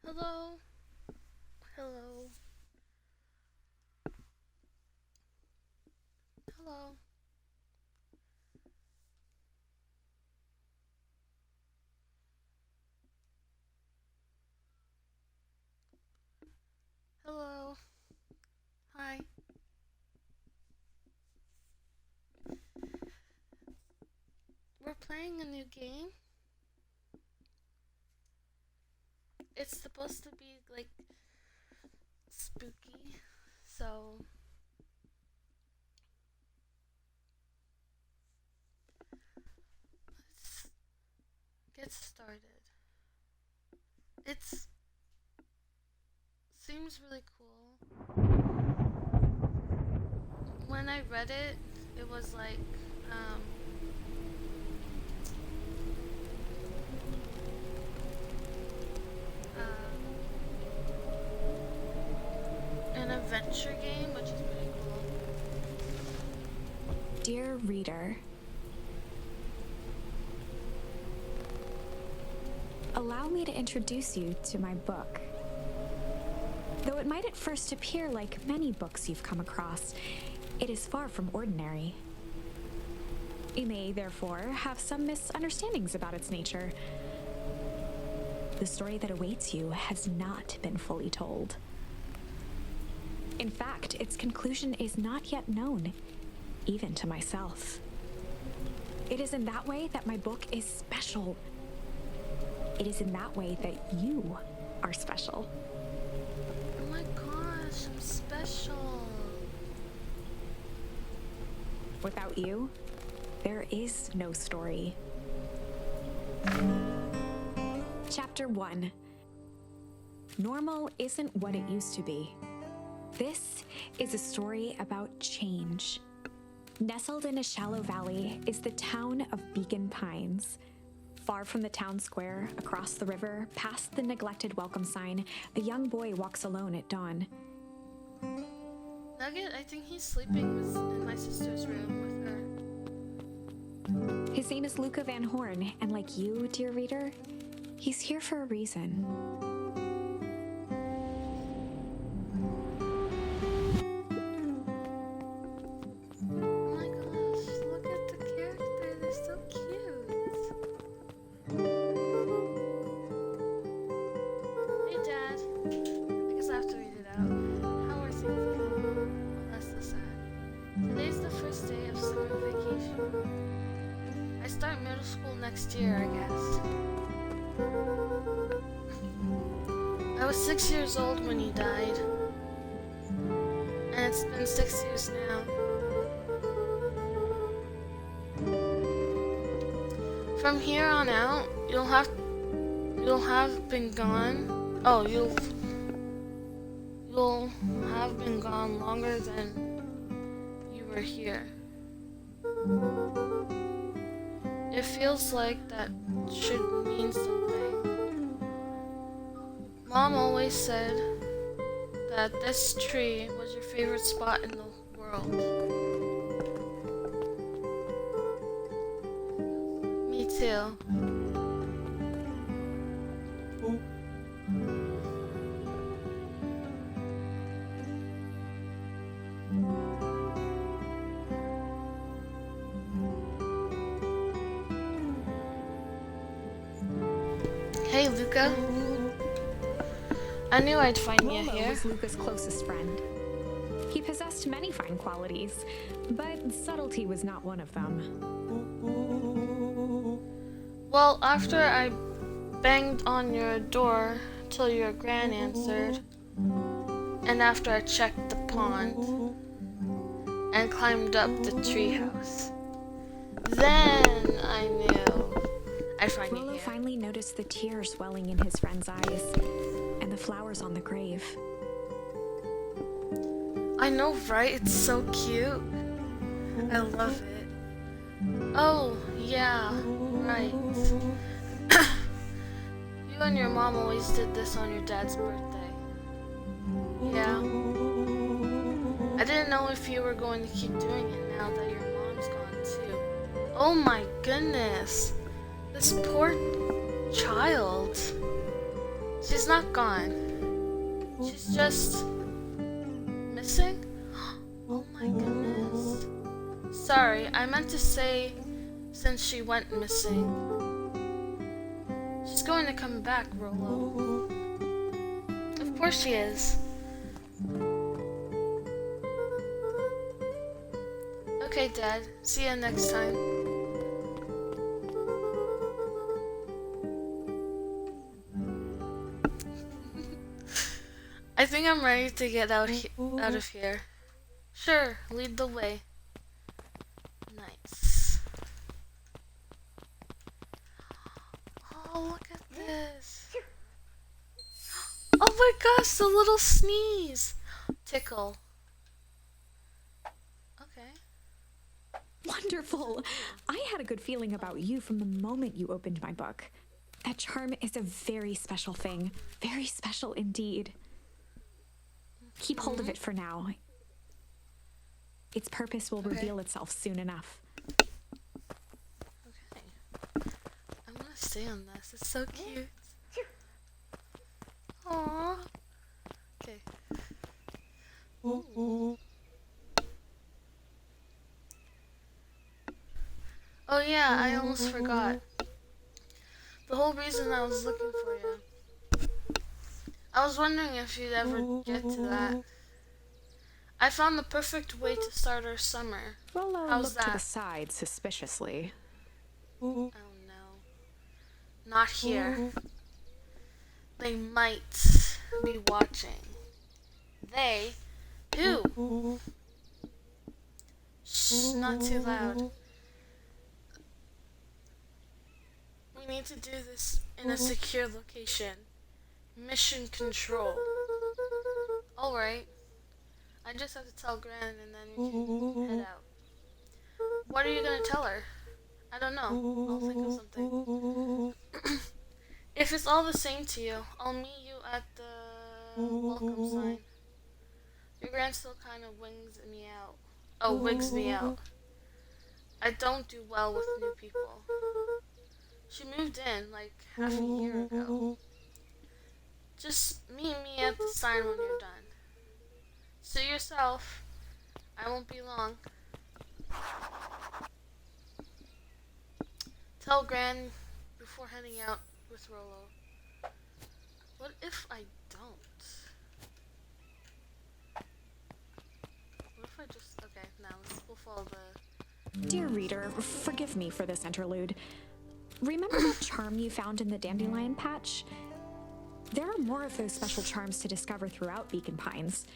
Hello? Hello? Hello? Hello? Hi. We're playing a new game. It's supposed to be like spooky, so let's get started. It's seems really cool. When I read it, it was like um an adventure game, which is pretty cool. Dear reader, allow me to introduce you to my book. Though it might at first appear like many books you've come across, it is far from ordinary. You may, therefore, have some misunderstandings about its nature. The story that awaits you has not been fully told. In fact, its conclusion is not yet known, even to myself. It is in that way that my book is special. It is in that way that you are special. Oh my gosh, I'm special. Without you, there is no story. Chapter 1. Normal isn't what it used to be. This is a story about change. Nestled in a shallow valley is the town of Beacon Pines. Far from the town square, across the river, past the neglected welcome sign, a young boy walks alone at dawn. Nugget, I think he's sleeping in my sister's room with her. His name is Luca Van Horn, and like you, dear reader, he's here for a reason. Oh my gosh, look at the character, they're so cute. Hey Dad, I guess I have to read it out. How are things going? Oh, that's so sad. Today's the first day of summer vacation. I start middle school next year, I guess. I was 6 years old when he died. And it's been 6 years now. From here on out, you'll have been gone. Oh, you'll have been gone longer than you were here. It feels like that should mean something. Mom always said that this tree was your favorite spot in the world. Me too. Hey, Luca. I knew I'd find you Rolo here. was Luca's closest friend. He possessed many fine qualities, but subtlety was not one of them. Well, after I banged on your door till your gran answered, and after I checked the pond and climbed up the treehouse, then I knew I'd find you Rolo here. finally noticed the tears welling in his friend's eyes and the flowers on the grave. I know, right? It's so cute. I love it. Oh, yeah, right. You and your mom always did this on your dad's birthday. Yeah. I didn't know if you were going to keep doing it now that your mom's gone too. Oh my goodness. This poor child. She's not gone. She's just missing? Oh my goodness. Sorry, I meant to say since she went missing. She's going to come back, Rolo. Of course she is. Okay, Dad. See you next time. I think I'm ready to get out of here. Sure, lead the way. Nice. Oh, look at this. Oh my gosh, the little sneeze. Tickle. Okay. Wonderful. I had a good feeling about you from the moment you opened my book. That charm is a very special thing. Very special indeed. Keep hold of it for now. Its purpose will reveal itself soon enough. Okay. I'm gonna stay on this. It's so cute. Aww. Okay. Ooh. Oh yeah, I almost forgot. The whole reason I was looking for you. I was wondering if you'd ever get to that. I found the perfect way to start our summer. Rolo How's looked to the that? side suspiciously. Oh no. Not here. They might be watching. They? Who? Shh, not too loud. We need to do this in a secure location. Mission control. Alright. I just have to tell Gran and then we can head out. What are you gonna tell her? I don't know. I'll think of something. If it's all the same to you, I'll meet you at the welcome sign. Your Gran still kind of wigs me out. Oh, wigs me out. I don't do well with new people. She moved in like half a year ago. Just meet me at the sign when you're done. Suit yourself. I won't be long. Tell Gran before heading out with Rolo. What if I don't? What if I just... Okay, now we'll follow the... Dear reader, forgive me for this interlude. Remember that charm you found in the dandelion patch? There are more of those special charms to discover throughout Beacon Pines.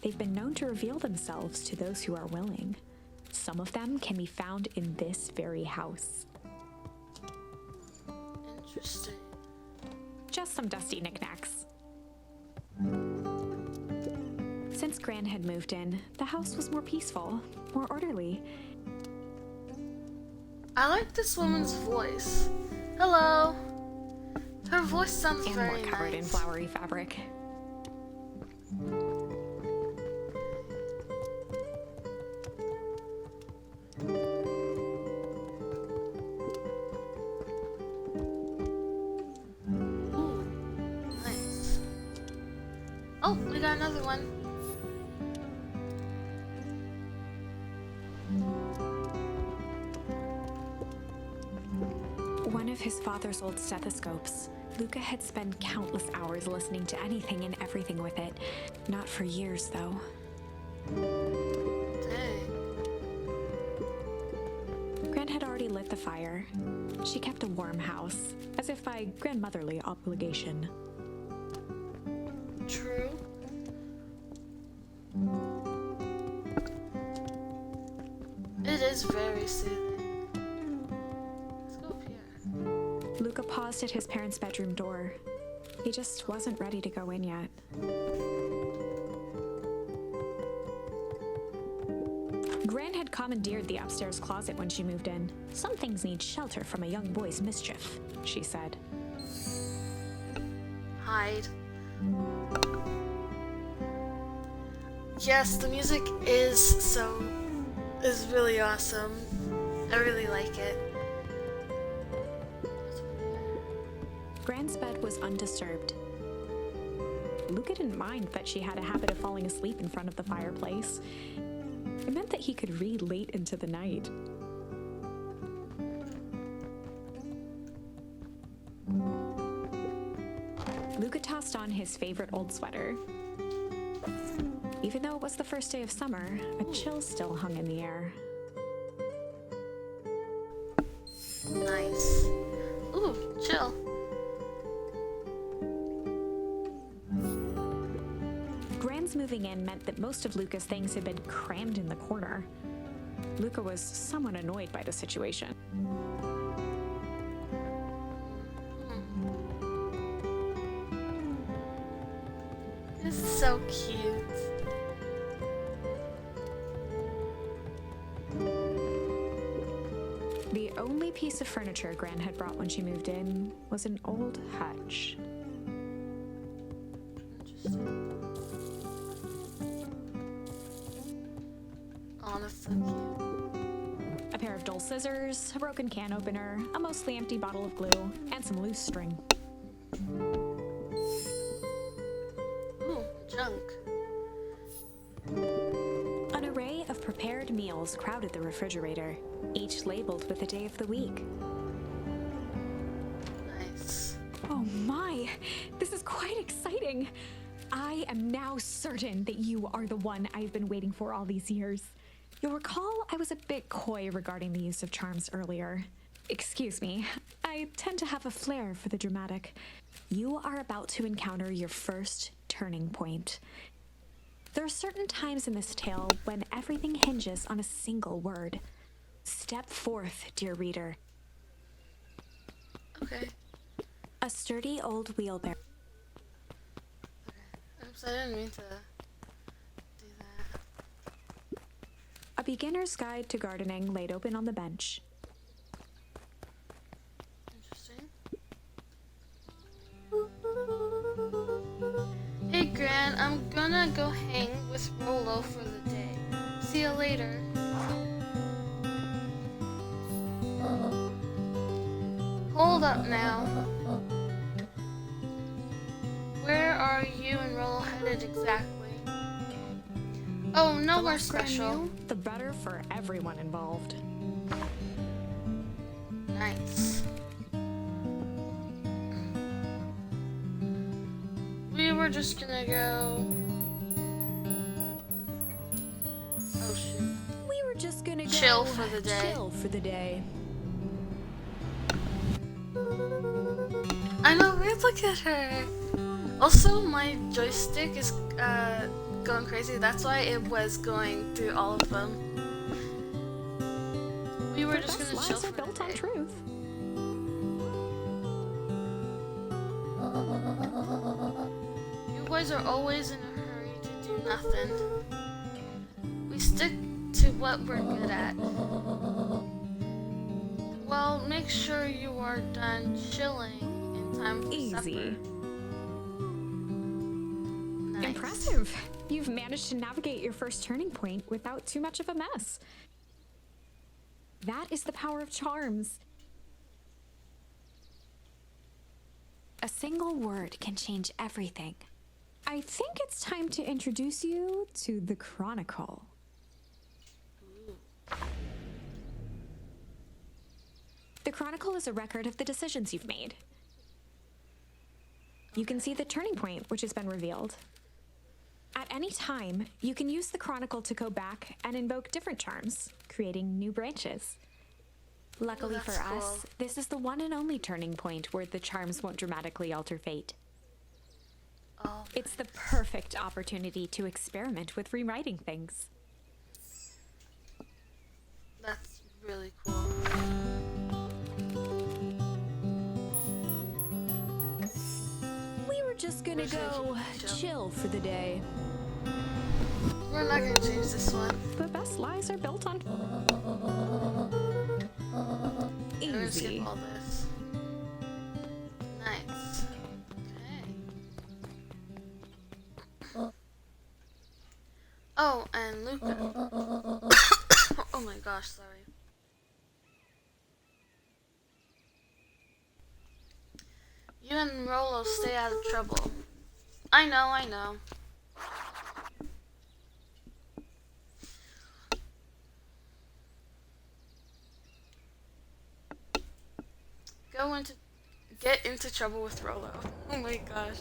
They've been known to reveal themselves to those who are willing. Some of them can be found in this very house. Interesting. Just some dusty knickknacks. Since Gran had moved in, the house was more peaceful, more orderly. I like this woman's voice. Hello. Her voice sounds And very more covered in nice. flowery fabric. Ooh, nice. Oh, we got another one. One of his father's old stethoscopes. Luca had spent countless hours listening to anything and everything with it. Not for years, though. Dang. Gran had already lit the fire. She kept a warm house, as if by grandmotherly obligation. True. It is very soothing. Let's go up here. Luca paused at his parents' bedroom door. He just wasn't ready to go in yet. Gran had commandeered the upstairs closet when she moved in. Some things need shelter from a young boy's mischief, she said. Hide. Yes, the music is really awesome. I really like it. Gran's bed was undisturbed. Luca didn't mind that she had a habit of falling asleep in front of the fireplace. It meant that he could read late into the night. Luca tossed on his favorite old sweater. Even though it was the first day of summer, a chill still hung in the air. Nice. Ooh, chill. Gran's moving in meant that most of Luca's things had been crammed in the corner. Luca was somewhat annoyed by the situation. This is so cute. The only piece of furniture Gran had brought when she moved in was an old hutch. Interesting. Oh, that's so cute. A pair of dull scissors, a broken can opener, a mostly empty bottle of glue, and some loose string. Ooh, junk. An array of prepared meals crowded the refrigerator, each labeled with the day of the week. Nice. Oh my, this is quite exciting. I am now certain that you are the one I've been waiting for all these years. You'll recall I was a bit coy regarding the use of charms earlier. Excuse me, I tend to have a flair for the dramatic. You are about to encounter your first turning point. There are certain times in this tale when everything hinges on a single word. Step forth, dear reader. Okay. A sturdy old wheelbarrow. Okay. Oops, I didn't mean to do that. A beginner's guide to gardening laid open on the bench. Interesting. Hey Gran, I'm gonna go hang with Rolo for the day. See you later. Hold up now. Where are you and Rolo headed exactly? Oh, nowhere special. The better for everyone involved. Nice. We were just gonna go. Oh shoot. We were just gonna go Chill for the day. Chill for the day. I know, right? Look at her. Also, my joystick is going crazy. That's why it was going through all of them. We were just gonna chill Lives are for the built on day. truth. You boys are always in a hurry to do nothing. We stick to what we're good at. Well, make sure you are done chilling in time for Easy. supper. Nice. Impressive. You've managed to navigate your first turning point without too much of a mess. That is the power of charms. A single word can change everything. I think it's time to introduce you to the Chronicle. The Chronicle is a record of the decisions you've made. You can see the turning point which has been revealed. At any time, you can use the Chronicle to go back and invoke different charms, creating new branches. Luckily that's for cool. us, this is the one and only turning point where the charms won't dramatically alter fate. Oh, It's the perfect opportunity to experiment with rewriting things. that's really cool. We were just gonna We're go chill. chill for the day. We're not gonna change this one. The best lies are built on I'm gonna skip easy. all this. Nice. Okay. Oh, and Luca. Oh my gosh, sorry. You and Rolo stay out of trouble. I know, I know. Get into trouble with Rolo. Oh my gosh.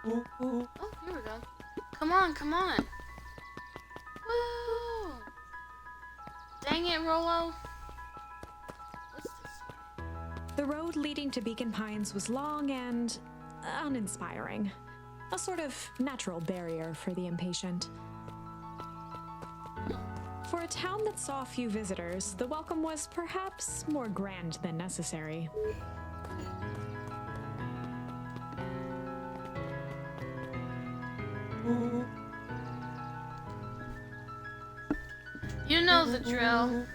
Oh, here we go. Come on, come on. Woo! Dang it, Rolo. What's this? The road leading to Beacon Pines was long and uninspiring. A sort of natural barrier for the impatient. For a town that saw few visitors, the welcome was perhaps more grand than necessary. You know the drill.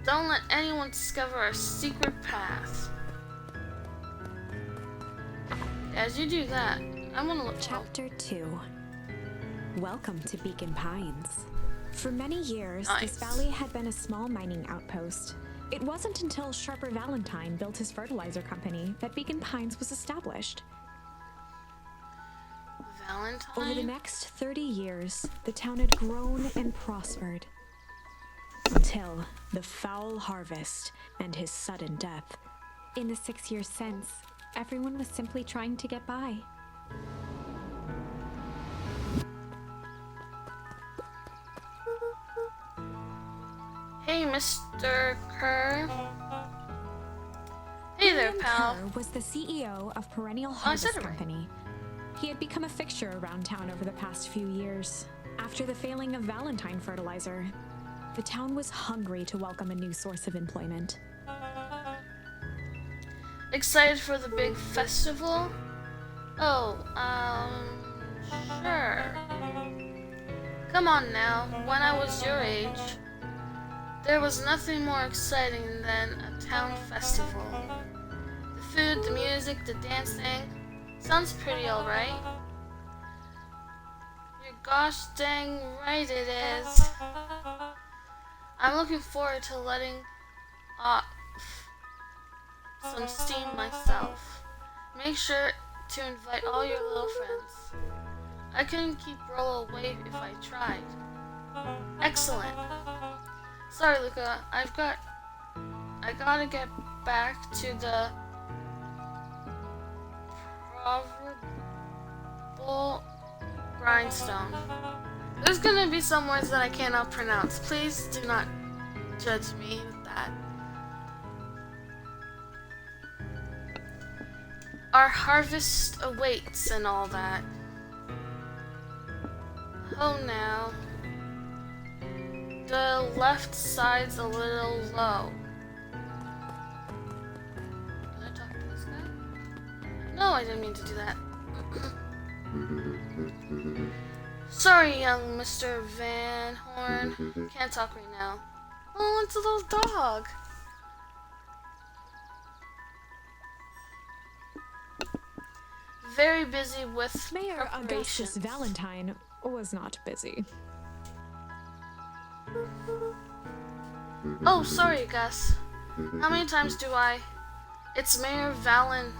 Don't let anyone discover our secret path. As you do that, I want to look. Chapter 2. Welcome to Beacon Pines. For many years, this valley had been a small mining outpost. It wasn't until Sharper Valentine built his fertilizer company that Beacon Pines was established. Valentine? Over the next 30 years, the town had grown and prospered. Until the foul harvest and his sudden death. In the 6 years since, everyone was simply trying to get by. Hey, Mr. Kerr. Hey there, pal. Kerr was the CEO of Perennial Harvest Company. He had become a fixture around town over the past few years. After the failing of Valentine Fertilizer, the town was hungry to welcome a new source of employment. Excited for the big festival? Oh, sure. Come on now, when I was your age, there was nothing more exciting than a town festival. The food, the music, the dancing, sounds pretty alright. You're gosh dang right it is. I'm looking forward to letting off some steam myself. Make sure to invite all your little friends. I couldn't keep Rolo away if I tried. Excellent. Sorry, Luca. I gotta get back to the proverbial grindstone. There's gonna be some words that I cannot pronounce. Please do not judge me with that. Our harvest awaits and all that. Oh, now. The left side's a little low. Can I talk to this guy? No, I didn't mean to do that. Sorry, young Mr. Van Horn. Can't talk right now. Oh, it's a little dog. Very busy with Mayor preparations. Augustus Valentine was not busy. Oh, sorry, Gus. How many times do I? It's Mayor Valen.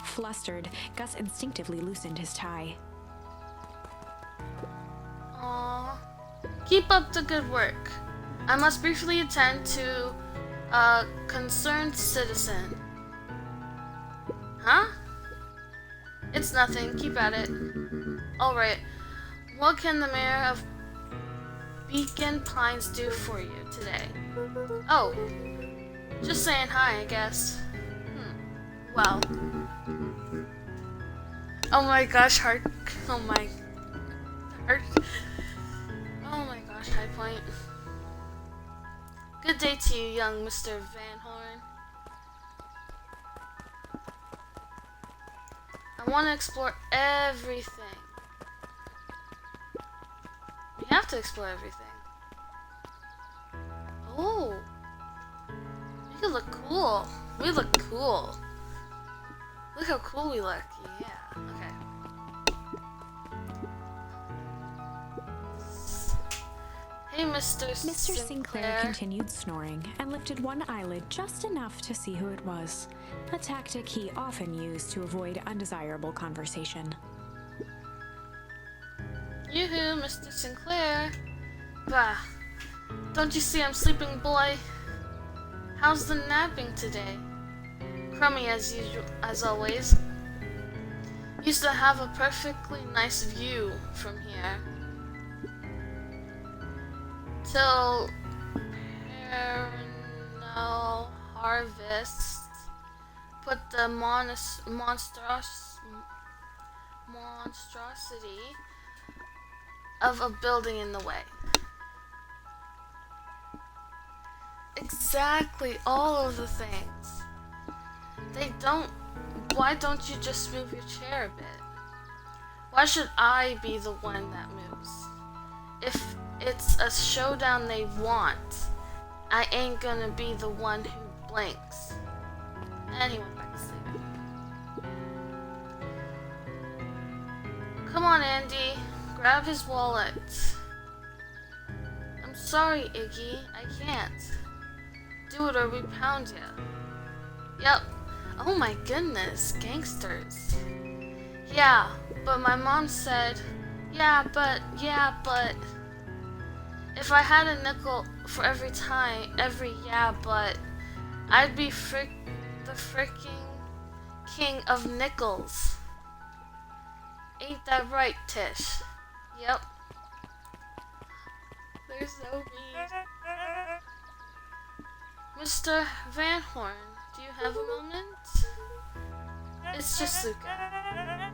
Flustered, Gus instinctively loosened his tie. Aww. Keep up the good work. I must briefly attend to a concerned citizen. Huh? It's nothing. Keep at it. Alright. What can the mayor of Beacon Pines do for you today? Oh. Just saying hi, I guess. Well. Oh my gosh, heart. Oh my. Heart. Oh my gosh, High Point. Good day to you, young Mr. Van Horn. I want to explore everything. We have to explore everything. Oh. We could look cool. We look cool. Look how cool we look. Yeah. Okay. Hey, Mr. Mr. Sinclair Sinclair. continued snoring and lifted one eyelid just enough to see who it was, a tactic he often used to avoid undesirable conversation. Yoo-hoo, Mr. Sinclair. Bah, don't you see I'm sleeping, boy? How's the napping today? Crummy as usual, as always. Used to have a perfectly nice view from here. Till perennial harvest put the monstrosity of a building in the way. Exactly, all of the things. Why don't you just move your chair a bit? Why should I be the one that moves? If it's a showdown they want, I ain't gonna be the one who blinks. And he went back to sleep. Come on, Andy. Grab his wallet. I'm sorry, Iggy. I can't. Do it or we pound ya. Yep. Oh my goodness, gangsters. Yeah, but my mom said, yeah, but. If I had a nickel for every yeah, but, I'd be the freaking king of nickels. Ain't that right, Tish? Yep. They're so mean. Mr. Van Horn, do you have a moment? It's just Luca.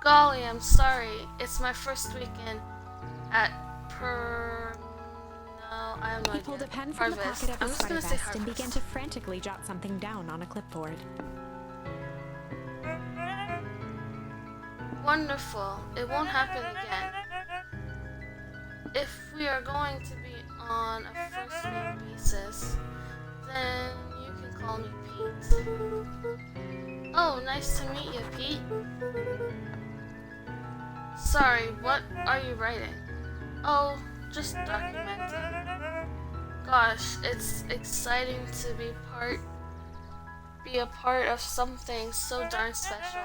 Golly, I'm sorry. It's my first weekend at No, I have no He idea. pulled a pen from the pocket of I'm his just sweater gonna say vest and harvest. began to frantically jot something down on a clipboard. Wonderful. It won't happen again. If we are going to be on a first name basis, then you can call me Pete. Oh, nice to meet you, Pete. Sorry, what are you writing? Oh, just documenting. Gosh, it's exciting to be a part of something so darn special.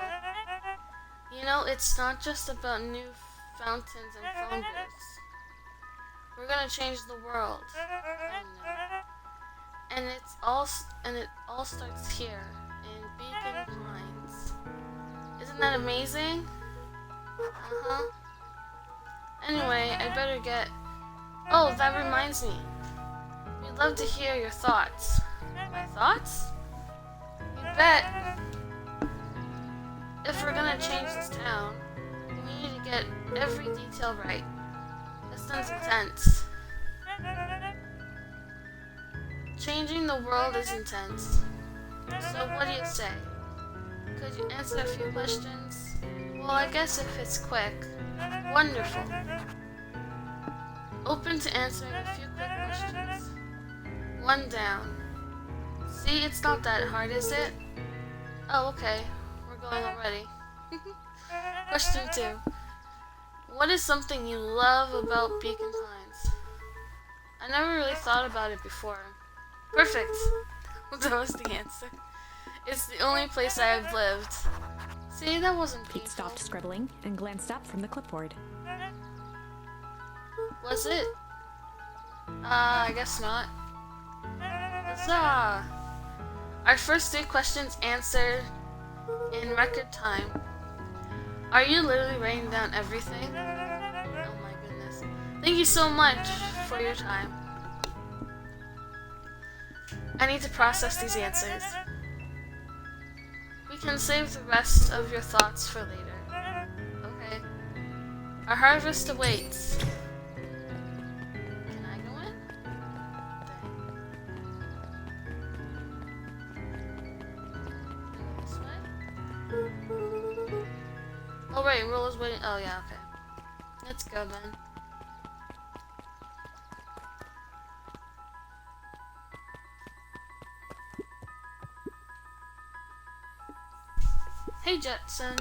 You know, it's not just about new fountains and phone booths. We're gonna change the world. I know. And it all starts here in Beacon Pines. Isn't that amazing? Uh-huh. Anyway, I better get... Oh, that reminds me. We'd love to hear your thoughts. My thoughts? You bet. If we're gonna change this town, we need to get every detail right. That sounds intense. Changing the world is intense. So what do you say? Could you answer a few questions? Well, I guess if it's quick. Wonderful. Open to answering a few quick questions. One down. See, it's not that hard, is it? Oh, okay. We're going already. Question 2. What is something you love about Beacon Pines? I never really thought about it before. Perfect. That was the answer. It's the only place I have lived. See, that wasn't Pete painful. stopped scribbling and glanced up from the clipboard. Was it? I guess not. Huzzah! Our first 3 questions answered in record time. Are you literally writing down everything? Oh my goodness. Thank you so much for your time. I need to process these answers. We can save the rest of your thoughts for later. Okay. Our harvest awaits. Can I go in? Dang. Go this way? Oh right, Rolla's waiting. Oh yeah, okay. Let's go then. Hey Jetson.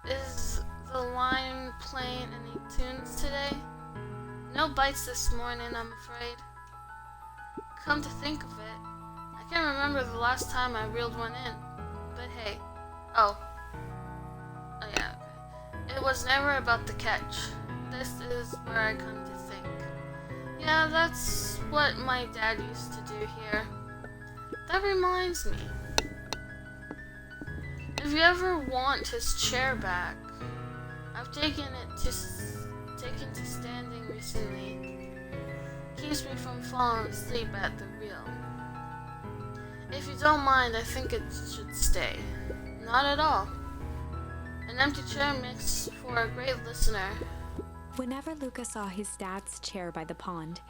Is the line playing any tunes today? No bites this morning, I'm afraid. Come to think of it, I can't remember the last time I reeled one in. But hey, oh yeah, okay. It was never about the catch. This is where I come to think. Yeah, that's what my dad used to do here. That reminds me. If you ever want his chair back, I've taken to standing recently. Keeps me from falling asleep at the wheel. If you don't mind, I think it should stay. Not at all. An empty chair makes for a great listener. Whenever Luca saw his dad's chair by the pond,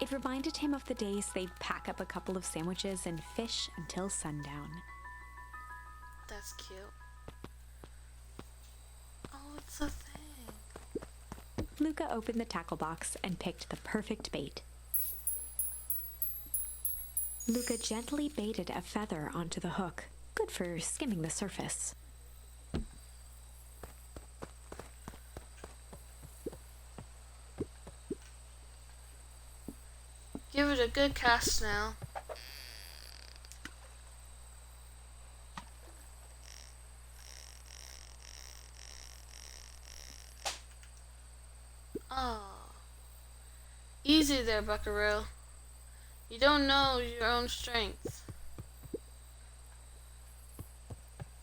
it reminded him of the days they'd pack up a couple of sandwiches and fish until sundown. That's cute. Oh, it's a thing. Luca opened the tackle box and picked the perfect bait. Luca gently baited a feather onto the hook, good for skimming the surface. Give it a good cast now. Oh. Easy there, Buckaroo. You don't know your own strength.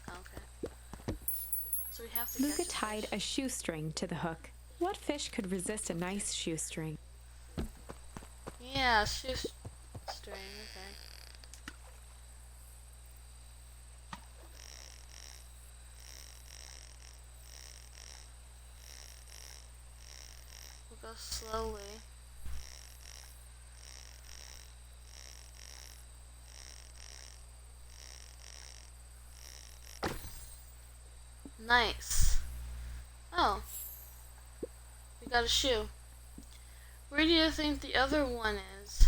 Okay. So we have to Luca catch a tied fish. a shoestring to the hook. What fish could resist a nice shoestring? Yeah, shoestring, okay. We'll go slowly. Nice. Oh. We got a shoe. Where do you think the other one is?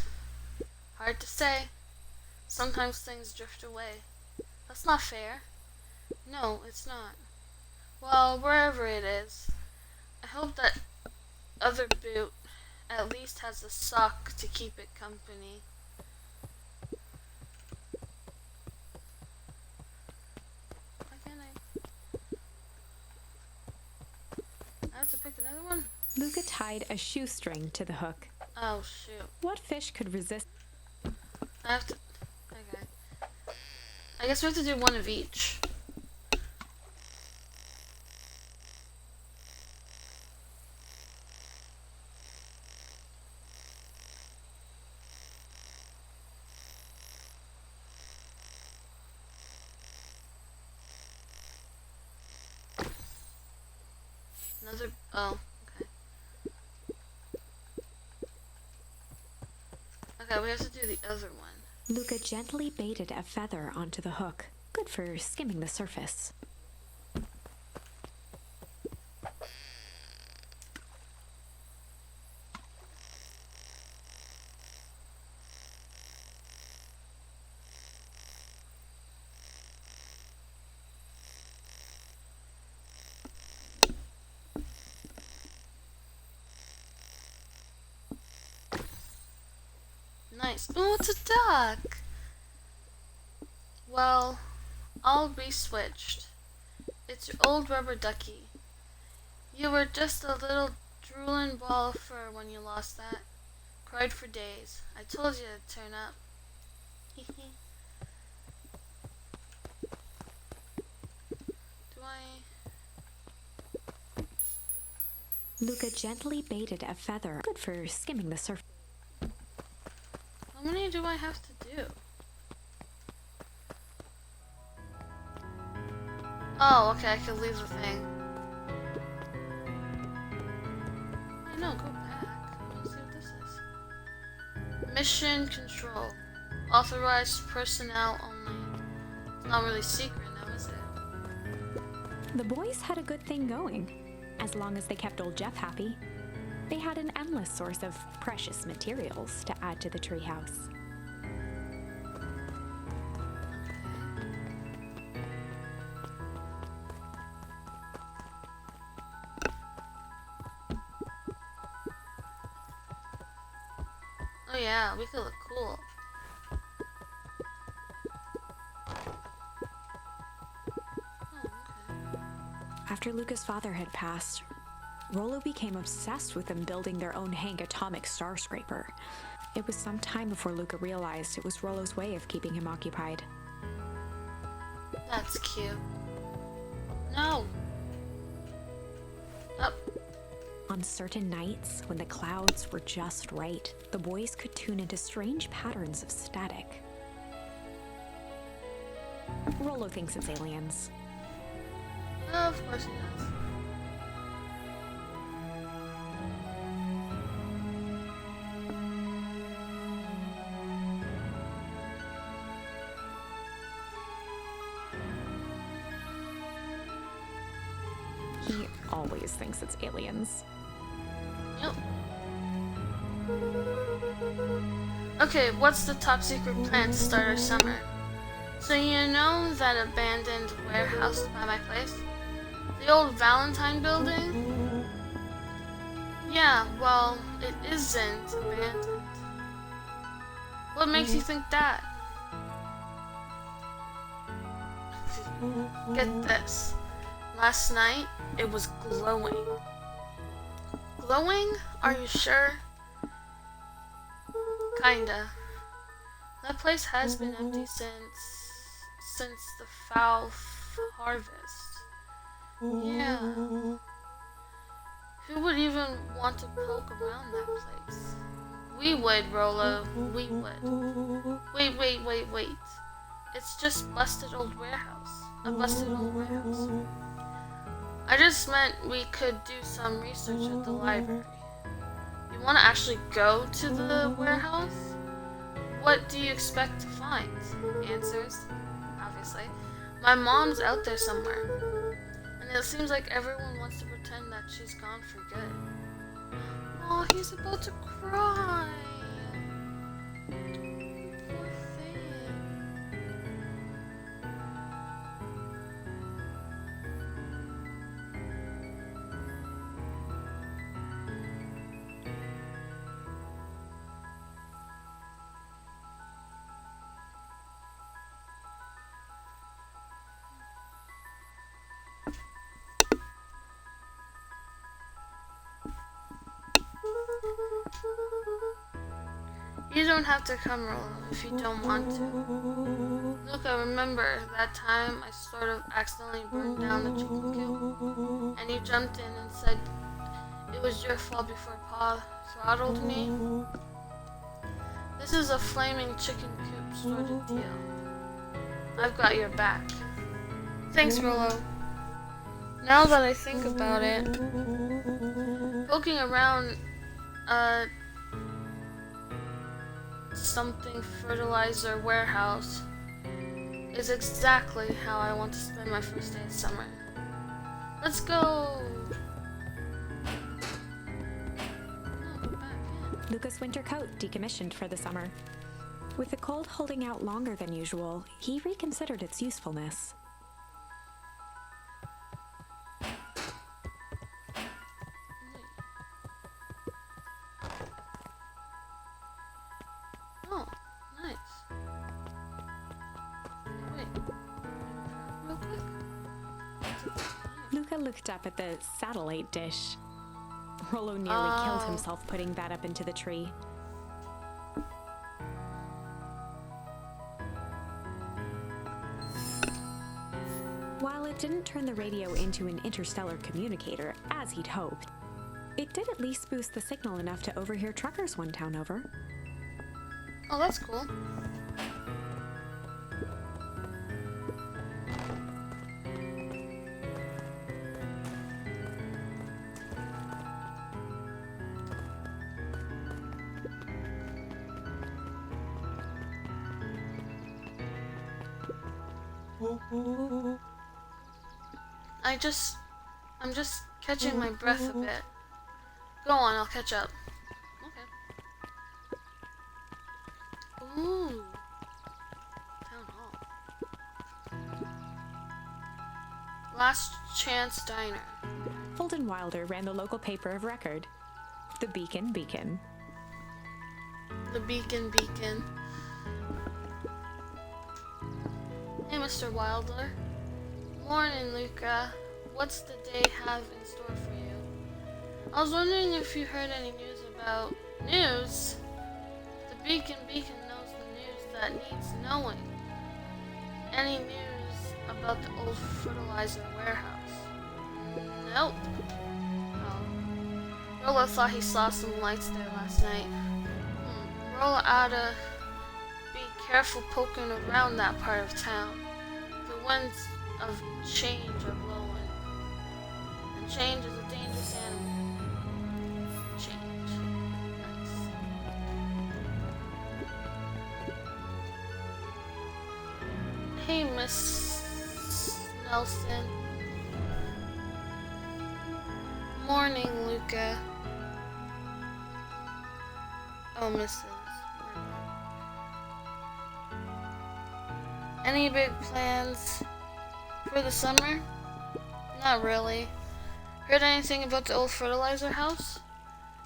Hard to say. Sometimes things drift away. That's not fair. No, it's not. Well, wherever it is, I hope that other boot at least has a sock to keep it company. Why can't I have to pick another one? Luca tied a shoestring to the hook. Oh, shoot. What fish could resist? I have to... Okay. I guess we have to do one of each. Another... Oh, okay. Okay, we have to do the other one. Luca gently baited a feather onto the hook, good for skimming the surface. Nice. Oh, it's a duck! Well, all re-switched. It's your old rubber ducky. You were just a little drooling ball of fur when you lost that. Cried for days. I told you to turn up. Hehe. Do I... Luca gently baited a feather, good for skimming the surface. How many do I have to do? Oh, okay, I can leave the thing. Oh, no, go back. I want to see what this is. Mission control. Authorized personnel only. It's not really secret now, is it? The boys had a good thing going, as long as they kept old Jeff happy. They had an endless source of precious materials to add to the treehouse. Oh yeah, we could look cool. After Luca's father had passed, Rollo became obsessed with them building their own Hank atomic star scraper. It was some time before Luca realized it was Rollo's way of keeping him occupied. That's cute. No. Up. On certain nights, when the clouds were just right, the boys could tune into strange patterns of static. Rollo thinks it's aliens. Of course he does. He always thinks it's aliens. Yep. Okay, what's the top secret plan to start our summer? So you know that abandoned warehouse by my place? The old Valentine building? Yeah, well, it isn't abandoned. What makes you think that? Get this. Last night, it was glowing. Glowing? Are you sure? Kinda. That place has been empty since the foul harvest. Yeah. Who would even want to poke around that place? We would, Rollo. We would. Wait. It's just busted old warehouse. A busted old warehouse. I just meant we could do some research at the library. You want to actually go to the warehouse? What do you expect to find? Answers, obviously. My mom's out there somewhere. And it seems like everyone wants to pretend that she's gone for good. Oh, he's about to cry. Poor thing. You don't have to come, Rollo, if you don't want to. Look, I remember that time I sort of accidentally burned down the chicken coop, and you jumped in and said it was your fault before Pa throttled me. This is a flaming chicken coop sort of deal. I've got your back. Thanks, Rollo. Now that I think about it, poking around something fertilizer warehouse is exactly how I want to spend my first day of summer. Let's go! Oh, we're back in. Luca's winter coat decommissioned for the summer. With the cold holding out longer than usual, he reconsidered its usefulness. Oh, nice. Wait. Real quick. Luca looked up at the satellite dish. Rollo nearly killed himself putting that up into the tree. While it didn't turn the radio into an interstellar communicator, as he'd hoped, it did at least boost the signal enough to overhear truckers one town over. Oh, that's cool. I'm just catching my breath a bit. Go on, I'll catch up. Okay. Ooh. Town Hall. Last Chance Diner. Holden Wilder ran the local paper of record, the Beacon Beacon. The beacon. Hey, Mr. Wilder. Morning, Luca. What's the day have in store for you? I was wondering if you heard any news about... News? The beacon knows the news that needs knowing. Any news about the old fertilizer warehouse? Nope. Oh. Rolla thought he saw some lights there last night. Rolla oughta be careful poking around that part of town. The winds of change are blowing. And change is a dangerous animal. Change. Nice. Hey, Miss Nelson. Morning, Luca. Oh, Mrs. Any big plans for the summer? Not really. Heard anything about the old fertilizer house?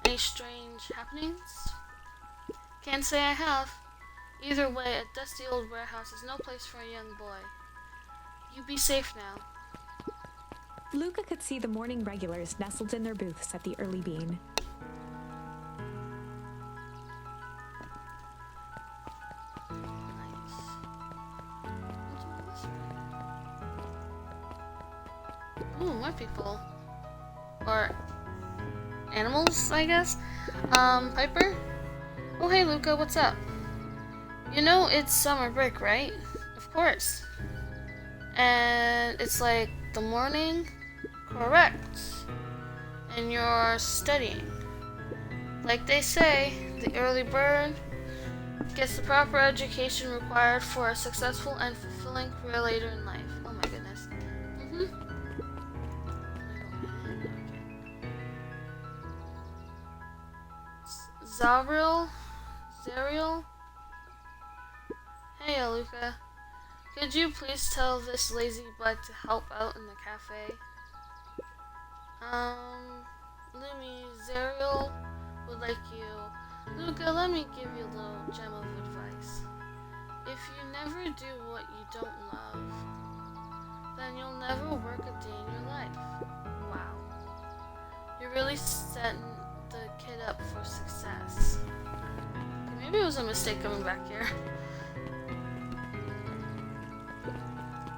Any strange happenings? Can't say I have. Either way, a dusty old warehouse is no place for a young boy. You be safe now. Luca could see the morning regulars nestled in their booths at the early bean. Ooh, more people. Or animals, I guess. Piper? Oh, hey, Luca, what's up? You know it's summer break, right? Of course. And it's like the morning? Correct. And you're studying. Like they say, the early bird gets the proper education required for a successful and fulfilling career later in life. Oh my goodness. Zariel? Hey, Luca. Could you please tell this lazy butt to help out in the cafe? Lumi, Zariel would like you. Luca, let me give you a little gem of advice. If you never do what you don't love, then you'll never work a day in your life. Wow. You're really setting the kid up for success. Okay, maybe it was a mistake coming back here.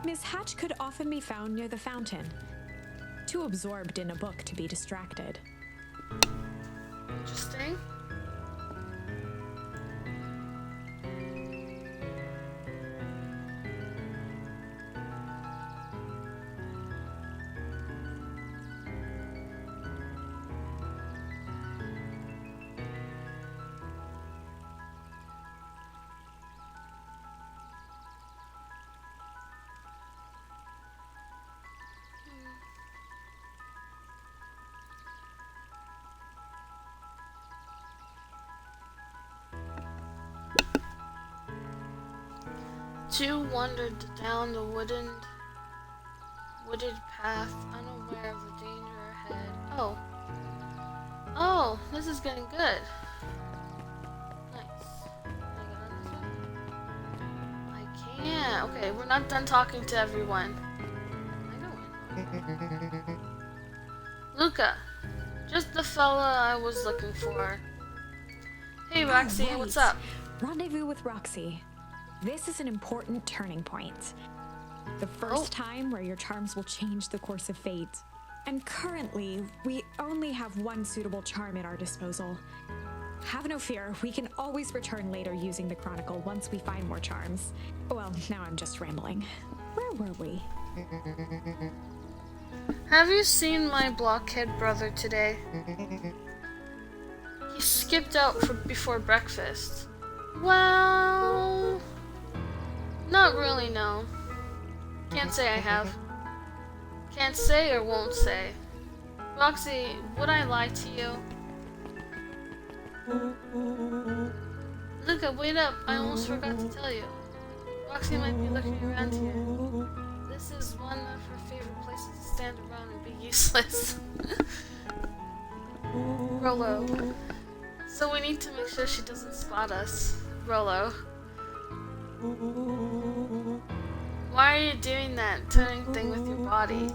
Miss Hatch could often be found near the fountain, too absorbed in a book to be distracted. Interesting. Two wandered down the wooded path, unaware of the danger ahead. Oh, this is getting good. Nice. Can I get on this one? I can't. Okay, we're not done talking to everyone. I know. Luca, just the fella I was looking for. Hey, Roxy, Right. what's up? Rendezvous with Roxy. This is an important turning point. The first time where your charms will change the course of fate. And currently, we only have one suitable charm at our disposal. Have no fear, we can always return later using the Chronicle once we find more charms. Well, now I'm just rambling. Where were we? Have you seen my blockhead brother today? He skipped out before breakfast. Well... not really, no. Can't say I have. Can't say or won't say. Roxy, would I lie to you? Luca, wait up. I almost forgot to tell you. Roxy might be looking around here. This is one of her favorite places to stand around and be useless. Rolo. So we need to make sure she doesn't spot us. Rolo. Why are you doing that turning thing with your body?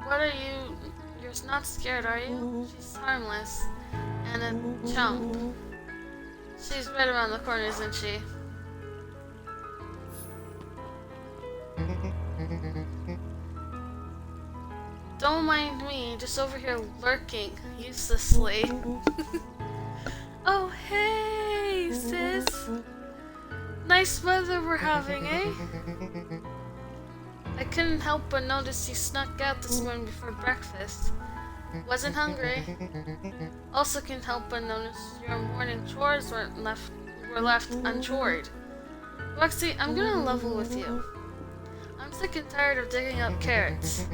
What are you... You're not scared, are you? She's harmless. And a chump. She's right around the corner, isn't she? Don't mind me, just over here lurking uselessly. Oh, hey, sis. Nice weather we're having, eh? I couldn't help but notice you snuck out this morning before breakfast. Wasn't hungry. Also couldn't help but notice your morning chores were left unchored. Roxy, I'm gonna level with you. I'm sick and tired of digging up carrots.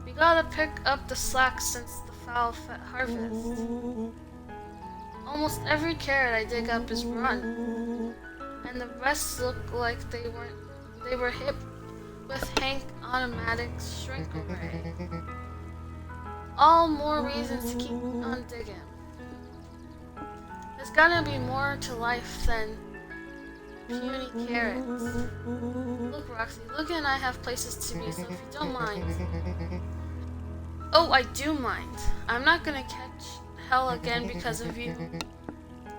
We gotta pick up the slack since the foul harvest. Almost every carrot I dig up is rotten, and the rest look like they were hit with Hank Automatic's shrink array. All more reasons to keep on digging. There's gotta be more to life than puny carrots. Look, Roxy, Luca and I have places to be, so if you don't mind. Oh, I do mind. I'm not gonna catch hell again because of you.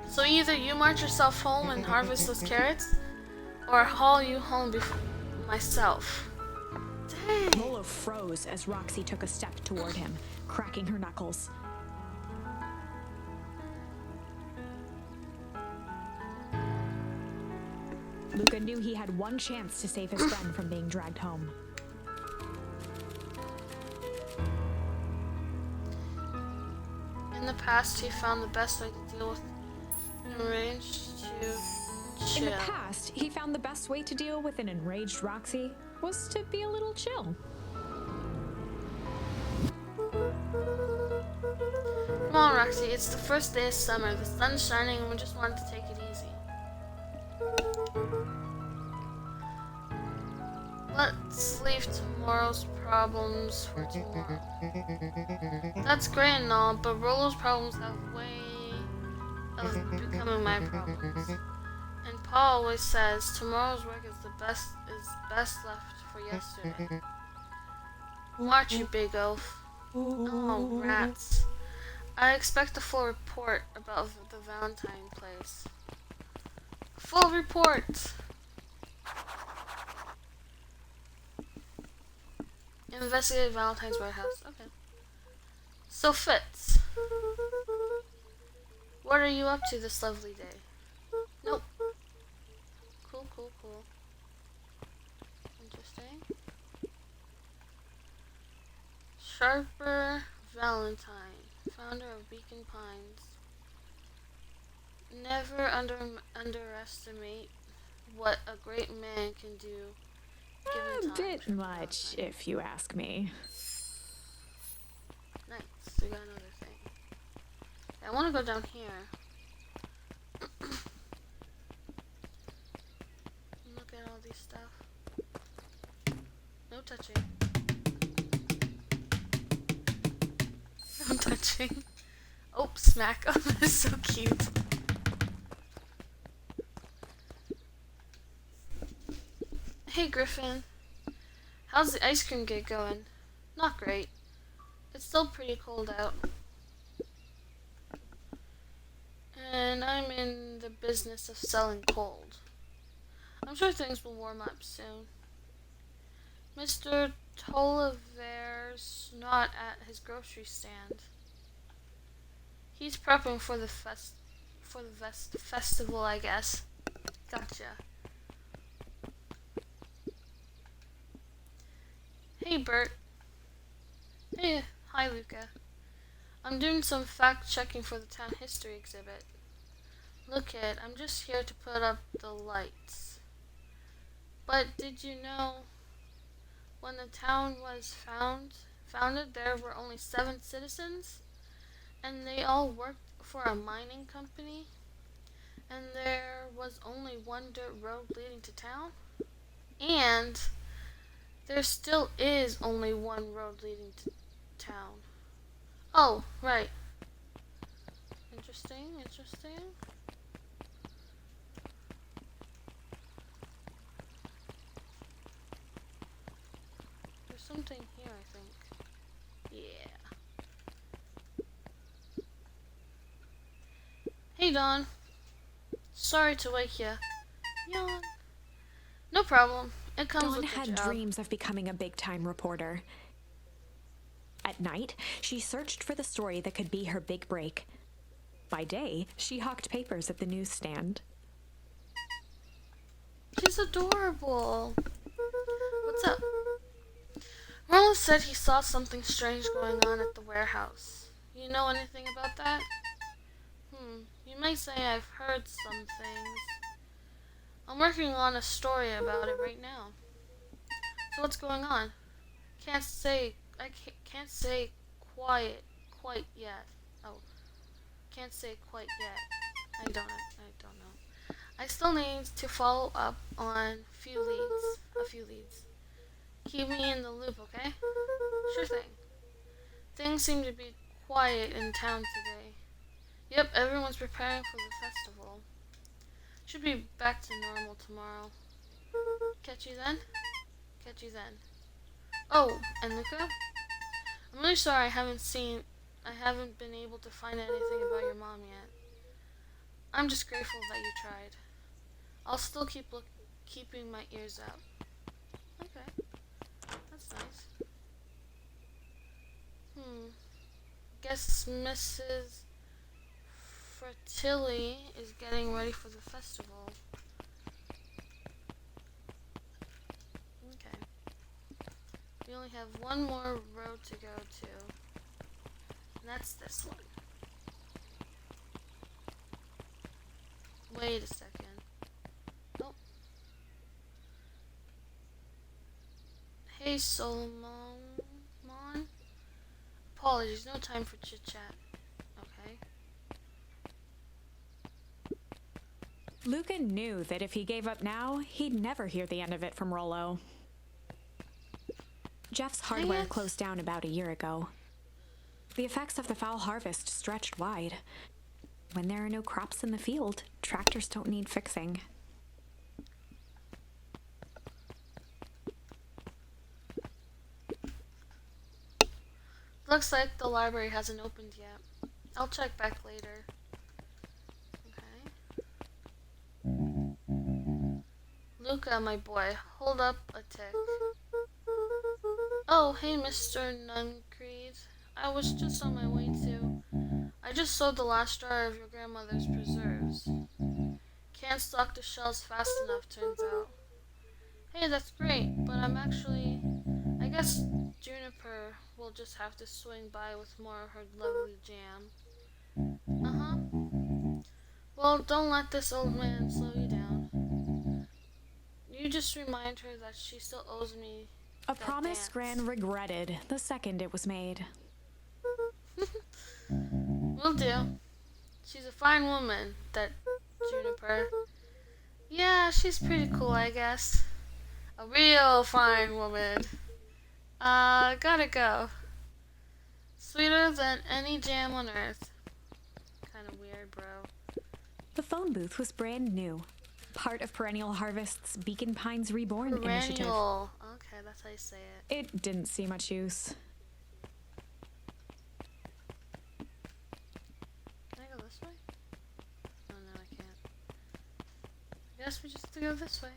So either you march yourself home and harvest those carrots, or I'll haul you home myself. Dang. Rolo froze as Roxy took a step toward him, cracking her knuckles. Luca knew he had one chance to save his friend from being dragged home. In the past, he found the best way to deal with enraged to chill. In the past, he found the best way to deal with an enraged Roxy was to be a little chill. Come on, Roxy, it's the first day of summer. The sun's shining and we just wanted to take it easy. Let's leave tomorrow's problems for tomorrow. That's great and all, but Rolo's problems have a way of becoming my problems. And Paul always says tomorrow's work is best left for yesterday. Watch you, big oaf. Oh, rats. I expect a full report about the Valentine place. Full report! Investigate Valentine's warehouse. Okay. So, Fitz. What are you up to this lovely day? Nope. Cool. Interesting. Sharper Valentine, founder of Beacon Pines. Never underestimate what a great man can do. A bit much, if you ask me. Nice. We got another thing. I want to go down here. Look at all these stuff. No touching. No touching. Oh, smack. Oh, that is so cute. Hey, Griffin. How's the ice cream gig going? Not great. It's still pretty cold out. And I'm in the business of selling cold. I'm sure things will warm up soon. Mr. Tolliver's not at his grocery stand. He's prepping for the festival, I guess. Gotcha. Hey, Bert. Hey, hi, Luca. I'm doing some fact-checking for the town history exhibit. Look, kid, I'm just here to put up the lights. But did you know when the town was founded, there were only 7 citizens? And they all worked for a mining company? And there was only one dirt road leading to town? And there still is only one road leading to town. Oh, right. Interesting, interesting. There's something here, I think. Yeah. Hey, Dawn. Sorry to wake you. Yawn. No problem. It comes Dawn with the had job. dreams of becoming a big-time reporter. At night, she searched for the story that could be her big break. By day, she hawked papers at the newsstand. She's adorable. What's up? Rollo said he saw something strange going on at the warehouse. You know anything about that? You may say I've heard some things. I'm working on a story about it right now. So what's going on? I can't say quite yet. Oh, can't say quite yet. I don't know. I still need to follow up on a few leads. Keep me in the loop, okay? Sure thing. Things seem to be quiet in town today. Yep, everyone's preparing for the festival. Should be back to normal tomorrow. Catch you then? Catch you then. Oh, and Luca? I'm really sorry I haven't been able to find anything about your mom yet. I'm just grateful that you tried. I'll still keeping my ears out. Okay, that's nice. Guess Mrs. Fertilli is getting ready for the festival. Okay. We only have one more road to go to. And that's this one. Wait a second. Oh. Hey, Solomon. Apologies, no time for chit-chat. Okay. Luca knew that if he gave up now, he'd never hear the end of it from Rollo. Jeff's hardware closed down about a year ago. The effects of the foul harvest stretched wide. When there are no crops in the field, tractors don't need fixing. Looks like the library hasn't opened yet. I'll check back later. Okay. Luca, my boy, hold up a tick. Oh, hey, Mr. Nuncreed. I was just on my way too. I just sold the last jar of your grandmother's preserves. Can't stock the shelves fast enough, turns out. Hey, that's great, but I guess Juniper will just have to swing by with more of her lovely jam. Uh-huh. Well, don't let this old man slow you down. You just remind her that she still owes me A that promise dance. Gran regretted the second it was made. Will do. She's a fine woman, that Juniper. Yeah, she's pretty cool, I guess. A real fine woman. Gotta go. Sweeter than any jam on earth. Kinda weird, bro. The phone booth was brand new, part of Perennial Harvest's Beacon Pines Reborn initiative. Perennial. Okay, that's how you say it. It didn't see much use. Can I go this way? Oh, no, I can't. I guess we just have to go this way.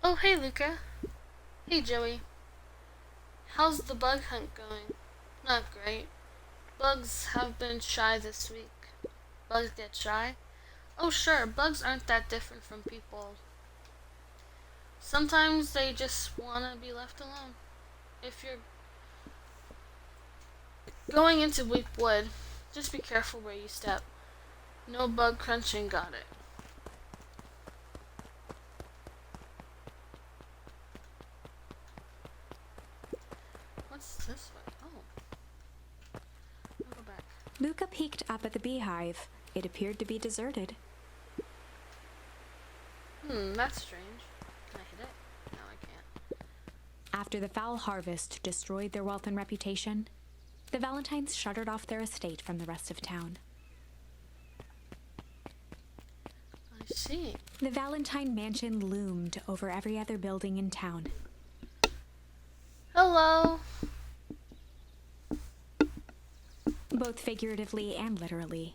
Oh, hey, Luca. Hey, Joey. How's the bug hunt going? Not great. Bugs have been shy this week. Bugs get shy? Oh, sure, bugs aren't that different from people. Sometimes they just want to be left alone. If you're going into weak wood, just be careful where you step. No bug crunching, got it. What's this way? Oh. I'll go back. Luca peeked up at the beehive. It appeared to be deserted. That's strange. Can I hit it? No, I can't. After the foul harvest destroyed their wealth and reputation, The Valentines shuttered off their estate from the rest of town. I see. The Valentine mansion loomed over every other building in town. Hello. Both figuratively and literally.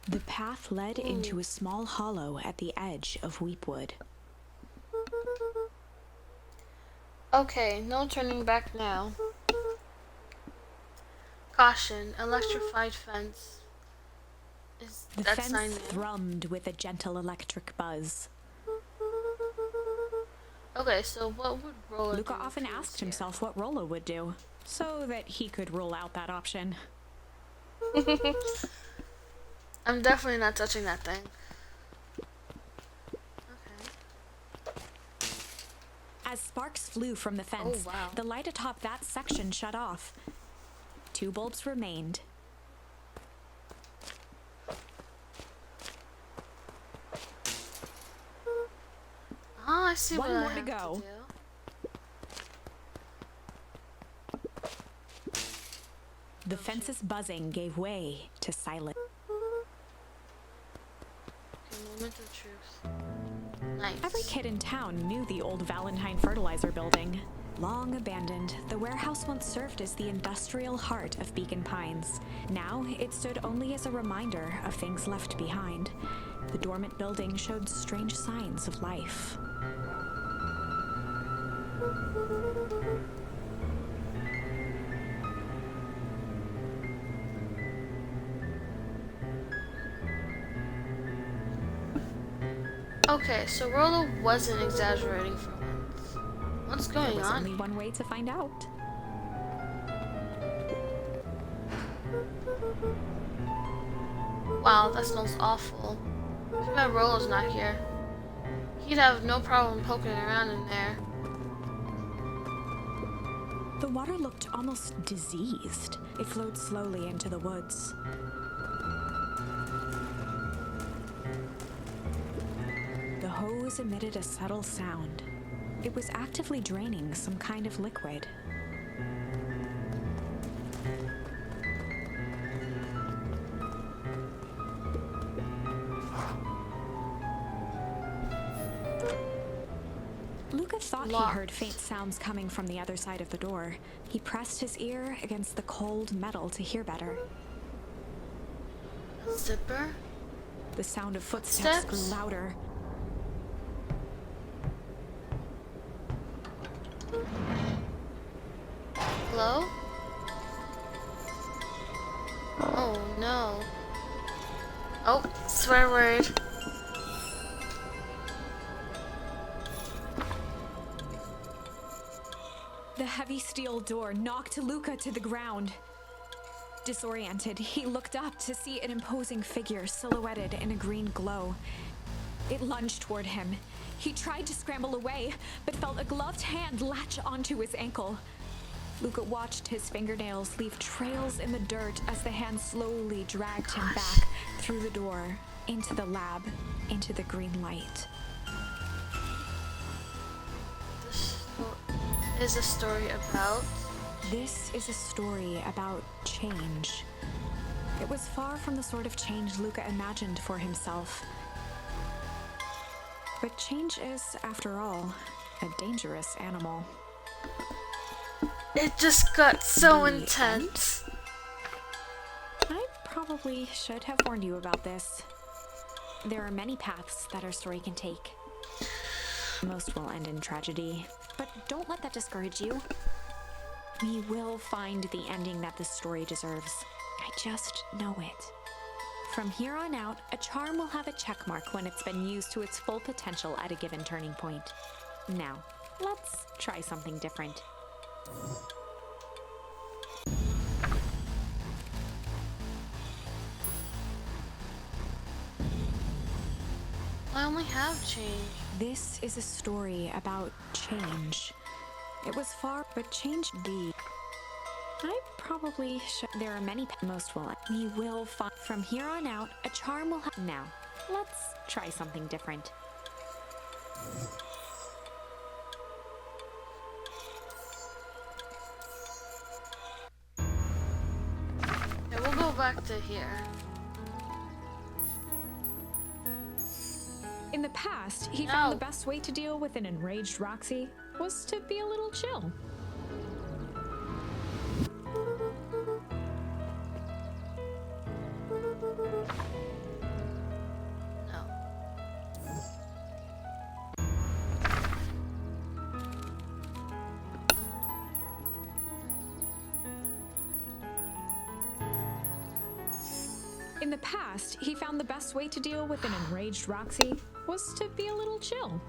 The path led into a small hollow at the edge of Weepwood. Okay, no turning back now. Caution, electrified fence. Is The that fence sign new? thrummed with a gentle electric buzz. Okay, so what would Rolla Luca do if often he was asked here? himself what Rollo would do, so that he could rule out that option. I'm definitely not touching that thing. Okay. As sparks flew from the fence, Oh, wow. the light atop that section shut off. 2 bulbs remained. Oh, I see One what I more to have go. do. The fence's buzzing gave way to silence. Okay, moment of truth. Nice. Every kid in town knew the old Valentine fertilizer building. Long abandoned, the warehouse once served as the industrial heart of Beacon Pines. Now, it stood only as a reminder of things left behind. The dormant building showed strange signs of life. Okay, so Rolla wasn't exaggerating for once. What's There going was on? only one way to find out. Wow, that smells awful. Too bad Rolla's not here. He'd have no problem poking around in there. The water looked almost diseased. It flowed slowly into the woods. The hose emitted a subtle sound. It was actively draining some kind of liquid. Luca thought he heard faint sounds coming from the other side of the door. He pressed his ear against the cold metal to hear better. Zipper? The sound of footsteps grew Steps? louder. Hello? Oh no. Oh, swear word. The heavy steel door knocked Luca to the ground. Disoriented, he looked up to see an imposing figure silhouetted in a green glow. It lunged toward him. He tried to scramble away, but felt a gloved hand latch onto his ankle. Luca watched his fingernails leave trails in the dirt as the hand slowly dragged him back through the door, into the lab, into the green light. This is a story about... This is a story about change. It was far from the sort of change Luca imagined for himself. But change is, after all, a dangerous animal. It just got so The intense. I probably should have warned you about this. There are many paths that our story can take. Most will end in tragedy, but don't let that discourage you. We will find the ending that this story deserves. I just know it. From here on out, a charm will have a check mark when it's been used to its full potential at a given turning point. Now, let's try something different. I only have change. This is a story about change. It was far, but change the. I probably should. There are many. Most will. We will find. From here on out, a charm will have. Now, let's try something different. Yeah, we'll go back to here. In the past, he No. found the best way to deal with an enraged Roxy was to be a little chill. No. In the past, he found the best way to deal with an enraged Roxy was to be a little chill.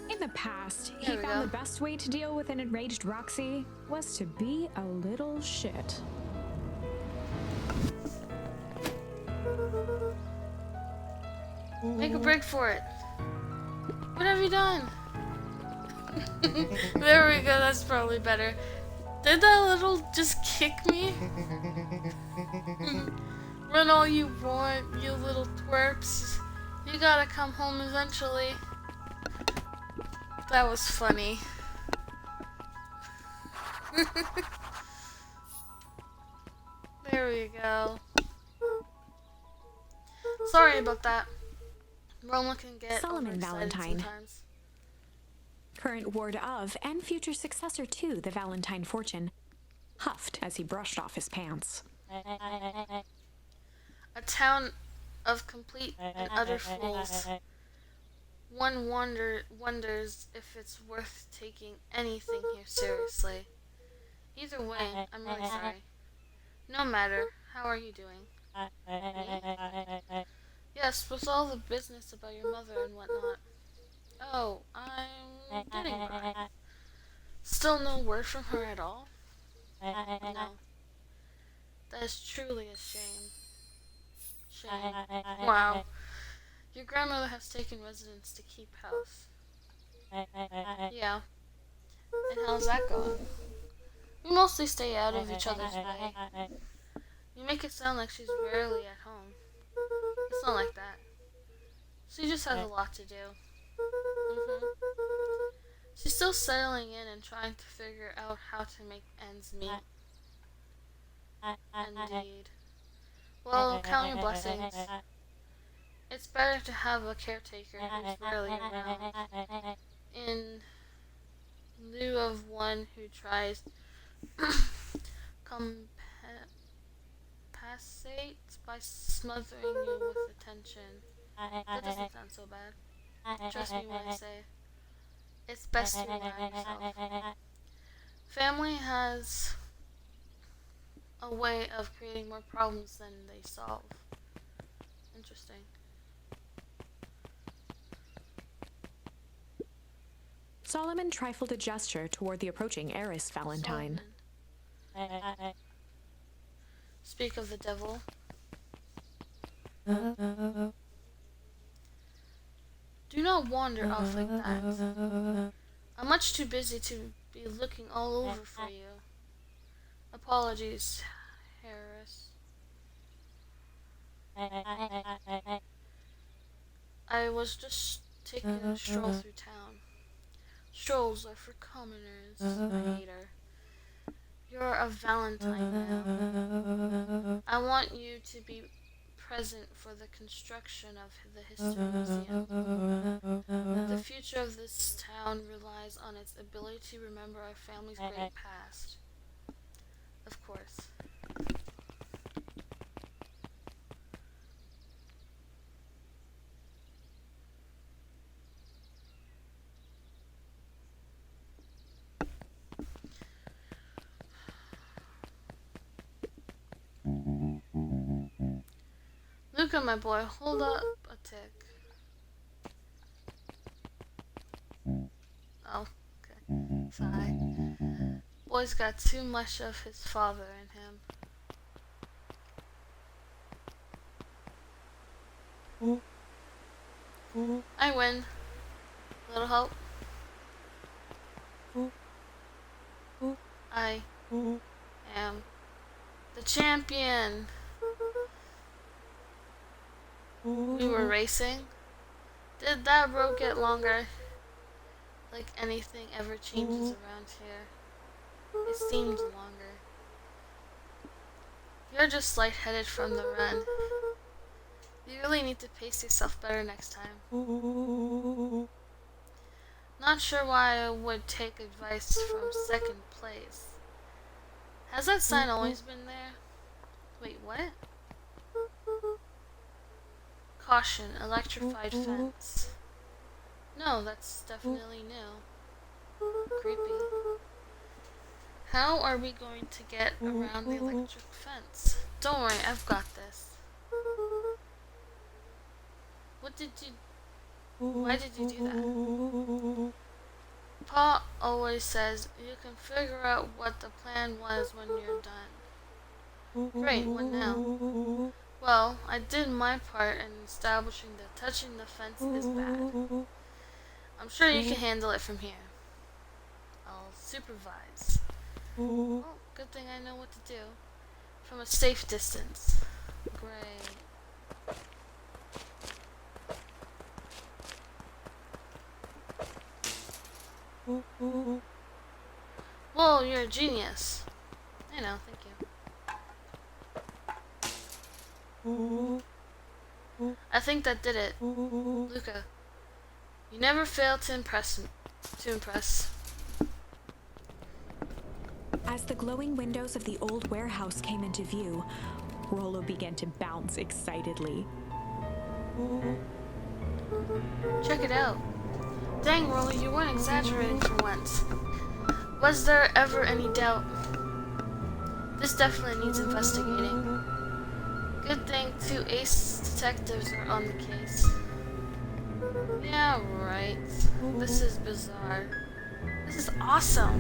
In the past, he There we found go. the best way to deal with an enraged Roxy was to be a little shit. Make a break for it. What have you done? There we go, that's probably better. Did that little just kick me? Run all you want, you little twerps. You gotta come home eventually. That was funny. There we go. Sorry about that. Roma can get Solomon overexcited Valentine. sometimes. Current ward of and future successor to the Valentine fortune, huffed as he brushed off his pants. A town of complete and utter fools. One wonders if it's worth taking anything here seriously. Either way, I'm really sorry. No matter. How are you doing? Me? Yes, with all the business about your mother and whatnot. Oh, I'm getting by. Still no word from her at all? No. That is truly a shame. Shame. Wow. Your grandmother has taken residence to keep house. Yeah. And how's that going? We mostly stay out of each other's way. You make it sound like she's rarely at home. It's not like that. She just has a lot to do. She's still settling in and trying to figure out how to make ends meet. Indeed. Well, count your blessings. It's better to have a caretaker who's rarely around, in lieu of one who tries compensate by smothering you with attention. That doesn't sound so bad. Trust me when I say it's best to rely on yourself. Family has a way of creating more problems than they solve. Interesting. Solomon trifled a gesture toward the approaching heiress Valentine. Solomon. Speak of the devil. Do not wander off like that. I'm much too busy to be looking all over for you. Apologies, Harris. I was just taking a stroll through town. Strolls are for commoners. I hate her. You're a Valentine now. I want you to be present for the construction of the History Museum. The future of this town relies on its ability to remember our family's great past. Of course. Luca, my boy, hold up a tick. Oh, okay. Sigh. Boy's got too much of his father in him. I win. Little hope. I am the champion. We were racing. Did that road get longer? Like anything ever changes around here. It seemed longer. You're just lightheaded from the run. You really need to pace yourself better next time. Not sure why I would take advice from second place. Has that sign always been there? Wait, what? Caution, electrified fence. No, that's definitely new. Creepy. How are we going to get around the electric fence? Don't worry, I've got this. Why did you do that? Pa always says you can figure out what the plan was when you're done. Great, what now? Well, I did my part in establishing that touching the fence is bad. I'm sure you can handle it from here. I'll supervise. Oh, good thing I know what to do. From a safe distance. Great. Whoa, you're a genius. I know, thank you. I think that did it. Luca, you never fail to impress. As the glowing windows of the old warehouse came into view, Rollo began to bounce excitedly. Check it out. Dang, Rollo, you weren't exaggerating for once. Was there ever any doubt? This definitely needs investigating. Good thing 2 ace detectives are on the case. Yeah, right. This is bizarre. This is awesome.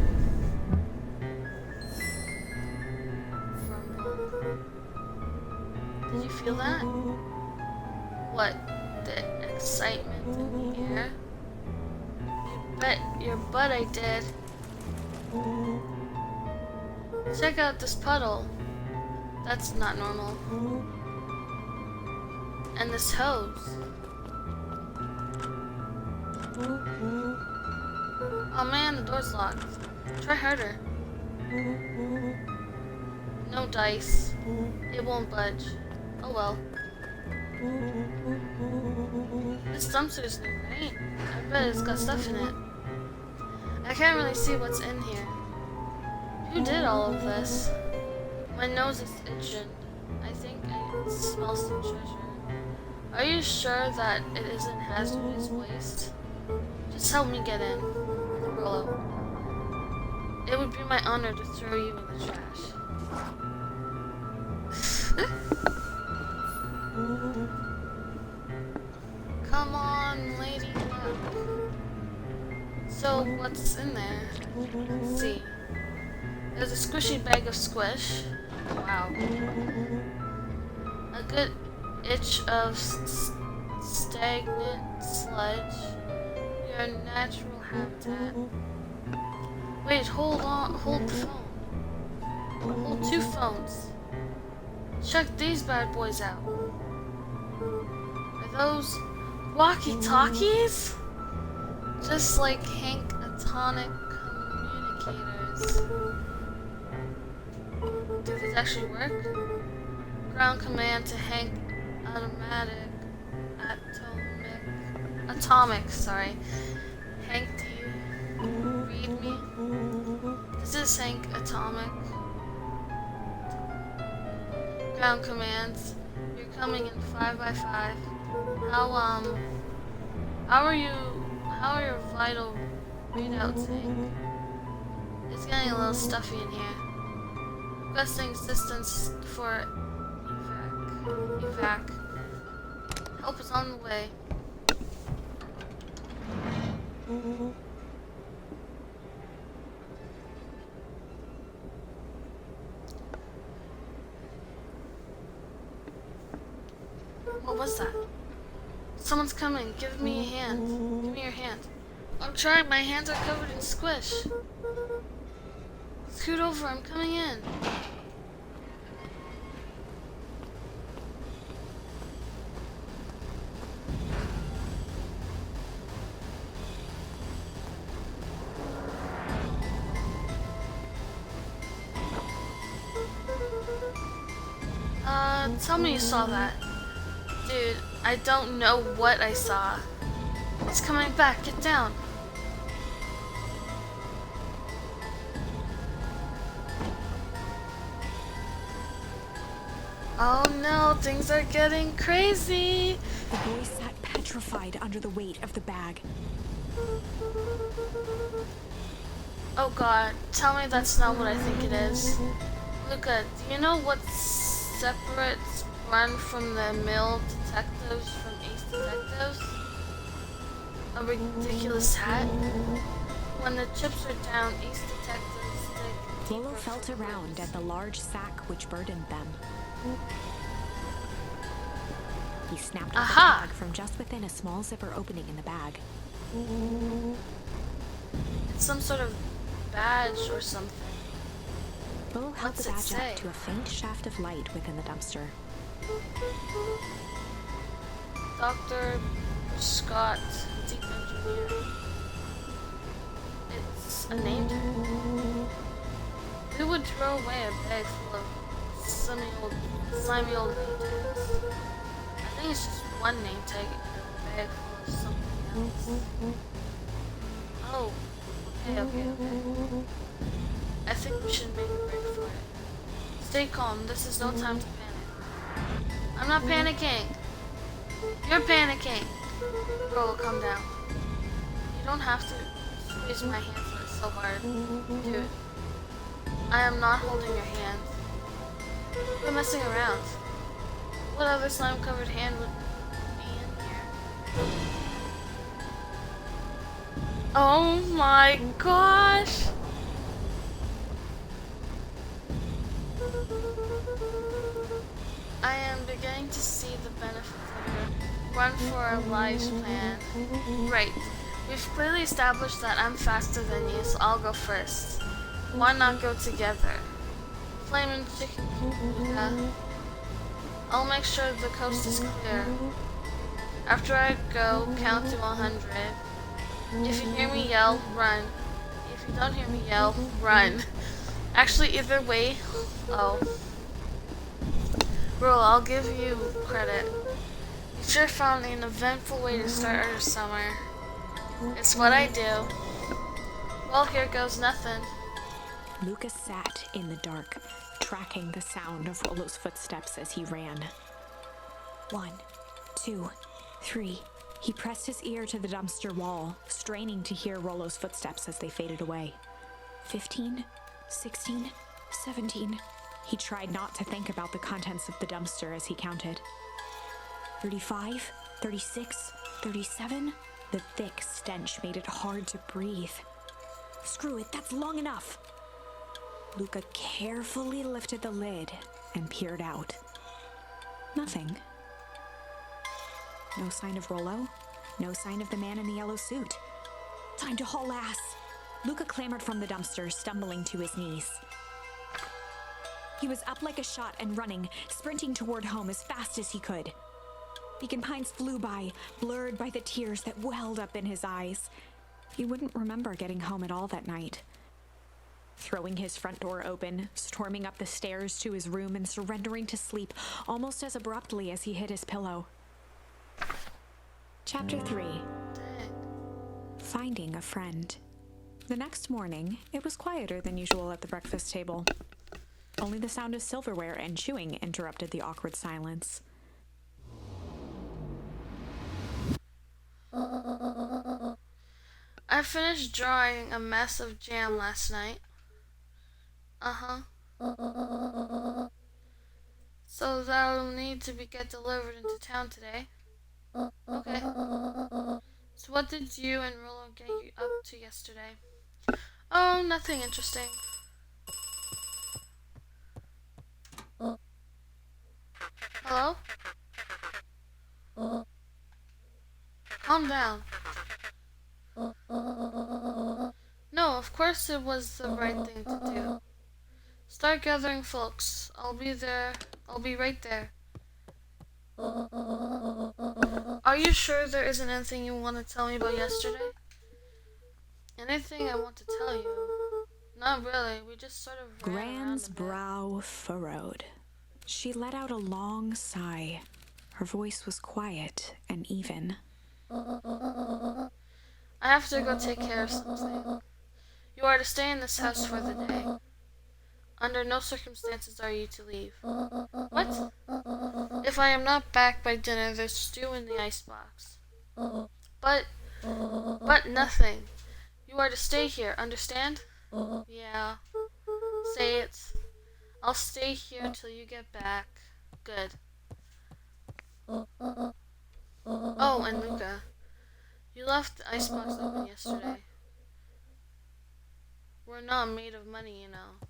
Did you feel that? What? The excitement in the air? You bet your butt I did. Check out this puddle. That's not normal. And this hose. Oh man, the door's locked. Try harder. No dice. It won't budge. Oh well. This dumpster's new, right? I bet it's got stuff in it. I can't really see what's in here. Who did all of this? My nose is itching. I think I smell some treasure. Are you sure that it isn't hazardous waste? Just help me get in, Rollo. It would be my honor to throw you in the trash. Come on, lady luck. So, what's in there? Let's see. There's a squishy bag of squish. Wow. A good itch of stagnant sludge. Your natural habitat. Wait, hold on. Hold the phone. Hold 2 phones. Check these bad boys out. Are those walkie-talkies? Just like Hank Atomic communicators. Do these actually work? Ground command to Hank Atomic, sorry. Hank, do you read me? This is Hank Atomic. Ground commands. You're coming in 5x5. How are your vital readouts, Hank? It's getting a little stuffy in here. Requesting assistance for evac. Help is on the way. What was that? Someone's coming. Give me a hand. Give me your hand. I'm trying. My hands are covered in squish. Scoot over. I'm coming in. Tell me you saw that. Dude, I don't know what I saw. It's coming back. Get down. Oh no, things are getting crazy. The boy sat petrified under the weight of the bag. Oh god, tell me that's not what I think it is. Luca, do you know what separates Run from the Mill detectives from Ace detectives? A ridiculous hat? When the chips are down, Ace detectives dig deeper. Rollo felt around at the large sack which burdened them. He snapped off the bag from just within a small zipper opening in the bag. It's some sort of badge or something. Rollo held the badge up to a faint shaft of light within the dumpster. Dr. Scott, Deep Engineer. It's a name tag. Who would throw away a bag full of slimy old name tags? I think it's just one name tag in a bag full of something else. Oh, okay. I think we should make a break for it. Stay calm, this is no time to panic. I'm not panicking. You're panicking. Rollo, calm down. You don't have to squeeze my hand so hard. Dude, I am not holding your hand. Quit messing around. What other slime-covered hand would be in here? Oh my gosh! I am beginning to see the benefits of your Run for Our Lives plan. Great. We've clearly established that I'm faster than you, so I'll go first. Why not go together? Flamin' chicken. I'll make sure the coast is clear. After I go, count to 100. If you hear me yell, run. If you don't hear me yell, run. Actually, either way, Bro, I'll give you credit. You sure found an eventful way to start our summer. It's what I do. Well, here goes nothing. Lucas sat in the dark, tracking the sound of Rollo's footsteps as he ran. 1, 2, 3. He pressed his ear to the dumpster wall, straining to hear Rollo's footsteps as they faded away. 15, 16, 17. He tried not to think about the contents of the dumpster as he counted. 35, 36, 37. The thick stench made it hard to breathe. Screw it, that's long enough. Luca carefully lifted the lid and peered out. Nothing. No sign of Rollo. No sign of the man in the yellow suit. Time to haul ass. Luca clambered from the dumpster, stumbling to his knees. He was up like a shot and running, sprinting toward home as fast as he could. Beacon Pines flew by, blurred by the tears that welled up in his eyes. He wouldn't remember getting home at all that night. Throwing his front door open, storming up the stairs to his room and surrendering to sleep almost as abruptly as he hit his pillow. Chapter 3. Finding a Friend. The next morning, it was quieter than usual at the breakfast table. Only the sound of silverware and chewing interrupted the awkward silence. I finished drawing a mess of jam last night. So that'll need to get delivered into town today. Okay. So what did you and Rolo get you up to yesterday? Oh, nothing interesting. Hello? Calm down. No, of course it was the right thing to do. Start gathering folks. I'll be there. I'll be right there. Are you sure there isn't anything you want to tell me about yesterday? Anything I want to tell you? Not really. We just sort of ran around Gran's a bit. brow furrowed. She let out a long sigh. Her voice was quiet and even. I have to go take care of something. You are to stay in this house for the day. Under no circumstances are you to leave. What? If I am not back by dinner, there's stew in the icebox. But nothing. You are to stay here, understand? Yeah. Say it. I'll stay here till you get back. Good. Oh, and Luca, you left the icebox open yesterday. We're not made of money, you know.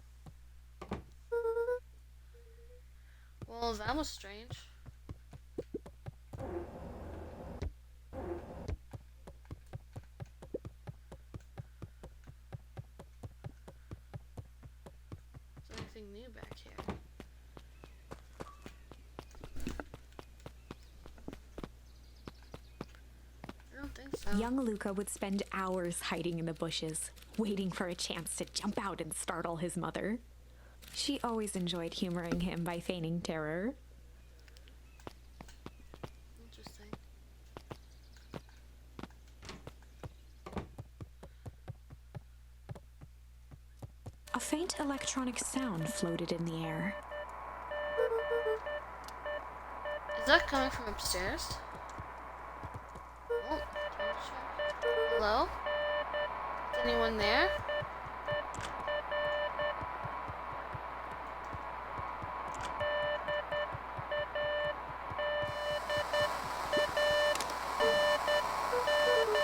Well, that was strange. Is there anything new back here? I don't think so. Young Luca would spend hours hiding in the bushes, waiting for a chance to jump out and startle his mother. She always enjoyed humoring him by feigning terror. Interesting. A faint electronic sound floated in the air. Is that coming from upstairs? Oh, temperature. Hello? Is anyone there?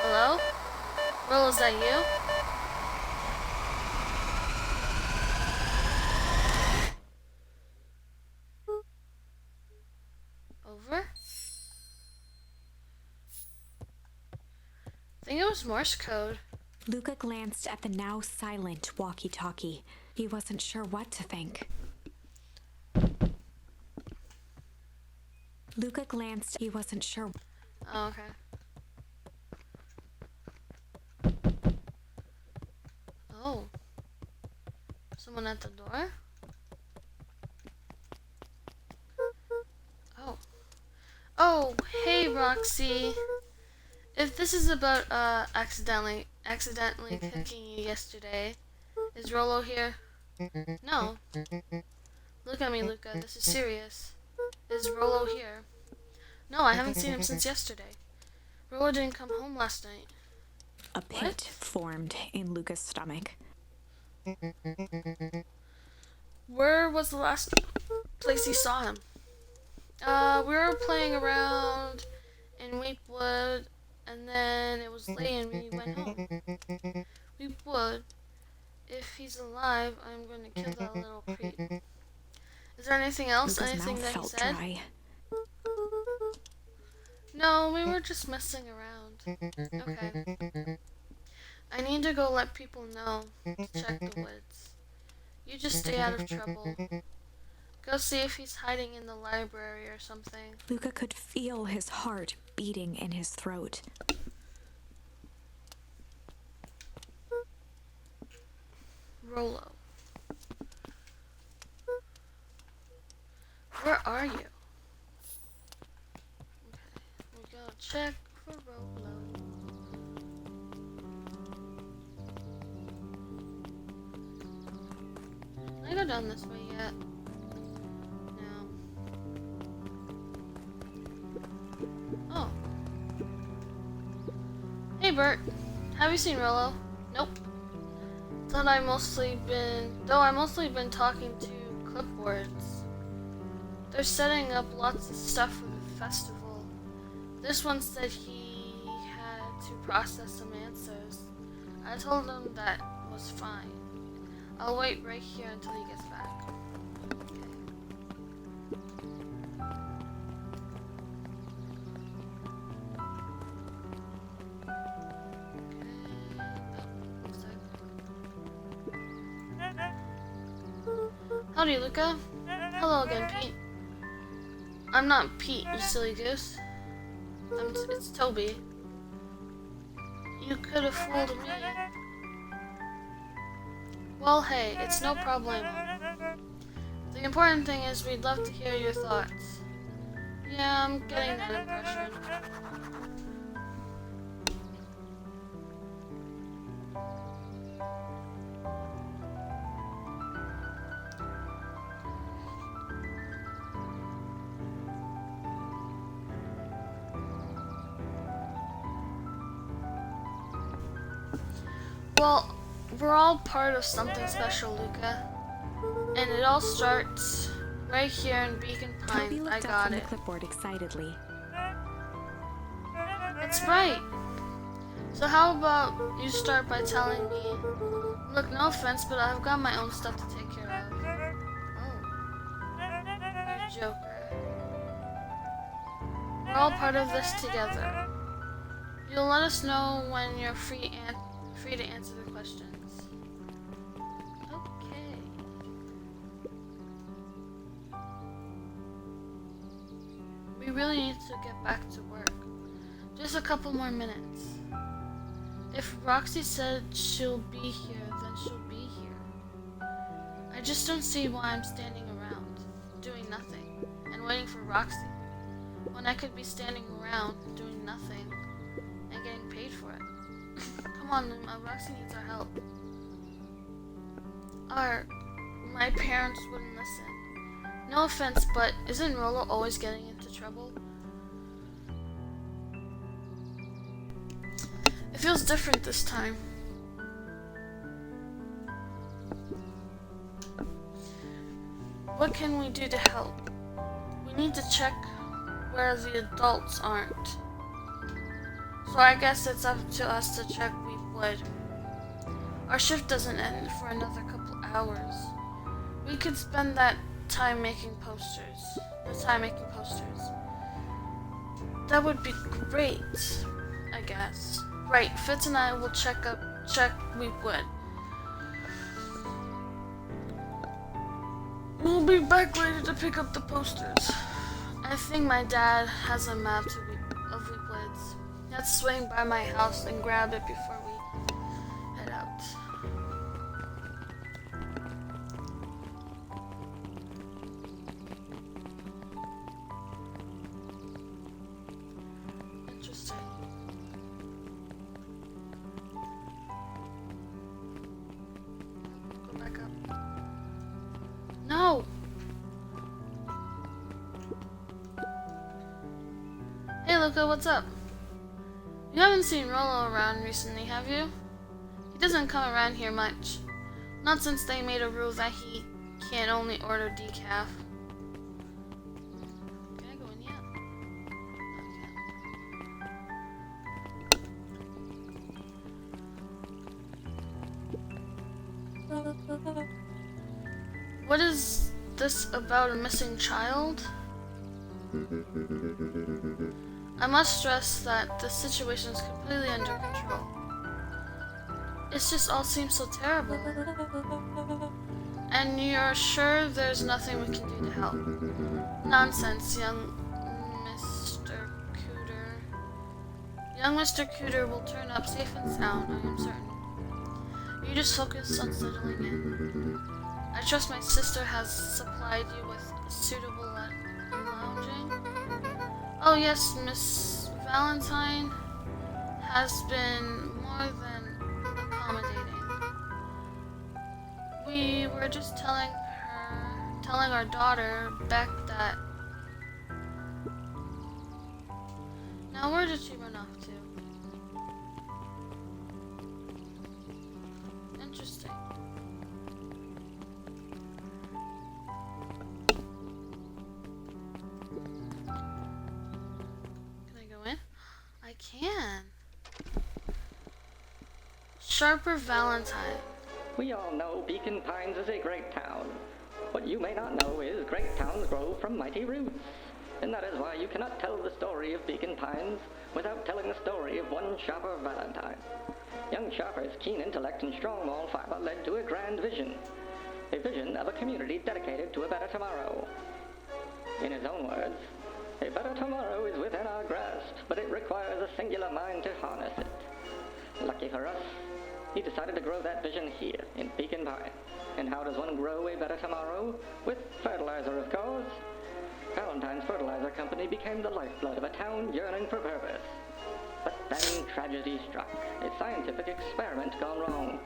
Hello? Will, is that you? Over? I think it was Morse code. Luca glanced at the now silent walkie-talkie. He wasn't sure what to think. He wasn't sure. Oh, okay. Oh. Someone at the door? Oh. Oh, hey Roxy. If this is about accidentally kicking you yesterday, is Rolo here? No. Look at me, Luca. This is serious. Is Rolo here? No, I haven't seen him since yesterday. Rolo didn't come home last night. A pit formed in Luca's stomach. Where was the last place you saw him? We were playing around in Weepwood, and then it was late and we went home. Weepwood, if he's alive, I'm going to kill that little creep. Is there anything else? Luca's Anything mouth that he felt said? dry. No, we were just messing around. Okay. I need to go let people know to check the woods. You just stay out of trouble. Go see if he's hiding in the library or something. Luca could feel his heart beating in his throat. Rolo. Where are you? Okay, we gotta check for Rolo. Can I go down this way yet? No. Oh. Hey Bert, have you seen Rolo? Nope. Though I mostly been talking to clipboards. They're setting up lots of stuff for the festival. This one said he had to process some answers. I told him that was fine. I'll wait right here until he gets back. Howdy, Luca. Hello again, Pete. I'm not Pete, you silly goose. It's Toby. You could have fooled me. Well, hey, it's no problem. The important thing is we'd love to hear your thoughts. Yeah, I'm getting that impression. Well, we're all part of something special, Luca. And it all starts right here in Beacon Pines. Toby I looked up got from the it. clipboard excitedly. It's right. So how about you start by telling me, look, no offense, but I've got my own stuff to take care of. Oh, you joker. We're all part of this together. You'll let us know when you're free to answer the questions. Okay. We really need to get back to work. Just a couple more minutes. If Roxy said she'll be here, then she'll be here. I just don't see why I'm standing around, doing nothing, and waiting for Roxy, when I could be standing around, doing nothing, and getting paid for it. Come on, Luma, Roxy needs our help. My parents wouldn't listen. No offense, but isn't Rolo always getting into trouble? It feels different this time. What can we do to help? We need to check where the adults aren't. So I guess it's up to us to check Weepwood. Our shift doesn't end for another couple hours. We could spend that time making posters. That would be great, I guess. Right, Fitz and I will check Weepwood. We'll be back later to pick up the posters. I think my dad has a map of Weepwoods. Let's swing by my house and grab it before we head out. Interesting. Go back up. No! Hey Luca, what's up? You haven't seen Rolo around recently, have you? He doesn't come around here much. Not since they made a rule that he can only order decaf. Can I go in yet? Okay. What is this about a missing child? I must stress that the situation is completely under control. It's just all seems so terrible. And you're sure there's nothing we can do to help? Nonsense, young Mr. Cooter. Young Mr. Cooter will turn up safe and sound, I am certain. You just focus on settling in. I trust my sister has supplied you with suitable lounging. Oh yes, Miss Valentine has been more than accommodating. We were just telling our daughter, Beck, that... Now where did she run off to? Interesting. Can I go in? Sharper Valentine. We all know Beacon Pines is a great town. What you may not know is great towns grow from mighty roots. And that is why you cannot tell the story of Beacon Pines without telling the story of one Sharper Valentine. Young Sharper's keen intellect and strong moral fiber led to a grand vision. A vision of a community dedicated to a better tomorrow. In his own words, a better tomorrow is within our grasp, but it requires a singular mind to harness it. Lucky for us, he decided to grow that vision here, in Beacon Pine. And how does one grow a better tomorrow? With fertilizer, of course. Valentine's Fertilizer Company became the lifeblood of a town yearning for purpose. But then tragedy struck, a scientific experiment gone wrong.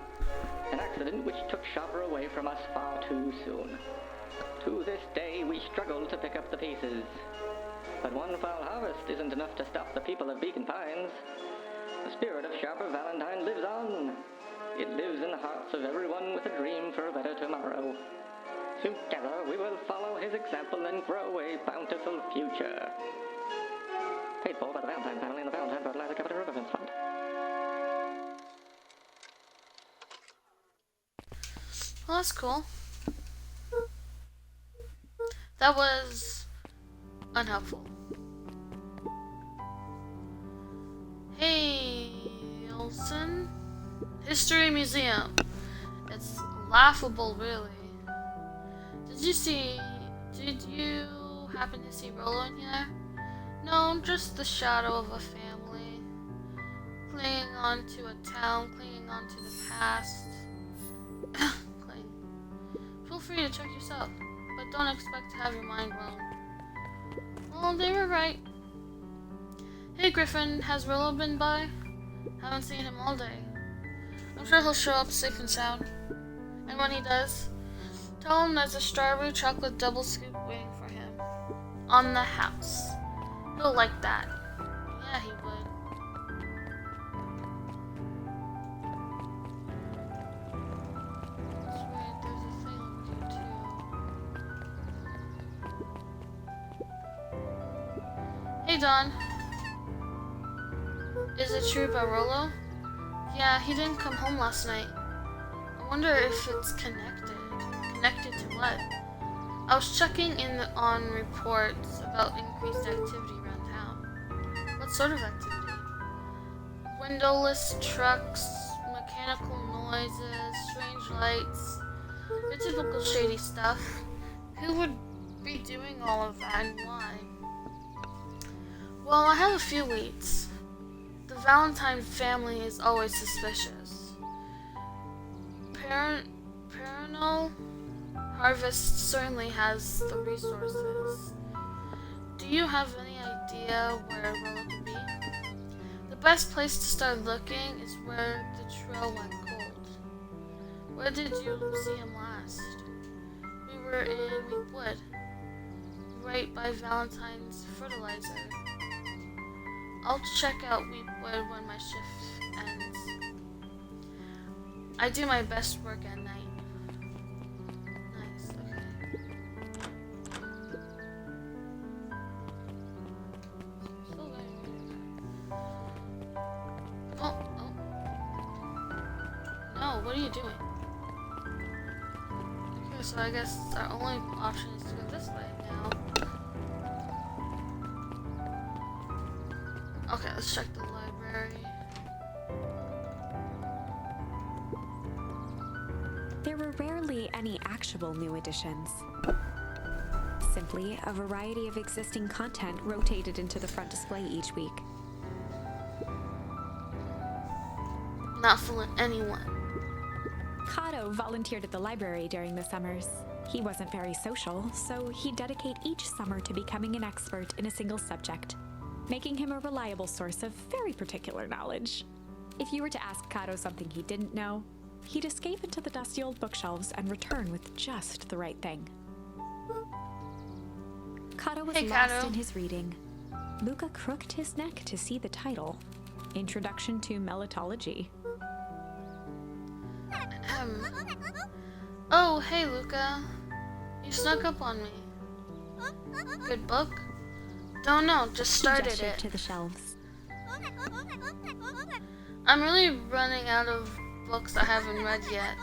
An accident which took Sharper away from us far too soon. To this day, we struggle to pick up the pieces. But one foul harvest isn't enough to stop the people of Beacon Pines. The spirit of Sharper Valentine lives on. It lives in the hearts of everyone with a dream for a better tomorrow. Together, we will follow his example and grow a bountiful future. Paid for by the Valentine family and the Valentine Fertilizer Company Riverfence Fund. Well, that's cool. That was unhelpful. Hey, Olsen. History Museum. It's laughable, really. Did you happen to see Rollo in here? No, just the shadow of a family. Clinging on to a town, clinging on to the past. Feel free to check yourself, but don't expect to have your mind blown. Well, they were right. Hey Griffin, has Rollo been by? Haven't seen him all day. I'm sure he'll show up safe and sound. And when he does, tell him there's a strawberry chocolate double scoop waiting for him. On the house. He'll like that. Yeah, he would. That's right, there's a thing over here too. Hey Don. Is it true about Rollo? Yeah, he didn't come home last night. I wonder if it's connected. Connected to what? I was checking in on reports about increased activity around town. What sort of activity? Windowless trucks, mechanical noises, strange lights, the typical shady stuff. Who would be doing all of that and why? Well, I have a few leads. The Valentine family is always suspicious. Paranol Harvest certainly has the resources. Do you have any idea where Rollo could be? The best place to start looking is where the trail went cold. Where did you see him last? We were in Weepwood, right by Valentine's Fertilizer. I'll check out Weepwood when my shift ends. I do my best work at night. Nice, okay. Still there. Oh. No, what are you doing? Okay, so I guess our only option is to go this way now. Okay, let's check the library. There were rarely any actual new additions. Simply a variety of existing content rotated into the front display each week. Not fooling anyone. Kato volunteered at the library during the summers. He wasn't very social, so he'd dedicate each summer to becoming an expert in a single subject, making him a reliable source of very particular knowledge. If you were to ask Kato something he didn't know, he'd escape into the dusty old bookshelves and return with just the right thing. Kato was lost in his reading. Luca crooked his neck to see the title, Introduction to Melitology. Oh, hey Luca. You snuck up on me. Good book? Don't know, just started He gestured it. to the shelves. I'm really running out of books I haven't read yet.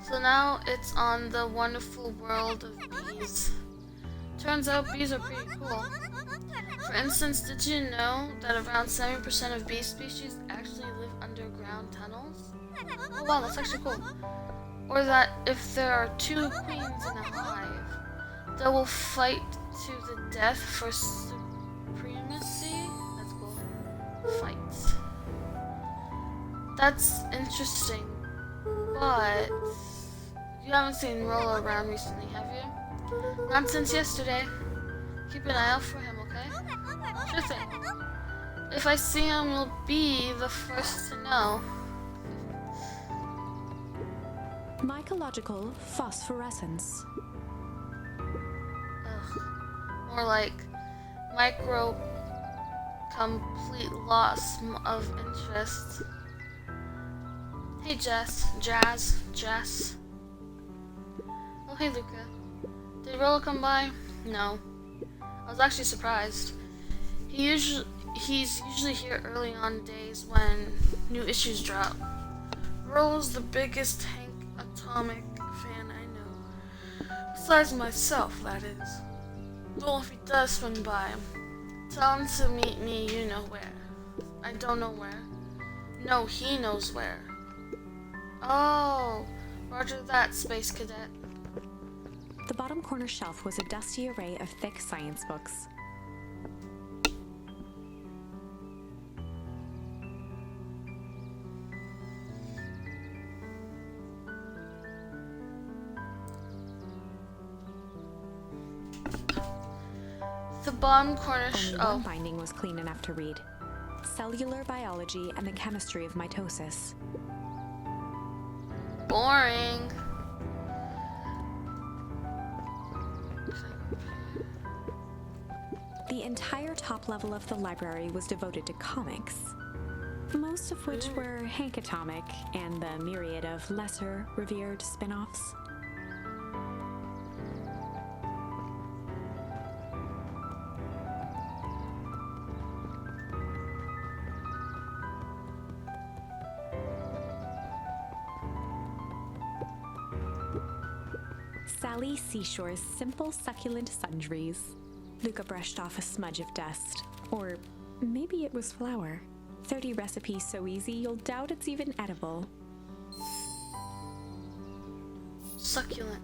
So now it's on the wonderful world of bees. Turns out bees are pretty cool. For instance, did you know that around 70% of bee species actually live underground tunnels? Oh wow, that's actually cool. Or that if there are two queens in a hive, they will fight to the death for supremacy. That's cool. Fights. That's interesting, but you haven't seen Rolo around recently, have you? Not since yesterday. Keep an eye out for him, okay? Sure thing. If I see him, you'll be the first to know. Mycological phosphorescence. Ugh. More like micro complete loss of interest. Hey Jess. Oh hey Luca. Did Rolo come by? No. I was actually surprised. He's usually here early on days when new issues drop. Rolo's the biggest Hank Atomic fan I know. Besides myself, that is. Well, if he does swing by, tell him to meet me you know where. I don't know where. No, he knows where. Oh, roger that, Space Cadet. The bottom corner shelf was a dusty array of thick science books. The bottom corner Only one binding was clean enough to read. Cellular Biology and the Chemistry of Mitosis. Boring. The entire top level of the library was devoted to comics, most of which were Hank Atomic and the myriad of lesser revered spin-offs. Sally Seashore's Simple Succulent Sundries. Luca brushed off a smudge of dust. Or maybe it was flour. 30 recipes so easy you'll doubt it's even edible. Succulent.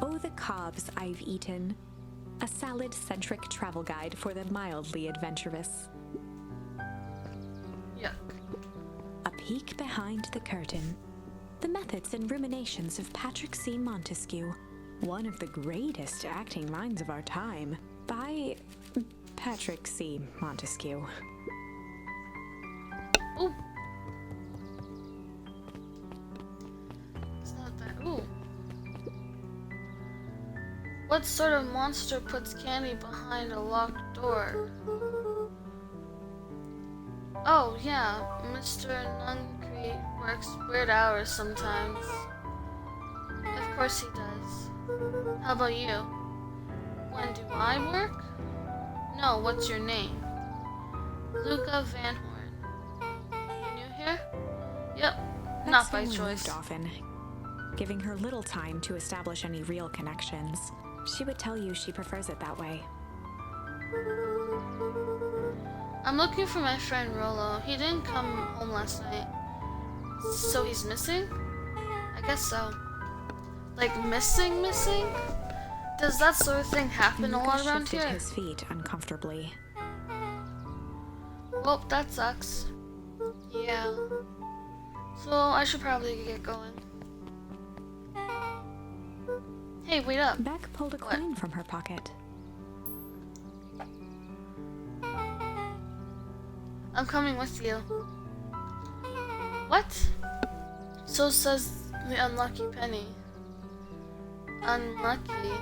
Oh, the cobs I've eaten. A salad-centric travel guide for the mildly adventurous. Yuck. A peek behind the curtain. The Methods and Ruminations of Patrick C. Montesquieu, one of the greatest acting minds of our time, by Patrick C. Montesquieu. Ooh. It's not that. Ooh. What sort of monster puts candy behind a locked door? Oh, yeah, Mr. Nuncrete works weird hours sometimes. Of course he does. How about you? When do I work? No, what's your name? Luca Van Horn. You new here? Yep, not by Family choice. moved often, giving her little time to establish any real connections. She would tell you she prefers it that way. I'm looking for my friend Rolo. He didn't come home last night. So he's missing? I guess so. Like missing? Does that sort of thing happen a Luca lot around shifted here? his feet uncomfortably. Well, that sucks. Yeah. So I should probably get going. Hey, wait up. Beck pulled a What? coin from her pocket. I'm coming with you. What? So says the unlucky penny. Unlucky?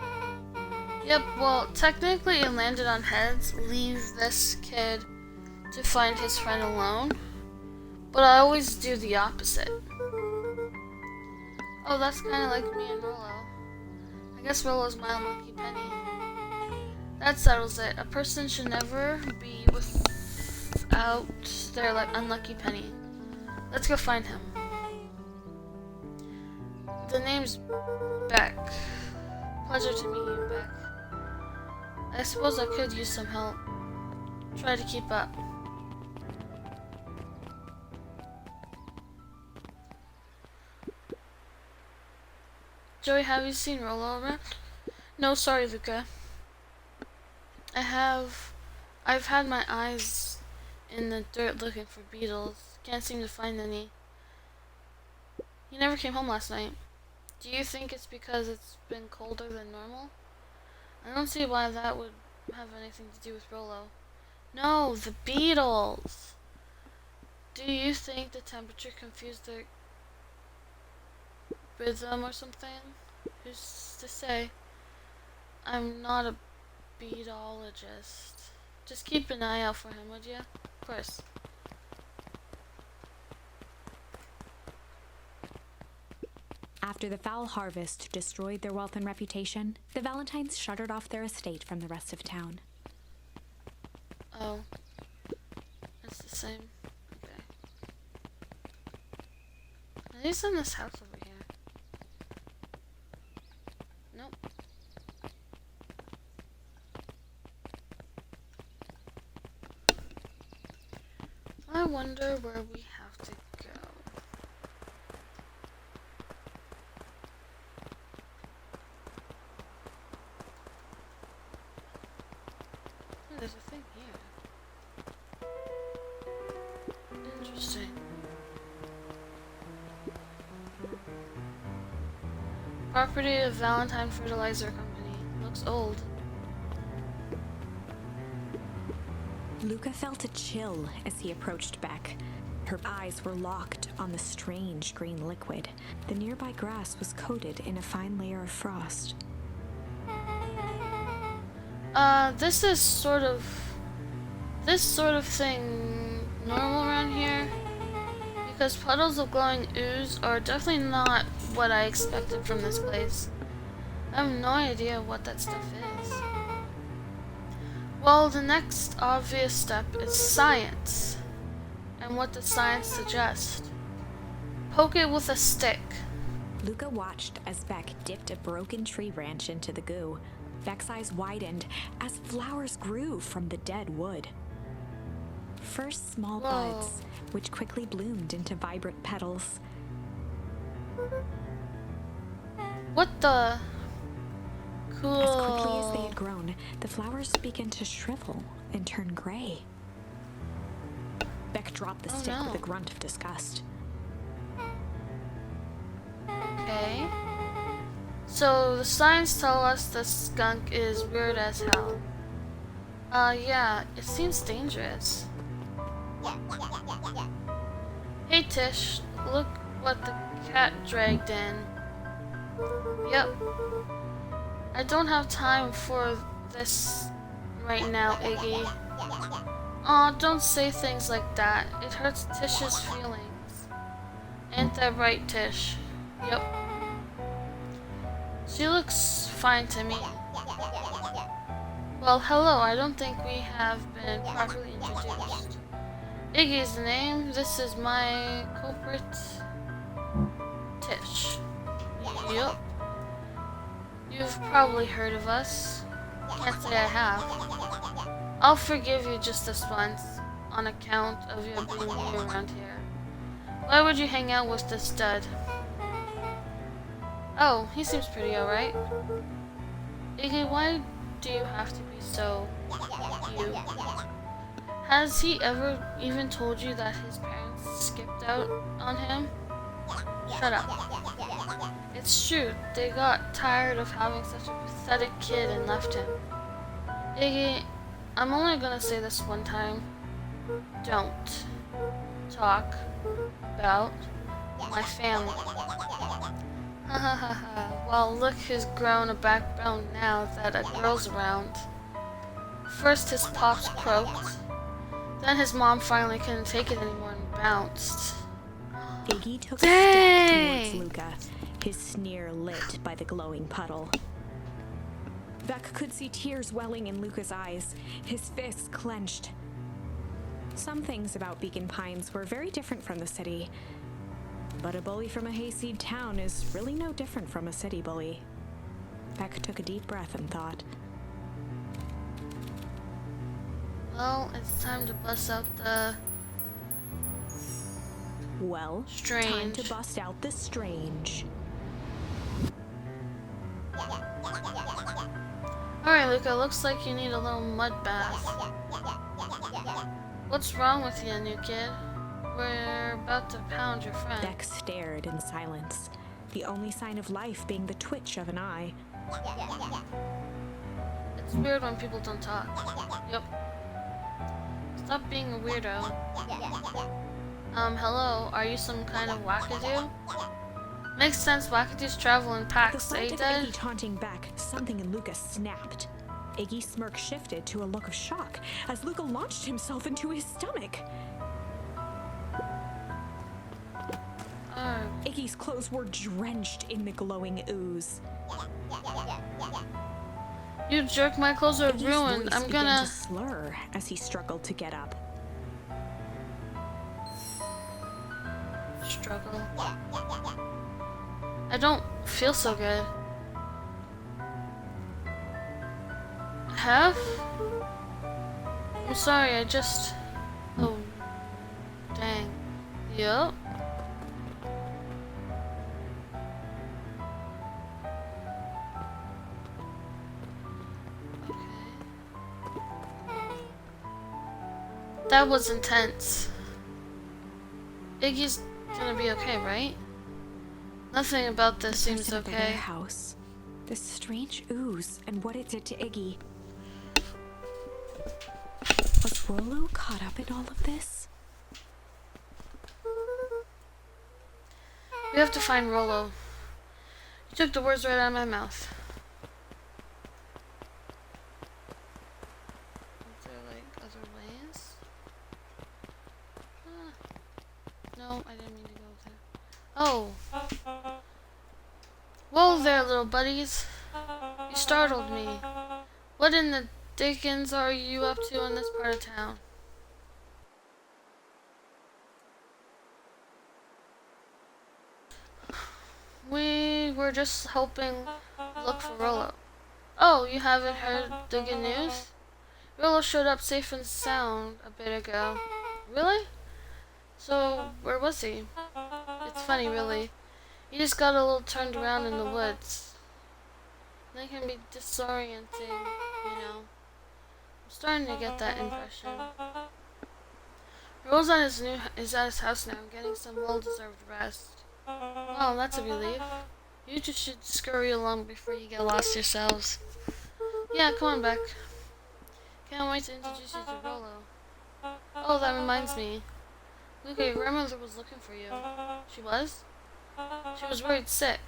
Yep, well, technically it landed on heads. Leave this kid to find his friend alone. But I always do the opposite. Oh, that's kind of like me and Rolo. I guess Rolo's my unlucky penny. That settles it. A person should never be without their unlucky penny. Let's go find him. The name's Beck. Pleasure to meet you, Beck. I suppose I could use some help. Try to keep up. Joey, have you seen Rollo around? No, sorry, Luca. I've had my eyes in the dirt looking for beetles. Can't seem to find any. He never came home last night. Do you think it's because it's been colder than normal? I don't see why that would have anything to do with Rollo. No, the beetles! Do you think the temperature confused their rhythm or something? Who's to say? I'm not a beetologist. Just keep an eye out for him, would you? Of course. After the foul harvest destroyed their wealth and reputation, the Valentines shuttered off their estate from the rest of town. Oh. It's the same. Okay. At least in this house over here. Nope. I wonder where we have to go. Oh, there's a thing here. Interesting. Property of Valentine Fertilizer Company. Looks old. Luca felt a chill as he approached Beck. Her eyes were locked on the strange green liquid. The nearby grass was coated in a fine layer of frost. This sort of thing normal around here? Because puddles of glowing ooze are definitely not what I expected from this place. I have no idea what that stuff is. Well, the next obvious step is science. And what does science suggest? Poke it with a stick. Luca watched as Beck dipped a broken tree branch into the goo. Beck's eyes widened as flowers grew from the dead wood. First small Whoa. buds, which quickly bloomed into vibrant petals. What the? Cool. As quickly as they had grown, the flowers began to shrivel and turn gray. Beck dropped the stick with a grunt of disgust. Okay. So the signs tell us the skunk is weird as hell. Yeah, it seems dangerous. Hey Tish, look what the cat dragged in. Yep. I don't have time for this right now, Iggy. Aw, don't say things like that. It hurts Tish's feelings. Ain't that right, Tish? Yep. She looks fine to me. Well, hello, I don't think we have been properly introduced. Iggy's the name. This is my culprit, Tish. Yup. You've probably heard of us. Can't say I have. I'll forgive you just this once, on account of your being new around here. Why would you hang out with this stud? Oh, he seems pretty alright. Iggy, why do you have to be so you? Has he ever even told you that his parents skipped out on him? Shut up. It's true, they got tired of having such a pathetic kid and left him. Iggy, I'm only gonna say this one time. Don't talk about my family. Well, look who's grown a backbone now that a girl's around. First his pops croaked, then his mom finally couldn't take it anymore and bounced. Iggy took a step towards Luca, his sneer lit by the glowing puddle. Beck could see tears welling in Luca's eyes, his fists clenched. Some things about Beacon Pines were very different from the city. But a bully from a hayseed town is really no different from a city bully. Beck took a deep breath and thought, Well, it's time to bust out the well, strange. time to bust out the strange. Alright, Luca, looks like you need a little mud bath. What's wrong with you, new kid? We're about to pound your friend. Beck stared in silence, the only sign of life being the twitch of an eye. It's weird when people don't talk. Yep. Stop being a weirdo. Hello, are you some kind of wackadoo? Makes sense, wackadoos travel in The packs, sight eh, of Dad? Iggy taunting Beck, something in Luca snapped. Iggy's smirk shifted to a look of shock as Luca launched himself into his stomach. Iggy's clothes were drenched in the glowing ooze. You jerk, my clothes are Iggy's ruined. voice I'm began gonna... to slur as he struggled to get up. struggle. I don't feel so good. Have? I'm sorry, I just... Oh. Dang. Yup. That was intense. Iggy's gonna be okay, right? Nothing about this seems Person of the okay. warehouse. This strange ooze and what it did to Iggy. Was Rollo caught up in all of this? We have to find Rollo. You took the words right out of my mouth. Is there like other ways? No, I didn't mean to go there. Oh. Whoa there, little buddies. You startled me. What in the dickens are you up to in this part of town? We were just helping look for Rollo. Oh, you haven't heard the good news? Rollo showed up safe and sound a bit ago. Really? So, where was he? It's funny, really. He just got a little turned around in the woods. That can be disorienting, you know. I'm starting to get that impression. Rollo's is at his house now, getting some well-deserved rest. Well, that's a relief. You two should scurry along before you get lost yourselves. Yeah, come on, Beck. Can't wait to introduce you to Rollo. Oh, that reminds me. Luca, your grandmother was looking for you. She was? She was worried sick.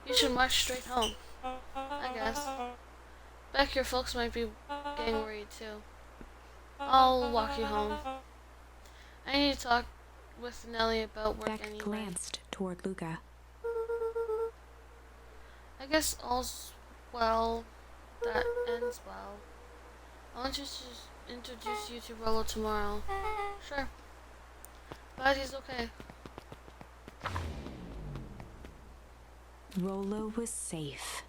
You should march straight home. I guess. Beck, your folks might be getting worried too. I'll walk you home. I need to talk with Nellie about work Beck anyway. glanced toward Luca. I guess all's well that ends well. I want you to introduce you to Rollo tomorrow. Sure. Glad he's okay. Rollo was safe.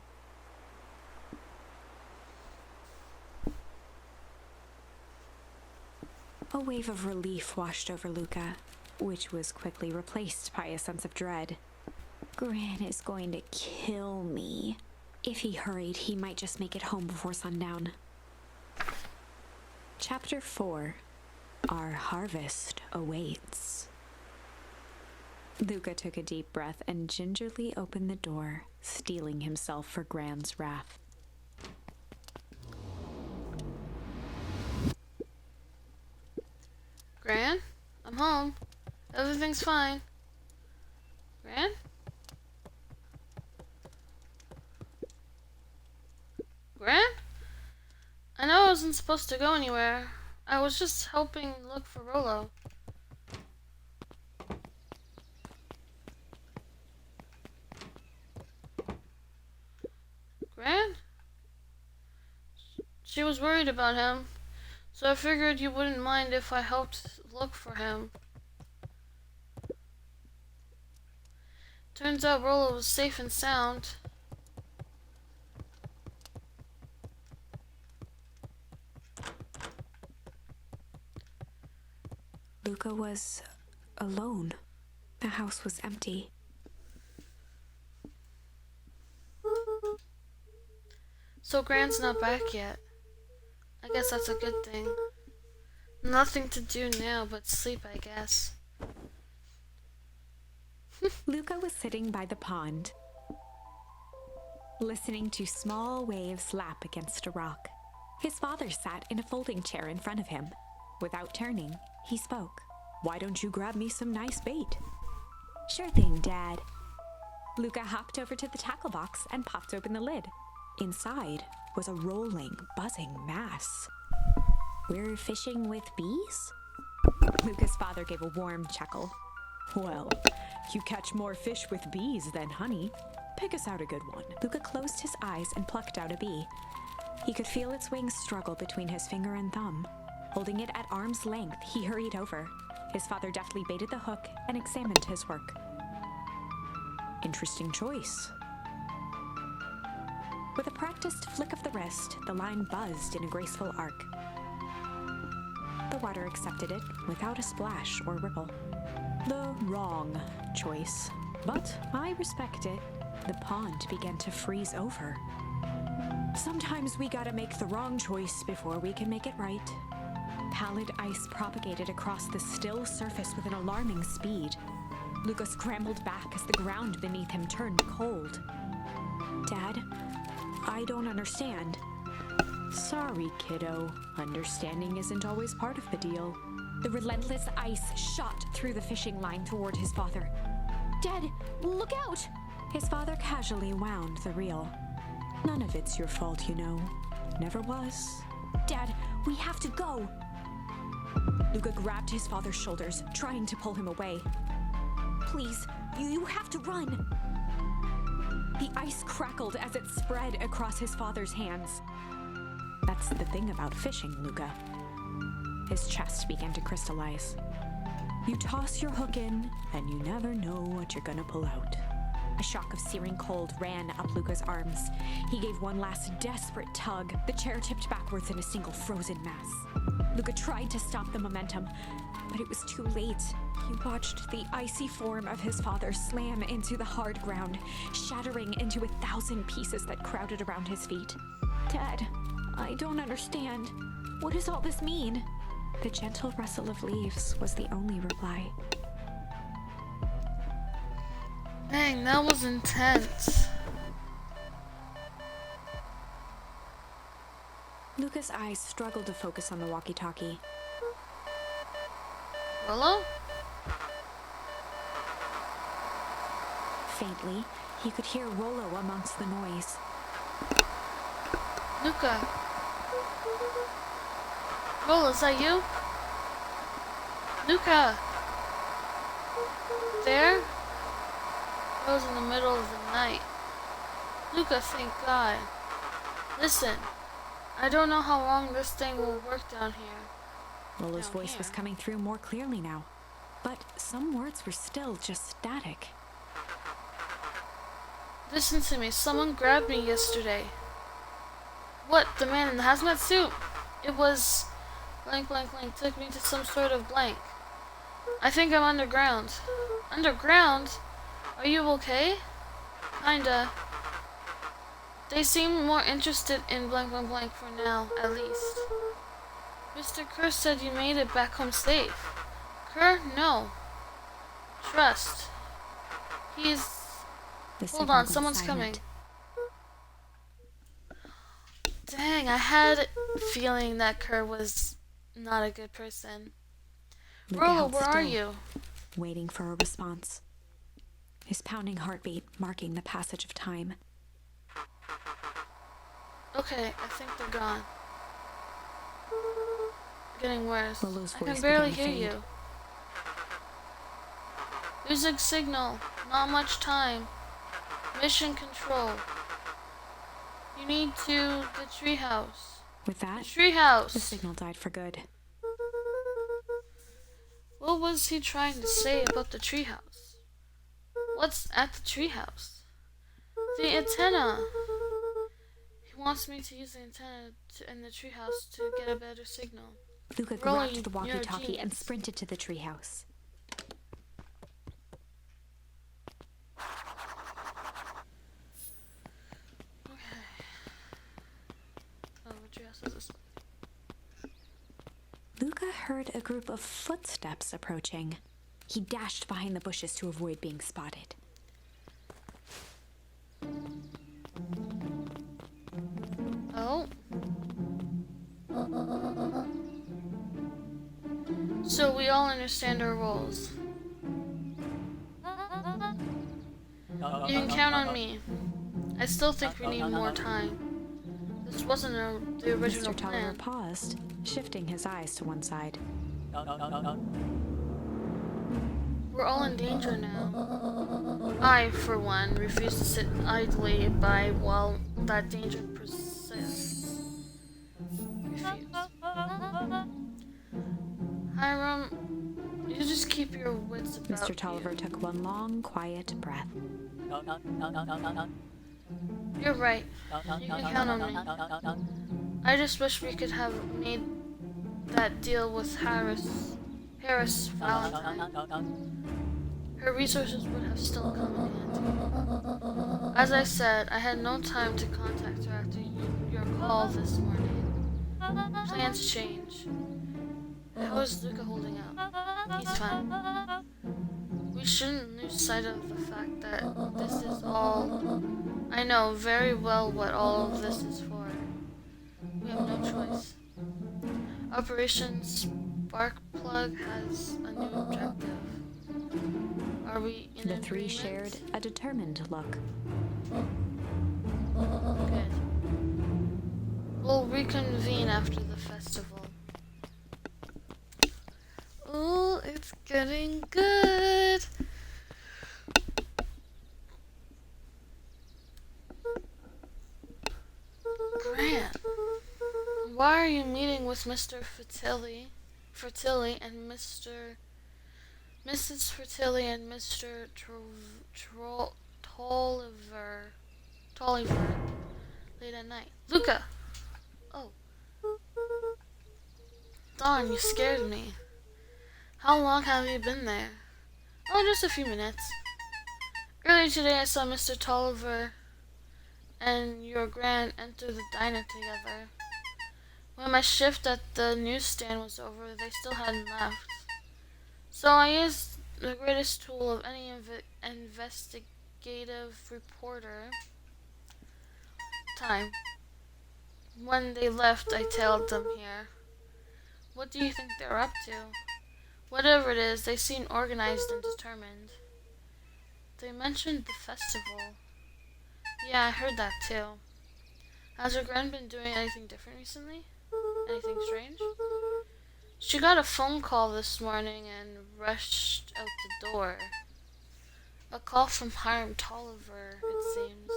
A wave of relief washed over Luca, which was quickly replaced by a sense of dread. Gran is going to kill me. If he hurried, he might just make it home before sundown. Chapter 4. Our harvest awaits. Luca took a deep breath and gingerly opened the door, steeling himself for Gran's wrath. Gran? I'm home. Everything's fine. Gran? Gran? I know I wasn't supposed to go anywhere. I was just helping look for Rollo. Gran? She was worried about him, so I figured you wouldn't mind if I helped look for him. Turns out Rollo was safe and sound. Luca was alone. The house was empty. So Grant's not back yet. I guess that's a good thing. Nothing to do now but sleep, I guess. Luca was sitting by the pond, listening to small waves lap against a rock. His father sat in a folding chair in front of him. Without turning, he spoke. "Why don't you grab me some nice bait?" "Sure thing, Dad." Luca hopped over to the tackle box and popped open the lid. Inside was a rolling, buzzing mass. "We're fishing with bees?" Luca's father gave a warm chuckle. "Well, you catch more fish with bees than honey. Pick us out a good one." Luca closed his eyes and plucked out a bee. He could feel its wings struggle between his finger and thumb. Holding it at arm's length, he hurried over. His father deftly baited the hook and examined his work. "Interesting choice." With a practiced flick of the wrist, the line buzzed in a graceful arc. The water accepted it without a splash or ripple. The wrong choice, but I respect it. The pond began to freeze over. Sometimes we gotta make the wrong choice before we can make it right. Pallid ice propagated across the still surface with an alarming speed. Luca scrambled back as the ground beneath him turned cold. "Dad, I don't understand." "Sorry, kiddo. Understanding isn't always part of the deal." The relentless ice shot through the fishing line toward his father. "Dad, look out!" His father casually wound the reel. "None of it's your fault, you know. Never was." "Dad, we have to go." Luca grabbed his father's shoulders, trying to pull him away. "Please, you have to run." The ice crackled as it spread across his father's hands. "That's the thing about fishing, Luca." His chest began to crystallize. "You toss your hook in, and you never know what you're gonna pull out." A shock of searing cold ran up Luca's arms. He gave one last desperate tug. The chair tipped backwards in a single frozen mass. Luca tried to stop the momentum, but it was too late. He watched the icy form of his father slam into the hard ground, shattering into 1,000 pieces that crowded around his feet. "Dad, I don't understand. What does all this mean?" The gentle rustle of leaves was the only reply. Dang, that was intense. Luca's eyes struggled to focus on the walkie-talkie. Rollo? Faintly, he could hear Rollo amongst the noise. Luca? Rollo, is that you? Luca! There? It was in the middle of the night. Luca, thank God. Listen, I don't know how long this thing will work down here. Rollo's Down voice was here? coming through more clearly now, but some words were still just static. Listen to me, someone grabbed me yesterday. What? The man in the hazmat suit? It was... blank, blank, blank, took me to some sort of blank. I think I'm underground. Underground? Are you okay? Kinda. They seem more interested in blank, blank, blank for now, at least. Mr. Kerr said you made it back home safe. Kerr? No. Trust. He's... The Hold signal on, went someone's silent. coming. Dang, I had a feeling that Kerr was not a good person. Luca Rollo, held where are still, you? waiting for a response. His pounding heartbeat marking the passage of time. Okay, I think they're gone. Getting worse. Rollo's I voice can barely began to hear fade. you. Losing signal. Not much time. Mission control. You need to the treehouse. With The that, treehouse. the signal died for good. What was he trying to say about the treehouse? What's at the treehouse? The antenna! He wants me to use the antenna in the treehouse to get a better signal. Luca Really, grabbed the you're a walkie-talkie and genius. sprinted to the treehouse. Okay. Oh, what treehouse is this? Luca heard a group of footsteps approaching. He dashed behind the bushes to avoid being spotted. Oh. So we all understand our roles. You can count on me. I still think we need more time. This wasn't the original Mr. Tolliver plan. paused, shifting his eyes to one side. We're all in danger now. I, for one, refuse to sit idly by while that danger persists. Refuse. Hiram, you just keep your wits about Mr. Tolliver you. took one long, quiet breath. You're right. You can count on me. I just wish we could have made that deal with Harris Valentine. Her resources would have still come in handy. As I said, I had no time to contact her after your call this morning. Plans change. How is Luca holding out? He's fine. We shouldn't lose sight of the fact that this is all... I know very well what all of this is for. We have no choice. Operation Sparkplug has a new objective. Are we in The three agreement? shared a determined look. Good. We'll reconvene after the festival. Oh, it's getting good. Grant, why are you meeting with Mr. Fertilli and Mrs. Fertilli and Mr. Tolliver late at night? Luca! Oh. Dawn, you scared me. How long have you been there? Oh, just a few minutes. Earlier today I saw Mr. Tolliver and your Gran enter the diner together. When my shift at the newsstand was over, they still hadn't left. So I used the greatest tool of any investigative reporter. Time. When they left, I tailed them here. What do you think they're up to? Whatever it is, they seem organized and determined. They mentioned the festival. Yeah, I heard that too. Has your Gran been doing anything different recently? Anything strange? She got a phone call this morning and rushed out the door. A call from Hiram Tolliver, it seems.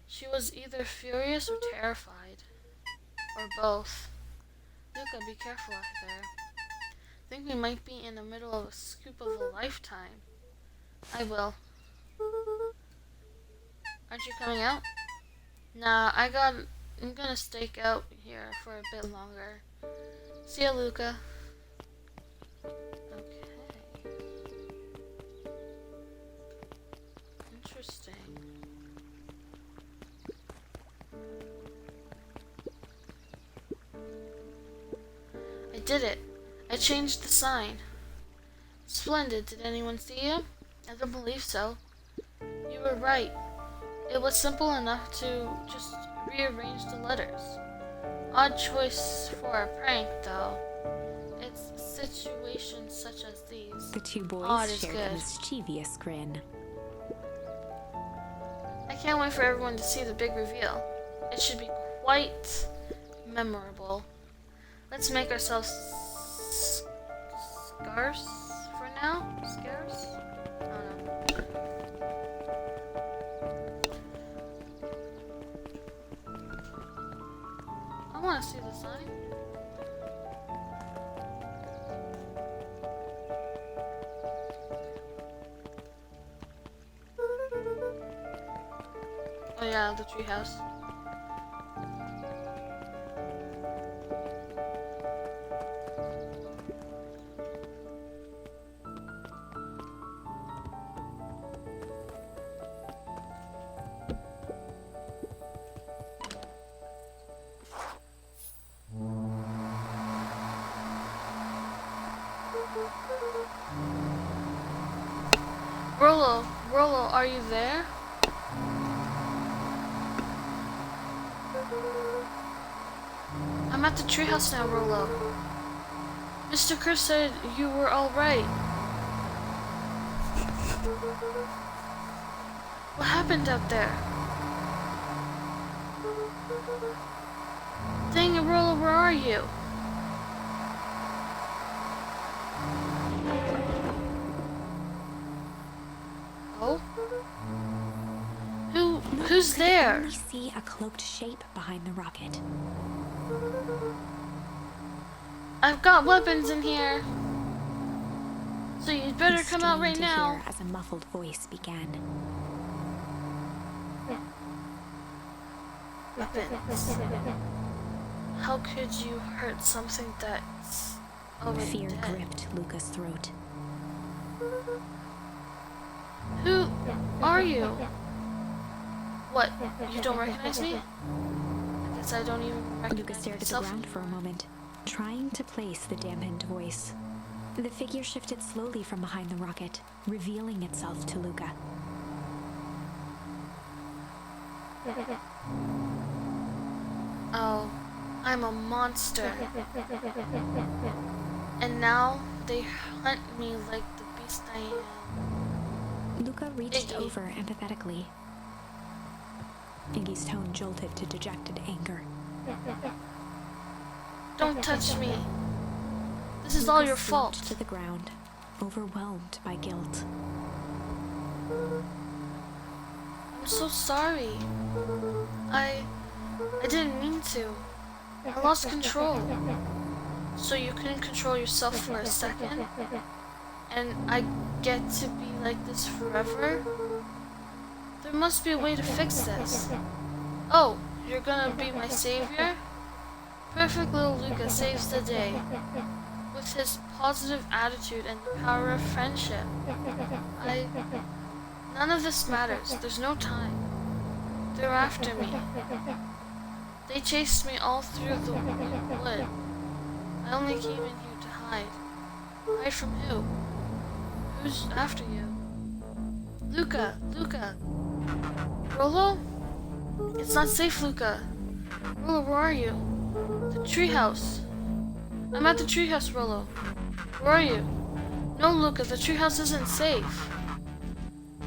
She was either furious or terrified. Or both. Luca, be careful out there. I think we might be in the middle of a scoop of a lifetime. I will. Aren't you coming out? Nah, I'm gonna stake out here for a bit longer. See ya, Luca. Okay. Interesting. I did it. I changed the sign. Splendid. Did anyone see you? I don't believe so. You were right. It was simple enough to just rearrange the letters. Odd choice for a prank, though. It's situations such as these. The two Odd boys is shared good. a mischievous grin. I can't wait for everyone to see the big reveal. It should be quite memorable. Let's make ourselves scarce for now? Scarce? I don't know. I want to see the sign. out of the treehouse. Rollo, are you there? I'm at the treehouse now, Rollo. Mr. Chris said you were alright. What happened out there? Dang it, Rollo, where are you? Oh? Who's there? We see a cloaked shape behind the rocket. I've got weapons in here. So you'd better He come out strained right to now. hear as a muffled voice began. Weapons. How could you hurt something that's already Fear dead? gripped Luca's throat. Who are you? What? You don't recognize me? I guess I don't even Luca recognize stared at the myself. ground for a moment, trying to place the dampened voice. The figure shifted slowly from behind the rocket, revealing itself to Luca. Oh, I'm a monster. And now they hunt me like the beast I am. Luca reached Iggy. over empathetically. Iggy's tone jolted to dejected anger. Don't touch me. This is Luca all your slumped fault. to the ground, overwhelmed by guilt. I'm so sorry. I didn't mean to. I lost control. So you couldn't control yourself for a second? And I get to be like this forever? There must be a way to fix this. Oh, you're gonna be my savior? Perfect little Luca saves the day. With his positive attitude and the power of friendship. None of this matters. There's no time. They're after me. They chased me all through the wood. I only came in here to hide. Hide from who? Who's after you? Luca! Rollo? It's not safe, Luca. Rollo, where are you? The treehouse. I'm at the treehouse, Rollo. Where are you? No, Luca, the treehouse isn't safe.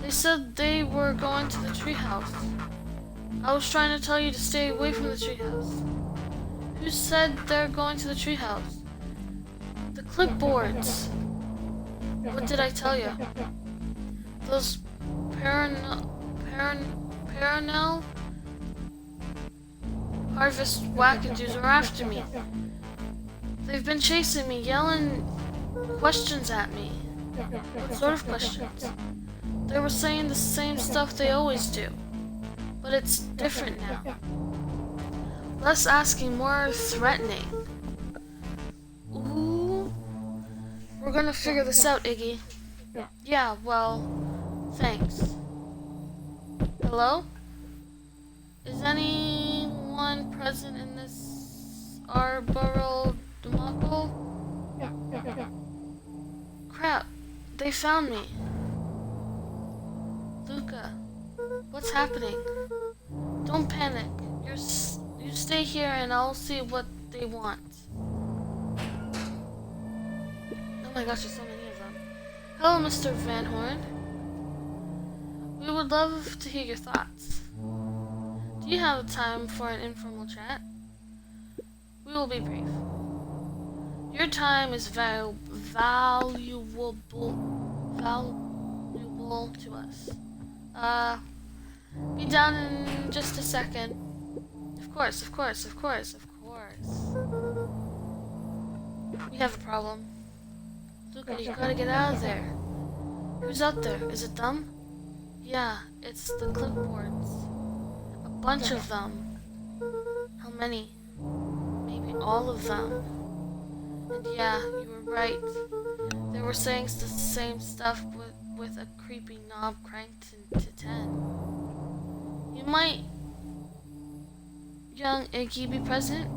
They said they were going to the treehouse. I was trying to tell you to stay away from the treehouse. Who said they're going to the treehouse? The clipboards. What did I tell you? Those Paranel Harvest wackadoos are after me. They've been chasing me, yelling questions at me. What sort of questions? They were saying the same stuff they always do. But it's different now. Less asking, more threatening. Ooh. We're gonna figure this out, Iggy. Yeah, well, thanks. Hello? Is anyone present in this arboreal debacle? Crap, they found me. Luca, what's happening? Don't panic. You stay here and I'll see what they want. Oh my gosh, there's so many of them. Hello, Mr. Van Horn. We would love to hear your thoughts. Do you have time for an informal chat? We will be brief. Your time is valuable to us. Be down in just a second. Of course. We have a problem. Luca, you gotta get out of there. Who's out there? Is it them? Yeah, it's the clipboards. bunch of them. How many? Maybe all of them. And yeah, you were right. They were saying the same stuff with a creepy knob cranked to 10. You might, young Iggy, be present?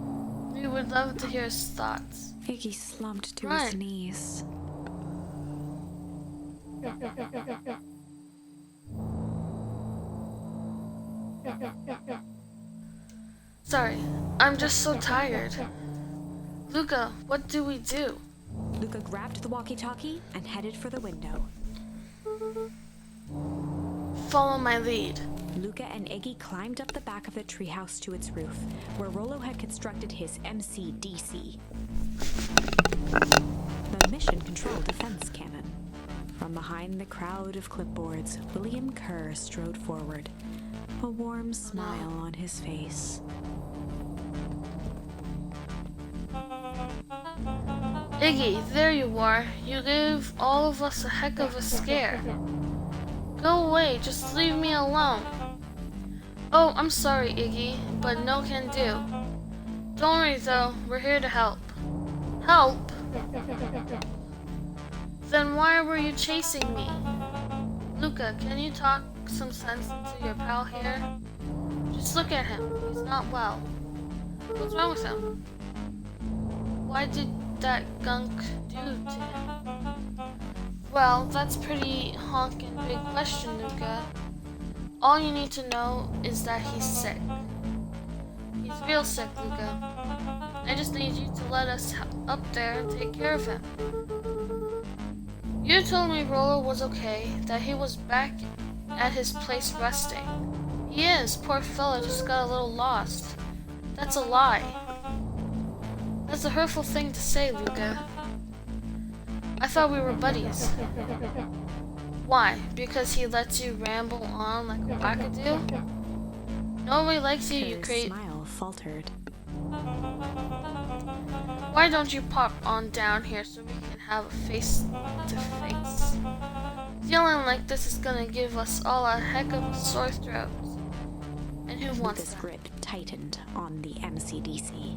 We would love to hear his thoughts. Iggy slumped to Run. his knees. Sorry, I'm just so tired. Luca, what do we do? Luca grabbed the walkie-talkie and headed for the window. Follow my lead. Luca and Iggy climbed up the back of the treehouse to its roof, where Rollo had constructed his MCDC, the Mission Control Defense Cannon. From behind the crowd of clipboards, William Kerr strode forward, a warm smile on his face. Iggy, there you are. You gave all of us a heck of a scare. Go away, just leave me alone. Oh, I'm sorry, Iggy, but no can do. Don't worry though, we're here to help. Help? Then why were you chasing me? Luca, can you talk some sense into your pal here? Just look at him, he's not well. What's wrong with him? Why did that gunk do to him? Well, that's pretty honkin' big question, Luca. All you need to know is that he's sick. He's real sick, Luca. I just need you to let us up there and take care of him. You told me Rollo was okay, that he was back at his place resting. He is, poor fella just got a little lost. That's a lie. That's a hurtful thing to say, Luca. I thought we were buddies. Why? Because he lets you ramble on like a wackadoo? Nobody likes you, you Kerr's smile faltered. Why don't you pop on down here so we can have a face-to-face? Feeling like this is gonna give us all a heck of a sore throat. And who wants Luca's that? grip tightened on the MCDC.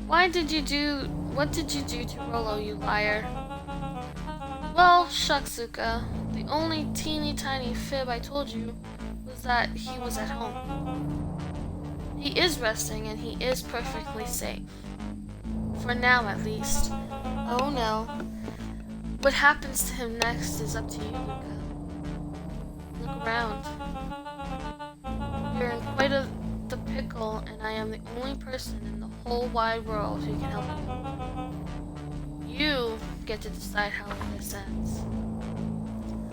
What did you do to Rollo, you liar? Well, shucks, Luca. The only teeny tiny fib I told you was that he was at home. He is resting and he is perfectly safe. For now, at least. Oh no. What happens to him next is up to you, Luca. Look around. You're in quite the pickle, and I am the only person in the whole wide world who can help you. You get to decide how this ends.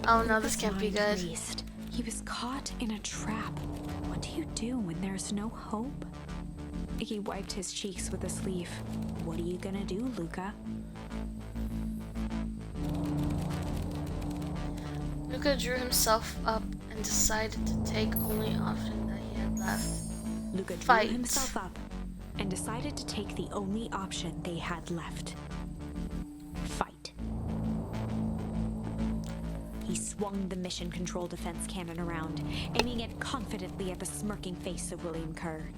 Oh no, this can't be good. Raced. He was caught in a trap. What do you do when there's no hope? He wiped his cheeks with a sleeve. What are you gonna do, Luca? Luca drew himself up and decided to take only option that he had left. Luca drew Fight. himself up and decided to take the only option they had left. Fight. He swung the Mission Control Defense Cannon around, aiming it confidently at the smirking face of William Kerr.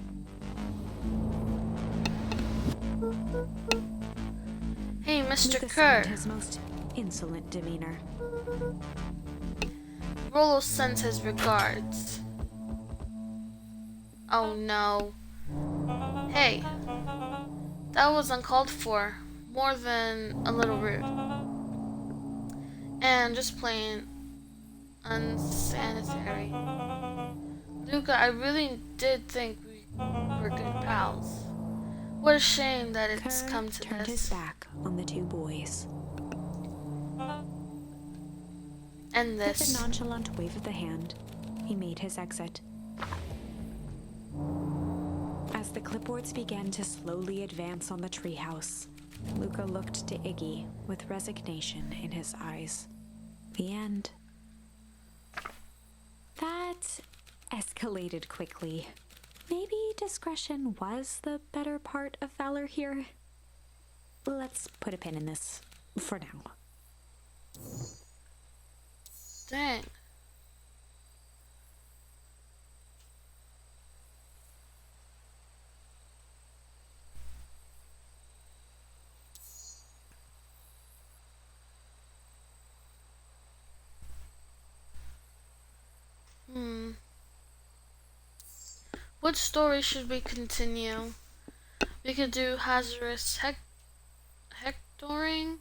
Hey, Mr. Luca Kerr. assumed his most insolent demeanor. Rollo sends his regards. Oh no. Hey, that was uncalled for. More than a little rude. And just plain unsanitary. Luca, I really did think we were good pals. What a shame that it's Kerr come to turned this. his back on the two boys. And With a this. nonchalant wave of the hand, he made his exit. As the clipboards began to slowly advance on the treehouse, Luca looked to Iggy with resignation in his eyes. The end. That escalated quickly. Maybe discretion was the better part of valor here. Let's put a pin in this for now. Dang. What story should we continue? We could do hazardous hectoring,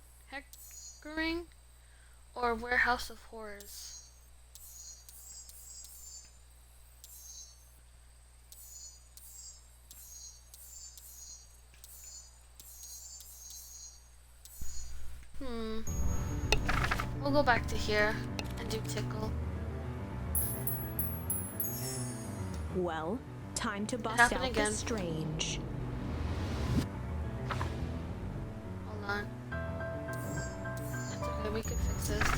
or warehouse of horrors. We'll go back to here and do tickle. Well, time to bust happened out again. the strange. Hold on. It's okay, we can fix this.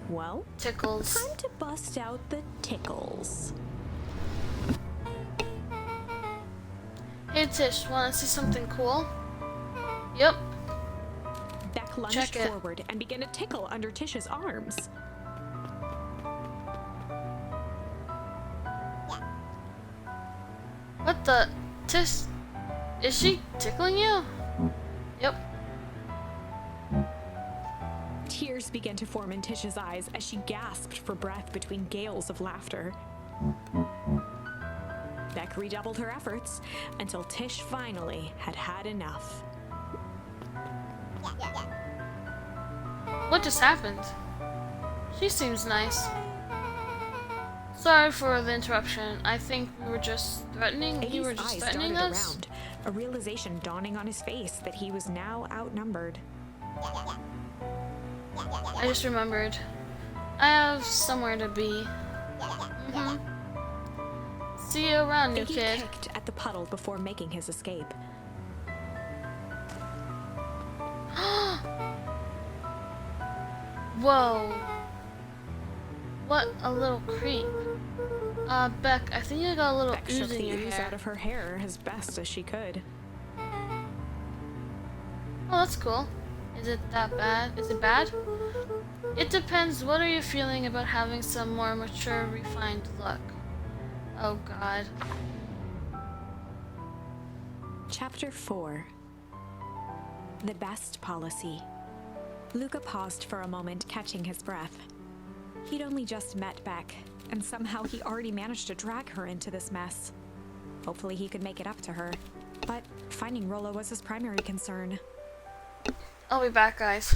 Well, Tickles. time to bust out the tickles. Hey Tish, wanna see something cool? Yep. Beck lunged Check it. forward and began to tickle under Tish's arms. What the? Tish, is she tickling you? Yep. Tears began to form in Tish's eyes as she gasped for breath between gales of laughter. Beck redoubled her efforts until Tish finally had had enough. What just happened? She seems nice. Sorry for the interruption. I think we were just threatening. You were Eddie's just eyes threatening darted us. around, a realization dawning on his face that he was now outnumbered. I just remembered. I have somewhere to be. See you around, new Iggy kid. kicked at the puddle before making his escape. Whoa. What a little creep. Beck, I think you got a little Beck shook ooze in the your ooze hair. out of her hair as best as she could. Oh, that's cool. Is it that bad? Is it bad? It depends. What are you feeling about having some more mature, refined look? Oh god. Chapter 4. The Best Policy. Luca paused for a moment, catching his breath. He'd only just met Beck, and somehow he already managed to drag her into this mess. Hopefully he could make it up to her. But finding Rollo was his primary concern. I'll be back, guys.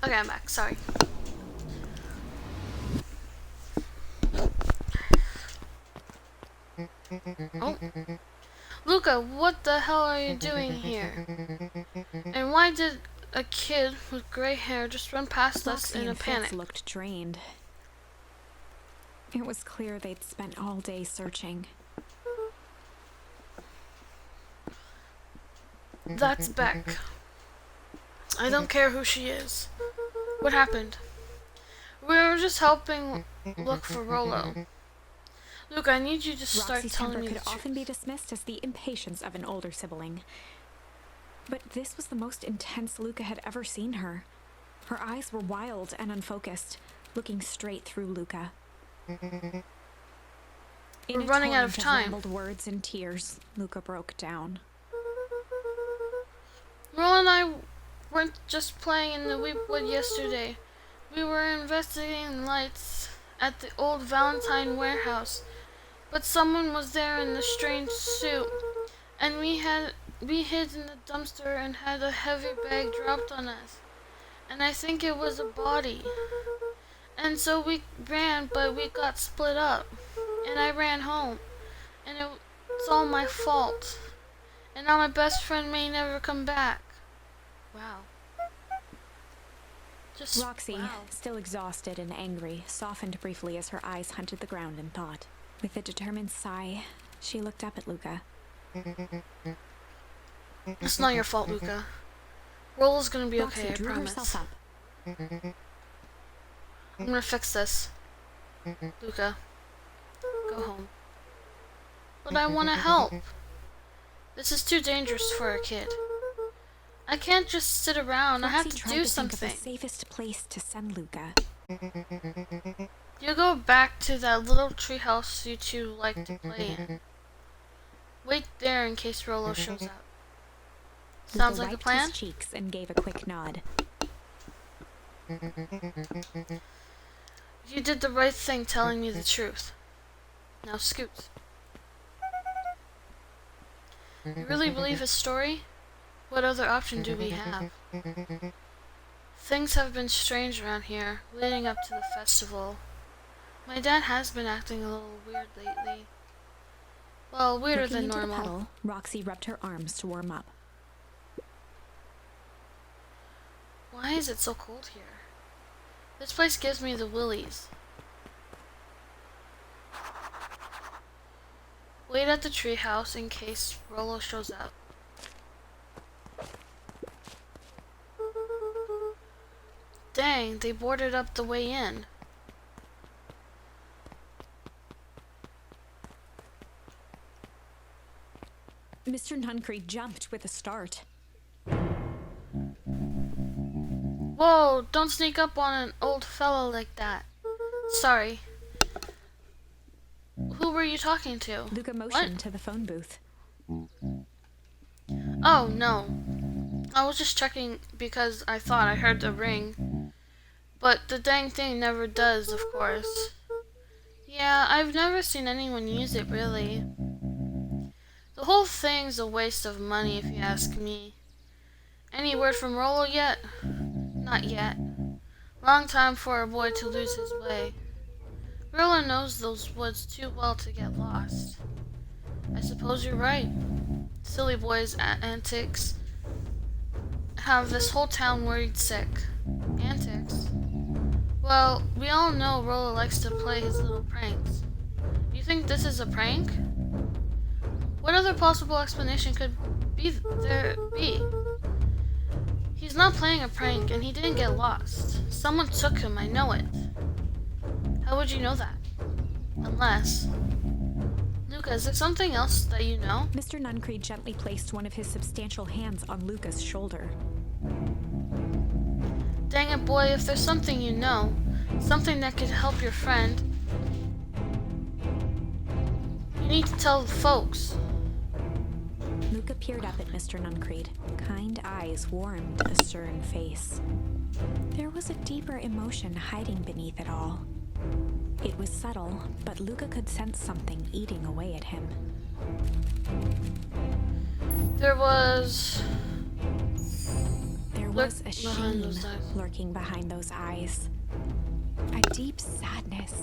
Okay, I'm back. Sorry. Oh. Luca, what the hell are you doing here? And why did a kid with gray hair just run past us Roxy in a and panic? Fitz looked drained. It was clear they'd spent all day searching. That's Beck. I don't care who she is. What happened? We were just helping look for Rollo. Luke, I need you to start Roxy's telling temper me the could truth. often be dismissed as the impatience of an older sibling. But this was the most intense Luca had ever seen her. Her eyes were wild and unfocused, looking straight through Luca. We're running out of time. Rambled words and tears, Luca broke down. Rollo and I weren't just playing in the Weepwood yesterday. We were investigating lights at the old Valentine warehouse. But someone was there in the strange suit, and we hid in the dumpster and had a heavy bag dropped on us. And I think it was a body. And so we ran, but we got split up. And I ran home. And it's all my fault. And now my best friend may never come back. Wow. Roxy, still exhausted and angry, softened briefly as her eyes hunted the ground in thought. With a determined sigh, she looked up at Luca. It's not your fault, Luca. Rollo's gonna be Roxy okay, I drew promise. herself up. I'm gonna fix this. Luca, go home. But I wanna help. This is too dangerous for a kid. I can't just sit around. I have to do something. Think of the safest place to send Luca. You go back to that little treehouse you two like to play in. Wait there in case Rollo shows up. Sounds like a wiped plan? his cheeks and gave a quick nod. You did the right thing telling me the truth. Now scoot. You really believe his story? What other option do we have? Things have been strange around here, leading up to the festival. My dad has been acting a little weird lately. Well, weirder Looking than into normal. The puddle, Roxy rubbed her arms to warm up. Why is it so cold here? This place gives me the willies. Wait at the treehouse in case Rollo shows up. Dang, they boarded up the way in. Mr. Nuncree jumped with a start. Whoa, don't sneak up on an old fellow like that. Sorry. Who were you talking to? Luca motioned to the phone booth. Oh, no. I was just checking because I thought I heard the ring. But the dang thing never does, of course. Yeah, I've never seen anyone use it, really. The whole thing's a waste of money, if you ask me. Any word from Rollo yet? Not yet. Long time for a boy to lose his way. Rollo knows those woods too well to get lost. I suppose you're right. Silly boys' antics have this whole town worried sick. Antics? Well, we all know Rollo likes to play his little pranks. You think this is a prank? What other possible explanation could there be? He's not playing a prank and he didn't get lost. Someone took him, I know it. How would you know that? Unless... Luca, is there something else that you know? Mr. Nuncree gently placed one of his substantial hands on Luca's shoulder. Dang it, boy, if there's something you know, something that could help your friend, you need to tell the folks. Luca peered up at Mr. Nuncree. Kind eyes warmed a stern face. There was a deeper emotion hiding beneath it all. It was subtle, but Luca could sense something eating away at him. There was was a behind shame those eyes. lurking behind those eyes. A deep sadness.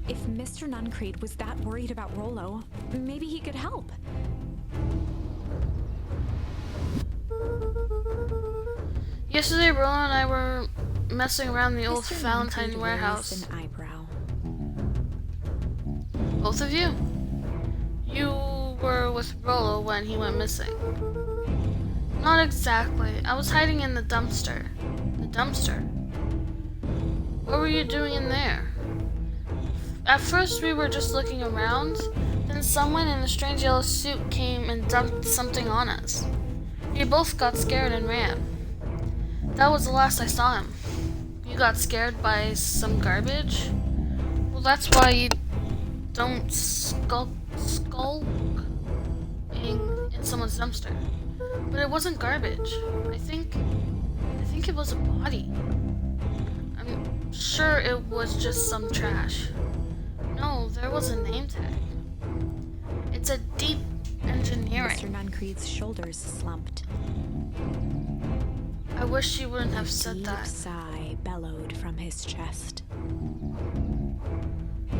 If Mr. Nuncreed was that worried about Rollo, maybe he could help. Yesterday, Rollo and I were messing around the old Mr. Valentine Nuncreed warehouse. raised an eyebrow. Both of you? You were with Rollo when he went missing. Not exactly. I was hiding in the dumpster. The dumpster? What were you doing in there? At first we were just looking around, then someone in a strange yellow suit came and dumped something on us. We both got scared and ran. That was the last I saw him. You got scared by some garbage? Well, that's why you don't skulk in someone's dumpster. But it wasn't garbage. I think it was a body. I'm sure it was just some trash. No, there was a name tag. It's a deep engineering. Mr. Nuncreed's shoulders slumped. I wish you wouldn't have said Deep that. sigh bellowed from his chest.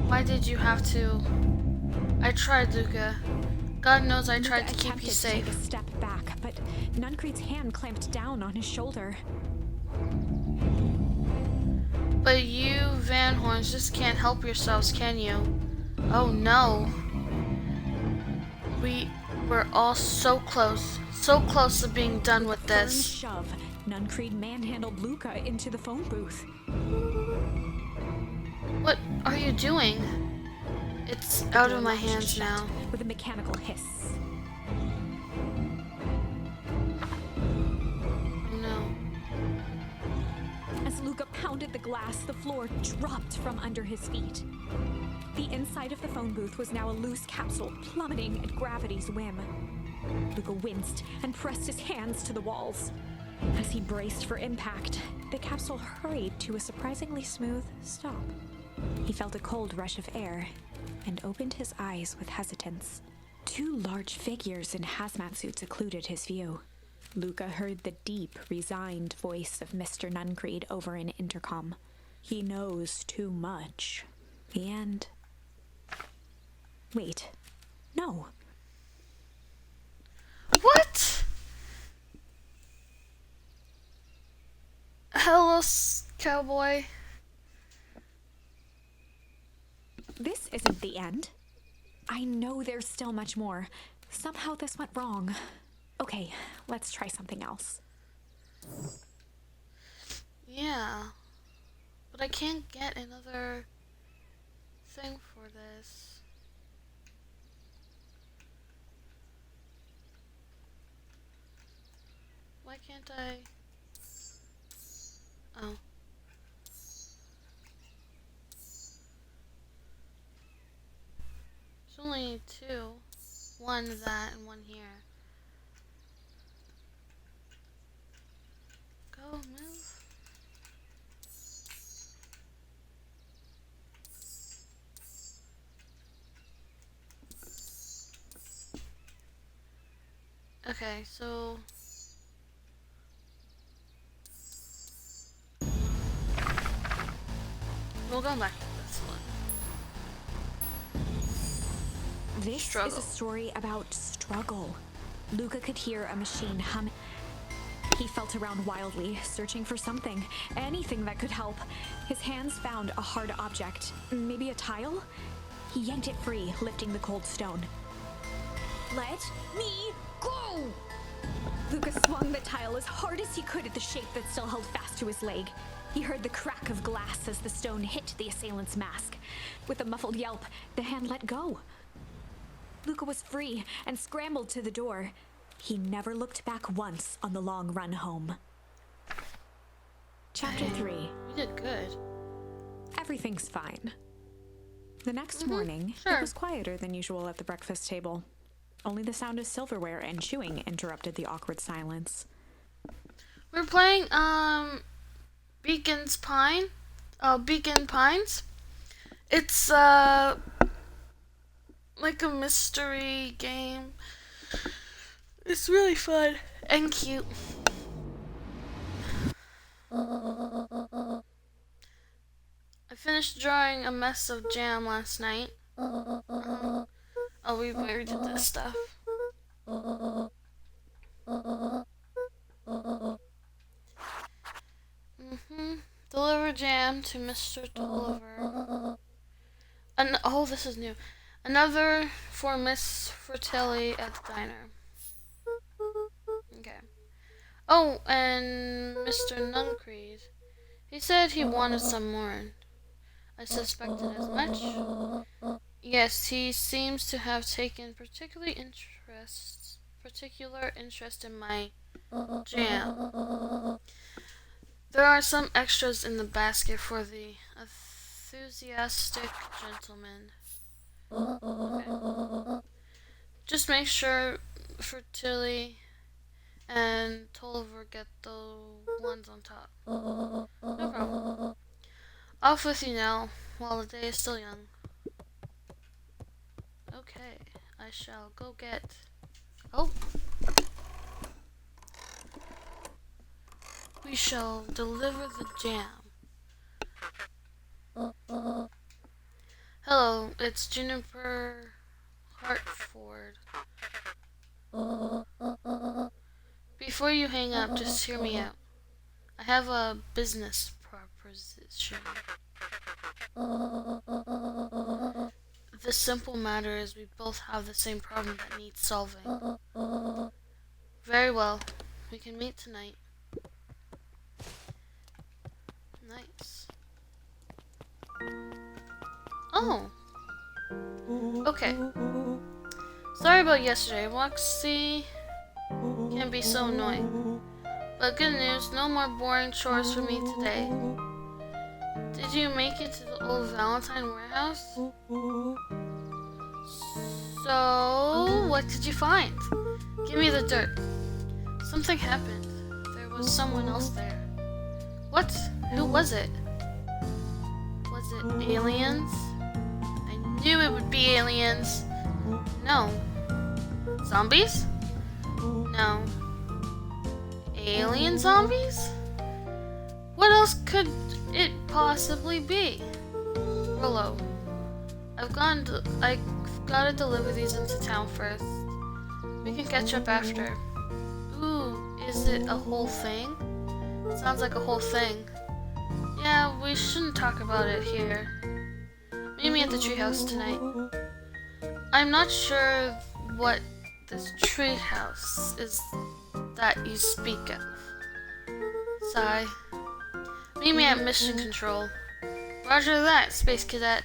Why did you have to? I tried, Luca. God knows I tried to keep you safe. Take a step back, but Nuncreed's hand clamped down on his shoulder. But you Van Horns just can't help yourselves, can you? Oh no. We were all so close to being done with Firm this. shove, Nuncreed manhandled Luca into the phone booth. What are you doing? It's out of my hands Shut now. with a mechanical hiss. Oh no. As Luca pounded the glass, the floor dropped from under his feet. The inside of the phone booth was now a loose capsule plummeting at gravity's whim. Luca winced and pressed his hands to the walls. As he braced for impact, the capsule hurried to a surprisingly smooth stop. He felt a cold rush of air and opened his eyes with hesitance. Two large figures in hazmat suits occluded his view. Luca heard the deep, resigned voice of Mr. Nuncreed over an intercom. He knows too much. The end. Wait. No. What? Hello, cowboy. This isn't the end. I know there's still much more. Somehow this went wrong. Okay, let's try something else. Yeah. But I can't get another thing for this. Why can't I? Oh. There's only two. One that and one here. Go, move. Okay, so we'll go back to this one. This Struggle. is a story about struggle. Luca could hear a machine hum. He felt around wildly, searching for something, anything that could help. His hands found a hard object, maybe a tile? He yanked it free, lifting the cold stone. Let me go! Luca swung the tile as hard as he could at the shape that still held fast to his leg. He heard the crack of glass as the stone hit the assailant's mask. With a muffled yelp, the hand let go. Luca was free and scrambled to the door. He never looked back once on the long run home. Chapter 3. You did good. Everything's fine. The next morning, sure. it was quieter than usual at the breakfast table. Only the sound of silverware and chewing interrupted the awkward silence. We're playing Beacon Pines. It's like a mystery game. It's really fun and cute. I finished drawing a mess of jam last night. Oh, we already did this stuff. Deliver jam to Mr. Tolliver. Oh, this is new. Another for Miss Fratelli at the diner. Okay. Oh, and Mr. Nuncreed. He said he wanted some more. I suspected as much. Yes, he seems to have taken particular interest in my jam. There are some extras in the basket for the enthusiastic gentleman. Okay. Just make sure Fertilli and Tolliver get the ones on top. No problem. Off with you now, while the day is still young. Okay, I shall go get... Oh! We shall deliver the jam. Hello, it's Juniper Hartford. Before you hang up, just hear me out. I have a business proposition. The simple matter is we both have the same problem that needs solving. Very well. We can meet tonight. Nice. Oh. Okay. Sorry about yesterday. Roxy can be so annoying. But good news, no more boring chores for me today. Did you make it to the old Valentine warehouse? So, what did you find? Give me the dirt. Something happened. There was someone else there. What? Who was it? Was it aliens? I knew it would be aliens. No. Zombies? No. Alien zombies? What else could it possibly be? Rollo, I've gotta deliver these into town first. We can catch up after. Ooh, is it a whole thing? Sounds like a whole thing. Yeah, we shouldn't talk about it here. Meet me at the treehouse tonight. I'm not sure what this treehouse is that you speak of. Sigh. Meet me at Mission Control. Roger that, Space Cadet.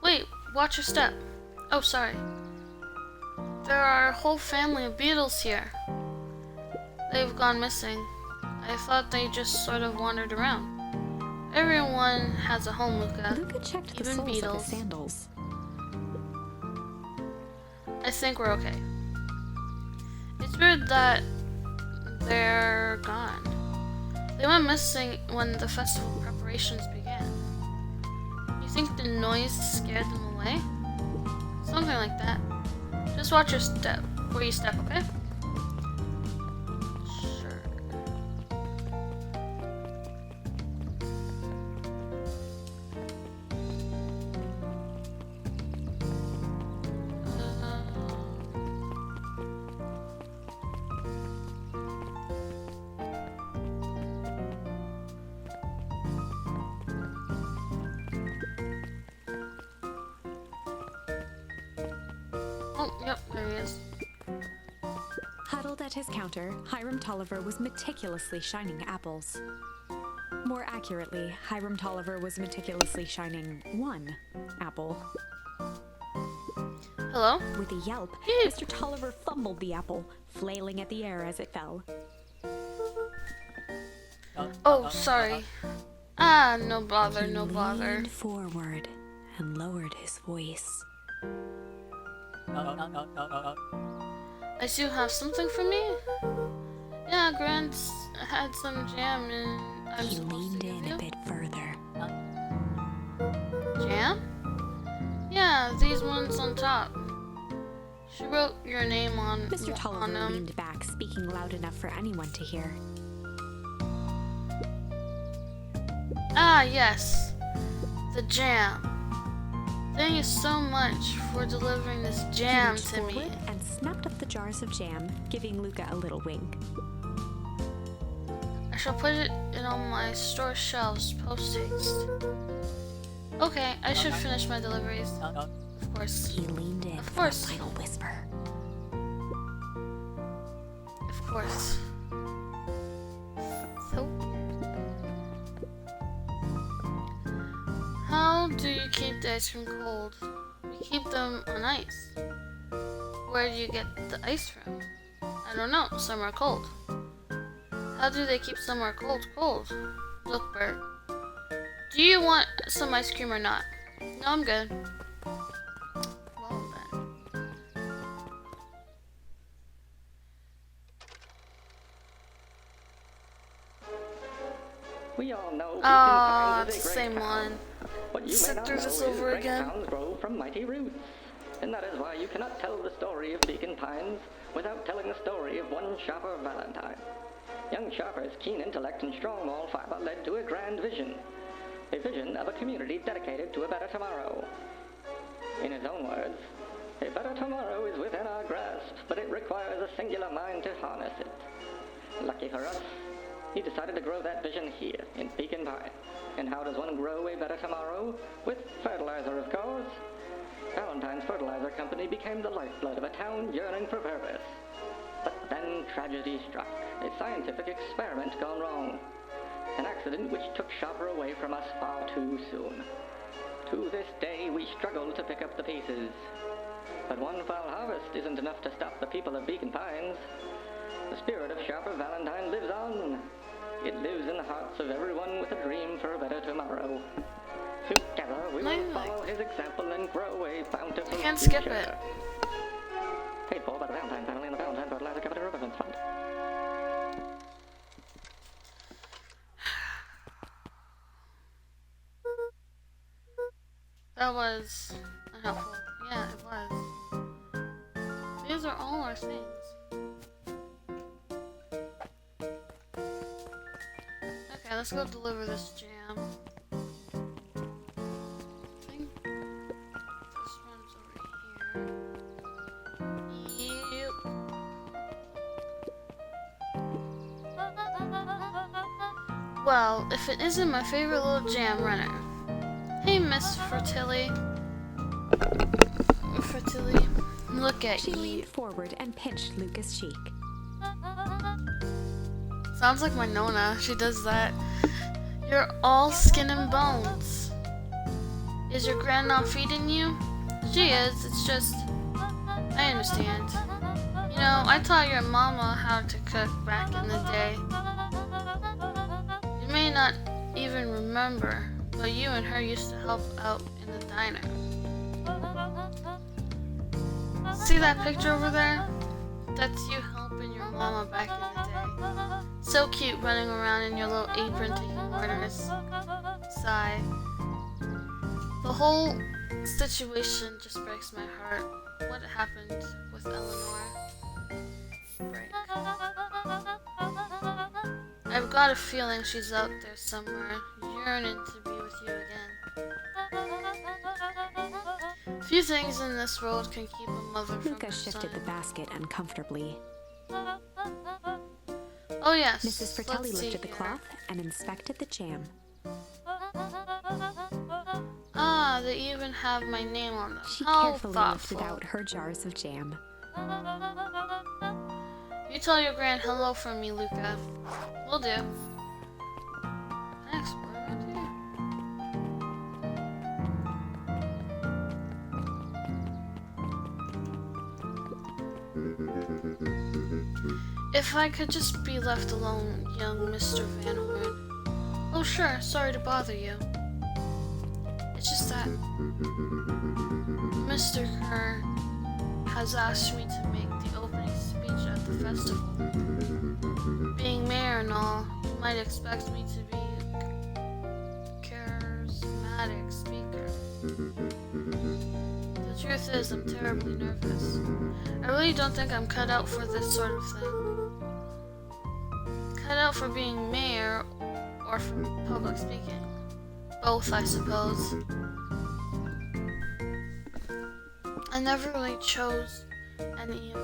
Wait, watch your step. Oh, sorry. There are a whole family of beetles here. They've gone missing. I thought they just sort of wandered around. Everyone has a home, Luca. Luca checked the Even soles beetles. of his sandals. I think we're okay. It's weird that they're gone. They went missing when the festival preparations began. You think the noise scared them away? Something like that. Just watch your step, where you step, okay? Sure. Oh, yep, there he is. Huddled at his counter, Hiram Tolliver was meticulously shining apples. More accurately, Hiram Tolliver was meticulously shining one apple. Hello? With a yelp, Mr. Tolliver fumbled the apple, flailing at the air as it fell. Oh, sorry. Ah, no bother, no bother. Leaned forward and lowered his voice. I still have something for me? Yeah, Grant's had some jam and I'm He supposed leaned to give in a you bit further. jam? Yeah, these ones on top. She wrote your name on Mr. on Tolliver them. leaned back, speaking loud enough for anyone to hear. Ah, yes. The jam. Thank you so much for delivering this He jam reached to me. forward and snapped up the jars of jam, giving Luca a little wink. I shall put it on my store shelves post-haste. Okay, I should finish my deliveries. Of course. He leaned in Of for a course. final whisper. Of course. So how do you keep the ice cream cold? We keep them on ice. Where do you get the ice from? I don't know. Some are cold. How do they keep some are cold? Look, Bert. Do you want some ice cream or not? No, I'm good. Well then. We all know Ah, Beacon Pines it's is the a great same town. one. What you Sit may not through know this is over great again. towns grow from mighty roots. And that is why you cannot tell the story of Beacon Pines without telling the story of one Shopper Valentine. Young Shopper's keen intellect and strong moral fiber led to a grand vision. A vision of a community dedicated to a better tomorrow. In his own words, a better tomorrow is within our grasp, but it requires a singular mind to harness it. Lucky for us, he decided to grow that vision here, in Beacon Pine. And how does one grow a better tomorrow? With fertilizer, of course. Valentine's Fertilizer Company became the lifeblood of a town yearning for purpose. But then tragedy struck, a scientific experiment gone wrong. An accident which took Shopper away from us far too soon. To this day, we struggle to pick up the pieces. But one foul harvest isn't enough to stop the people of Beacon Pines. The spirit of Shopper Valentine lives on. It lives in the hearts of everyone with a dream for a better tomorrow. Together, we will follow his example and grow a bountiful future. I can't skip it. Paid for by the Valentine family and the Valentine Fertilizer Company Reverence Fund. That was unhelpful. Yeah, it was. These are all our things. Okay, let's go deliver this jam. I think this one's over here. Yep. Well, if it isn't my favorite little jam runner. Hey, Miss Fertilli. Look at She you. leaned forward and pinched Luca's cheek. Sounds like my Nona. She does that. You're all skin and bones. Is your grand not feeding you? She is. It's just... I understand. You know, I taught your mama how to cook back in the day. You may not even remember, but you and her used to help out in the diner. See that picture over there? That's you helping your mama back in the day. So cute running around in your little apron taking orders. Sigh. The whole situation just breaks my heart. What happened with Eleanor? Break. I've got a feeling she's out there somewhere, yearning to be with you again. Few things in this world can keep a mother from Luca her shifted the son. basket uncomfortably. Oh yes. Mrs. Fratelli let's see lifted the here. cloth and inspected the jam. Ah, they even have my name on them. She How carefully thoughtful. lifted out her jars of jam. You tell your grand hello from me, Luca. Will do. Thanks, what do I do? If I could just be left alone, young Mr. Van Horn. Oh sure, sorry to bother you. It's just that... Mr. Kerr has asked me to make the opening speech at the festival. Being mayor and all, you might expect me to be a charismatic speaker. The truth is, I'm terribly nervous. I really don't think I'm cut out for this sort of thing. Cut out for being mayor or for public speaking. Both, I suppose. I never really chose any of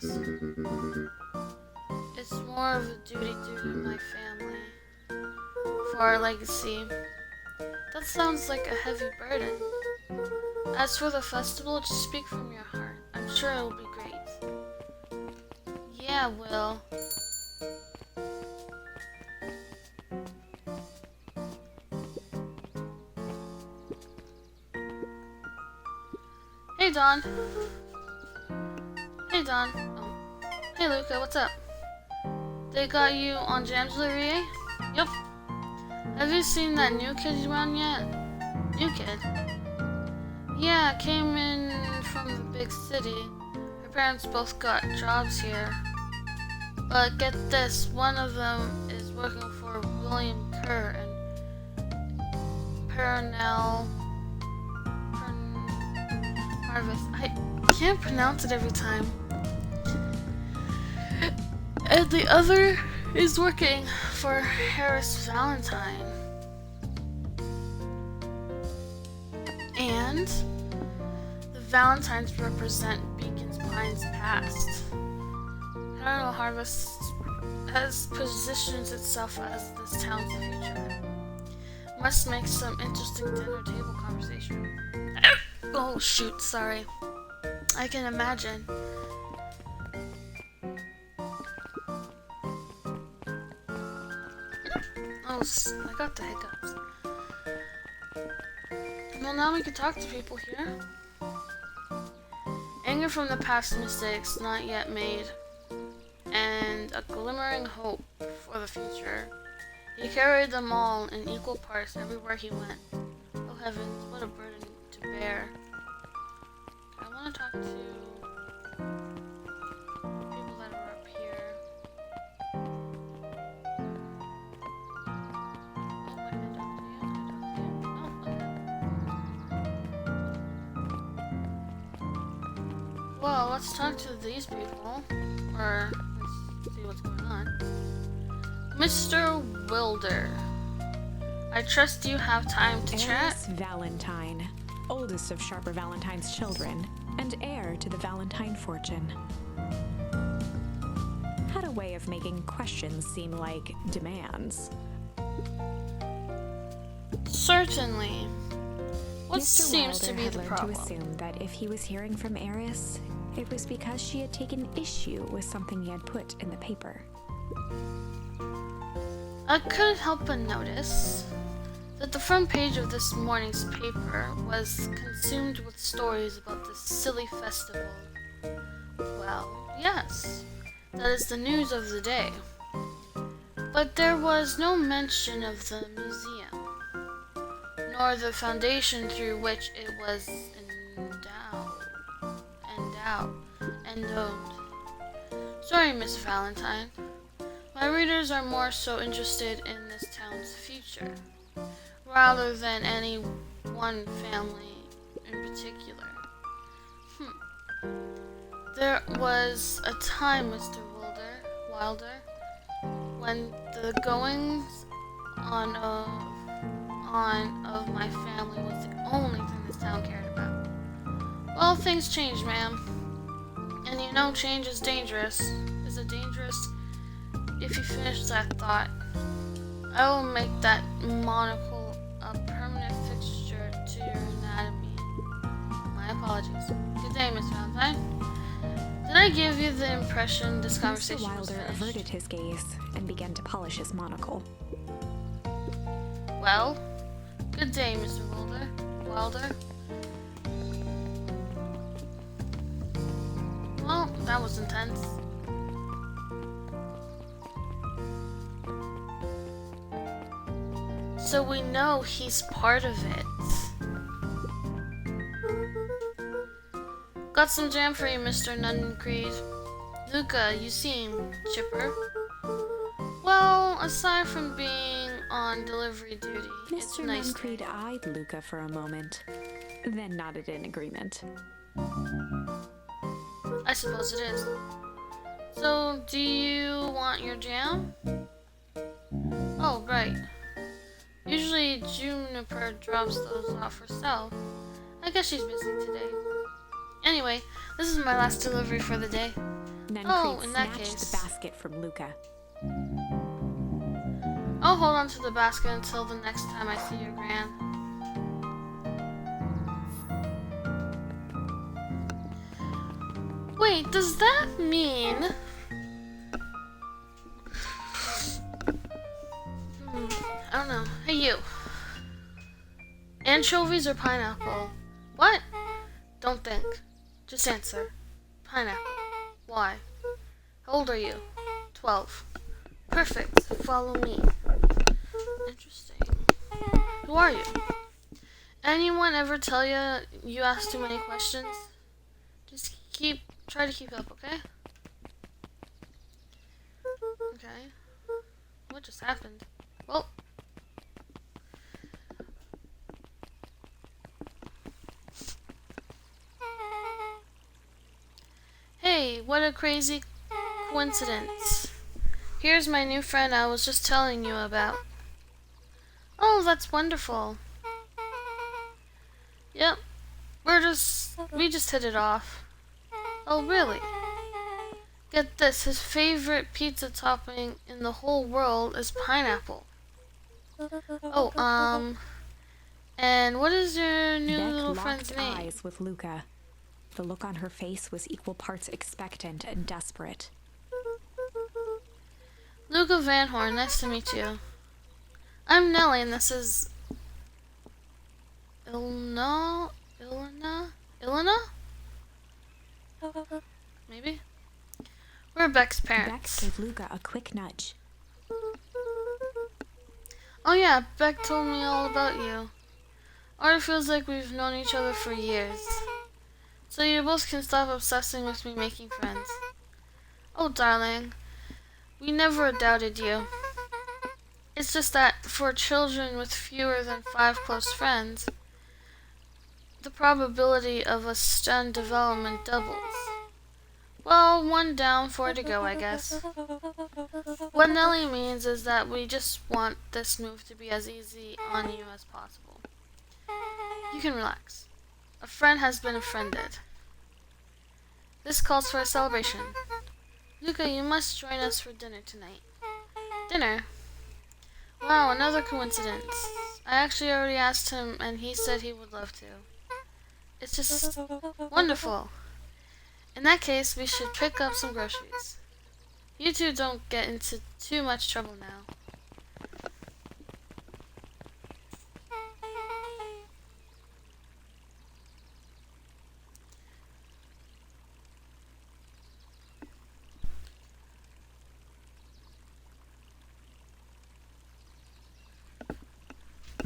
this. It's more of a duty due to my family. For our legacy. That sounds like a heavy burden. As for the festival, just speak from your heart. I'm sure it'll be great. Yeah, Will. Hey, Don. Hey, Don. Oh. Hey, Luca, what's up? They got you on Jamslery, eh? Yup. Have you seen that new kid around yet? New kid? Yeah, came in from the big city. Her parents both got jobs here. But get this, one of them is working for William Kerr and Pernell Harvest. I can't pronounce it every time. And the other is working for Harris Valentine. And the Valentines represent Beacon Pine's past. Colonel Harvest has positioned itself as this town's future. Must make some interesting dinner table conversation. Oh shoot, sorry. I can imagine. Oh, I got the hiccups. Well, now we can talk to people here. Anger from the past mistakes not yet made, and a glimmering hope for the future. He carried them all in equal parts everywhere he went. Oh heavens, what a burden to bear. I want to talk to people that are up here. Oh, wait, can I talk to you? Oh, okay. Well, let's talk to these people. Or, let's see what's going on. Mr. Wilder, I trust you have time to chat? Heiress Valentine, oldest of Sharper Valentine's children, and heir to the Valentine fortune. Had a way of making questions seem like demands. Certainly. What Mr. seems Wilder to be had the learned problem? to assume that if he was hearing from Eris, it was because she had taken issue with something he had put in the paper. I couldn't help but notice that the front page of this morning's paper was consumed with stories about this silly festival. Well, yes, that is the news of the day. But there was no mention of the museum, nor the foundation through which it was endowed. Sorry, Miss Valentine. My readers are more so interested in this town's future, rather than any one family in particular. There was a time, Mr. Wilder, when the goings on of my family was the only thing this town cared about. Well, things change, ma'am. And you know change is dangerous. Is it dangerous? If you finish that thought, I will make that monocle a permanent fixture to your anatomy. My apologies. Good day, Miss Valentine. Did I give you the impression this conversation Mr. was Wilder finished? averted his gaze and began to polish his monocle. Well, good day, Mr. Wilder. Well, that was intense. So we know he's part of it. Got some jam for you, Mr. Nuncreed. Luca, you seem chipper. Well, aside from being on delivery duty, it's a Mr. nice Nuncreed day. eyed Luca for a moment, then nodded in agreement. I suppose it is. So, do you want your jam? Oh, right. Usually Juniper drops those off herself. I guess she's busy today. Anyway, this is my last delivery for the day. Nuncreed in that snatched case. the basket from Luca. I'll hold on to the basket until the next time I see your Gran. Wait, does that mean... I don't know. Hey, you. Anchovies or pineapple? What? Don't think. Just answer. Pineapple. Why? How old are you? 12. Perfect. Follow me. Interesting. Who are you? Anyone ever tell you ask too many questions? Just try to keep up, okay? Okay. What just happened? Well. Hey, what a crazy coincidence. Here's my new friend I was just telling you about. Oh, that's wonderful. Yep. We just hit it off. Oh, really? Get this, his favorite pizza topping in the whole world is pineapple. Oh, and what is your new Beck little locked friend's name? eyes with Luca. The look on her face was equal parts expectant and desperate. Luca Van Horn, nice to meet you. I'm Nellie, and this is... Ilona? Maybe? We're Beck's Beck parents. gave Luca a quick nudge. Oh yeah, Beck told me all about you. Already feels like we've known each other for years. So you both can stop obsessing with me making friends. Oh, darling. We never doubted you. It's just that for children with fewer than 5 close friends, the probability of a stunned development doubles. Well, 1 down, 4 to go, I guess. What Nellie means is that we just want this move to be as easy on you as possible. You can relax. A friend has been befriended. This calls for a celebration. Luca, you must join us for dinner tonight. Dinner? Wow, another coincidence. I actually already asked him and he said he would love to. It's just wonderful. In that case, we should pick up some groceries. You two don't get into too much trouble now.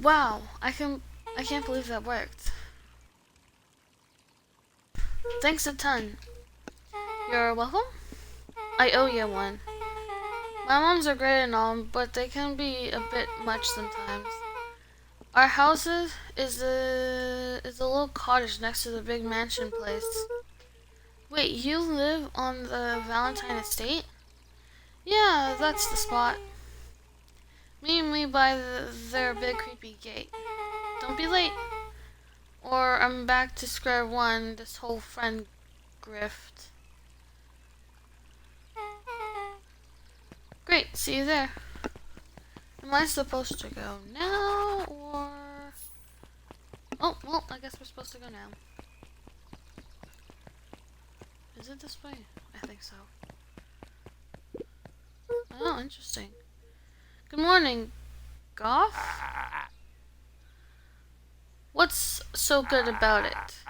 Wow, I can't believe that worked. Thanks a ton. You're welcome? I owe you one. My moms are great and all, but they can be a bit much sometimes. Our house is a little cottage next to the big mansion place. Wait, you live on the Valentine estate? Yeah, that's the spot. Meet me by their big creepy gate. Don't be late, or I'm back to square one, this whole friend grift. Great, see you there. Am I supposed to go now, or... Oh, well, I guess we're supposed to go now. Is it this way? I think so. Oh, interesting. Good morning, Goth? What's so good about it?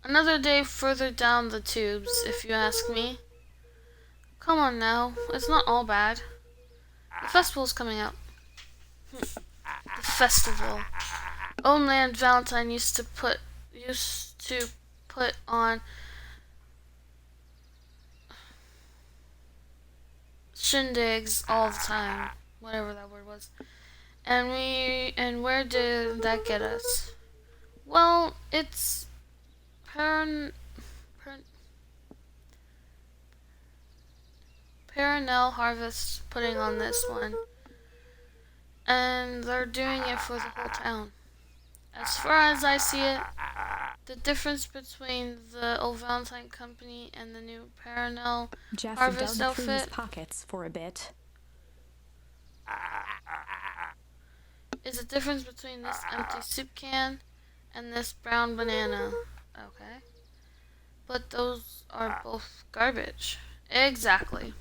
Another day further down the tubes, if you ask me. Come on now, it's not all bad. The festival's coming up. The festival. Old man Valentine used to put on shindigs all the time, whatever that word was. And where did that get us? Well, it's Paranel Harvest putting on this one. And they're doing it for the whole town. As far as I see it, the difference between the Old Valentine Company and the new Paranel Jeff Harvest dug through his outfit pockets for a bit. is the difference between this empty soup can and this brown banana. Okay. But those are both garbage. Exactly.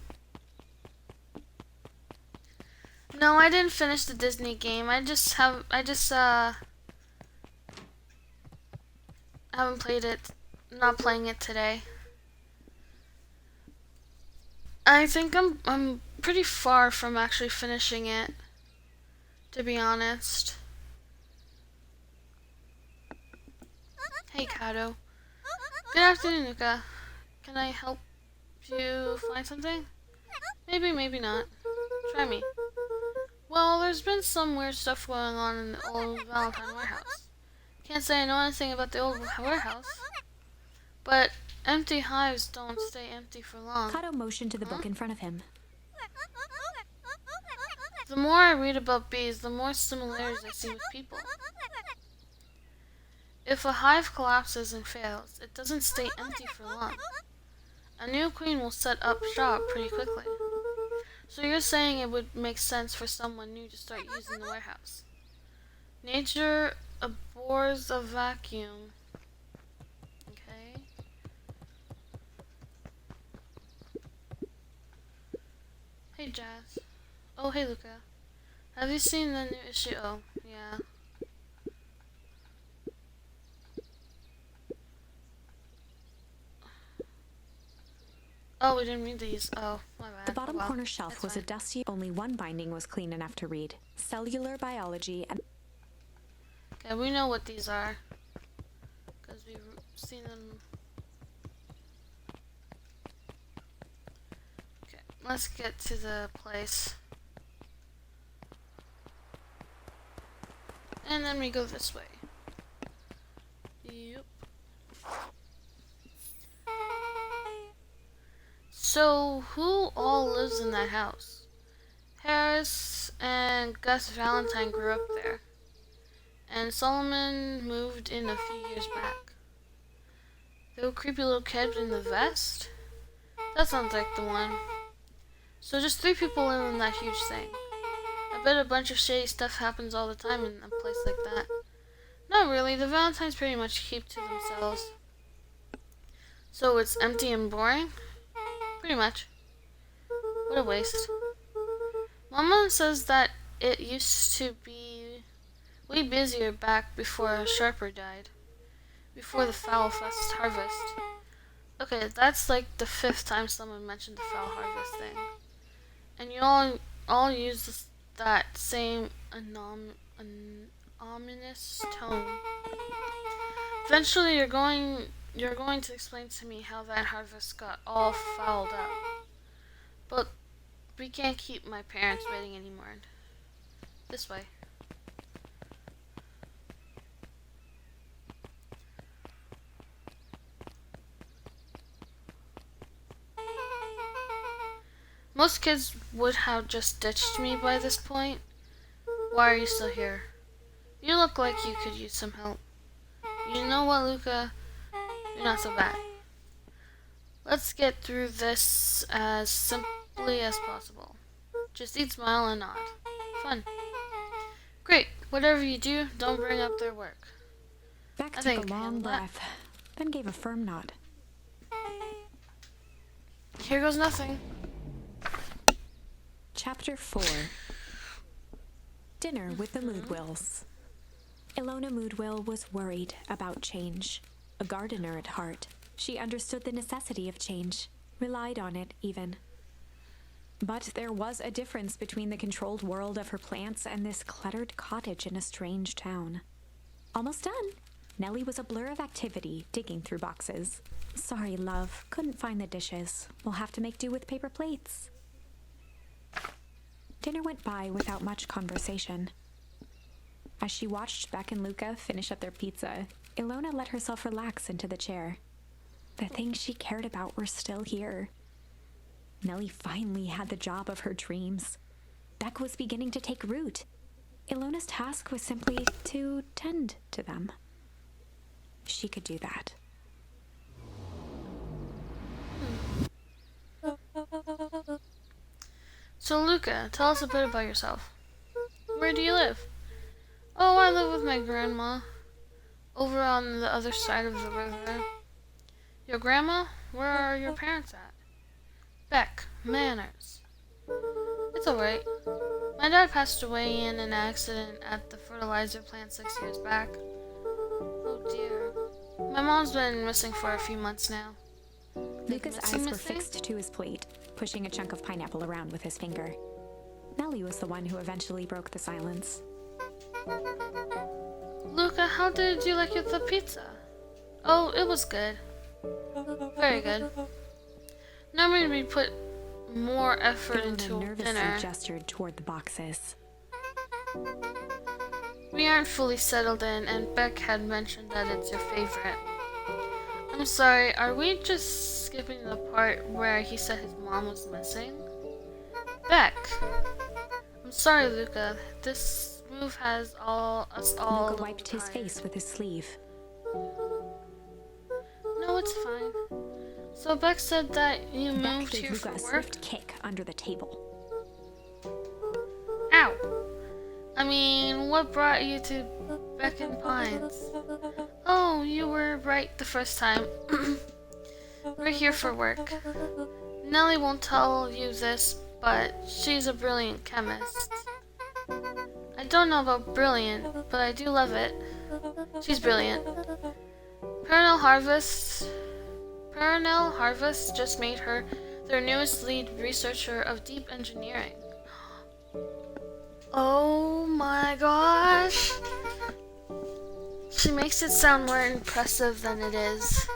No, I didn't finish the Disney game. I just haven't played it. Not playing it today. I think I'm pretty far from actually finishing it, to be honest. Hey, Kato. Good afternoon, Nuka. Can I help you find something? Maybe, maybe not. Try me. Well, there's been some weird stuff going on in the old Valentine warehouse. Can't say I know anything about the old warehouse. But empty hives don't stay empty for long. Kato motioned to the book in front of him. The more I read about bees, the more similarities I see with people. If a hive collapses and fails, it doesn't stay empty for long. A new queen will set up shop pretty quickly. So you're saying it would make sense for someone new to start using the warehouse. Nature abhors a vacuum. Okay. Hey, Jazz. Oh, hey, Luca. Have you seen the new issue? Oh, yeah. Oh, we didn't read these. Oh, my bad. The bottom Oh, well. corner shelf That's was a fine. dusty, only one binding was clean enough to read. Cellular biology and... Okay, we know what these are. Because we've seen them. Okay, let's get to the place. And then we go this way. Yep. So, who all lives in that house? Harris and Gus Valentine grew up there. And Solomon moved in a few years back. The creepy little kid in the vest? That sounds like the one. So just 3 people live in that huge thing. I bet a bunch of shady stuff happens all the time in a place like that. Not really, the Valentines pretty much keep to themselves. So it's empty and boring? Pretty much. What a waste. Mama says that it used to be way busier back before Sharper died. Before the Fowl Fest harvest. Okay, that's like the 5th time someone mentioned the Fowl Harvest thing. And you all use that same ominous tone. Eventually you're going to explain to me how that harvest got all fouled up. But we can't keep my parents waiting anymore. This way. Most kids would have just ditched me by this point. Why are you still here? You look like you could use some help. You know what, Luca? You're not so bad. Let's get through this as simply as possible. Just eat, smile, and nod. Fun. Great. Whatever you do, don't bring up their work. Beck I took think a I can long handle that. breath, then gave a firm nod. Here goes nothing. Chapter 4. Dinner with the Moodwills. Ilona Moodwill was worried about change. A gardener at heart, she understood the necessity of change, relied on it even. But there was a difference between the controlled world of her plants and this cluttered cottage in a strange town. Almost done. Nellie was a blur of activity, digging through boxes. Sorry, love. Couldn't find the dishes. We'll have to make do with paper plates. Dinner went by without much conversation. As she watched Beck and Luca finish up their pizza, Ilona let herself relax into the chair. The things she cared about were still here. Nellie finally had the job of her dreams. Beck was beginning to take root. Ilona's task was simply to tend to them. She could do that. So Luca, tell us a bit about yourself. Where do you live? Oh, I live with my grandma. Over on the other side of the river. Your grandma? Where are your parents at? Beck, manners. It's alright. My dad passed away in an accident at the fertilizer plant 6 years back. Oh dear. My mom's been missing for a few months now. Luca's eyes were fixed to his plate, pushing a chunk of pineapple around with his finger. Nellie was the one who eventually broke the silence. Luca, how did you like the pizza? Oh, it was good. Very good. Normally we put more effort into Ilona nervously dinner. gestured toward the boxes. We aren't fully settled in, and Beck had mentioned that it's your favorite. I'm sorry, are we just skipping the part where he said his mom was missing? Beck! I'm sorry, Luca. This move has us all. Luca wiped his face with his sleeve. No, it's fine. So Beck said that you Beck moved gave here Luca for a work? swift kick under the table. Ow! I mean, what brought you to Beck and Pines? Oh, you were right the first time. We're here for work. Nellie won't tell you this, but she's a brilliant chemist. I don't know about brilliant, but I do love it. She's brilliant. Perennial Harvest just made her their newest lead researcher of deep engineering. Oh my gosh! She makes it sound more impressive than it is.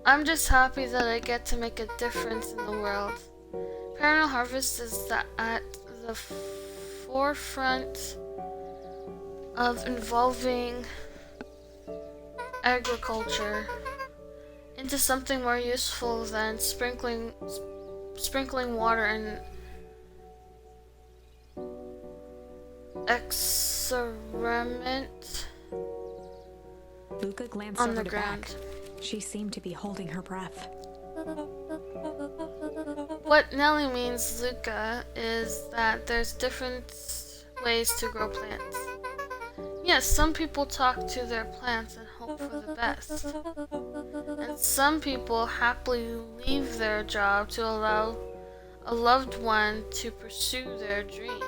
I'm just happy that I get to make a difference in the world. Perennial Harvest is at the forefront of involving agriculture into something more useful than sprinkling water and excrement Luca glanced on over the to ground. Beck. She seemed to be holding her breath. What Nellie means, Luca, is that there's different ways to grow plants. Yes, some people talk to their plants and hope for the best. And some people happily leave their job to allow a loved one to pursue their dream.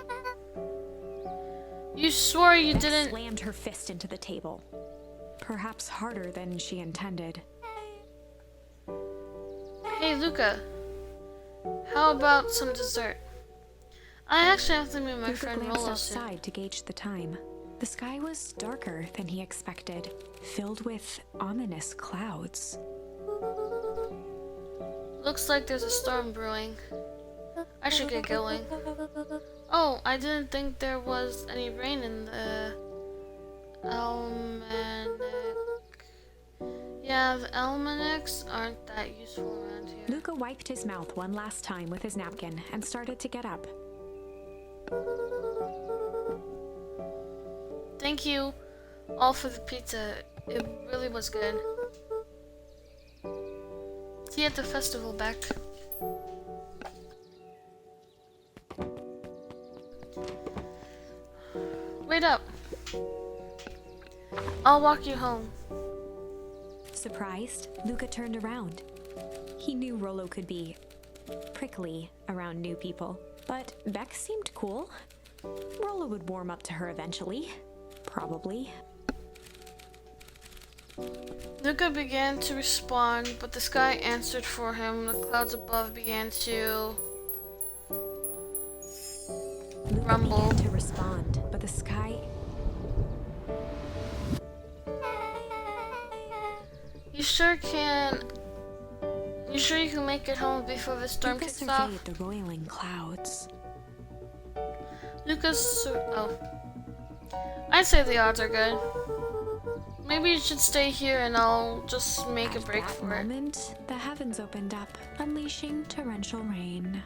You swore you Beck didn't. slammed her fist into the table, perhaps harder than she intended. Hey, Luca. How about some dessert? I actually have to meet my Luca friend glanced Rolo soon. outside to gauge the time. The sky was darker than he expected, filled with ominous clouds. Looks like there's a storm brewing. I should get going. Oh, I didn't think there was any rain in the almanac. Yeah, the almanacs aren't that useful around here. Luca wiped his mouth one last time with his napkin and started to get up. Thank you all for the pizza. It really was good. See you at the festival, Beck. Wait up. I'll walk you home. Surprised, Luca turned around. He knew Rolo could be prickly around new people, but Beck seemed cool. Rolo would warm up to her eventually. Probably. Luca began to respond, but the sky answered for him. The clouds above began to Luca rumble. began to respond, but the sky... You sure can. You sure you can make it home before the storm Luca kicks off? surveyed the roiling clouds. Oh. I'd say the odds are good. Maybe you should stay here and I'll just make a break At for that it. moment, the heavens opened up, unleashing torrential rain.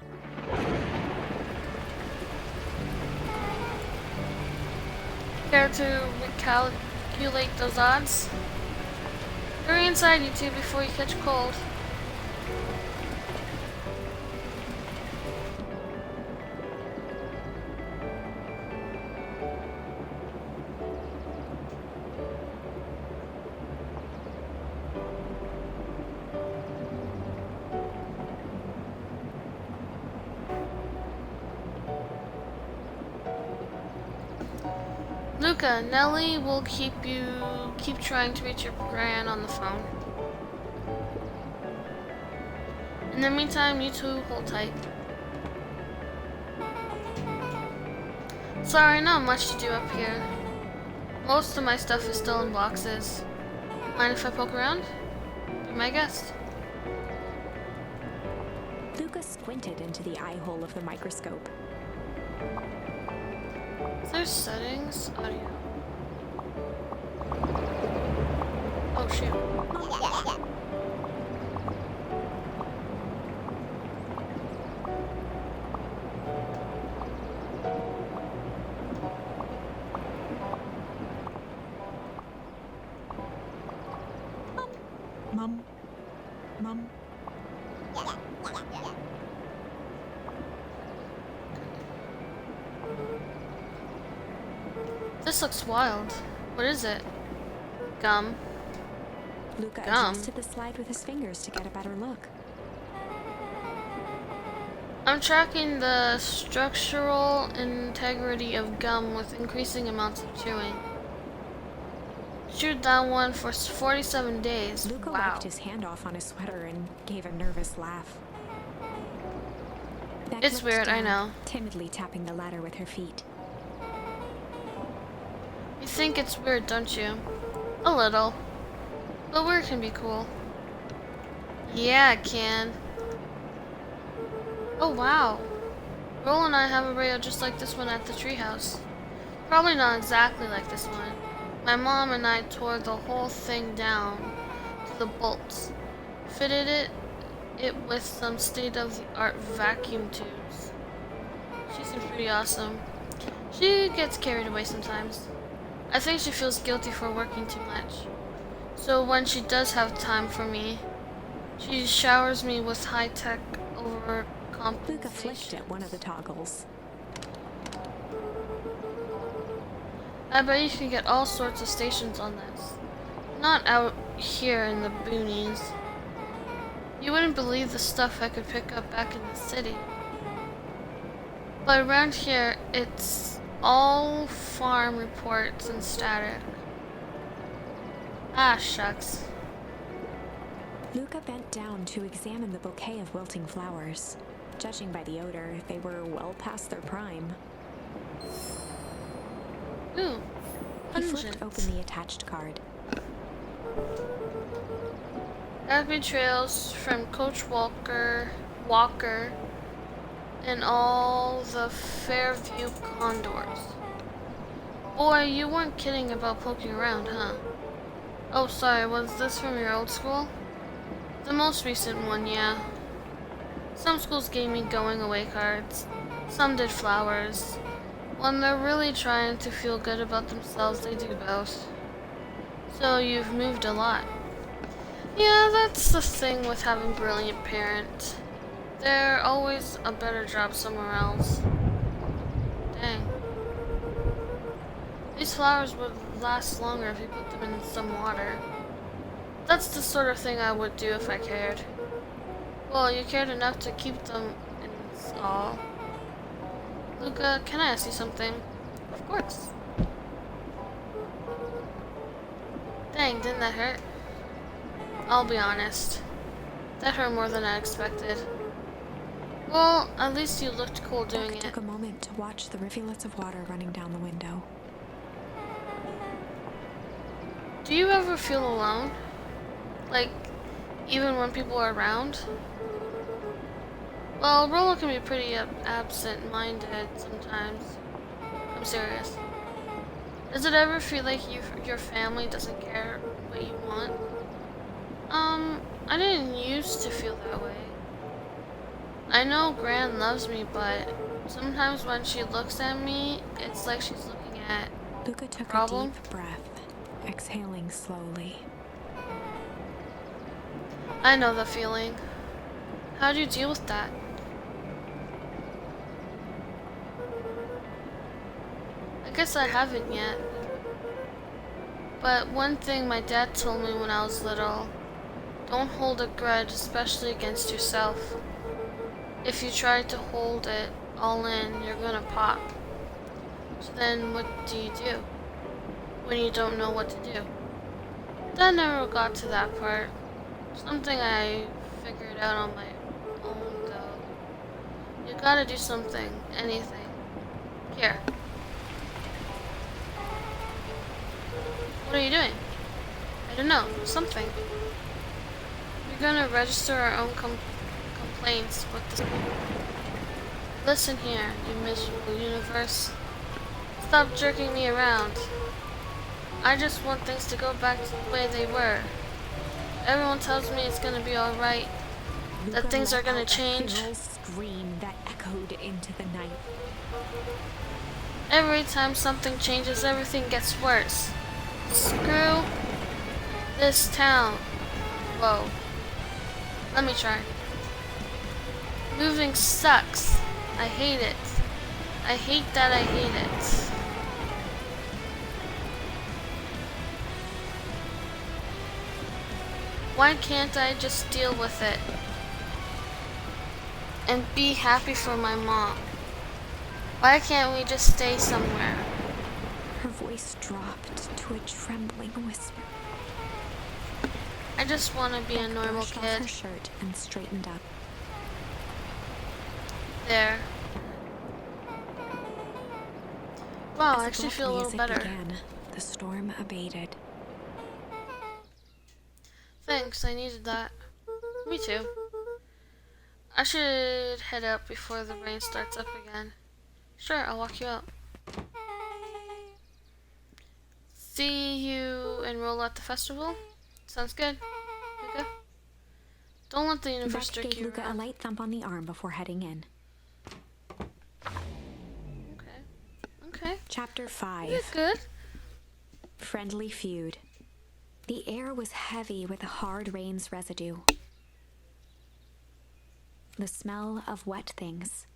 Care to recalculate those odds? Hurry inside, you two, before you catch cold. Luca, Nellie will keep trying to reach your gran on the phone. In the meantime, you two hold tight. Sorry, not much to do up here. Most of my stuff is still in boxes. Mind if I poke around? Be my guest. Luca squinted into the eye hole of the microscope. Is there settings? Audio. Oh shoot. Mom. This looks wild. What is it? Gum. Luca Gum? adjusted the slide with his fingers to get a better look. I'm tracking the structural integrity of gum with increasing amounts of chewing. Chewed that one for 47 days. Luca Wow. wiped his hand off on his sweater and gave a nervous laugh. Beck It's looked weird, I down, know. timidly tapping the ladder with her feet. You think it's weird, don't you? A little. But weird can be cool. Yeah, it can. Oh, wow. Roll and I have a radio just like this one at the treehouse. Probably not exactly like this one. My mom and I tore the whole thing down to the bolts. Fitted it with some state-of-the-art vacuum tubes. She seems pretty awesome. She gets carried away sometimes. I think she feels guilty for working too much. So when she does have time for me, she showers me with high-tech overcompensation. Luca flicked at one of the toggles. I bet you can get all sorts of stations on this. Not out here in the boonies. You wouldn't believe the stuff I could pick up back in the city. But around here, it's all farm reports and static. Ah, shucks. Luca bent down to examine the bouquet of wilting flowers. Judging by the odor, they were well past their prime. Ooh, He flipped pungent. open the attached card. Happy trails from Coach Walker, and all the Fairview Condors. Boy, you weren't kidding about poking around, huh? Oh, sorry, was this from your old school? The most recent one, yeah. Some schools gave me going away cards. Some did flowers. When they're really trying to feel good about themselves, they do both. So you've moved a lot. Yeah, that's the thing with having brilliant parents. They're always a better job somewhere else. Dang. These flowers would last longer if you put them in some water. That's the sort of thing I would do if I cared. Well, you cared enough to keep them in all. Luca, can I ask you something? Of course. Dang, didn't that hurt? I'll be honest. That hurt more than I expected. Well, at least you looked cool doing Beck it. took a moment to watch the rivulets of water running down the window. Do you ever feel alone? Like, even when people are around? Well, Rolo can be pretty absent-minded sometimes. I'm serious. Does it ever feel like your family doesn't care what you want? I didn't used to feel that way. I know Gran loves me, but sometimes when she looks at me, it's like she's looking at Luca took a problem. deep breath, exhaling slowly. I know the feeling. How do you deal with that? I guess I haven't yet. But one thing my dad told me when I was little, don't hold a grudge, especially against yourself. If you try to hold it all in, you're gonna pop. So then what do you do when you don't know what to do? Dad never got to that part. Something I figured out on my own though. You gotta do something, anything. Here. What are you doing? I don't know, something. We're gonna register our own complaints with this. Listen here, you miserable universe. Stop jerking me around. I just want things to go back to the way they were. Everyone tells me it's gonna be alright, that things are gonna change. A feral scream that echoed into the night. Every time something changes, everything gets worse. Screw this town. Whoa. Let me try. Moving sucks. I hate it. I hate that I hate it. Why can't I just deal with it? And be happy for my mom? Why can't we just stay somewhere? Her voice dropped to a trembling whisper. I just want to be a normal Brushed off kid. her shirt and straightened up. There. Wow, I As actually abrupt feel a little music better. began, the storm abated. Thanks, I needed that. Me too. I should head out before the rain starts up again. Sure, I'll walk you out. See you enroll at the festival? Sounds good. Luca? Don't let the universe Beck jerk gave you Luca a around. light thump on the arm before heading in. Okay. Chapter 5. You're good. Friendly Feud. The air was heavy with a hard rain's residue. The smell of wet things.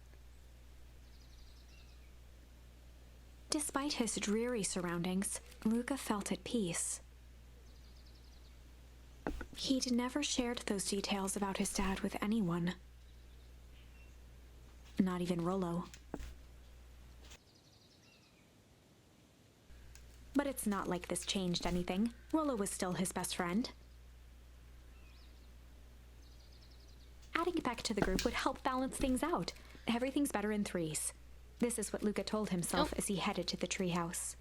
Despite his dreary surroundings, Luca felt at peace. He'd never shared those details about his dad with anyone. Not even Rollo. But it's not like this changed anything. Rollo was still his best friend. Adding Beck to the group would help balance things out. Everything's better in threes. This is what Luca told himself as he headed to the treehouse.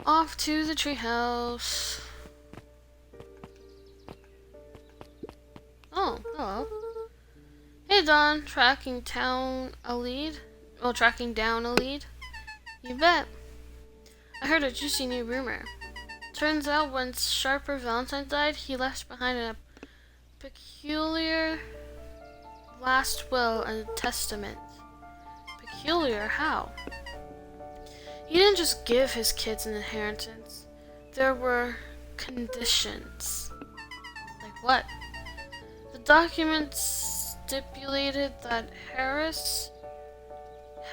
Off to the treehouse. Oh, hello. Hey Don, tracking down a lead? You bet. I heard a juicy new rumor. Turns out when Sharper Valentine died, he left behind a peculiar last will and testament. Peculiar? How? He didn't just give his kids an inheritance. There were conditions. Like what? The documents stipulated that Harris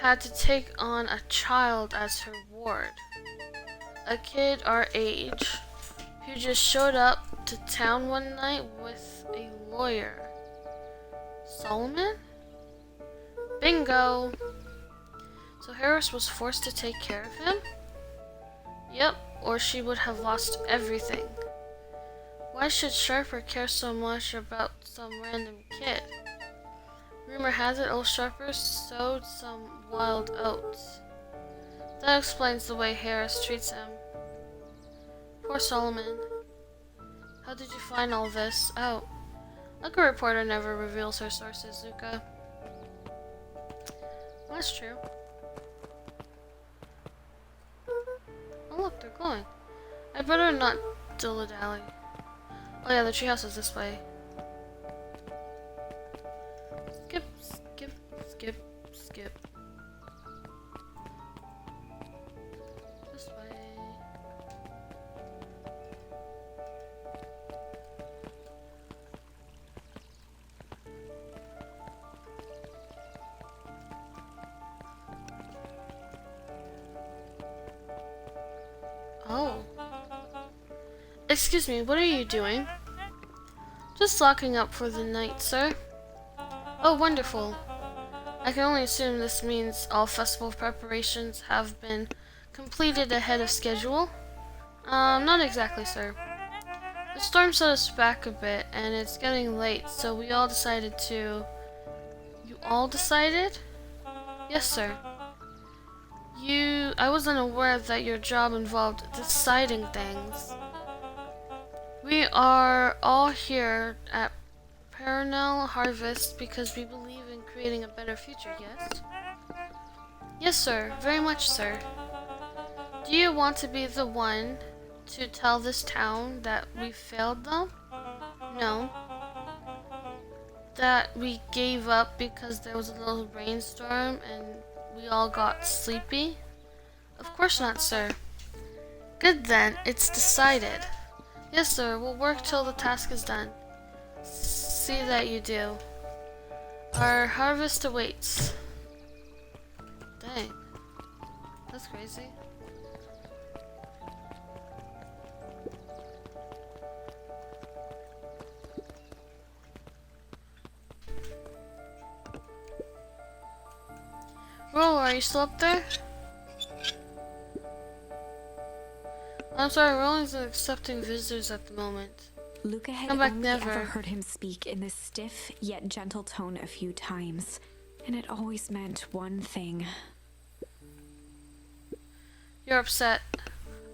had to take on a child as her ward. A kid our age who just showed up to town one night with a lawyer. Solomon? Bingo! So Harris was forced to take care of him? Yep, or she would have lost everything. Why should Sharper care so much about some random kid? Rumor has it old Sharper sowed some wild oats. That explains the way Harris treats him. Poor Solomon. How did you find all this out? Like a reporter never reveals her sources, Zuka. That's true. Oh look, they're glowing. I better not dilly-dally. Oh yeah, the treehouse is this way. Skip, skip, skip, skip. This way. Oh. Excuse me, what are you doing? Just locking up for the night, sir. Oh, wonderful. I can only assume this means all festival preparations have been completed ahead of schedule. Not exactly, sir. The storm set us back a bit, and it's getting late, so we all decided to... You all decided? Yes, sir. I wasn't aware that your job involved deciding things. We are all here at Perennial Harvest because we believe in creating a better future, yes? Yes, sir. Very much, sir. Do you want to be the one to tell this town that we failed them? No. That we gave up because there was a little rainstorm and we all got sleepy? Of course not, sir. Good then, it's decided. Yes, sir, we'll work till the task is done. See that you do. Our harvest awaits. Dang. That's crazy. Roll, are you still up there? I'm sorry, Rolling's accepting visitors at the moment. Luca had Come back only never. ever heard him speak in this stiff yet gentle tone a few times, and it always meant one thing. You're upset.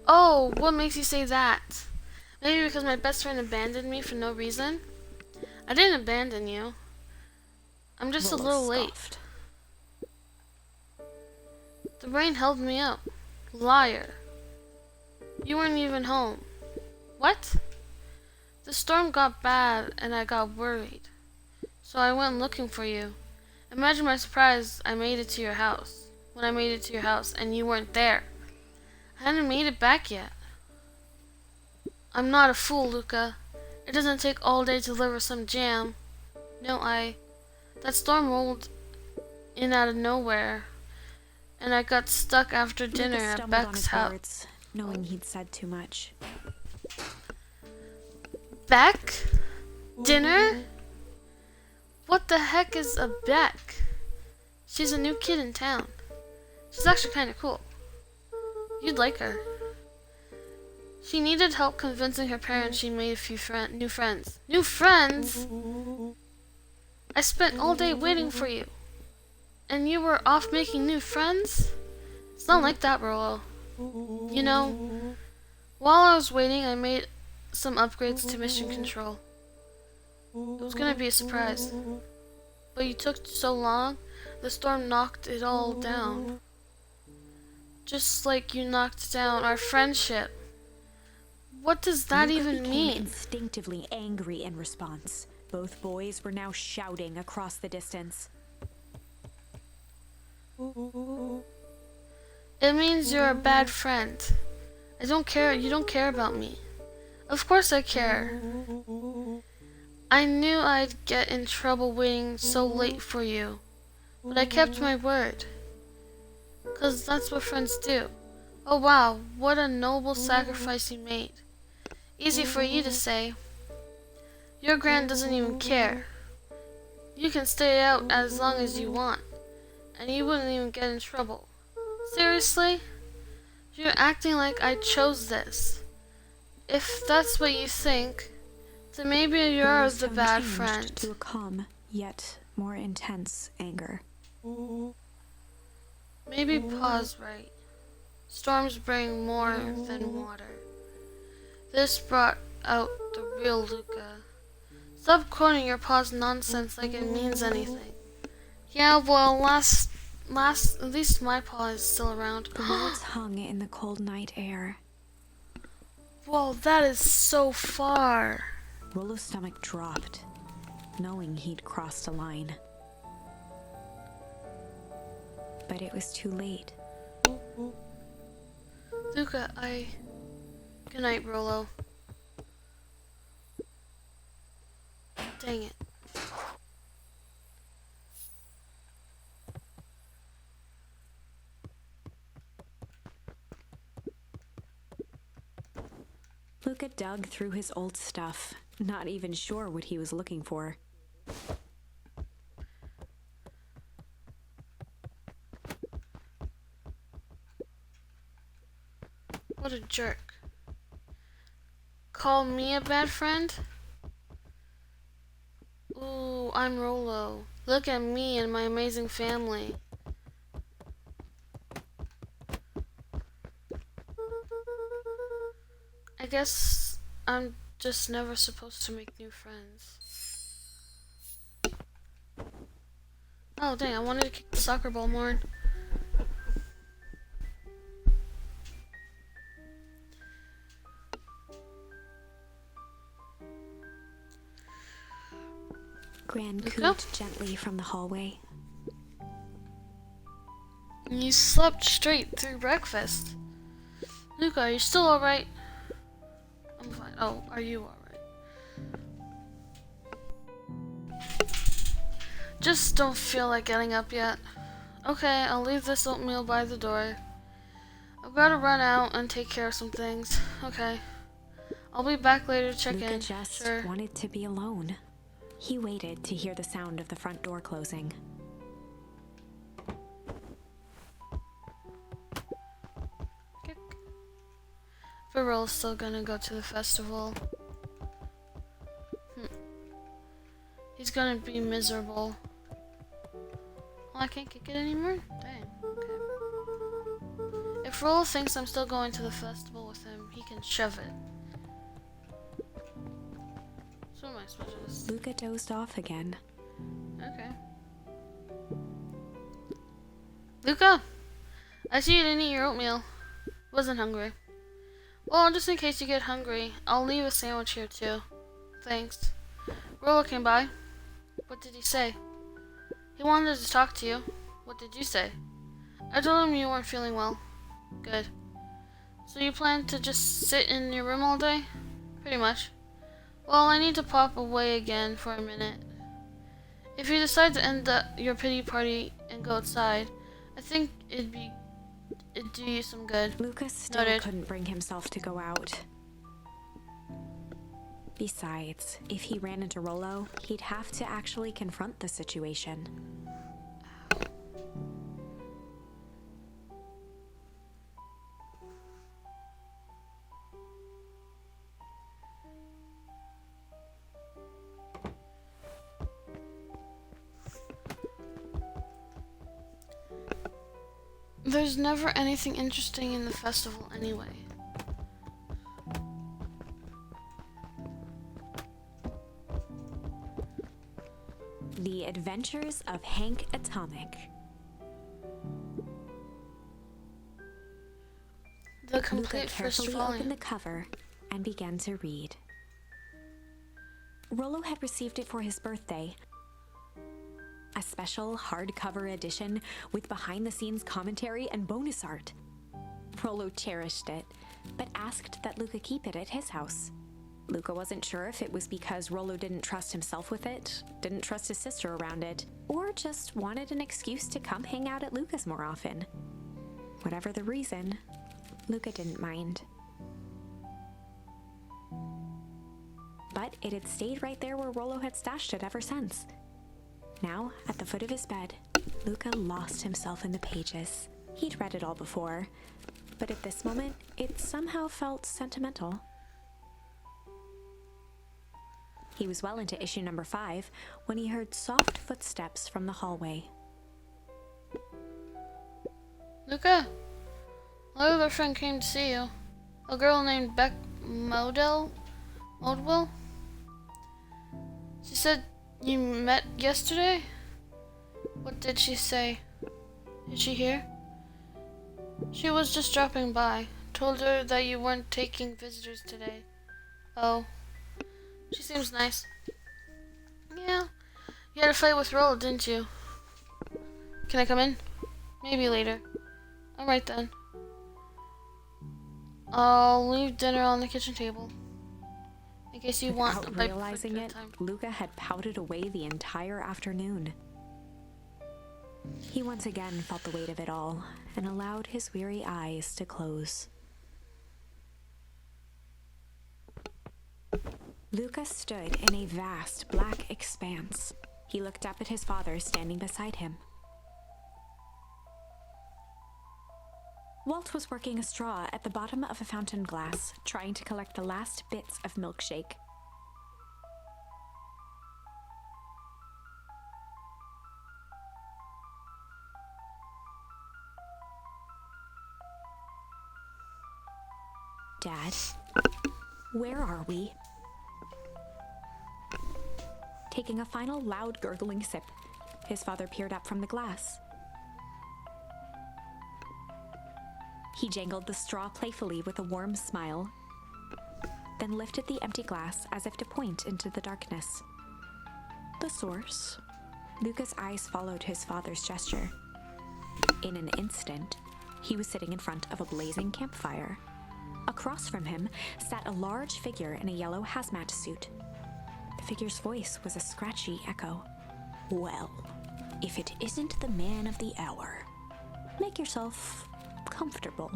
Oh, what makes you say that? Maybe because my best friend abandoned me for no reason? I didn't abandon you. I'm just a little late. Scoffed. The rain held me up. Liar. You weren't even home. What? The storm got bad and I got worried. So I went looking for you. Imagine my surprise when I made it to your house and you weren't there. I hadn't made it back yet. I'm not a fool, Luca. It doesn't take all day to deliver some jam. No, that storm rolled in out of nowhere. And I got stuck after dinner Luca at stumbled on Beck's his house. words, knowing he'd said too much. Beck? Dinner? What the heck is a Beck? She's a new kid in town. She's actually kind of cool. You'd like her. She needed help convincing her parents she made a few new friends. New friends? I spent all day waiting for you. And you were off making new friends? It's not like that, Rolo. You know, while I was waiting, I made some upgrades to mission control. It was gonna be a surprise. But you took so long, the storm knocked it all down. Just like you knocked down our friendship. What does that Luca even became mean? instinctively angry in response. Both boys were now shouting across the distance. It means you're a bad friend. I don't care. You don't care about me. Of course I care. I knew I'd get in trouble waiting so late for you. But I kept my word. 'Cause that's what friends do. Oh wow, what a noble sacrifice you made. Easy for you to say. Your Gran doesn't even care. You can stay out as long as you want. And you wouldn't even get in trouble. Seriously? You're acting like I chose this. If that's what you think, then maybe you're Rolo's the tone bad changed friend. to a calm, yet more intense anger. Maybe Pa's right. Storms bring more than water. This brought out the real Luca. Stop quoting your pa's nonsense like it means anything. Yeah, well, at least my pa is still around. The words hung in the cold night air. Whoa, that is so far. Rollo's stomach dropped, knowing he'd crossed a line. But it was too late. Luca, Good night, Rollo. Dang it. Luca dug through his old stuff, not even sure what he was looking for. What a jerk. Call me a bad friend? Ooh, I'm Rollo. Look at me and my amazing family. I guess I'm just never supposed to make new friends. Oh dang, I wanted to kick the soccer ball more. Gran Luca? cooed gently from the hallway. You slept straight through breakfast. Luca, are you still alright? I'm fine. Oh, are you alright? Just don't feel like getting up yet. Okay, I'll leave this oatmeal by the door. I've got to run out and take care of some things. Okay. I'll be back later to check Luca in. just Sure. wanted to be alone. He waited to hear the sound of the front door closing. Farrell's still gonna go to the festival. He's gonna be miserable. Oh, I can't kick it anymore? Dang, okay. If Rollo thinks I'm still going to the festival with him, he can shove it. So what am I supposed to just... Luca dozed off again. Okay. Luca! I see you didn't eat your oatmeal. Wasn't hungry. Well, just in case you get hungry, I'll leave a sandwich here too. Thanks. Rollo came by. What did he say? He wanted to talk to you. What did you say? I told him you weren't feeling well. Good. So you plan to just sit in your room all day? Pretty much. Well, I need to pop away again for a minute. If you decide to end your pity party and go outside, I think it'd do you some good. Luca still Noted. couldn't bring himself to go out. Besides, if he ran into Rollo, he'd have to actually confront the situation. There's never anything interesting in the festival anyway. The Adventures of Hank Atomic. The Luca complete first carefully opened volume. the cover and began to read. Rollo had received it for his birthday. A special hardcover edition with behind-the-scenes commentary and bonus art. Rollo cherished it, but asked that Luca keep it at his house. Luca wasn't sure if it was because Rollo didn't trust himself with it, didn't trust his sister around it, or just wanted an excuse to come hang out at Luca's more often. Whatever the reason, Luca didn't mind. But it had stayed right there where Rollo had stashed it ever since. Now, at the foot of his bed, Luca lost himself in the pages. He'd read it all before, but at this moment, it somehow felt sentimental. He was well into issue number 5 when he heard soft footsteps from the hallway. Luca! My other friend came to see you. A girl named Beck Modwell? She said you met yesterday? What did she say? Is she here? She was just dropping by. Told her that you weren't taking visitors today. Oh, she seems nice. Yeah, you had a fight with Roll, didn't you? Can I come in? Maybe later. Alright then. I'll leave dinner on the kitchen table. In case you want a Without bite realizing before it, bedtime. Luca had pouted away the entire afternoon. He once again felt the weight of it all and allowed his weary eyes to close. Luca stood in a vast black expanse. He looked up at his father standing beside him. Walt was working a straw at the bottom of a fountain glass, trying to collect the last bits of milkshake. Dad, where are we? Taking a final loud gurgling sip, his father peered up from the glass. He jangled the straw playfully with a warm smile, then lifted the empty glass as if to point into the darkness. The source? Luca's eyes followed his father's gesture. In an instant, he was sitting in front of a blazing campfire. Across from him sat a large figure in a yellow hazmat suit. The figure's voice was a scratchy echo. Well, if it isn't the man of the hour. Make yourself comfortable.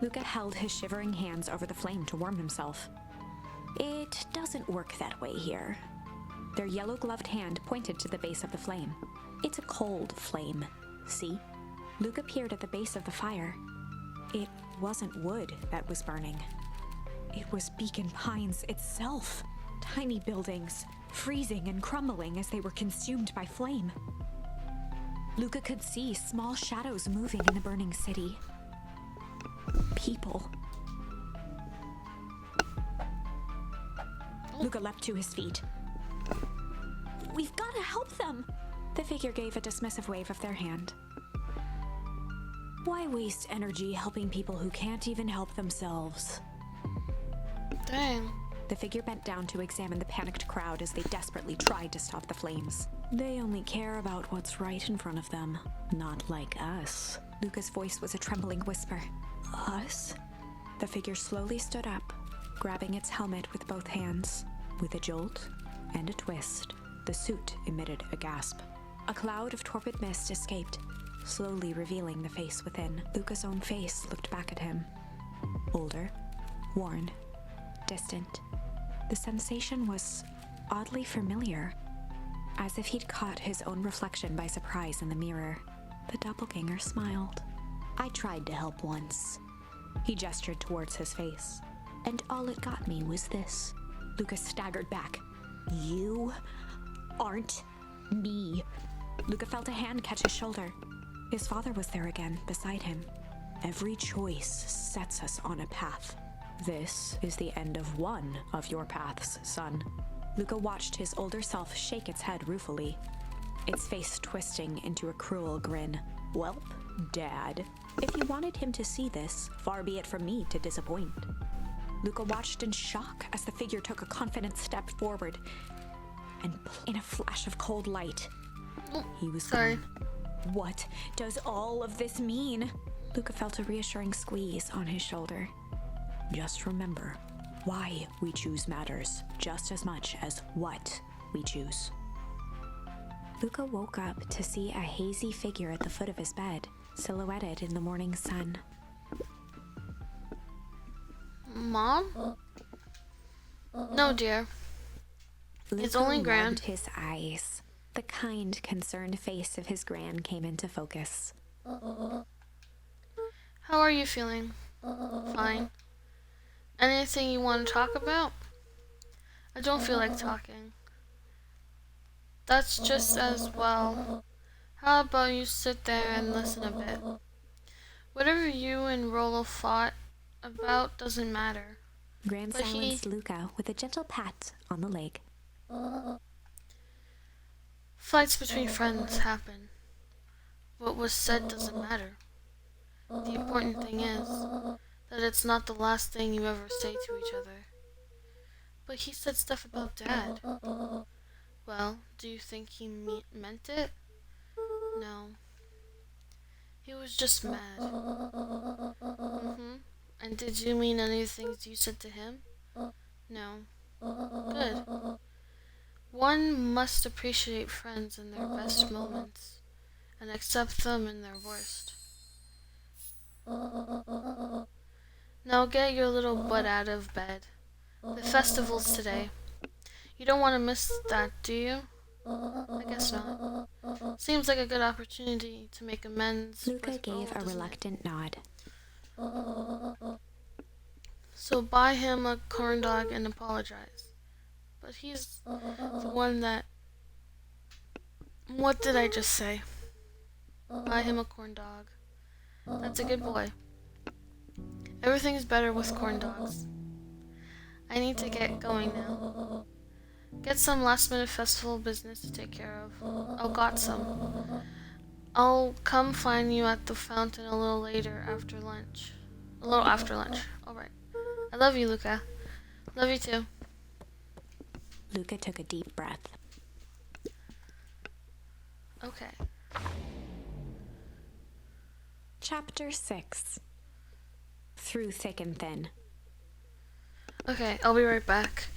Luca held his shivering hands over the flame to warm himself. It doesn't work that way here. Their yellow-gloved hand pointed to the base of the flame. It's a cold flame, see? Luca peered at the base of the fire. It wasn't wood that was burning. It was Beacon Pines itself. Tiny buildings, freezing and crumbling as they were consumed by flame. Luca could see small shadows moving in the burning city. People. Luca leapt to his feet. We've got to help them! The figure gave a dismissive wave of their hand. Why waste energy helping people who can't even help themselves? Dang. The figure bent down to examine the panicked crowd as they desperately tried to stop the flames. They only care about what's right in front of them, not like us. Luca's voice was a trembling whisper. Us? The figure slowly stood up, grabbing its helmet with both hands. With a jolt and a twist, the suit emitted a gasp. A cloud of torpid mist escaped, slowly revealing the face within. Luca's own face looked back at him. Older, worn, distant. The sensation was oddly familiar, as if he'd caught his own reflection by surprise in the mirror. The doppelganger smiled. I tried to help once. He gestured towards his face. And all it got me was this. Luca staggered back. You aren't me. Luca felt a hand catch his shoulder. His father was there again, beside him. Every choice sets us on a path. This is the end of one of your paths, son. Luca watched his older self shake its head ruefully, its face twisting into a cruel grin. Welp, Dad, if you wanted him to see this, far be it from me to disappoint. Luca watched in shock as the figure took a confident step forward, and in a flash of cold light, he was Sorry. gone. What does all of this mean? Luca felt a reassuring squeeze on his shoulder. Just remember, why we choose matters just as much as what we choose. Luca woke up to see a hazy figure at the foot of his bed, silhouetted in the morning sun. Mom? No, dear. It's Luca only Gran. rubbed his eyes. The kind, concerned face of his Gran came into focus. How are you feeling? Fine. Anything you want to talk about? I don't feel like talking. That's just as well. How about you sit there and listen a bit? Whatever whatever you and Rollo fought about doesn't matter. Gran But silenced Luca with a gentle pat on the leg. Fights between friends happen. What was said doesn't matter. The important thing is that it's not the last thing you ever say to each other. But he said stuff about Dad. Well, do you think he meant it? No. He was just mad. And did you mean any of the things you said to him? No. Good. One must appreciate friends in their best moments and accept them in their worst. Now get your little butt out of bed. The festival's today. You don't want to miss that, do you? I guess not. Seems like a good opportunity to make amends Luca with gave Roll, a doesn't it? reluctant nod. So buy him a corn dog and apologize. But he's the one that... What did I just say? Buy him a corn dog. That's a good boy. Everything's better with corn dogs. I need to get going now. Get some last minute festival business to take care of. Oh, got some. I'll come find you at the fountain a little later after lunch. A little after lunch. Alright. I love you, Luca. Love you too. Luca took a deep breath. Okay. Chapter 6. Through Thick and Thin. Okay, I'll be right back.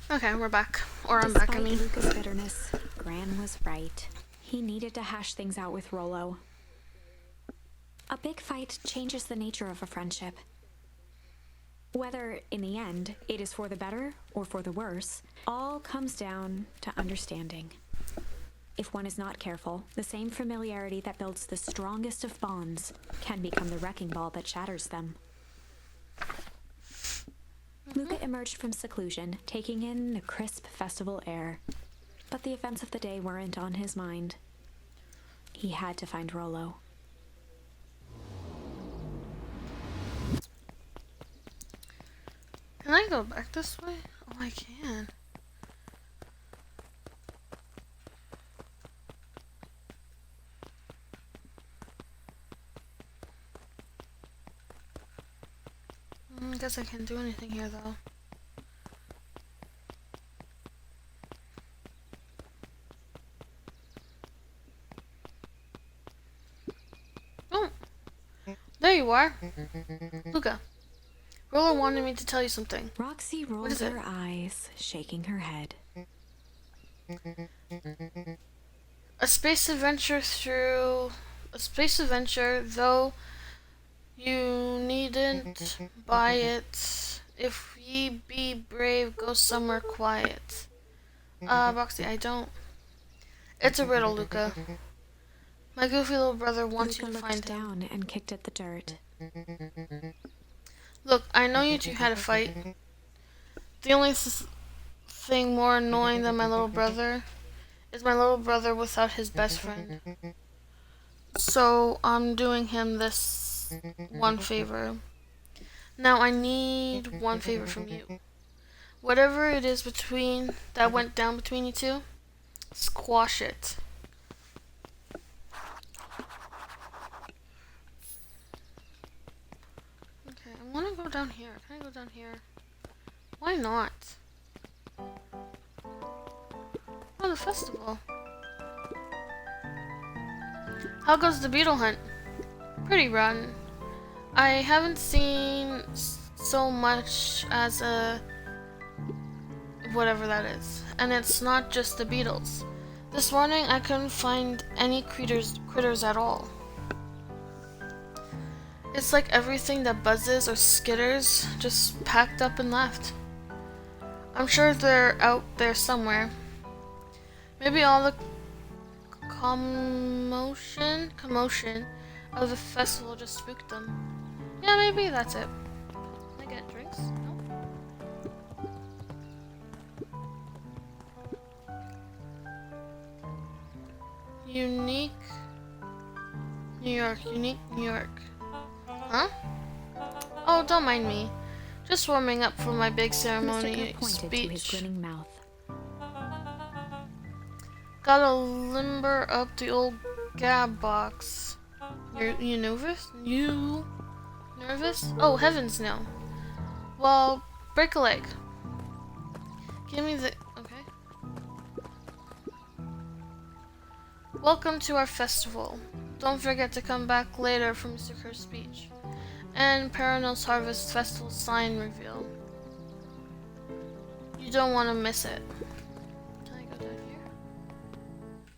Okay, we're back. Or I'm back, I mean. Despite Luca's bitterness, Gran was right. He needed to hash things out with Rollo. A big fight changes the nature of a friendship. Whether, in the end, it is for the better or for the worse, all comes down to understanding. If one is not careful, the same familiarity that builds the strongest of bonds can become the wrecking ball that shatters them. Luca emerged from seclusion, taking in the crisp festival air. But the events of the day weren't on his mind. He had to find Rollo. Can I go back this way? Oh, I can. I guess I can't do anything here, though. Oh! There you are! Luca, Roller wanted me to tell you something. Roxy rolled her eyes, shaking her head. A space adventure, though you needn't buy it. If ye be brave, go somewhere quiet. Roxy, I don't. It's a riddle, Luca. My goofy little brother wants Luca you to looked find him. down and kicked at the dirt. Look, I know you two had a fight. The only thing more annoying than my little brother is my little brother without his best friend. So I'm doing him this one favor. Now I need one favor from you. Whatever it is that went down between you two, squash it. Okay, I want to go down here. Can I go down here? Why not? Oh, the festival. How goes the beetle hunt? Pretty rotten. I haven't seen so much as a whatever that is. And it's not just the beetles. This morning I couldn't find any critters at all. It's like everything that buzzes or skitters just packed up and left. I'm sure they're out there somewhere. Maybe all the commotion of the festival just spooked them. Yeah, maybe that's it. Can I get drinks? No? Unique New York. Huh? Oh, don't mind me. Just warming up for my big ceremony Mr. pointed to his speech. grinning mouth. Gotta limber up the old gab box. You nervous? You nervous? Oh, heavens no. Well, break a leg. Give me the... Okay. Welcome to our festival. Don't forget to come back later for Mr. Kerr's speech. And Perennial's Harvest Festival sign reveal. You don't want to miss it. Can I go down here?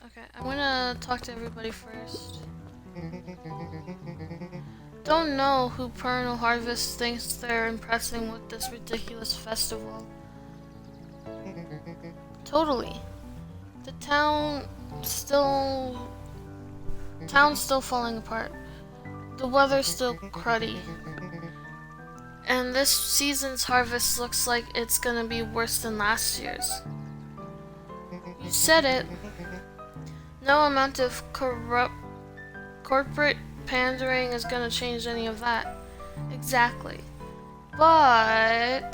Okay, I'm gonna talk to everybody first. Don't know who Perennial Harvest thinks they're impressing with this ridiculous festival. Totally. The town's still falling apart. The weather's still cruddy. And this season's harvest looks like it's gonna be worse than last year's. You said it. No amount of corporate pandering is gonna change any of that. Exactly. But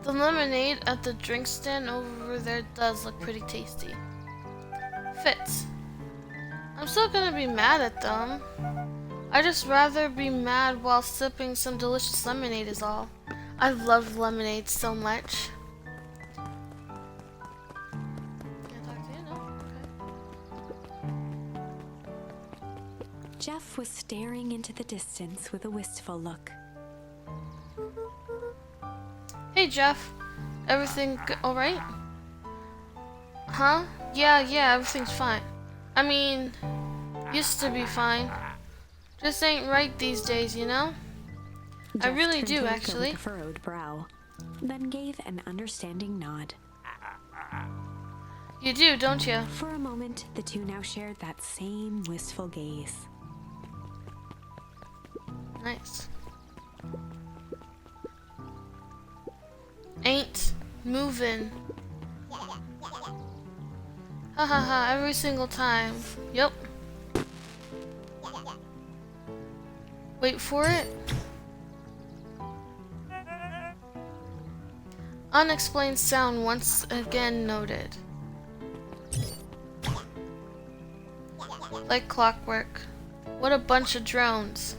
the lemonade at the drink stand over there does look pretty tasty. Fits. I'm still gonna be mad at them. I'd just rather be mad while sipping some delicious lemonade is all. I love lemonade so much. Can I talk to you? No? Okay. Jeff was staring into the distance with a wistful look. Hey Jeff, Everything alright? Huh? Yeah, everything's fine. I mean, used to be fine. Just ain't right these days, you know? I Jeff really turned do, to Luca actually. with a furrowed brow, then gave an understanding nod. You do, don't you? For a moment, the two now shared that same wistful gaze. Nice. Ain't moving. Ha ha ha, every single time. Yep. Wait for it. Unexplained sound once again noted. Like clockwork. What a bunch of drones.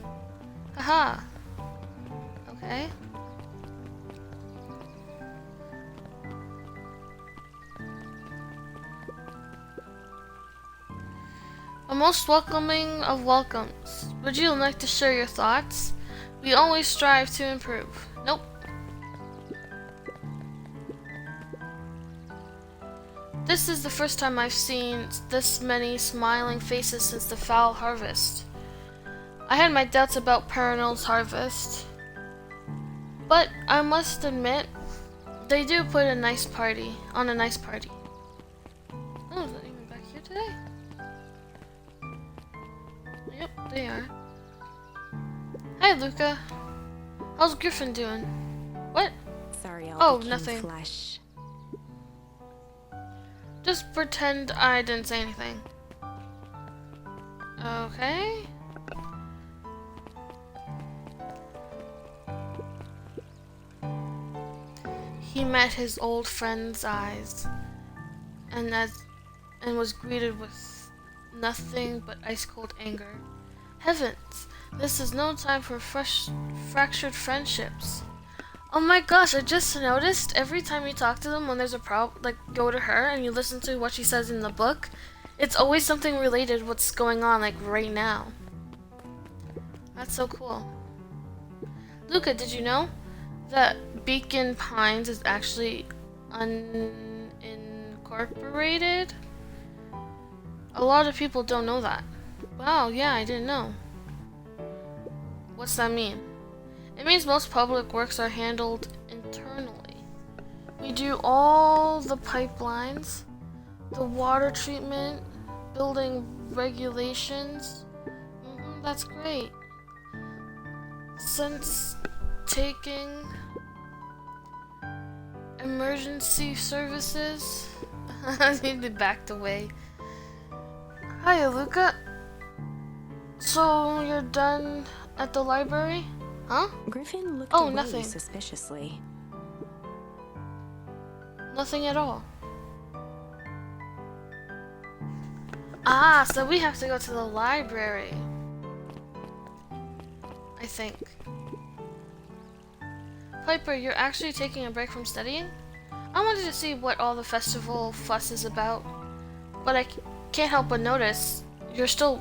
Haha. Okay. A most welcoming of welcomes. Would you like to share your thoughts? We always strive to improve. Nope. This is the first time I've seen this many smiling faces since the foul harvest. I had my doubts about Perennial's harvest, but I must admit, they do put a nice party on a nice party. Oh, is that even back here today? Yep, they are. Hi, Luca. How's Griffin doing? What? Sorry, Oh, nothing. Flesh. Just pretend I didn't say anything. Okay. He met his old friend's eyes, and was greeted with nothing but ice-cold anger. Heavens, this is no time for fractured friendships. Oh my gosh, I just noticed every time you talk to them when there's a problem, like go to her and you listen to what she says in the book, it's always something related to what's going on like right now. That's so cool. Luca, did you know that Beacon Pines is actually unincorporated? A lot of people don't know that. Wow, yeah, I didn't know. What's that mean? It means most public works are handled internally. We do all the pipelines, the water treatment, building regulations. That's great. Since taking emergency services, I need to back away. Hi, Luca. So you're done at the library? Huh? Griffin looked Oh, away nothing. suspiciously. Nothing at all. Ah, so we have to go to the library. I think. Piper, you're actually taking a break from studying? I wanted to see what all the festival fuss is about, but I can't help but notice you still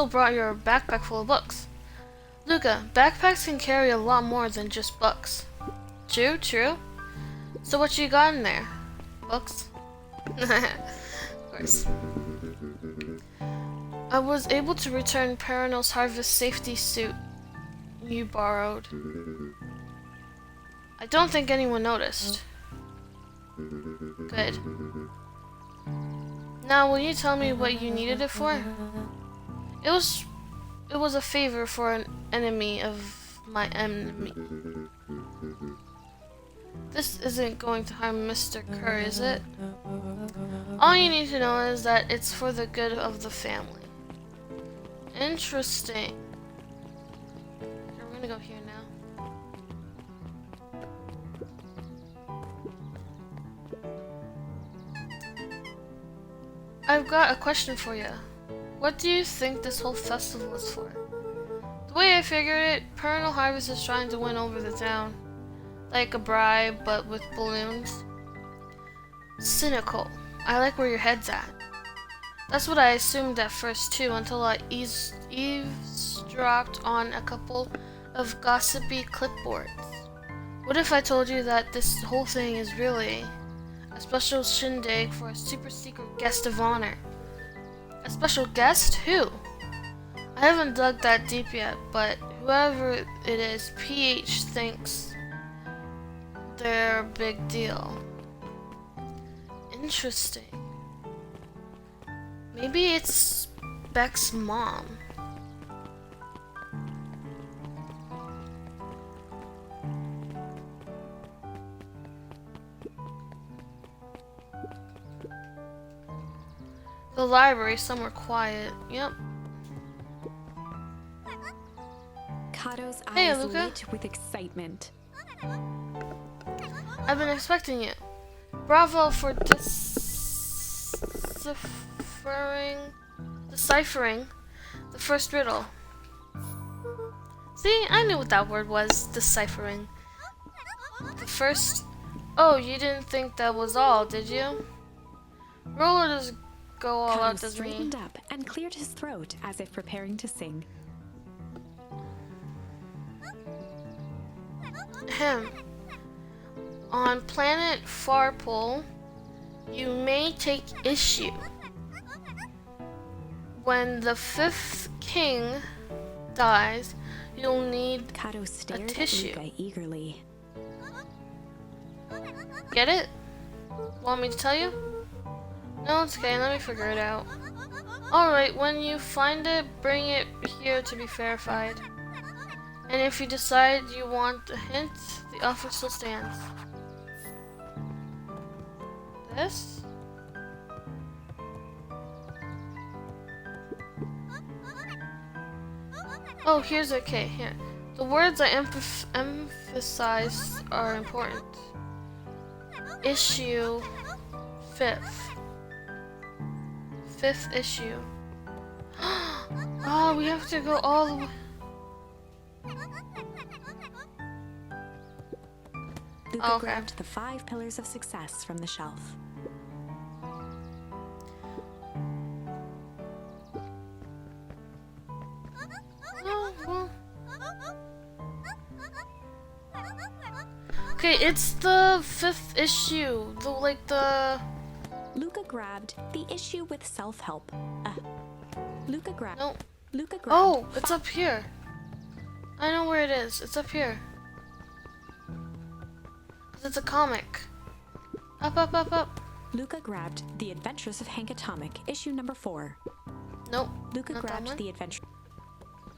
brought your backpack full of books. Luca, backpacks can carry a lot more than just books. True. So what you got in there? Books? Of course. I was able to return Perennial's Harvest safety suit you borrowed. I don't think anyone noticed. Good. Now, will you tell me what you needed it for? It was a favor for an enemy of my enemy. This isn't going to harm Mr. Kerr, is it? All you need to know is that it's for the good of the family. Interesting. Okay, we're gonna go here now. I've got a question for you. What do you think this whole festival is for? The way I figured it, Perennial Harvest is trying to win over the town. Like a bribe, but with balloons. Cynical. I like where your head's at. That's what I assumed at first too, until I eavesdropped on a couple of gossipy clipboards. What if I told you that this whole thing is really a special shindig for a super secret guest of honor? A special guest? Who? I haven't dug that deep yet, but whoever it is, PH thinks they're a big deal. Interesting. Maybe it's Beck's mom. The library, somewhere quiet. Yep. Kato's Hey, eyes Luca. lit with excitement. I've been expecting it. Bravo for deciphering the first riddle. See, I knew what that word was, deciphering. The first... Oh, you didn't think that was all, did you? Roller does go all out, Kato doesn't he? straightened up and cleared his throat as if preparing to sing. Ahem. On planet Farpole, you may take issue when the fifth king dies. You'll need Kato stared at tissue. Luca eagerly. Get it? Want me to tell you? No, it's okay. Let me figure it out. Alright, when you find it, bring it here to be verified. And if you decide you want a hint, the offer still stands. This? Oh, here's okay. Here. The words I emphasize are important. Issue 5th. 5th issue. Oh, we have to go all the way. Luca Oh, okay. grabbed the 5 pillars of success from the shelf. Oh, well. Okay, it's the 5th issue. The Luca grabbed the issue with self-help. Luca grabbed. no. Luca grabbed. Oh, it's up here. I know where it is. It's up here. 'Cause it's a comic. Up, up, up, up. Luca grabbed The Adventures of Hank Atomic, issue number 4. Nope. Luca not that grabbed one. The Adventure.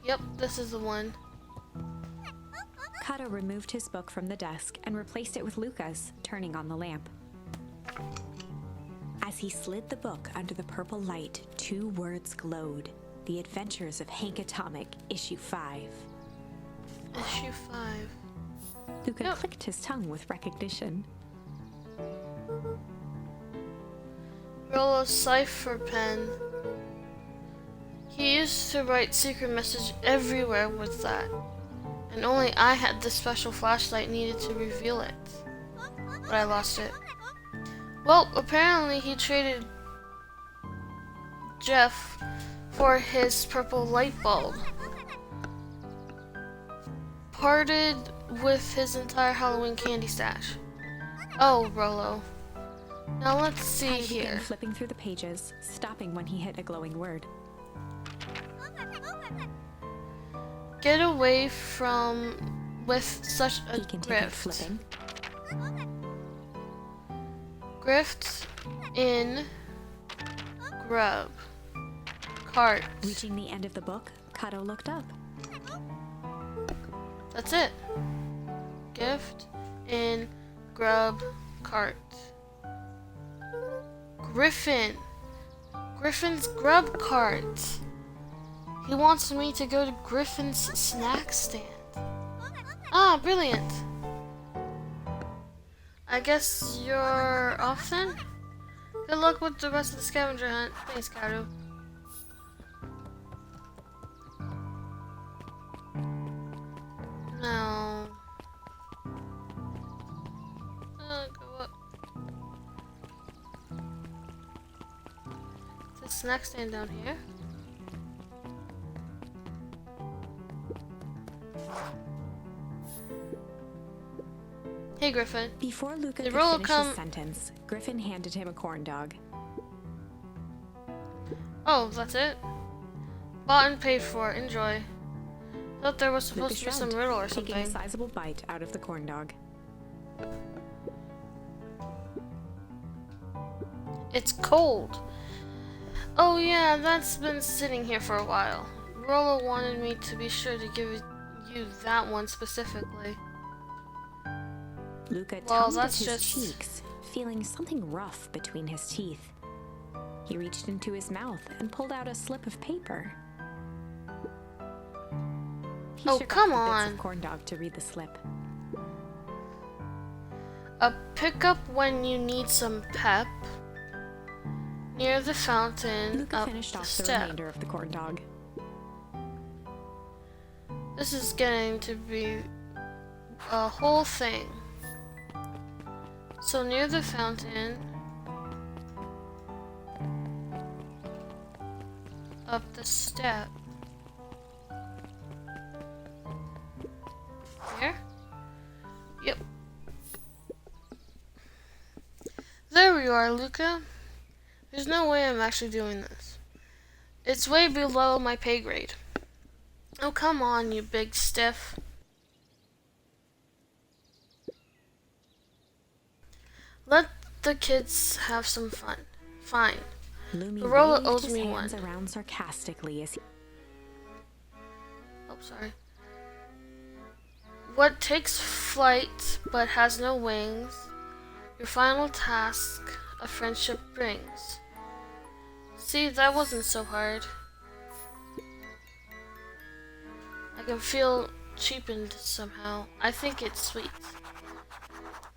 Yep, this is the one. Kato removed his book from the desk and replaced it with Luca's, turning on the lamp. As he slid the book under the purple light, 2 words glowed. The Adventures of Hank Atomic, issue 5. Issue 5. Luca Yep. clicked his tongue with recognition. Roll a cipher pen. He used to write secret message everywhere with that. And only I had this special flashlight needed to reveal it. But I lost it. Well, apparently he traded Jeff for his purple light bulb. Parted with his entire Halloween candy stash. Oh, Rolo. Now let's see Kato began here. flipping through the pages, stopping when he hit a glowing word. Get away from with such a He continued grift. flipping. Grift in grub cart. Reaching the end of the book, Kato looked up. That's it. Gift in grub cart. Griffin. Griffin's grub cart. He wants me to go to Griffin's snack stand. Ah, brilliant. I guess you're off then? Good luck with the rest of the scavenger hunt. Thanks, Kato. No. Go up. Is the snack stand down here? Hey, Griffin. Before Luca Did could Rollo finish come? his sentence, Griffin handed him a corn dog. Oh, that's it? Bought and paid for. Enjoy. Thought there was Luca supposed to be some shrugged, riddle or taking a something. sizable bite out of the corn dog. It's cold. Oh yeah, that's been sitting here for a while. Rollo wanted me to be sure to give you that one specifically. Luca Well, tongued at that's his just... cheeks, feeling something rough between his teeth. He reached into his mouth and pulled out a slip of paper. He Oh, shook come off the bits on. of corn dog to read the slip. A pickup when you need some pep. Near the fountain, Luca up finished the off the step. remainder of the corn dog. This is getting to be a whole thing. So near the fountain, up the step. Here? Yep. There we are, Luca. There's no way I'm actually doing this. It's way below my pay grade. Oh, come on, you big stiff. Let the kids have some fun. Fine. Lumi Rollo waved owes his me hands one. around sarcastically as he... Oh, sorry. What takes flight but has no wings, your final task a friendship brings. See, that wasn't so hard. I can feel cheapened somehow. I think it's sweet.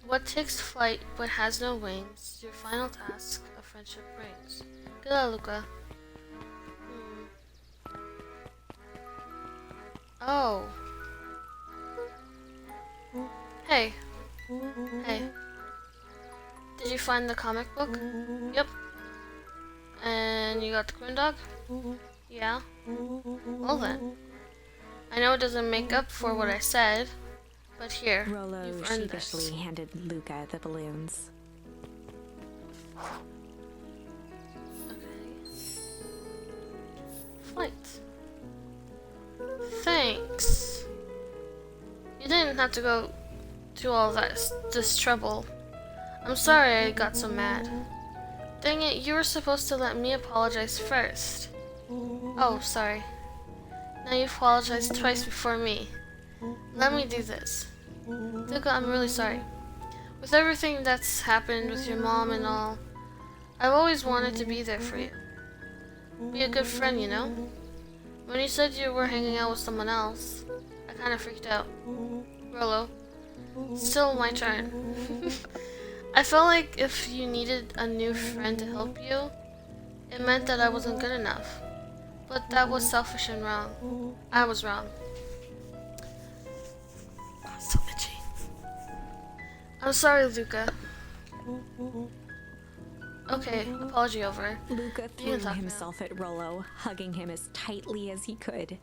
What takes flight but has no wings, your final task a friendship brings. Good luck, Luca. Oh. Hey. Hey. Did you find the comic book? Yep. And you got the corn dog? Yeah. Well then. I know it doesn't make up for what I said, but here, Rollo you've earned sheepishly this. handed Luca the balloons. Okay. Flight. Thanks. You didn't have to go through all this trouble. I'm sorry I got so mad. Dang it, you were supposed to let me apologize first. Oh, sorry. Now you apologized twice before me. Let me do this. Luca, I'm really sorry. With everything that's happened with your mom and all, I've always wanted to be there for you. Be a good friend, you know? When you said you were hanging out with someone else, I kind of freaked out. Rollo, still my turn. I felt like if you needed a new friend to help you, it meant that I wasn't good enough. But that was selfish and wrong. I was wrong. Oh, so itchy. I'm sorry, Luca. Okay, apology over. Luca You threw can talk now. himself at Rollo, hugging him as tightly as he could.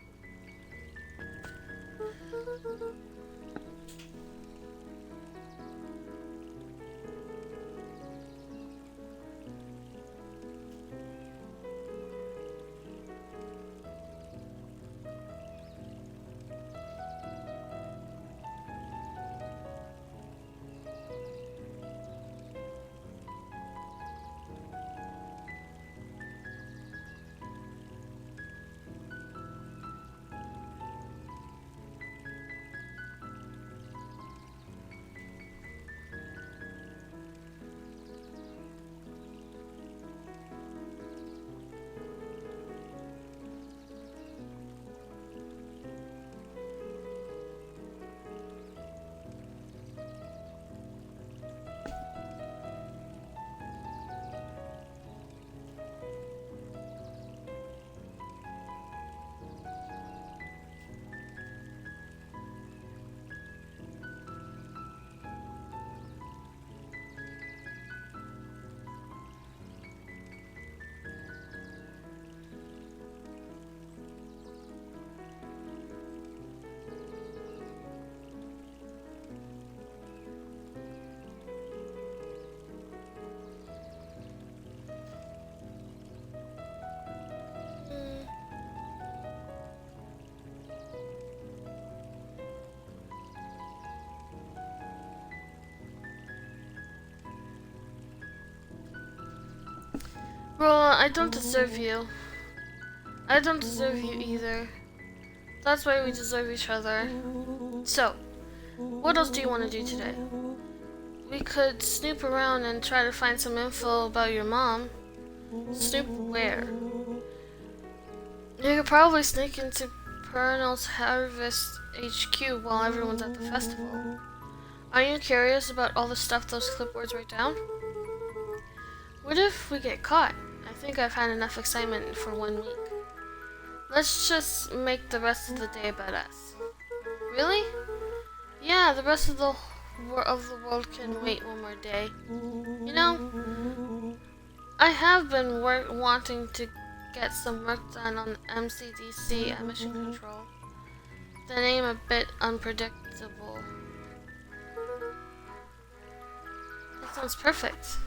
Rolla, I don't deserve you. I don't deserve you either. That's why we deserve each other. So, what else do you want to do today? We could snoop around and try to find some info about your mom. Snoop where? You could probably sneak into Perennial's Harvest HQ while everyone's at the festival. Are you curious about all the stuff those clipboards write down? What if we get caught? I think I've had enough excitement for 1 week. Let's just make the rest of the day about us. Really? Yeah, the rest of the world can wait 1 more day. You know, I have been wanting to get some work done on MCDC emission control. The name a bit unpredictable. That sounds perfect.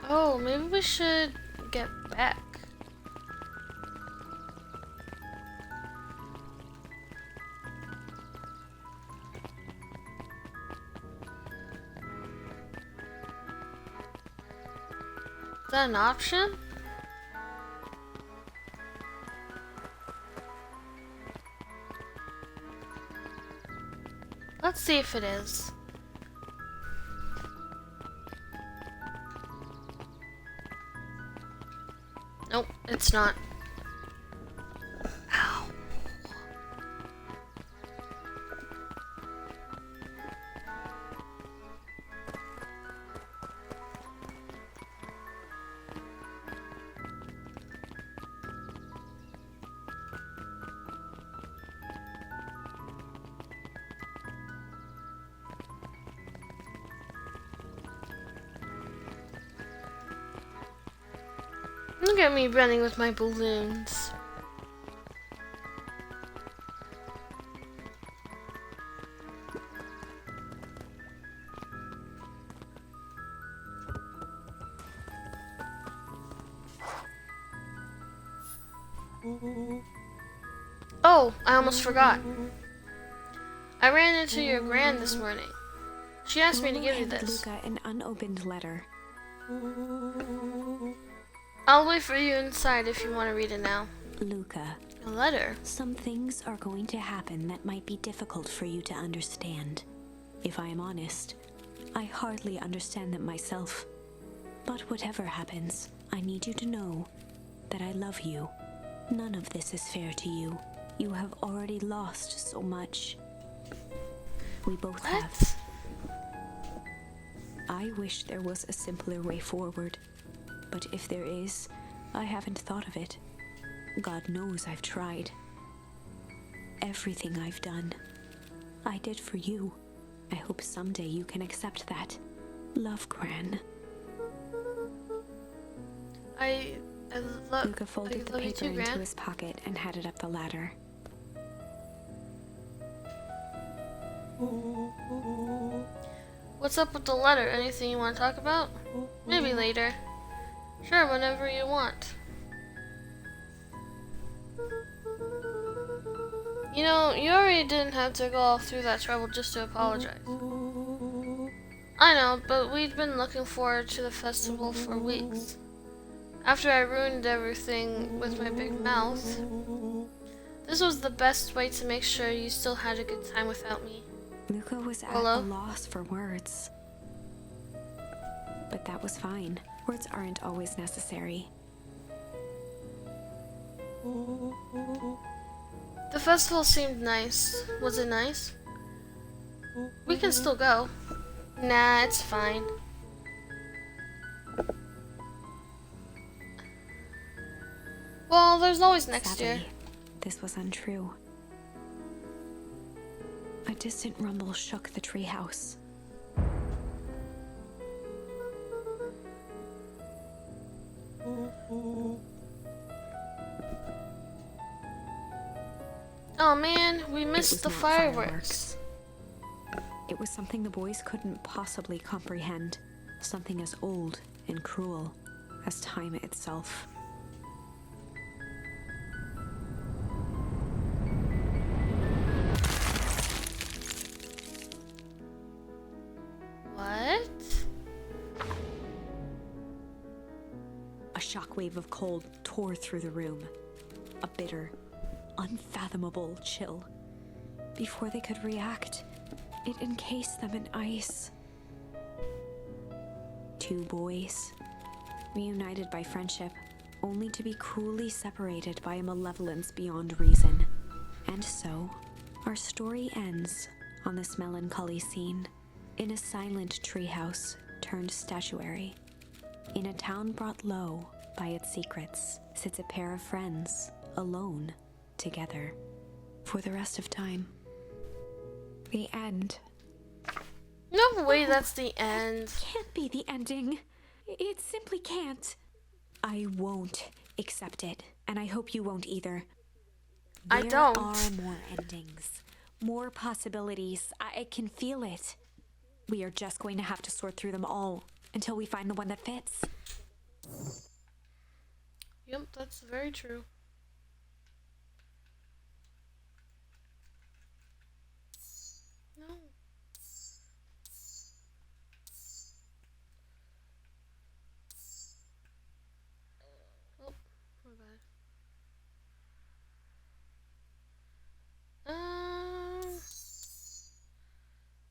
Oh, maybe we should get back. Is that an option? Let's see if it is. Nope, it's not. Ow. Look at me running with my balloons. Oh, I almost forgot. I ran into your gran this morning. She asked me to give you this. Luca an unopened letter. I'll wait for you inside if you want to read it now. Luca, A letter? some things are going to happen that might be difficult for you to understand. If I am honest, I hardly understand them myself. But whatever happens, I need you to know that I love you. None of this is fair to you. You have already lost so much. We both have. What? I wish there was a simpler way forward. But if there is, I haven't thought of it. God knows I've tried. Everything I've done, I did for you. I hope someday you can accept that. Love, Gran. Luca folded the paper into his pocket and headed up the ladder. What's up with the letter? Anything you want to talk about? Maybe later. Sure, whenever you want. You know, you already didn't have to go all through that trouble just to apologize. I know, but we'd been looking forward to the festival for weeks. After I ruined everything with my big mouth, this was the best way to make sure you still had a good time without me. Luca was at a loss for words. But that was fine. Words aren't always necessary. The festival seemed nice. Was it nice? We can still go. Nah, it's fine. Well, there's always next year. Sadly, this was untrue. A distant rumble shook the treehouse. Oh man, we missed the fireworks. It was something the boys couldn't possibly comprehend. Something as old and cruel as time itself. shockwave of cold tore through the room. A bitter, unfathomable chill. Before they could react, it encased them in ice. Two boys, reunited by friendship, only to be cruelly separated by a malevolence beyond reason. And so, our story ends on this melancholy scene, in a silent treehouse turned statuary. In a town brought low by its secrets, sits a pair of friends, alone, together, for the rest of time. The end. No way, that's the end. Can't be the ending. It simply can't. I won't accept it, and I hope you won't either. I don't. There are more endings, more possibilities. I can feel it. We are just going to have to sort through them all until we find the one that fits. Yep, that's very true. No. Oh, my bad.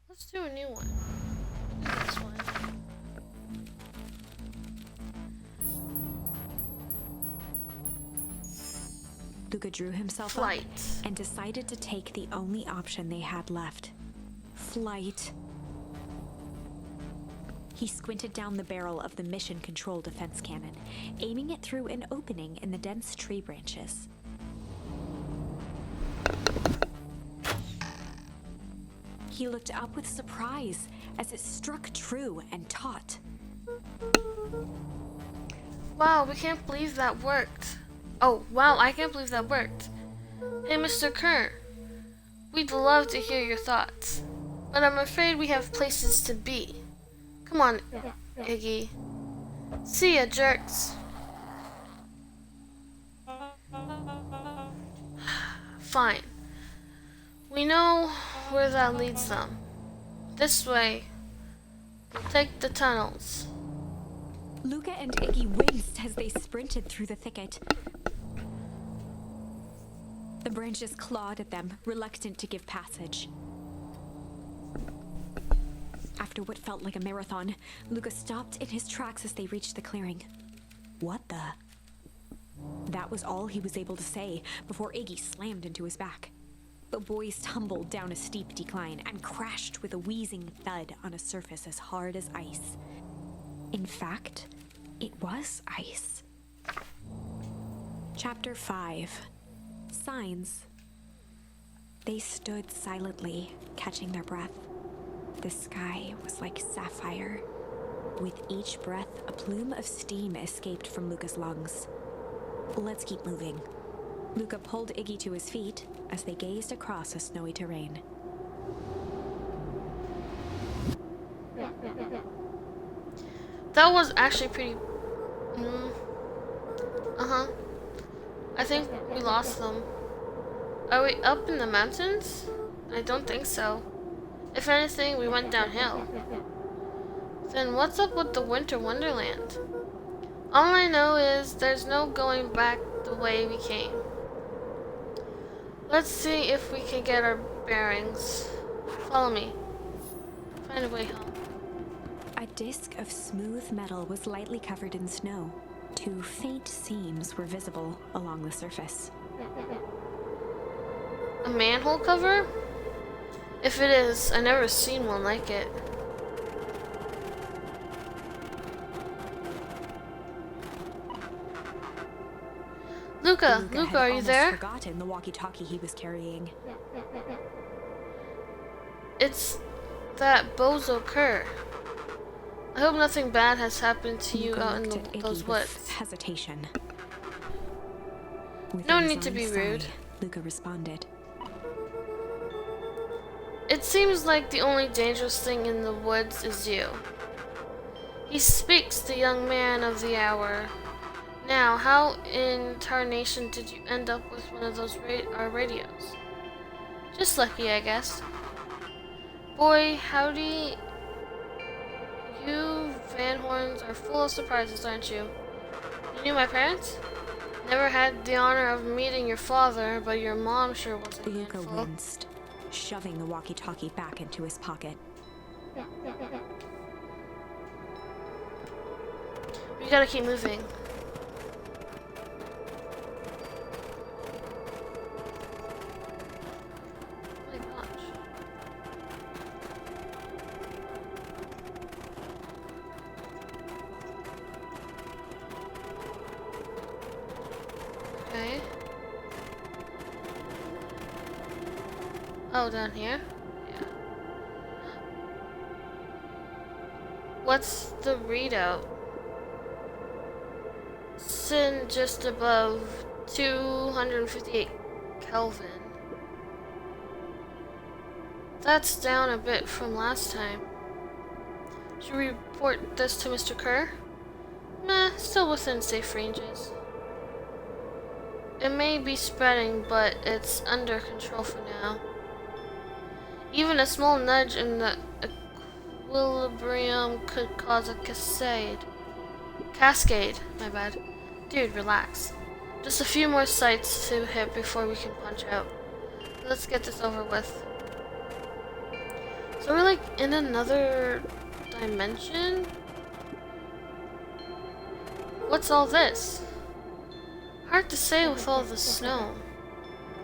Let's do a new one. Do this one. Luca drew himself Flight. up and decided to take the only option they had left. Flight. He squinted down the barrel of the mission control defense cannon, aiming it through an opening in the dense tree branches. He looked up with surprise as it struck true and taut. Wow, we can't believe that worked. Oh, wow, I can't believe that worked. Hey, Mr. Kerr, we'd love to hear your thoughts, but I'm afraid we have places to be. Come on, Iggy. See ya, jerks. Fine. We know where that leads them. This way. Take the tunnels. Luca and Iggy winced as they sprinted through the thicket. The branches clawed at them, reluctant to give passage. After what felt like a marathon, Luca stopped in his tracks as they reached the clearing. What the? That was all he was able to say before Iggy slammed into his back. The boys tumbled down a steep decline and crashed with a wheezing thud on a surface as hard as ice. In fact, it was ice. Chapter 5. Signs. They stood silently, catching their breath. The sky was like sapphire. With each breath, a plume of steam escaped from Luca's lungs. Let's keep moving. Luca pulled Iggy to his feet as they gazed across a snowy terrain. That was actually pretty... I think we lost them. Are we up in the mountains? I don't think so. If anything, we went downhill. Then what's up with the Winter Wonderland? All I know is there's no going back the way we came. Let's see if we can get our bearings. Follow me. Find a way home. A disc of smooth metal was lightly covered in snow. Two faint seams were visible along the surface. A manhole cover? If it is, I've never seen one like it. Luca, are you there? Had forgotten the walkie-talkie he was carrying. It's that bozo Kerr. I hope nothing bad has happened to you Luca out in looked at those Iggy woods. with hesitation. With No a need to be resigned rude. sigh, Luca responded. It seems like the only dangerous thing in the woods is you. He speaks, the young man of the hour. Now, how in tarnation did you end up with one of those our radios? Just lucky, I guess. Boy, howdy. You Van Horns are full of surprises, aren't you? You knew my parents? Never had the honor of meeting your father, but your mom sure was a Luca handful. winced, shoving the walkie-talkie back into his pocket. We gotta keep moving. Oh my gosh. Okay. Oh, down here? Yeah. What's the readout? Sin just above 258 Kelvin. That's down a bit from last time. Should we report this to Mr. Kerr? Meh, still within safe ranges. It may be spreading, but it's under control for now. Even a small nudge in the equilibrium could cause a cascade. Cascade, my bad. Dude, relax. Just a few more sites to hit before we can punch out. Let's get this over with. So we're like in another dimension? What's all this? Hard to say with all the snow.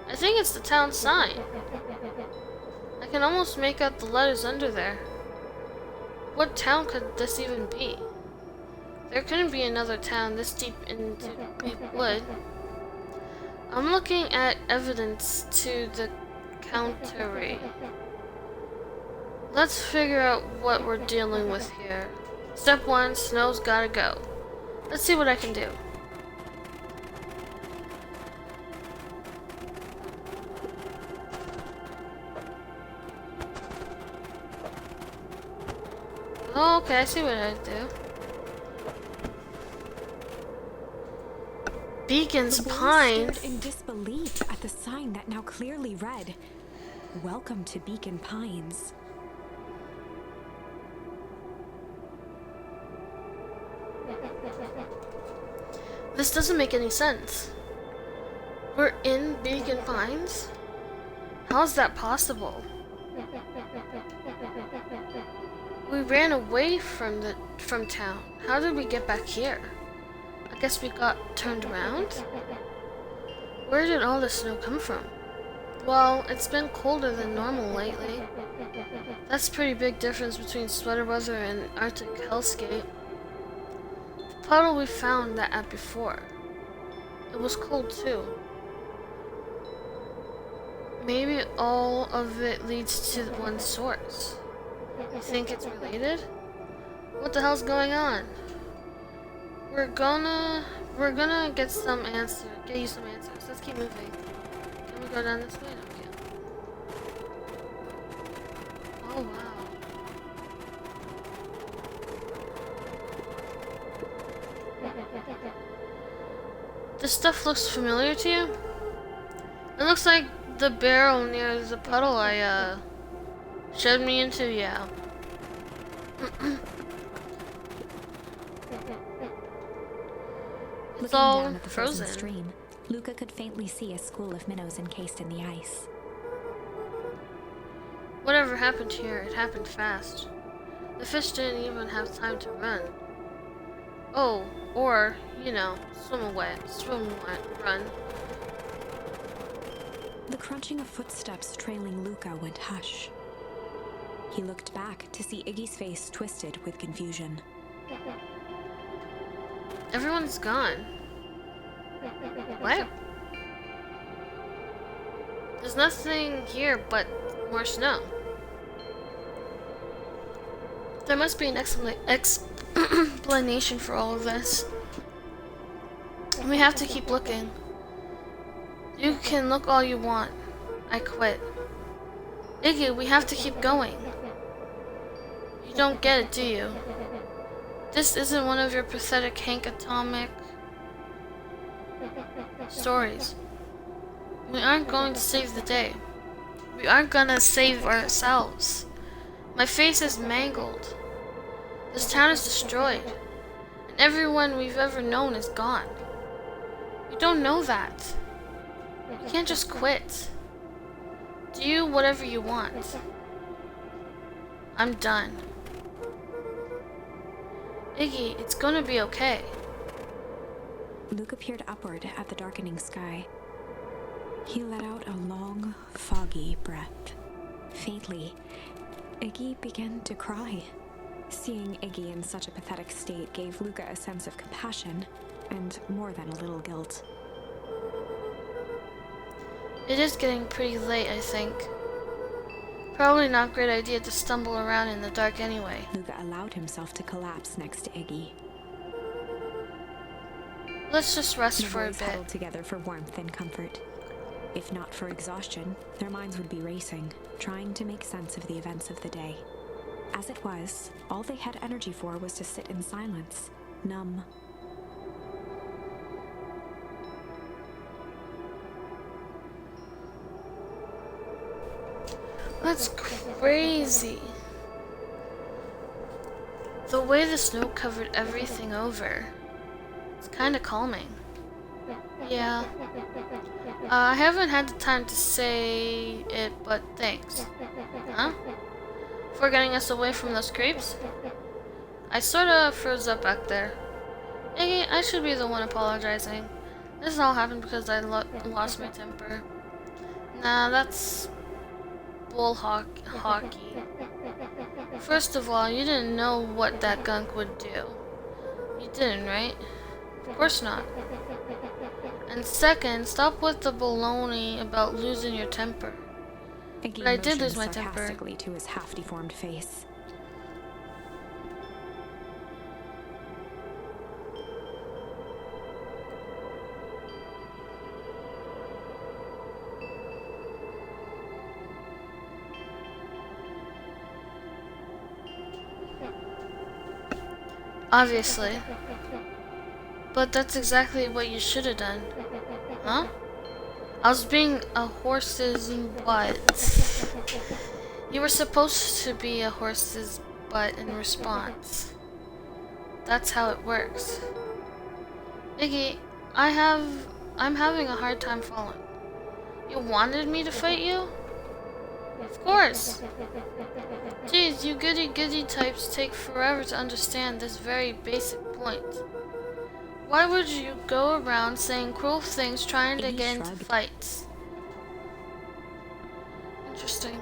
I think it's the town sign. I can almost make out the letters under there. What town could this even be? There couldn't be another town this deep into deep wood. I'm looking at evidence to the contrary. Let's figure out what we're dealing with here. Step 1, snow's gotta go. Let's see what I can do. Oh, okay, I see what I do. Beacon's The boy Pines. stared in disbelief at the sign that now clearly read, "Welcome to Beacon Pines." This doesn't make any sense. We're in Beacon Pines? How is that possible? We ran away from town. How did we get back here? I guess we got turned around? Where did all the snow come from? Well, it's been colder than normal lately. That's a pretty big difference between sweater weather and Arctic hellscape. The puddle we found that at before. It was cold too. Maybe all of it leads to one source. You think it's related? What the hell's going on? We're gonna get you some answers. Let's keep moving. Can we go down this way? No, we can't. Oh wow. This stuff looks familiar to you? It looks like the barrel near the puddle I shoved me into, yeah. It's Looking all down at the frozen frozen. stream, Luca could faintly see a school of minnows encased in the ice. Whatever happened here, it happened fast. The fish didn't even have time to run. Oh, or, you know, run. The crunching of footsteps trailing Luca went hush. He looked back to see Iggy's face twisted with confusion. Everyone's gone. What? There's nothing here but more snow. There must be an explanation for all of this. We have to keep looking. You can look all you want. I quit. Iggy, we have to keep going. You don't get it, do you? This isn't one of your pathetic Hank Atomic stories. We aren't going to save the day. We aren't gonna save ourselves. My face is mangled. This town is destroyed. And Everyone we've ever known is gone. You don't know that. You can't just quit. Do whatever you want. I'm done. Iggy, it's gonna be okay. Luca peered upward at the darkening sky. He let out a long, foggy breath. Faintly, Iggy began to cry. Seeing Iggy in such a pathetic state gave Luca a sense of compassion, and more than a little guilt. It is getting pretty late, I think. Probably not a great idea to stumble around in the dark anyway. Luca allowed himself to collapse next to Iggy. Let's just rest for a The boys bit. huddled together for warmth and comfort. If not for exhaustion, their minds would be racing, trying to make sense of the events of the day. As it was, all they had energy for was to sit in silence, numb. That's crazy. The way the snow covered everything over. It's kind of calming. Yeah. I haven't had the time to say it, but thanks. Huh? For getting us away from those creeps? I sorta froze up back there. Iggy, I should be the one apologizing. This all happened because I lost my temper. Nah, that's bull hockey. First of all, you didn't know what that gunk would do. You didn't, right? Of course not. And second, stop with the baloney about losing your temper. Iggy But I did motioned lose my temper. sarcastically to his half-deformed face. Obviously. But that's exactly what you should have done. Huh? I was being a horse's butt. You were supposed to be a horse's butt in response. That's how it works. Iggy, I'm having a hard time following. You wanted me to fight you? Of course. Geez, you goody-goody types take forever to understand this very basic point. Why would you go around saying cruel things trying to Iggy get into shrugged. fights? Interesting.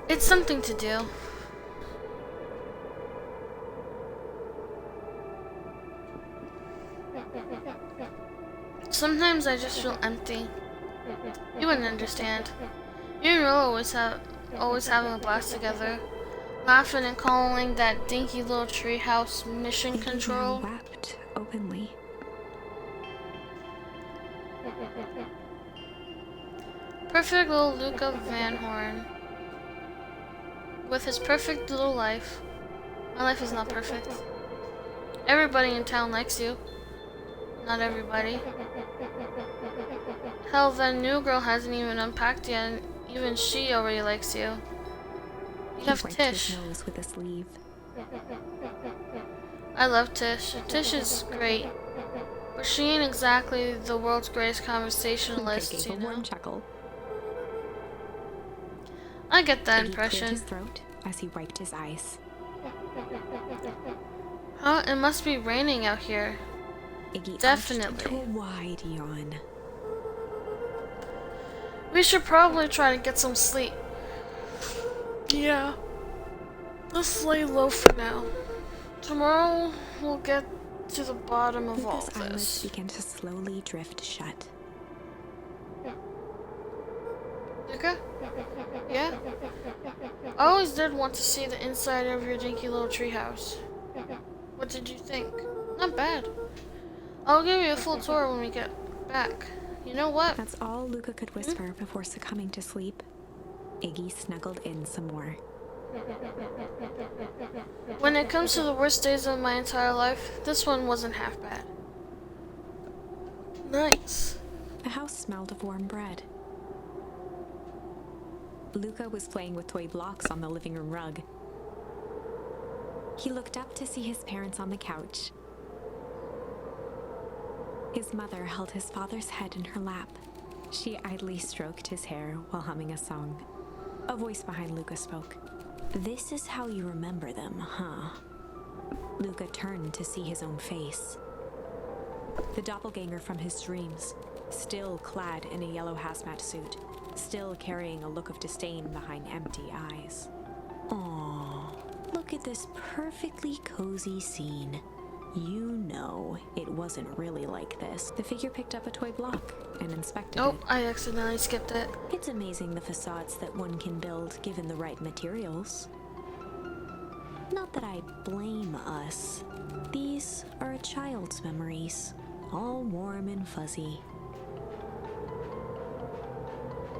It's something to do. Sometimes I just feel empty. You wouldn't understand. You and Rilla always having a blast together, laughing and calling that dinky little treehouse mission Iggy control. now wept openly. Perfect little Luca Van Horn. With his perfect little life. My life is not perfect. Everybody in town likes you. Not everybody. Hell, that new girl hasn't even unpacked yet, and even she already likes you. You have He wiped Tish. his nose with a sleeve. I love Tish. Tish is great. But she ain't exactly the world's greatest Luca conversationalist, gave you a warm know? chuckle. I get that Iggy impression. cleared his throat as he wiped his eyes. Huh? It must be raining out here. Iggy Definitely. arched into a wide yawn. We should probably try to get some sleep. Yeah. Let's lay low for now. Tomorrow we'll get to the bottom of all Luca's eyelids this. began to slowly drift shut. Luca? Yeah? I always did want to see the inside of your dinky little treehouse. What did you think? Not bad. I'll give you a full tour when we get back. You know what? That's all Luca could whisper before succumbing to sleep. Iggy snuggled in some more. When it comes to the worst days of my entire life, this one wasn't half bad. Nice. The house smelled of warm bread. Luca was playing with toy blocks on the living room rug. He looked up to see his parents on the couch. His mother held his father's head in her lap. She idly stroked his hair while humming a song. A voice behind Luca spoke. "This is how you remember them, huh?" Luca turned to see his own face. The doppelganger from his dreams, still clad in a yellow hazmat suit, still carrying a look of disdain behind empty eyes. "Aw, look at this perfectly cozy scene. You know it wasn't really like this." The figure picked up a toy block and inspected Oh, it. I accidentally skipped it. "It's amazing the facades that one can build given the right materials. Not that I blame us. These are a child's memories, all warm and fuzzy.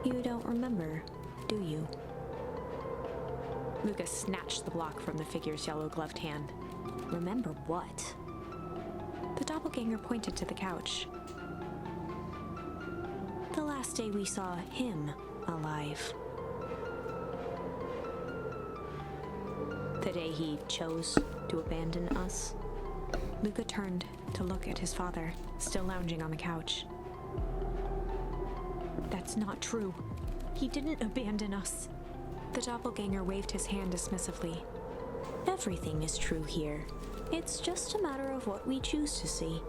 You don't remember, do you?" Lucas snatched the block from the figure's yellow-gloved hand. "Remember what?" The doppelganger pointed to the couch. "The last day we saw him alive. The day he chose to abandon us." Luca turned to look at his father, still lounging on the couch. "That's not true. He didn't abandon us." The doppelganger waved his hand dismissively. "Everything is true here. It's just a matter of what we choose to see.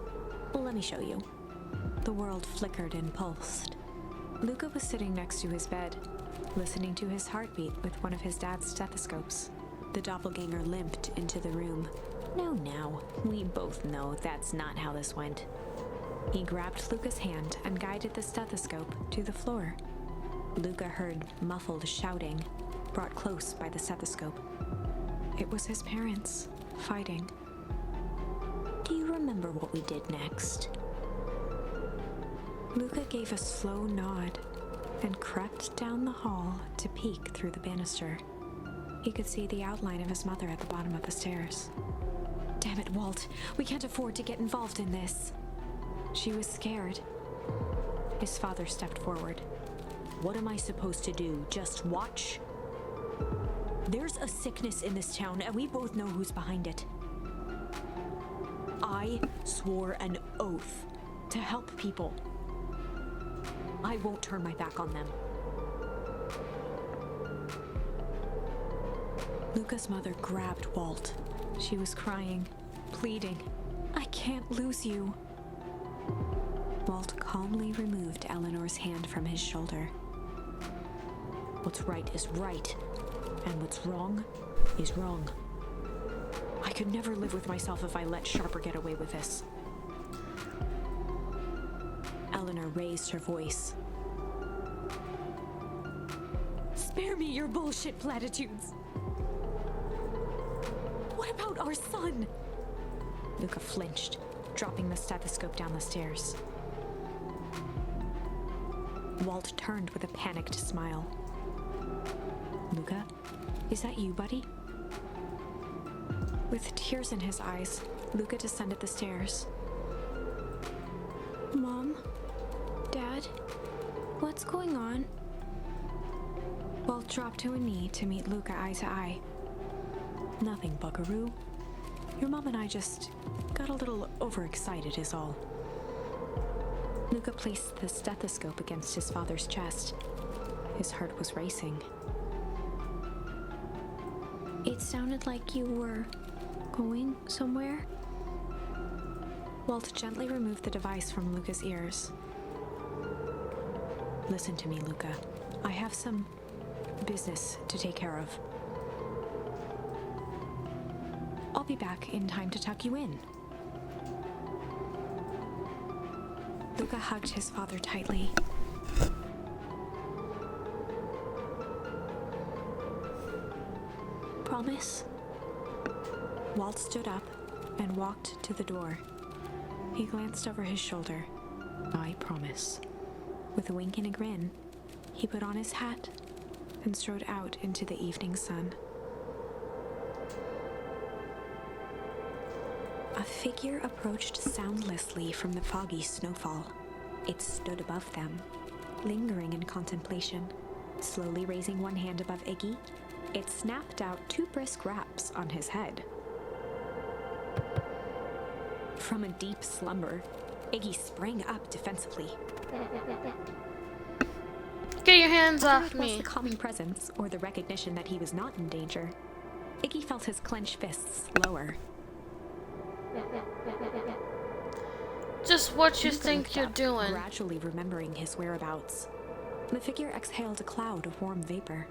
Let me show you." The world flickered and pulsed. Luca was sitting next to his bed, listening to his heartbeat with one of his dad's stethoscopes. The doppelganger limped into the room. Now, we both know that's not how this went." He grabbed Luca's hand and guided the stethoscope to the floor. Luca heard muffled shouting, brought close by the stethoscope. It was his parents, fighting. "Do you remember what we did next?" Luca gave a slow nod and crept down the hall to peek through the banister. He could see the outline of his mother at the bottom of the stairs. "Damn it, Walt. We can't afford to get involved in this." She was scared. His father stepped forward. "What am I supposed to do? Just watch?" "There's a sickness in this town, and we both know who's behind it. I swore an oath to help people. I won't turn my back on them." Luca's mother grabbed Walt. She was crying, pleading, "I can't lose you." Walt calmly removed Eleanor's hand from his shoulder. "What's right is right, and what's wrong is wrong. I could never live with myself if I let Sharper get away with this." Eleanor raised her voice. "Spare me your bullshit platitudes. What about our son?" Luca flinched, dropping the stethoscope down the stairs. Walt turned with a panicked smile. "Luca, is that you, buddy?" With tears in his eyes, Luca descended the stairs. "Mom? Dad? What's going on?" Walt dropped to a knee to meet Luca eye to eye. "Nothing, buckaroo. Your mom and I just got a little overexcited is all." Luca placed the stethoscope against his father's chest. His heart was racing. "It sounded like you were going somewhere?" Walt gently removed the device from Luca's ears. "Listen to me, Luca. I have some business to take care of. I'll be back in time to tuck you in." Luca hugged his father tightly. "Promise?" Walt stood up and walked to the door. He glanced over his shoulder. "I promise." With a wink and a grin, he put on his hat and strode out into the evening sun. A figure approached soundlessly from the foggy snowfall. It stood above them, lingering in contemplation. Slowly raising one hand above Iggy, it snapped out 2 brisk raps on his head. From a deep slumber, Iggy sprang up defensively. Get your hands Whether off it was me. the calming presence or the recognition that he was not in danger, Iggy felt his clenched fists lower. Just what you Luca think looked you're up, doing. gradually remembering his whereabouts. The figure exhaled a cloud of warm vapor.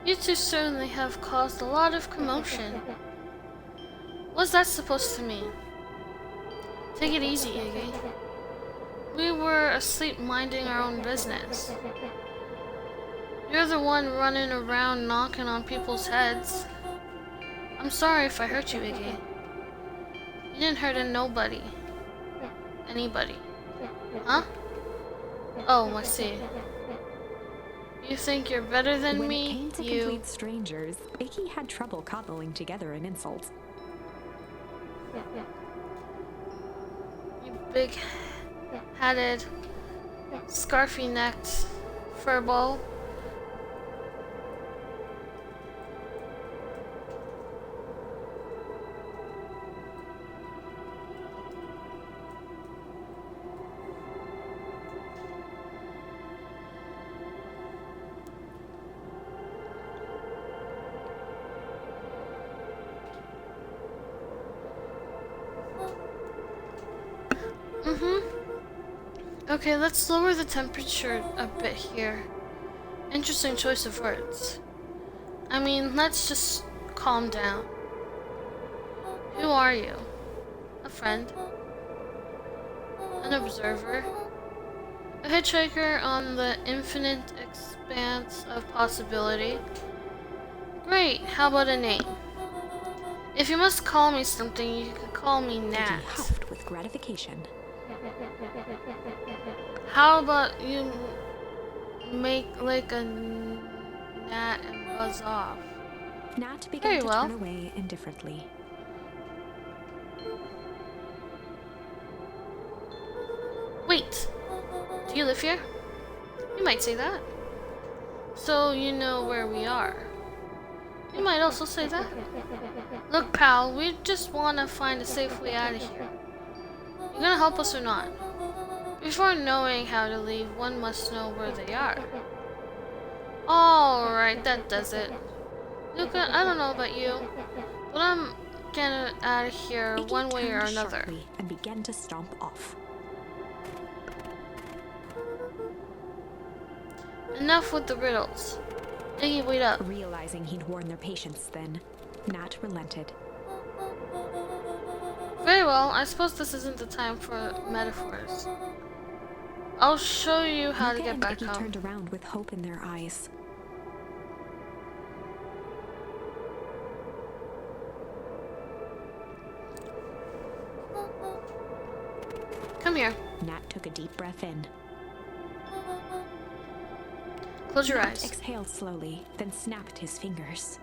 You two certainly have caused a lot of commotion. What's that supposed to mean? Take it easy, Iggy. We were asleep minding our own business. You're the one running around knocking on people's heads. I'm sorry if I hurt you, Iggy. You didn't hurt nobody. Anybody. Huh? Oh, I see. You think you're better than When me? it came to You. complete strangers, Iggy had trouble cobbling together an insult. You big-headed, scarfy-necked furball. Okay, let's lower the temperature a bit here. Interesting choice of words. I mean, let's just calm down. Who are you? A friend? An observer? A hitchhiker on the infinite expanse of possibility? Great, how about a name? If you must call me something, you can call me Nat. Iggy huffed with gratification. How about you make like a gnat and buzz off? Nat began Very to well. turn away indifferently. Wait, do you live here? You might say that. So you know where we are. You might also say that. Look, pal, we just want to find a safe way out of here. You gonna help us or not? Before knowing how to leave, one must know where they are. Alright, that does it. Luca, I don't know about you, but I'm getting out of here Iggy one way or turned another. sharply and began to stomp off. Enough with the riddles. Iggy, wait up. Realizing he'd worn their patience then, Nat relented. Very well, I suppose this isn't the time for metaphors. I'll show you how to Luca get and back Iggy home. turned around with hope in their eyes. Come here. Nat took a deep breath in. Close your Nat eyes. exhaled slowly, then snapped his fingers.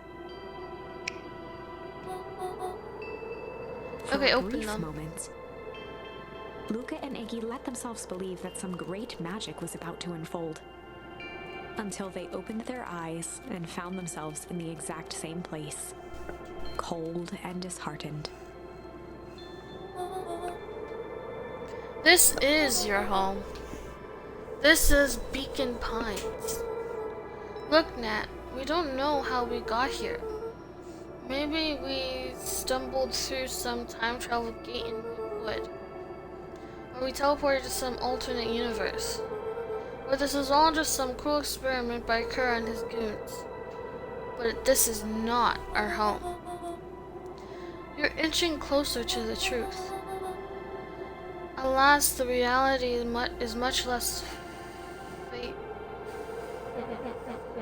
For Okay, a open brief them. moment, Luca and Iggy let themselves believe that some great magic was about to unfold. Until they opened their eyes and found themselves in the exact same place, cold and disheartened. This is your home. This is Beacon Pines. Look, Nat, we don't know how we got here. Maybe we stumbled through some time travel gate in Wood. Or we teleported to some alternate universe. Or this is all just some cruel experiment by Kerr and his goons. But this is not our home. You're inching closer to the truth. Alas, the reality is much less fate.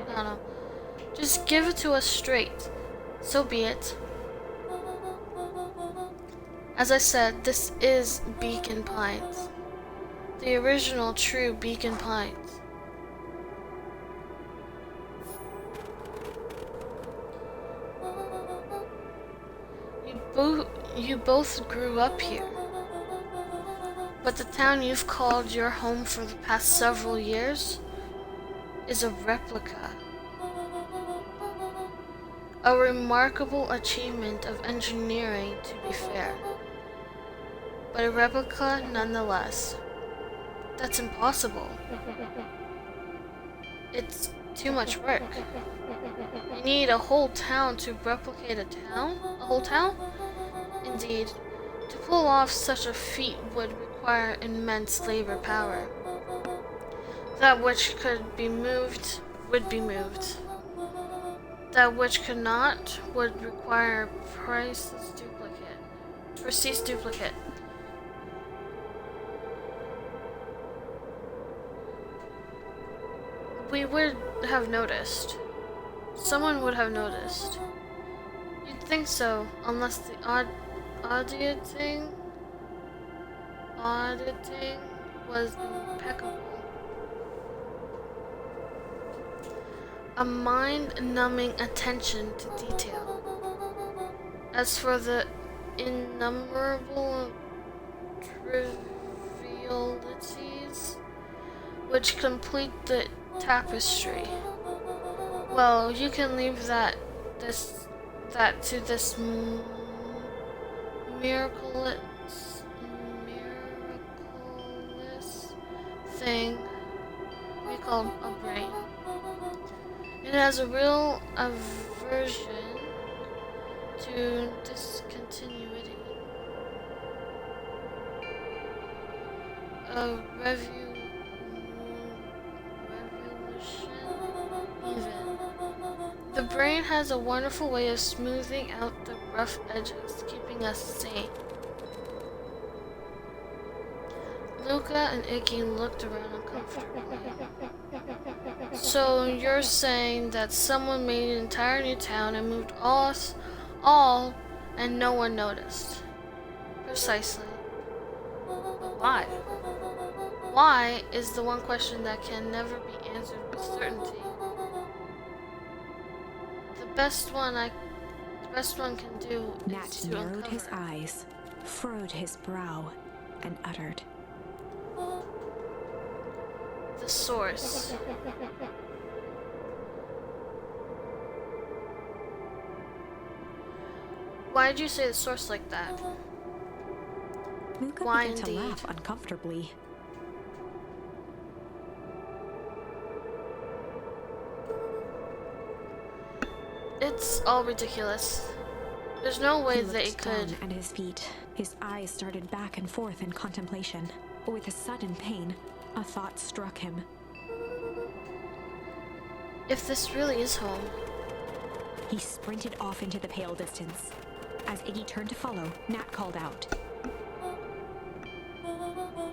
I don't know. Just give it to us straight. So be it. As I said, this is Beacon Pines. The original true Beacon Pines. You You both grew up here. But the town you've called your home for the past several years is a replica. A remarkable achievement of engineering, to be fair. But a replica nonetheless. That's impossible. It's too much work. You need a whole town to replicate a town? A whole town? Indeed, to pull off such a feat would require immense labor power. That which could be moved would be moved. That which could not would require precise duplicate. We would have noticed. Someone would have noticed. You'd think so, unless the auditing was impeccable. A mind-numbing attention to detail. As for the innumerable trivialities which complete the tapestry, well, you can leave that to this miraculous thing we call a brain. It has a real aversion to discontinuity. A revolution even. The brain has a wonderful way of smoothing out the rough edges, keeping us sane. Luca and Iggy looked around uncomfortably. So you're saying that someone made an entire new town and moved us all and no one noticed? Precisely. But why? Why is the one question that can never be answered with certainty. The best one can do Nat is to narrowed uncover. his eyes, furrowed his brow, and uttered, The source. Why did you say the source like that? Luca Why began to indeed? laugh uncomfortably. It's all ridiculous. There's no way He they looked could. down at his feet. His eyes started back and forth in contemplation. With a sudden pain, a thought struck him. If this really is home, He sprinted off into the pale distance. As Iggy turned to follow, Nat called out.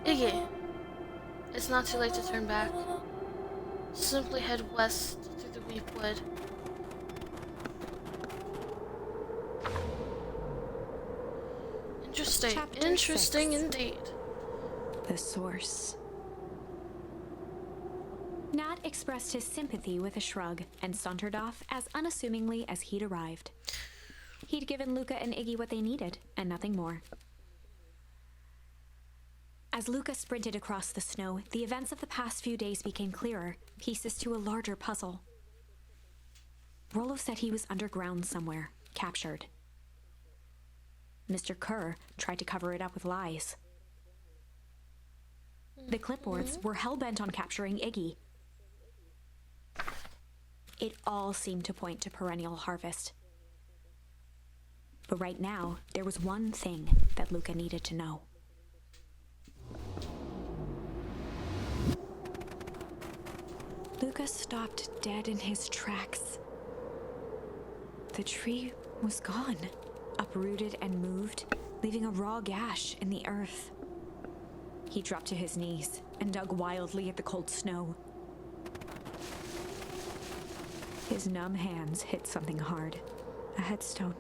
Iggy, it's not too late to turn back. Simply head west through the Weep Wood. Chapter Interesting 6. indeed. The source. Nat expressed his sympathy with a shrug and sauntered off as unassumingly as he'd arrived. He'd given Luca and Iggy what they needed, and nothing more. As Luca sprinted across the snow, the events of the past few days became clearer, pieces to a larger puzzle. Rollo said he was underground somewhere, captured. Mr. Kerr tried to cover it up with lies. The clipboards were hell-bent on capturing Iggy. It all seemed to point to perennial harvest. But right now, there was one thing that Luca needed to know. Luca stopped dead in his tracks. The tree was gone, uprooted and moved, leaving a raw gash in the earth. He dropped to his knees and dug wildly at the cold snow. His numb hands hit something hard, a headstone.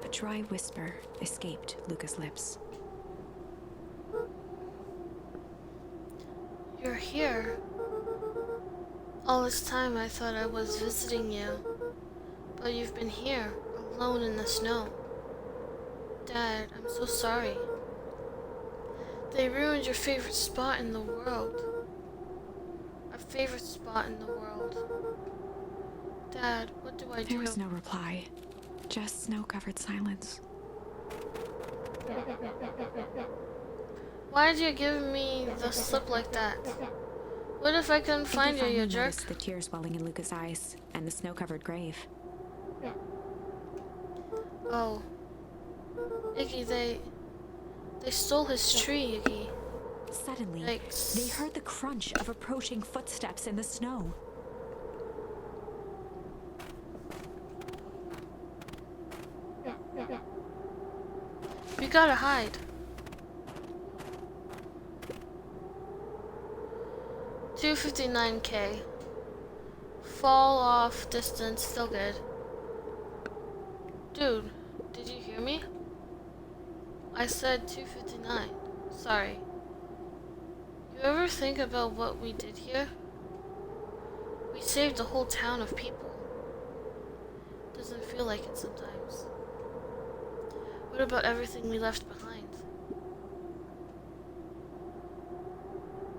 A dry whisper escaped Luca's lips. You're here. All this time I thought I was visiting you. But you've been here, alone in the snow. Dad, I'm so sorry. They ruined your favorite spot in the world. Our favorite spot in the world. Dad, what do I do? There was no reply, just snow-covered silence. Why did you give me the slip like that? What if I couldn't find you, you jerk? The tears welling in Luca's eyes and the snow-covered grave. Oh. Iggy, they stole his tree, Iggy. Suddenly, Yikes. they heard the crunch of approaching footsteps in the snow. We gotta hide. 259K. Fall off distance, still good. Dude, did you hear me? I said 259. Sorry. You ever think about what we did here? We saved a whole town of people. Doesn't feel like it sometimes. What about everything we left behind?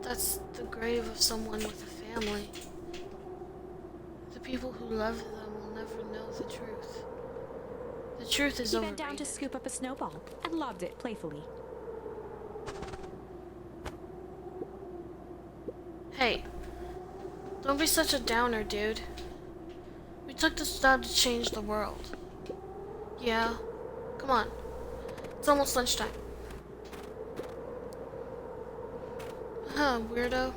That's the grave of someone with a family. The people who love them will never know the truth. The truth is He overrated. bent down to scoop up a snowball and lobbed it playfully. Hey, don't be such a downer, dude. We took this job to change the world. Yeah, come on. It's almost lunchtime. Huh, weirdo.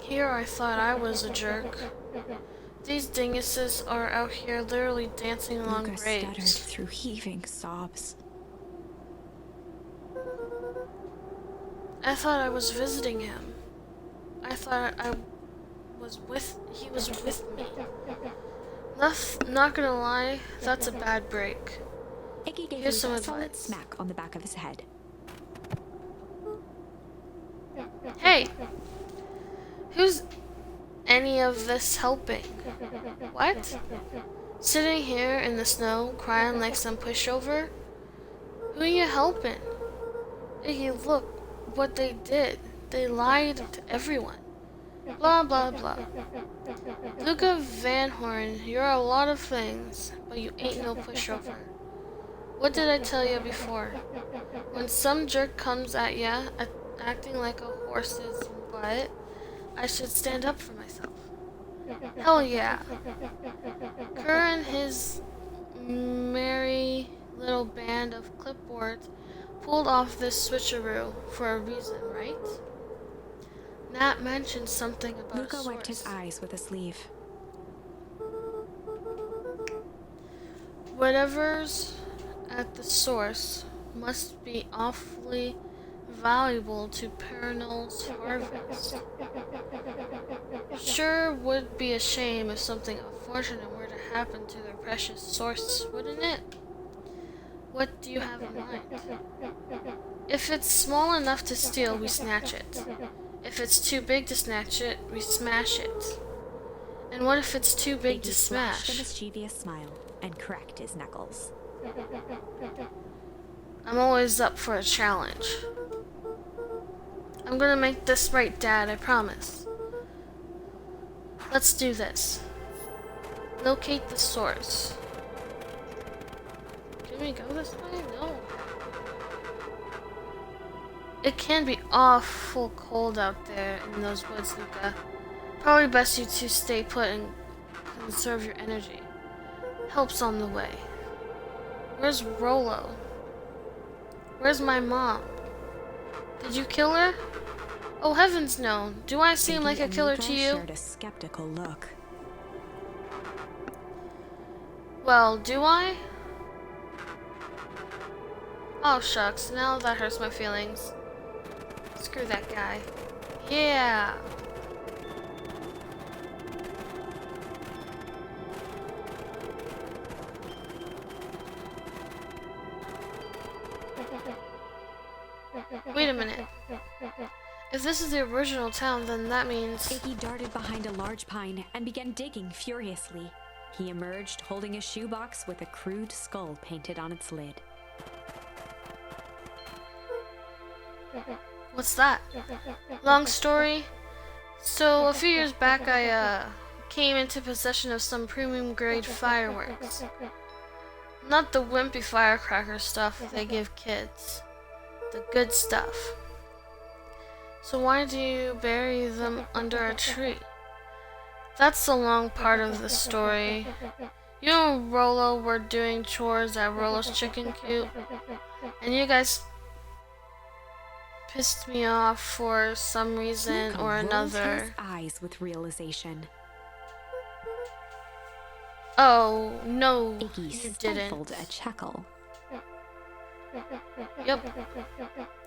Here I thought I was a jerk. These dinguses are out here literally dancing along Luca graves. stuttered through heaving sobs. I thought I was visiting him. I thought he was with me. Not gonna lie, that's a bad break. Iggy gave Here's Luca some a solid advice. smack on the back of his head. Hey! Who's any of this helping? What? Sitting here in the snow, crying like some pushover? Who are you helping? Iggy, look what they did. They lied to everyone. Blah, blah, blah. Luca Van Horn, you're a lot of things, but you ain't no pushover. What did I tell you before? When some jerk comes at ya, acting like a horse's butt, I should stand up for myself. Hell yeah. Kerr and his merry little band of clipboards pulled off this switcheroo for a reason, right? Nat mentioned something about Luca a wiped his source. eyes with a sleeve. Whatever's at the source must be awfully valuable to Pernal's harvest. Sure would be a shame if something unfortunate were to happen to their precious source, wouldn't it? What do you have in mind? If it's small enough to steal, we snatch it. If it's too big to snatch it, we smash it. And what if it's too big to Iggy flashed a smash? mischievous smile and cracked his knuckles. I'm always up for a challenge. I'm gonna make this right, Dad, I promise. Let's do this. Locate the source. Can we go this way? No. It can be awful cold out there in those woods, Luca. Probably best you two stay put and conserve your energy. Help's on the way. Where's Rolo? Where's my mom? Did you kill her? Oh heavens no. Do I seem like a killer to you? Shared a skeptical look. Well, do I? Oh shucks, now that hurts my feelings. Screw that guy. Yeah. Wait a minute. If this is the original town, then that means... Iggy darted behind a large pine and began digging furiously. He emerged holding a shoebox with a crude skull painted on its lid. What's that? Long story. So, a few years back, I came into possession of some premium grade fireworks. Not the wimpy firecracker stuff they give kids. The good stuff. So why do you bury them under a tree? That's the long part of the story. You and Rolo were doing chores at Rolo's chicken coop, and you guys pissed me off for some reason or another. His eyes with realization. Oh, no, Iggy you stifled didn't. a chuckle. Yep.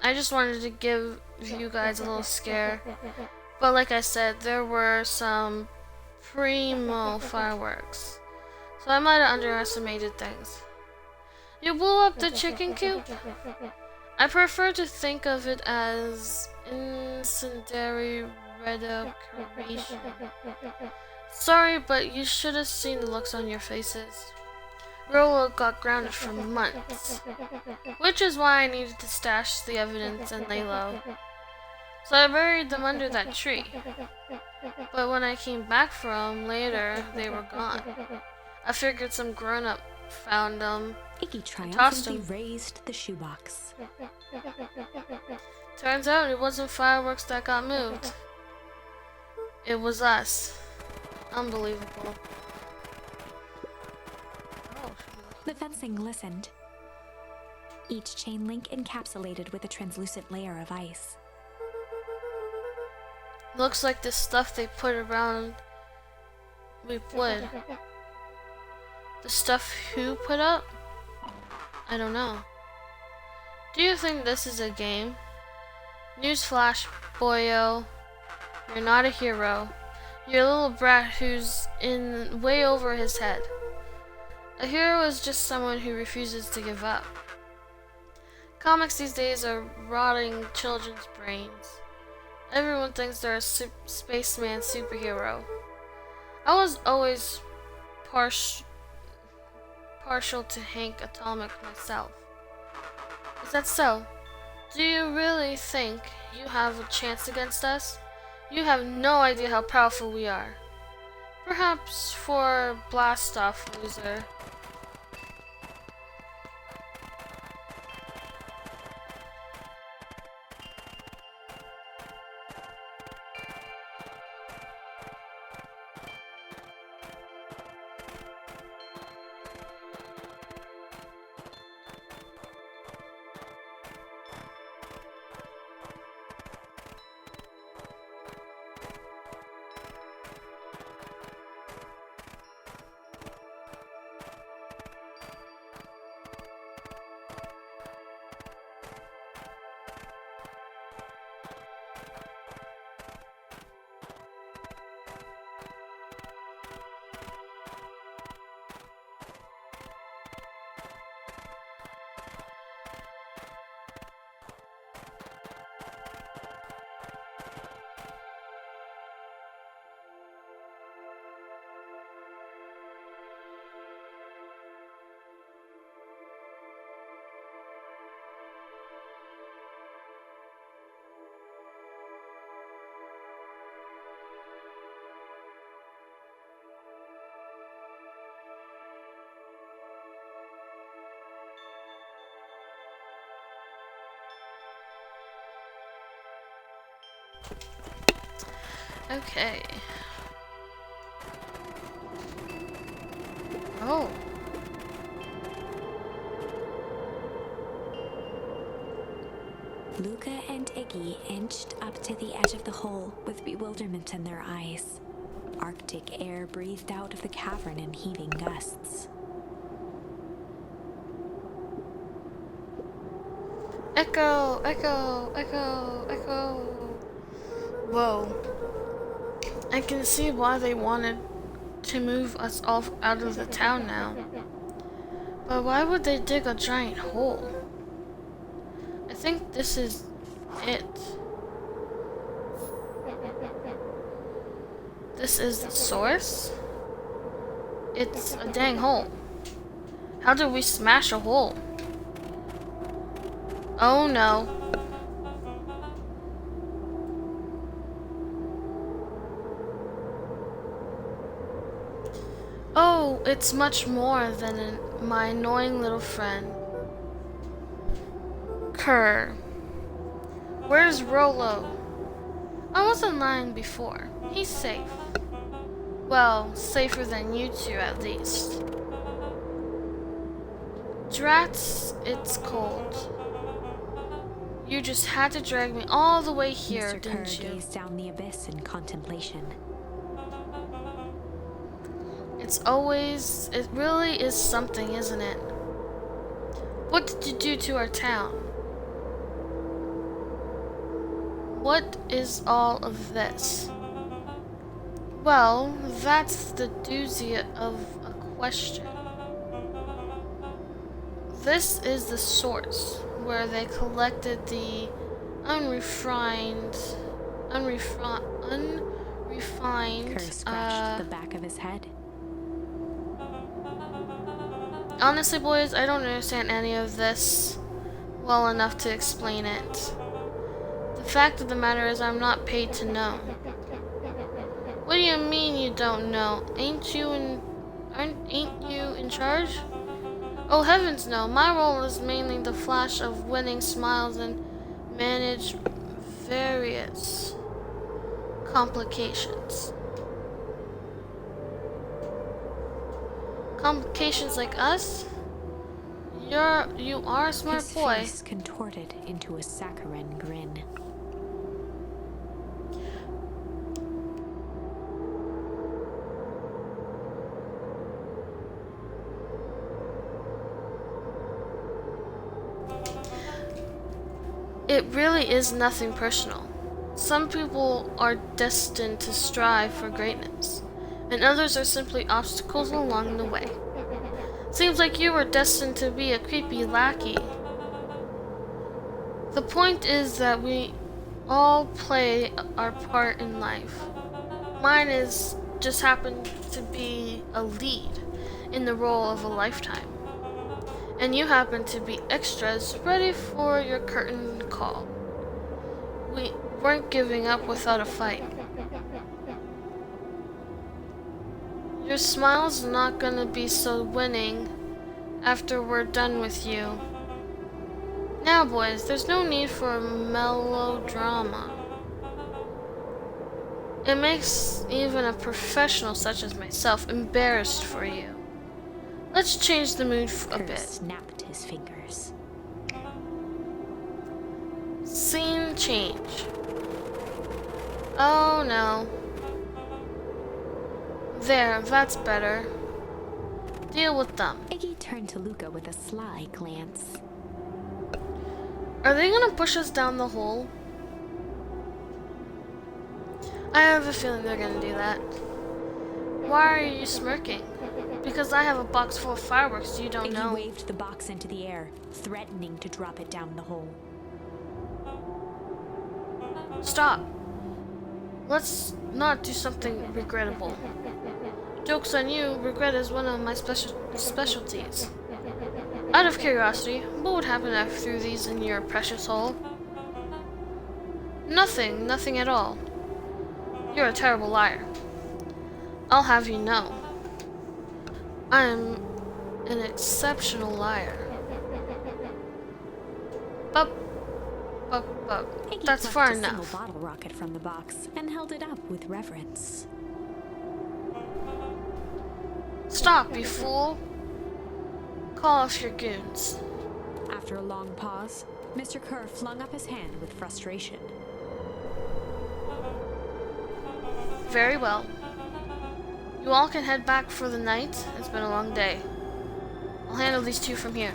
I just wanted to give you guys a little scare. But like I said, there were some primo fireworks. So I might have underestimated things. You blew up the chicken coop? I prefer to think of it as incendiary redecoration. Sorry, but you should have seen the looks on your faces. Rolo got grounded for months, which is why I needed to stash the evidence and lay low. So I buried them under that tree. But when I came back from later, they were gone. I figured some grown-up found them. Iggy tossed triumphantly him. raised the shoebox. Turns out it wasn't fireworks that got moved. It was us. Unbelievable. The fencing listened. Each chain link encapsulated with a translucent layer of ice. Looks like the stuff they put around we would. The stuff who put up? I don't know. Do you think this is a game? Newsflash, boyo. You're not a hero. You're a little brat who's in way over his head. A hero is just someone who refuses to give up. Comics these days are rotting children's brains. Everyone thinks they're a spaceman superhero. I was always partial to Hank Atomic myself. Is that so? Do you really think you have a chance against us? You have no idea how powerful we are. Perhaps for blast off, loser. Okay. Oh. Luca and Iggy inched up to the edge of the hole with bewilderment in their eyes. Arctic air breathed out of the cavern in heaving gusts. Echo, echo, echo, echo. Whoa. I can see why they wanted to move us all out of the town now. But why would they dig a giant hole? I think this is it. This is the source? It's a dang hole. How did we smash a hole? Oh no. Oh, it's much more than my annoying little friend. Kerr. Where's Rollo? I wasn't lying before. He's safe. Well, safer than you two at least. Drats, it's cold. You just had to drag me all the way here, Mr. didn't Kerr you? gazed down the abyss in contemplation. It really is something, isn't it? What did you do to our town? What is all of this? Well, that's the doozy of a question. This is the source where they collected the unrefined, Kerr scratched the back of his head. Honestly, boys, I don't understand any of this well enough to explain it. The fact of the matter is I'm not paid to know. What do you mean you don't know? Ain't you in charge? Oh heavens no, my role is mainly the flash of winning smiles and manage various complications. Complications like us? You are a smart His boy. face contorted into a saccharine grin. It really is nothing personal. Some people are destined to strive for greatness, and others are simply obstacles along the way. Seems like you were destined to be a creepy lackey. The point is that we all play our part in life. Mine is just happened to be a lead in the role of a lifetime. And you happen to be extras ready for your curtain call. We weren't giving up without a fight. Your smile's not gonna be so winning after we're done with you. Now, boys, there's no need for melodrama. It makes even a professional such as myself embarrassed for you. Let's change the mood a Kerr bit. snapped his fingers. Scene change. Oh no. There, that's better. Deal with them. Iggy turned to Luca with a sly glance. Are they gonna push us down the hole? I have a feeling they're gonna do that. Why are you smirking? Because I have a box full of fireworks you don't Iggy know. waved the box into the air, threatening to drop it down the hole. Stop. Let's not do something regrettable. Joke's on you, regret is one of my specialties. Out of curiosity, what would happen if I threw these in your precious hole? Nothing at all. You're a terrible liar. I'll have you know. I'm an exceptional liar. Bup. Iggy That's plucked far a single enough. bottle rocket from the box and held it up with reverence. Stop, you fool. Call off your goons. After a long pause, Mr. Kerr flung up his hand with frustration. Very well. You all can head back for the night. It's been a long day. I'll handle these two from here.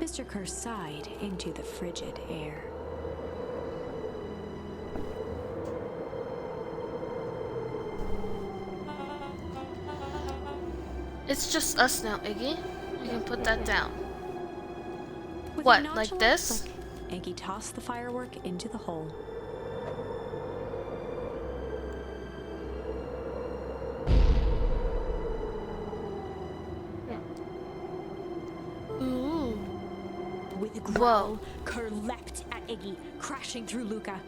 Mr. Kerr sighed into the frigid air. It's just us now, Iggy. You can put that down. With a What, like nonchalant this? flick, Iggy tossed the firework into the hole. Ooh. With a growl, Kerr leapt at Iggy, crashing through Luca.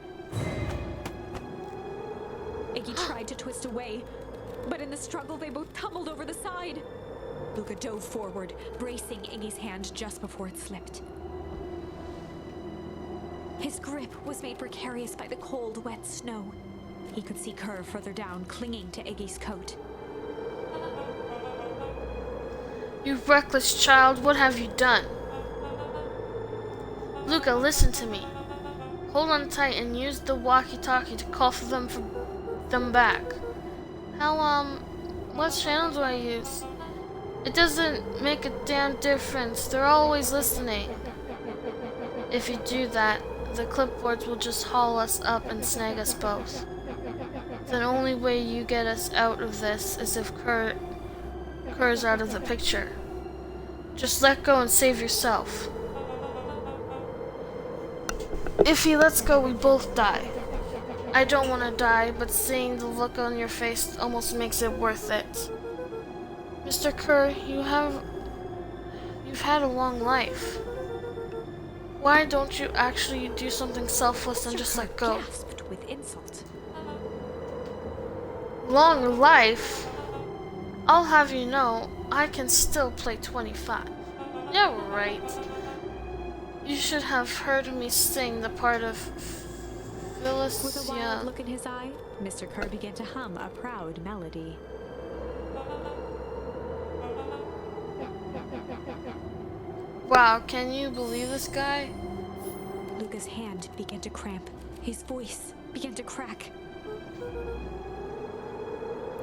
Iggy tried to twist away, but in the struggle they both tumbled over the side. Luca dove forward, bracing Iggy's hand just before it slipped. His grip was made precarious by the cold, wet snow. He could see Kerr further down, clinging to Iggy's coat. You reckless child, what have you done? Luca, listen to me. Hold on tight and use the walkie-talkie to call for them back. What channel do I use? It doesn't make a damn difference. They're always listening. If you do that, the clipboards will just haul us up and snag us both. The only way you get us out of this is if Kerr's out of the picture. Just let go and save yourself. If he lets go, we both die. I don't want to die, but seeing the look on your face almost makes it worth it. Mr. Kerr, you've had a long life. Why don't you actually do something selfless and just let go? Gasped with insult. Long life? I'll have you know, I can still play 25. Yeah, right. You should have heard me sing the part of Phyllis. With a wild look in his eye, Mr. Kerr began to hum a proud melody. Wow, can you believe this guy? Luca's hand began to cramp. His voice began to crack.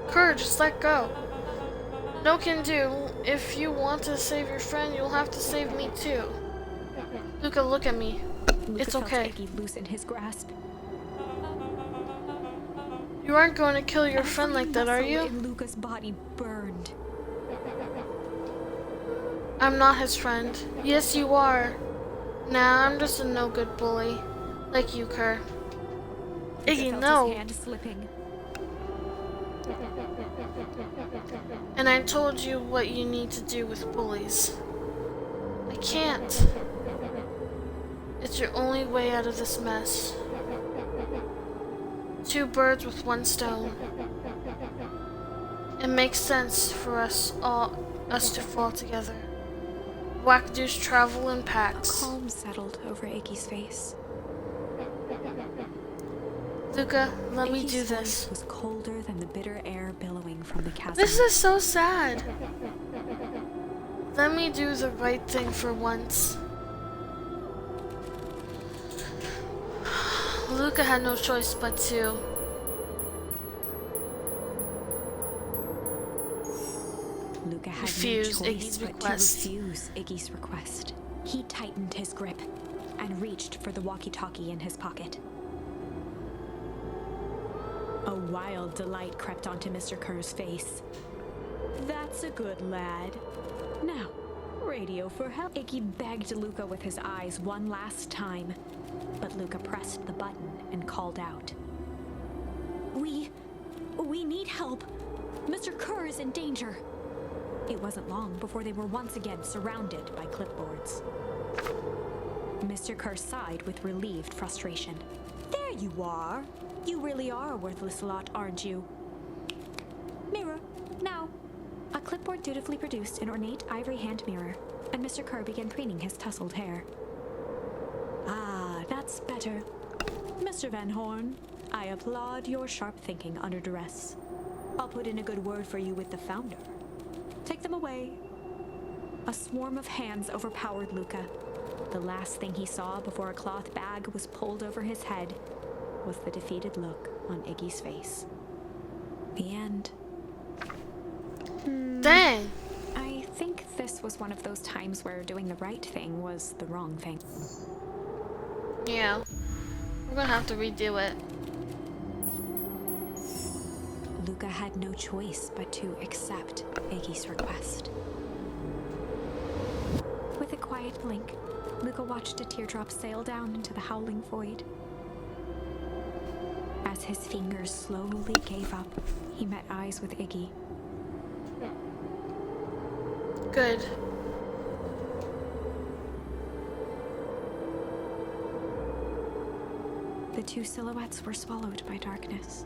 Kerr, just let go. No can do. If you want to save your friend, you'll have to save me too. Luca, look at me. Luca It's okay. felt Iggy loosen his grasp. You aren't going to kill your friend like that, are Every you? muscle in Luca's body burned. I'm not his friend. Yes, you are. Nah, I'm just a no-good bully. Like you, Kerr. Luca Iggy, felt no. his hand slipping. And I told you what you need to do with bullies. I can't. It's your only way out of this mess. Two birds with one stone. It makes sense for us to fall together. Wackadoos travel in packs. Calm settled over Iggy's face. Luca, let me Iggy's do voice this. was colder than the bitter air billowing from the chasm. This is so sad. Let me do the right thing for once. Luca had no choice but to. Luca had Refuse no choice Iggy's but request. to refuse Iggy's request. He tightened his grip and reached for the walkie-talkie in his pocket. A wild delight crept onto Mr. Kerr's face. That's a good lad. Now, radio for help. Iggy begged Luca with his eyes one last time, but Luca pressed the button and called out. We need help. Mr. Kerr is in danger. It wasn't long before they were once again surrounded by clipboards. Mr. Kerr sighed with relieved frustration. There you are. You really are a worthless lot, aren't you? Mirror, now. A clipboard dutifully produced an ornate ivory hand mirror, and Mr. Kerr began preening his tousled hair. Ah, that's better. Mr. Van Horn, I applaud your sharp thinking under duress. I'll put in a good word for you with the founder. Take them away. A swarm of hands overpowered Luca. The last thing he saw before a cloth bag was pulled over his head was the defeated look on Iggy's face. The end. Dang. I think this was one of those times where doing the right thing was the wrong thing. Yeah. We're gonna have to redo it. Luca had no choice but to accept Iggy's request. With a quiet blink, Luca watched a teardrop sail down into the howling void. As his fingers slowly gave up, he met eyes with Iggy. Good. The two silhouettes were swallowed by darkness.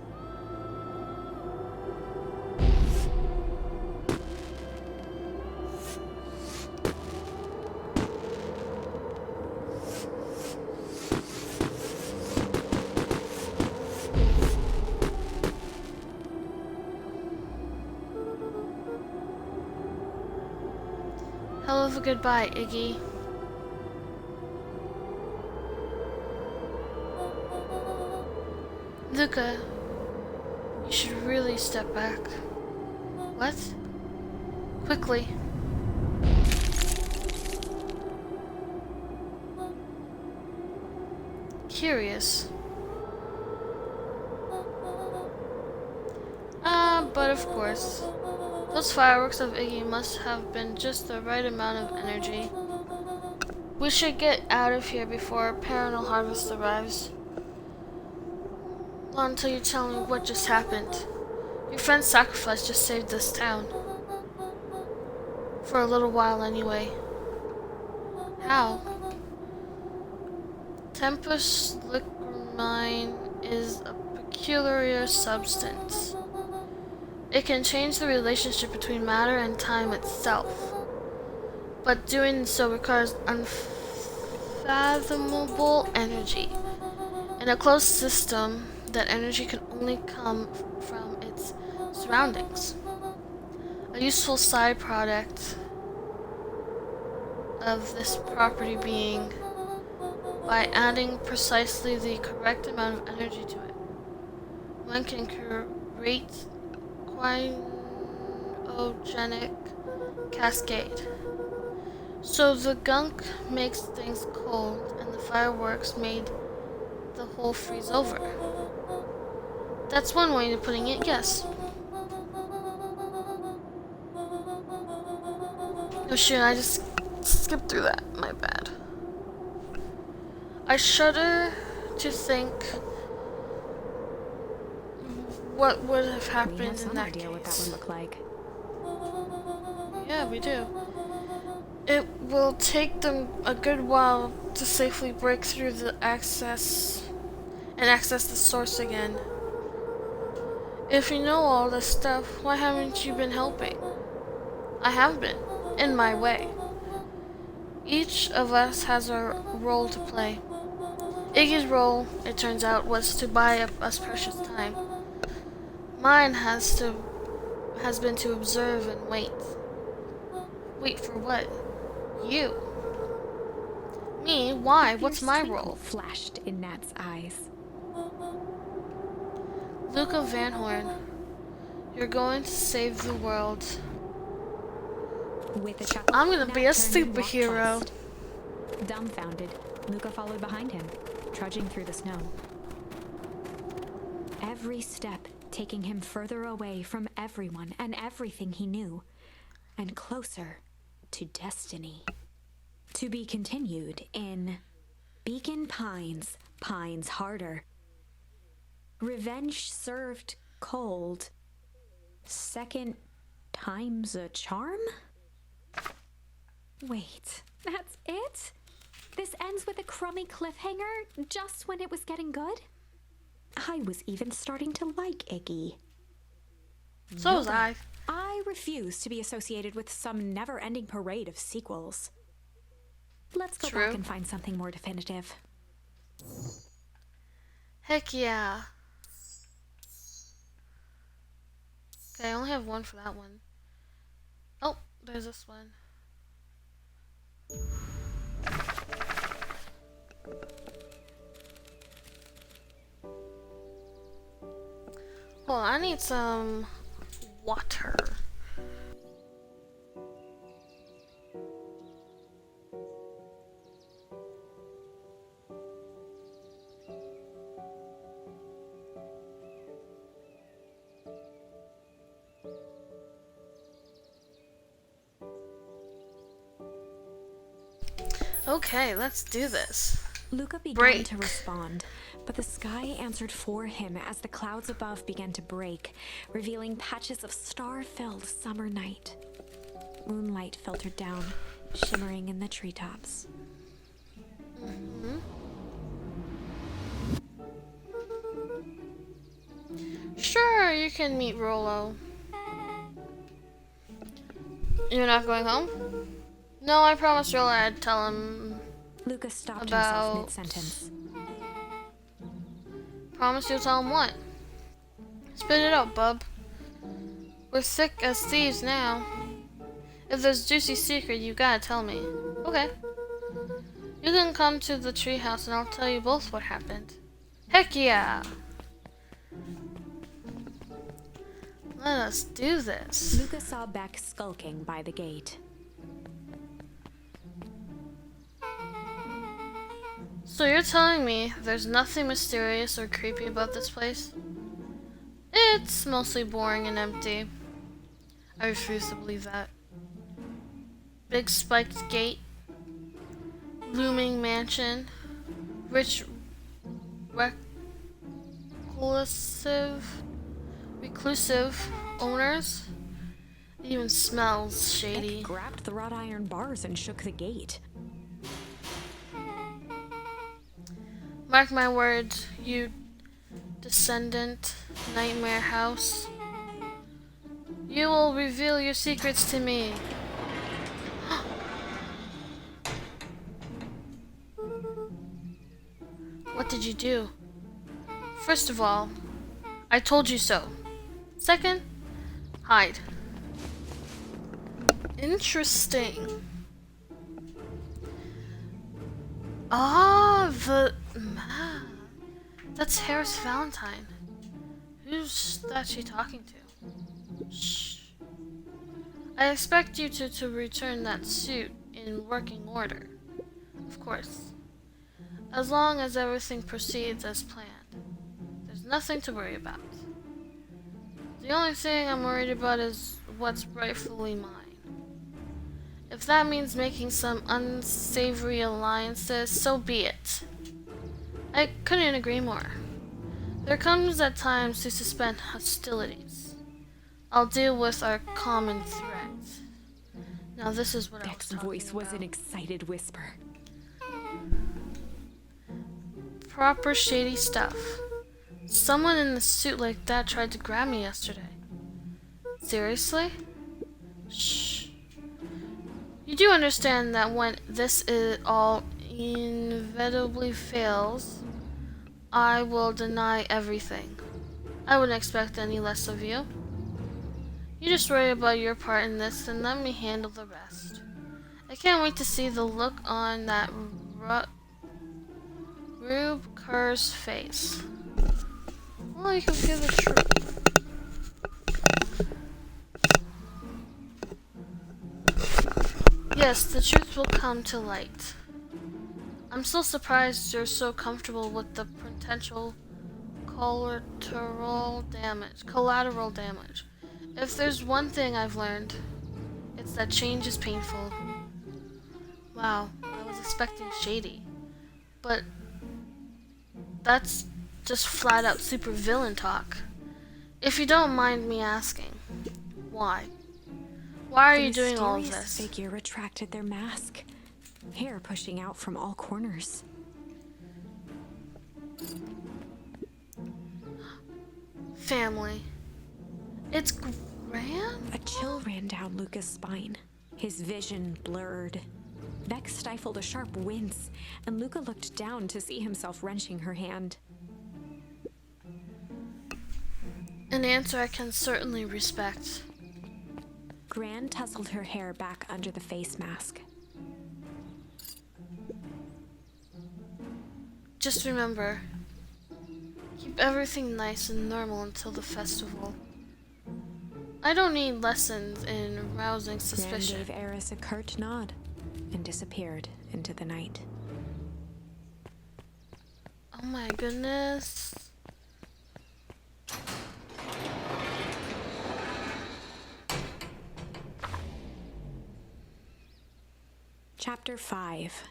Hell of a goodbye, Iggy. Luca, you should really step back. What? Quickly. Curious. But of course. Those fireworks of Iggy must have been just the right amount of energy. We should get out of here before Paranal Harvest arrives. Not until you tell me what just happened. Your friend's sacrifice just saved this town. For a little while anyway. How? Tempus liquormine is a peculiar substance. It can change the relationship between matter and time itself. But doing so requires unfathomable energy. In a closed system, that energy can only come from its surroundings. A useful side product of this property being by adding precisely the correct amount of energy to it, one can create cryogenic cascade. So the gunk makes things cold and the fireworks made the whole freeze over. That's one way of putting it, yes. Oh shit, I just skipped through that. My bad. I shudder to think what would have happened We have some in that idea case. what that would look like. Yeah, we do. It will take them a good while to safely break through the access the source again. If you know all this stuff, why haven't you been helping? I have been, in my way. Each of us has a role to play. Iggy's role, it turns out, was to buy us precious time. Mine has been to observe and wait. Wait for what? You. Me? Why? What's Fierce my twinkle role? flashed in Nat's eyes. Luca Van Horn, you're going to save the world. With a chuckle, I'm gonna Nat be a turned and walked superhero. past. Dumbfounded, Luca followed behind him, trudging through the snow. Every step taking him further away from everyone and everything he knew, and closer to destiny. To be continued in Beacon Pines, Pines Harder. Revenge served cold. Second time's a charm? Wait, that's it? This ends with a crummy cliffhanger just when it was getting good? I was even starting to like Iggy. So was I. I refuse to be associated with some never-ending parade of sequels. Let's go True. back and find something more definitive. Heck yeah. Okay, I only have one for that one. Oh, there's this one. Hold on, I need some water. Okay, let's do this. Luca began Break. to respond, but the sky answered for him as the clouds above began to break, revealing patches of star-filled summer night. Moonlight filtered down, shimmering in the treetops. Sure, you can meet Rollo. You're not going home? No, I promised Rollo I'd tell him. Luca stopped About- himself mid-sentence. Promise you'll tell him what? Spit it out, bub. We're thick as thieves now. If there's a juicy secret, you gotta tell me. Okay. You can come to the treehouse and I'll tell you both what happened. Heck yeah! Let us do this. Luca saw Beck skulking by the gate. So you're telling me there's nothing mysterious or creepy about this place? It's mostly boring and empty. I refuse to believe that. Big spiked gate, looming mansion, rich reclusive owners. It even smells shady. Beck grabbed the wrought iron bars and shook the gate. Mark my words, you descendant nightmare house. You will reveal your secrets to me. What did you do? First of all, I told you so. Second, hide. Interesting. That's Harris Valentine. Who's that she talking to? Shh. I expect you to return that suit in working order. Of course. As long as everything proceeds as planned. There's nothing to worry about. The only thing I'm worried about is what's rightfully mine. If that means making some unsavory alliances, so be it. I couldn't agree more. There comes a time to suspend hostilities. I'll deal with our common threat. Now this is what Beck's I was voice talking was about. an excited whisper. Proper shady stuff. Someone in a suit like that tried to grab me yesterday. Seriously? Shh. You do understand that when this is all inevitably fails, I will deny everything. I wouldn't expect any less of you. You just worry about your part in this and let me handle the rest. I can't wait to see the look on that Rube Kerr's face. Well, you can feel the truth. Yes, the truth will come to light. I'm still surprised you're so comfortable with the potential collateral damage. If there's one thing I've learned, it's that change is painful. Wow, I was expecting shady. But that's just flat out supervillain talk. If you don't mind me asking, why? Why are you doing all of mysterious this? figure retracted their mask, hair pushing out from all corners. Family. It's Graham? A chill ran down Luca's spine. His vision blurred. Beck stifled a sharp wince, and Luca looked down to see himself wrenching her hand. An answer I can certainly respect. Gran tousled her hair back under the face mask. Just remember, keep everything nice and normal until the festival. I don't need lessons in rousing Gran suspicion. gave Eris a curt nod and disappeared into the night. Oh my goodness. Chapter 5.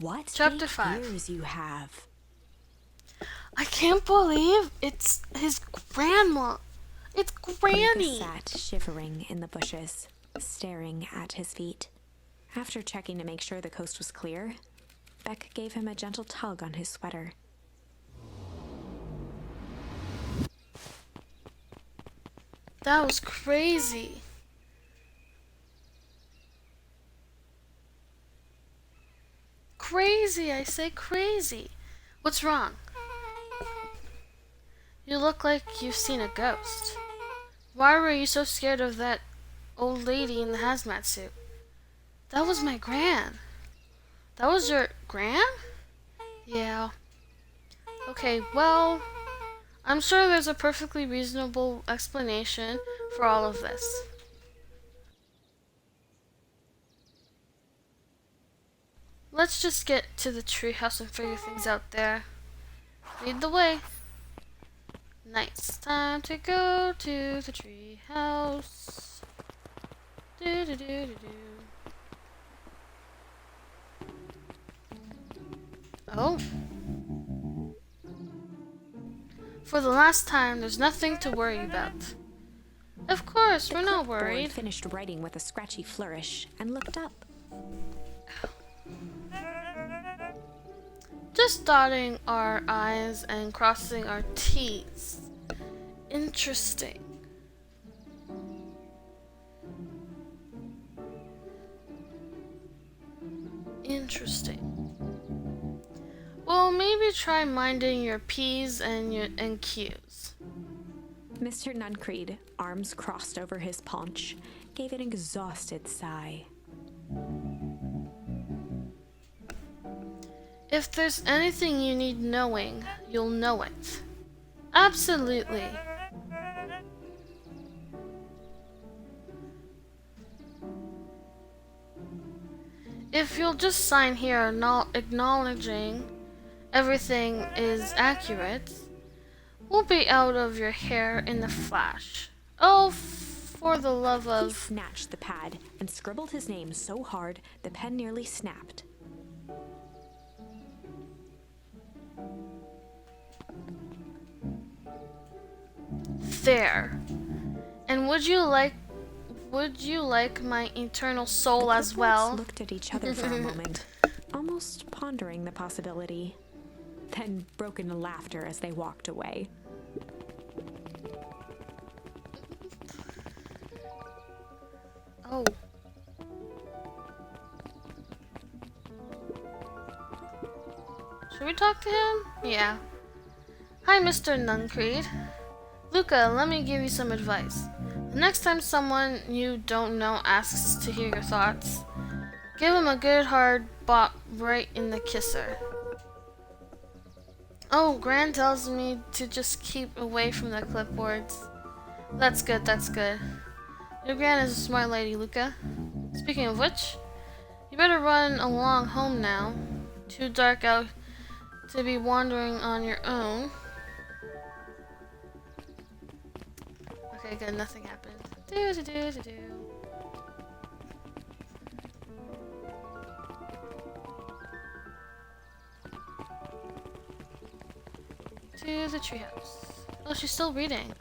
What Chapter big 5. ears you have. I can't believe it's his grandma. It's Luca Granny. sat shivering in the bushes, staring at his feet. After checking to make sure the coast was clear, Beck gave him a gentle tug on his sweater. That was crazy. Crazy, I say crazy. What's wrong? You look like you've seen a ghost. Why were you so scared of that old lady in the hazmat suit? That was my gran. That was your gran? Yeah. Okay, well, I'm sure there's a perfectly reasonable explanation for all of this. Let's just get to the treehouse and figure things out there. Lead the way. Nice. Time to go to the treehouse. Do do do do do. Oh. For the last time, there's nothing to worry about. Of course, we're not Clipboard worried. finished writing with a scratchy flourish and looked up. Just dotting our I's and crossing our T's. Interesting. Interesting. Well, maybe try minding your P's and Q's. Mr. Nuncreed, arms crossed over his paunch, gave an exhausted sigh. If there's anything you need knowing, you'll know it. Absolutely. If you'll just sign here acknowledging everything is accurate, we'll be out of your hair in a flash. Oh, for the love He of... snatched the pad and scribbled his name so hard the pen nearly snapped. There. And would you like my eternal soul The as well? clipboards looked at each other for a moment, almost pondering the possibility, then broke into laughter as they walked away. Oh. Should we talk to him? Yeah. Hi, Mr. Nuncreed. Luca, let me give you some advice. The next time someone you don't know asks to hear your thoughts, give him a good hard bop right in the kisser. Oh, Gran tells me to just keep away from the clipboards. That's good, that's good. Your Gran is a smart lady, Luca. Speaking of which, you better run along home now. Too dark out to be wandering on your own. Okay, good, nothing happened. Do do do do do. To the treehouse. Oh, she's still reading.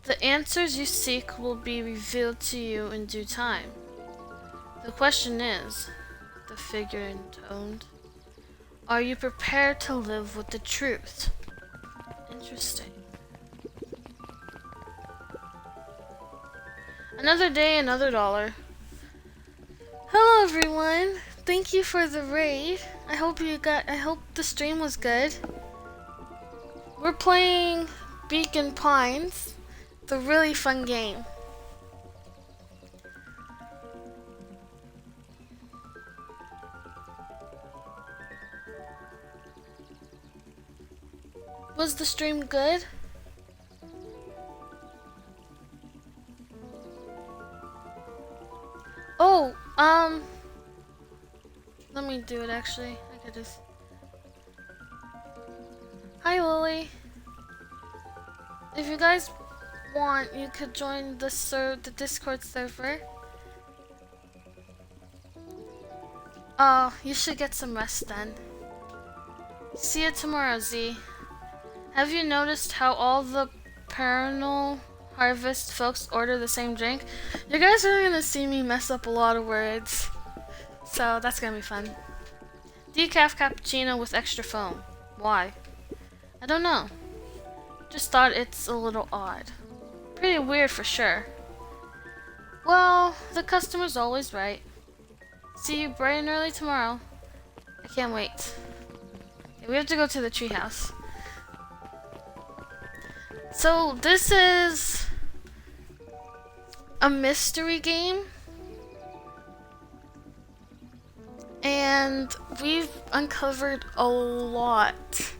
The answers you seek will be revealed to you in due time. The question is, the figure intoned, are you prepared to live with the truth? Interesting. Another day, another dollar. Hello everyone. Thank you for the raid. I hope the stream was good. We're playing Beacon Pines. It's a really fun game. Was the stream good? Oh, let me do it actually. I could just... Hi Lily. if you guys want, you could join the Discord server. Oh, you should get some rest then. See you tomorrow, Z. Have you noticed how all the Paranal Harvest folks order the same drink? You guys are gonna see me mess up a lot of words, so that's gonna be fun. Decaf cappuccino with extra foam. Why? I don't know. Just thought it's a little odd. Pretty weird for sure. Well, the customer's always right. See you bright and early tomorrow. I can't wait. Okay, we have to go to the treehouse. So this is a mystery game. And we've uncovered a lot.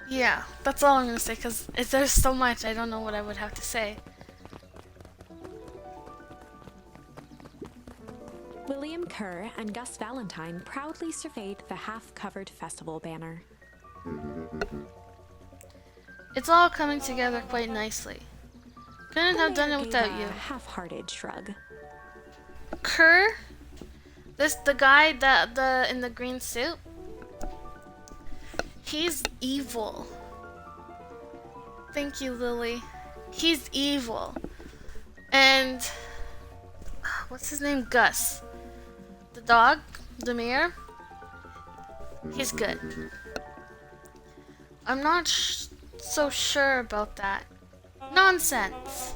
Yeah, that's all I'm gonna say, because there's so much, I don't know what I would have to say. William Kerr and Gus Valentine proudly surveyed the half-covered festival banner. It's all coming together quite nicely. Couldn't have done it without you. A half-hearted shrug. Kerr? The guy in the green suit? He's evil. Thank you, Lily. He's evil. And what's his name? Gus. The dog? The mayor? He's good. I'm not so sure about that. Nonsense.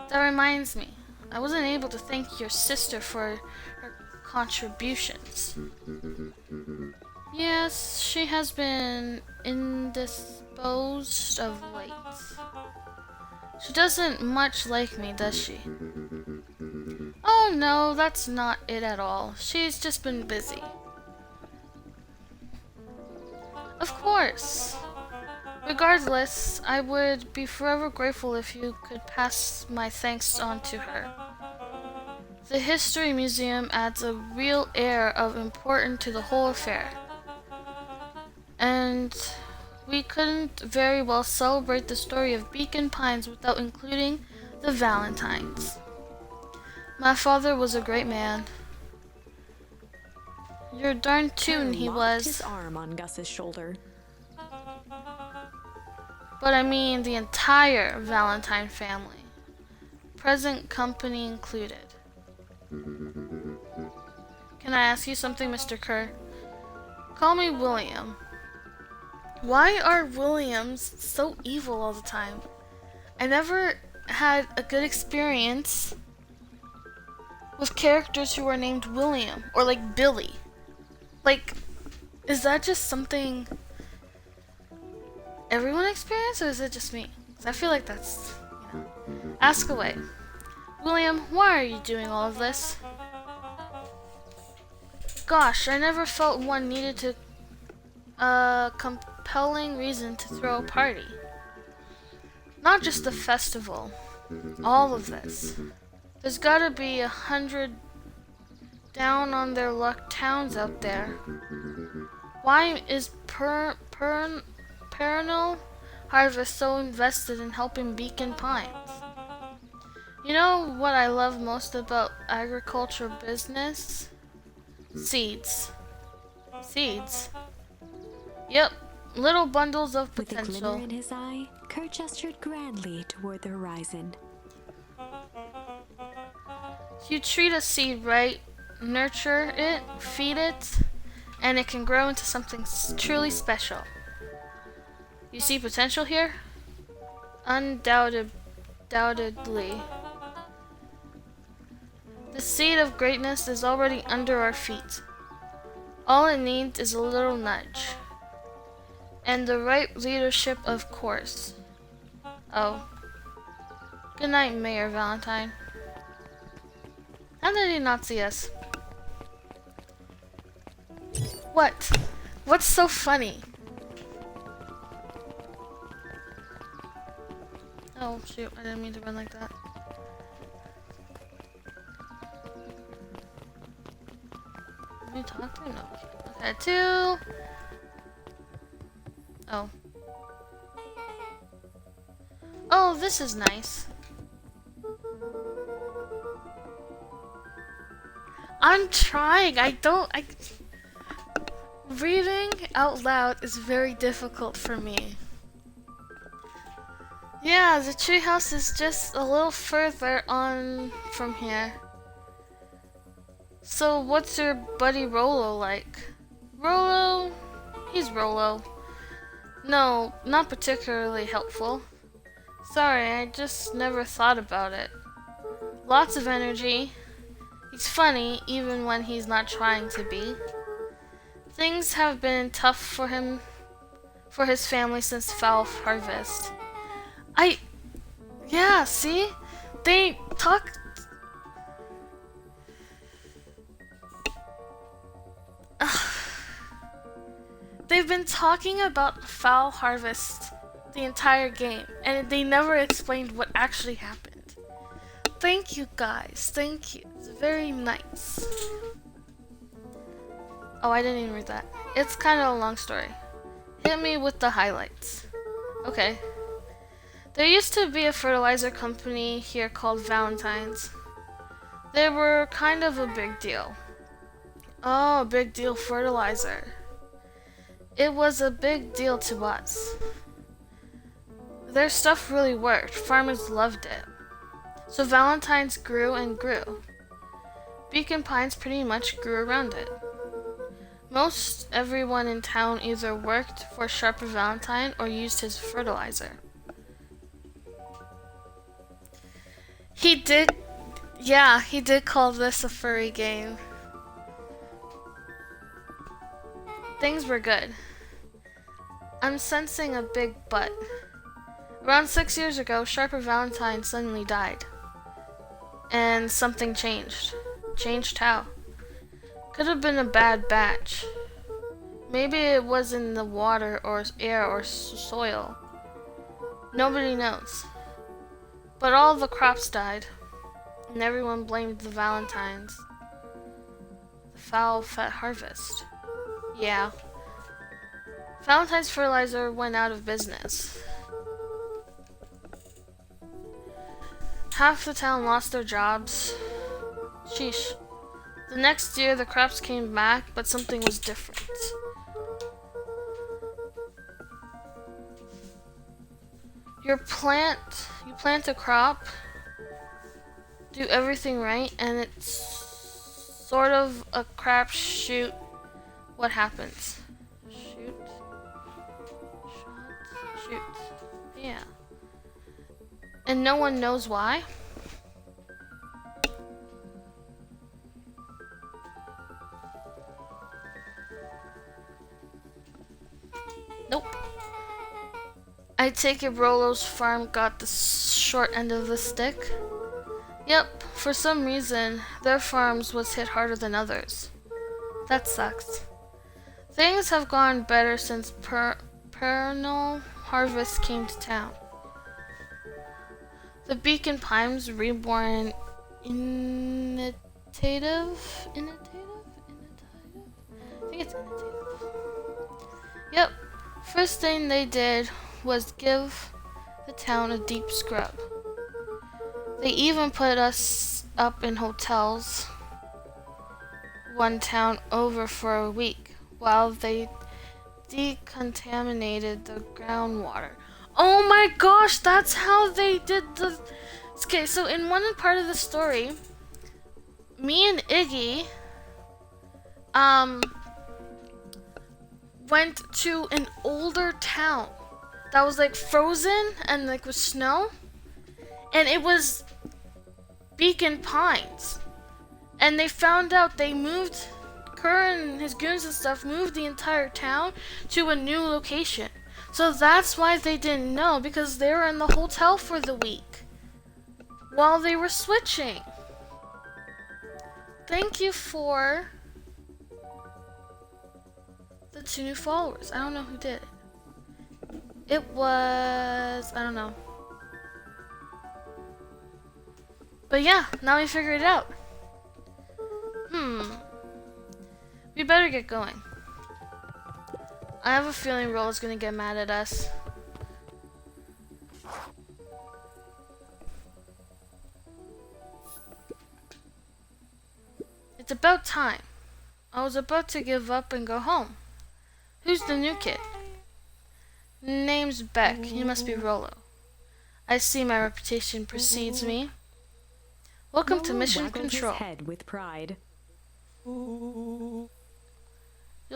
That reminds me. I wasn't able to thank your sister for her contributions. Yes, she has been indisposed of late. She doesn't much like me, does she? Oh no, that's not it at all. She's just been busy. Of course. Regardless, I would be forever grateful if you could pass my thanks on to her. The History Museum adds a real air of importance to the whole affair. And we couldn't very well celebrate the story of Beacon Pines without including the Valentines. My father was a great man. You're darn tootin' he was. His arm on Gus's shoulder. But I mean the entire Valentine family. Present company included. Can I ask you something, Mr. Kerr? Call me William. Why are Williams so evil all the time? I never had a good experience with characters who are named William or like Billy. Like, is that just something everyone experiences, or is it just me? 'Cause I feel like that's, Ask away. William, why are you doing all of this? Gosh, I never felt one needed to compelling reason to throw a party. Not just a festival. All of this. There's gotta be 100 down on their luck towns out there. Why is Paranal Harvest so invested in helping Beacon Pines? You know what I love most about agriculture business? Seeds. Seeds. Yep, little bundles of With a potential. glimmer in his eye, Kerr gestured grandly toward the horizon. You treat a seed right, nurture it, feed it, and it can grow into something truly special. You see potential here? Undoubtedly. The seed of greatness is already under our feet. All it needs is a little nudge. And the right leadership, of course. Oh. Good night, Mayor Valentine. How did he not see us? What? What's so funny? Oh shoot, I didn't mean to run like that. Can we talk to him? No. Okay, 2. Oh. Oh, this is nice. I'm trying. Reading out loud is very difficult for me. Yeah, the treehouse is just a little further on from here. So what's your buddy Rolo like? Rolo? He's Rolo. No, not particularly helpful. Sorry, I just never thought about it. Lots of energy. He's funny, even when he's not trying to be. Things have been tough for his family since Fowl Harvest. Yeah, see? They talk... They've been talking about Fowl Harvest the entire game, and they never explained what actually happened. Thank you guys, thank you. It's very nice. Oh, I didn't even read that. It's kind of a long story. Hit me with the highlights. Okay. There used to be a fertilizer company here called Valentine's. They were kind of a big deal. Oh, big deal fertilizer. It was a big deal to us. Their stuff really worked. Farmers loved it. So Valentine's grew and grew. Beacon Pines pretty much grew around it. Most everyone in town either worked for Sharper Valentine or used his fertilizer. He did call this a furry game. Things were good. I'm sensing a big but. Around 6 years ago, Sharper Valentine suddenly died. And something changed. Changed how? Could have been a bad batch. Maybe it was in the water or air or soil. Nobody knows. But all the crops died, and everyone blamed the Valentines. The foul fat harvest. Yeah. Valentine's fertilizer went out of business. Half the town lost their jobs. Sheesh. The next year the crops came back, but something was different. You plant a crop, do everything right, and it's sort of a crapshoot. What happens? Shoot. Yeah. And no one knows why? Nope. I take it Rolo's farm got the short end of the stick? Yep, for some reason, their farms was hit harder than others. That sucks. Things have gone better since Perennial Harvest came to town. The Beacon Pines reborn initiative? I think it's initiative. Yep. First thing they did was give the town a deep scrub. They even put us up in hotels one town over for a week while they decontaminated the groundwater. Oh my gosh, that's how they did the... Okay, so in one part of the story, me and Iggy went to an older town that was like frozen and like with snow, and it was Beacon Pines, and they found out they moved, Kerr and his goons and stuff moved the entire town to a new location. So that's why they didn't know, because they were in the hotel for the week while they were switching. Thank you for the 2 new followers. I don't know who did it. It was... I don't know. But yeah, now we figured it out. We better get going. I have a feeling Rolla's gonna get mad at us. It's about time. I was about to give up and go home. Who's the new kid? Name's Beck. He must be Rollo. I see my reputation precedes me. Welcome to Mission waggled Control. his head with pride. You'll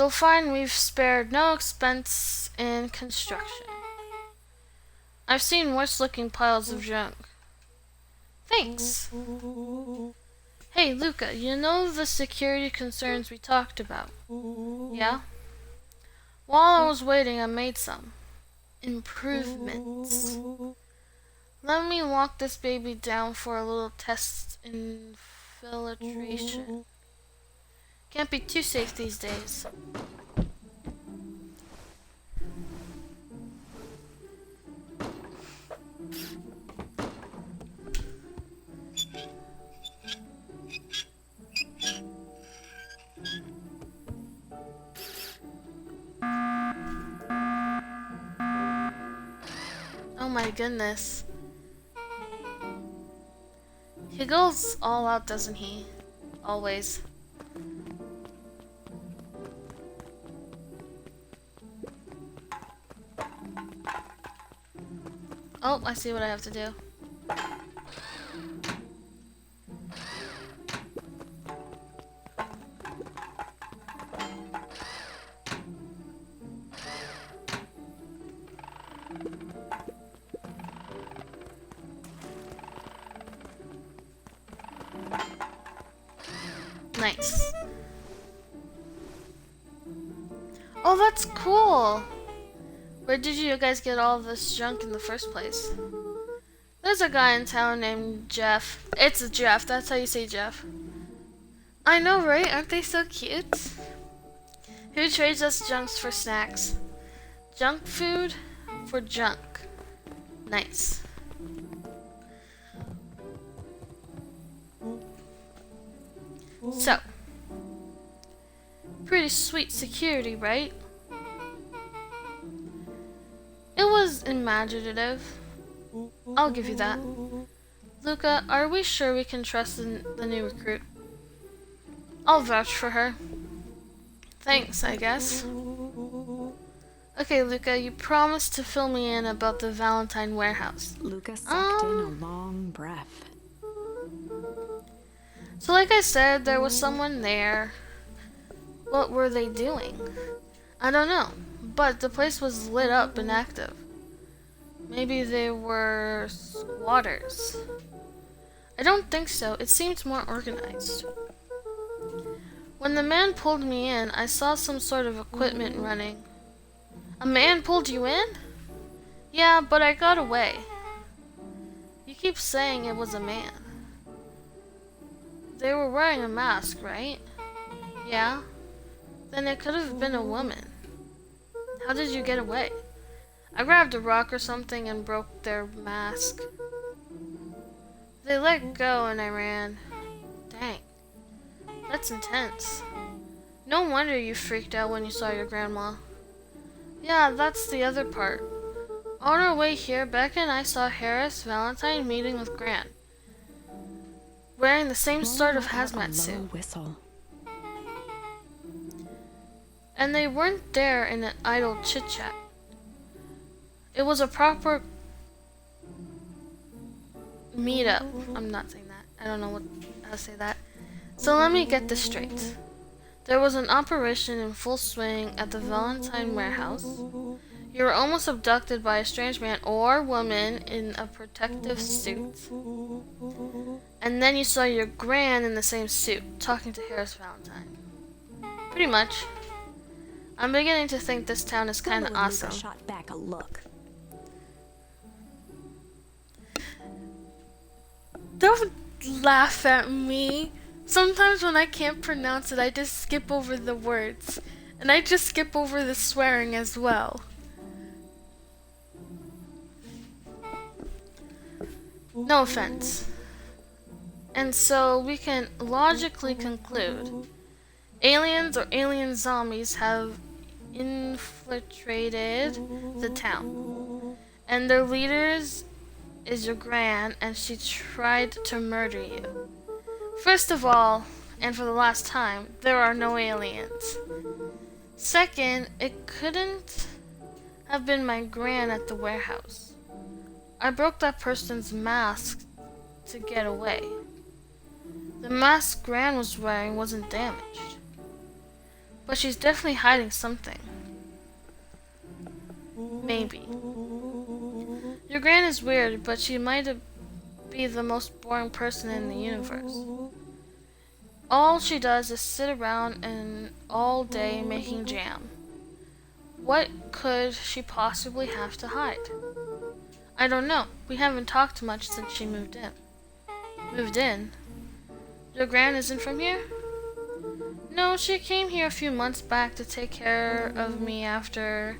find we've spared no expense in construction. I've seen worse looking piles of junk. Thanks. Hey, Luca, you know the security concerns we talked about? Yeah? While I was waiting, I made some improvements. Let me lock this baby down for a little test infiltration. Can't be too safe these days. Oh my goodness. He goes all out, doesn't he? Always. Oh, I see what I have to do. Nice. Oh, that's cool. Where did you guys get all this junk in the first place? There's a guy in town named Jeff. It's a Jeff. That's how you say Jeff. I know, right? Aren't they so cute? Who trades us junks for snacks? Junk food for junk. Nice. So, pretty sweet security, right? It was imaginative. I'll give you that. Luca, are we sure we can trust the new recruit? I'll vouch for her. Thanks, I guess. Okay, Luca, you promised to fill me in about the Valentine warehouse. Luca sucked in a long breath. So like I said, there was someone there. What were they doing? I don't know, but the place was lit up and active. Maybe they were squatters. I don't think so. It seemed more organized. When the man pulled me in, I saw some sort of equipment running. A man pulled you in? Yeah, but I got away. You keep saying it was a man. They were wearing a mask, right? Yeah? Then it could have been a woman. How did you get away? I grabbed a rock or something and broke their mask. They let go and I ran. Dang. That's intense. No wonder you freaked out when you saw your grandma. Yeah, that's the other part. On our way here, Becca and I saw Harris Valentine meeting with Grant, wearing the same sort of hazmat suit. Whistle. And they weren't there in an idle chit-chat. It was a proper meetup. I'm not saying that. I don't know how to say that. So let me get this straight. There was an operation in full swing at the Valentine warehouse. You were almost abducted by a strange man or woman in a protective suit. And then you saw your gran in the same suit, talking to Harris Valentine. Pretty much. I'm beginning to think this town is kind of awesome. Luca shot back a look. Don't laugh at me. Sometimes when I can't pronounce it, I just skip over the words. And I just skip over the swearing as well. No offense. And so we can logically conclude Aliens or alien zombies have infiltrated the town, and their leaders is your gran, and she tried to murder you. First of all, and for the last time, there are no aliens. Second, it couldn't have been my gran at the warehouse. I broke that person's mask to get away. The mask Gran was wearing wasn't damaged. But she's definitely hiding something. Maybe. Your Gran is weird, but she might be the most boring person in the universe. All she does is sit around and all day making jam. What could she possibly have to hide? I don't know. We haven't talked much since she moved in. Moved in? Your Gran isn't from here? No, she came here a few months back to take care of me after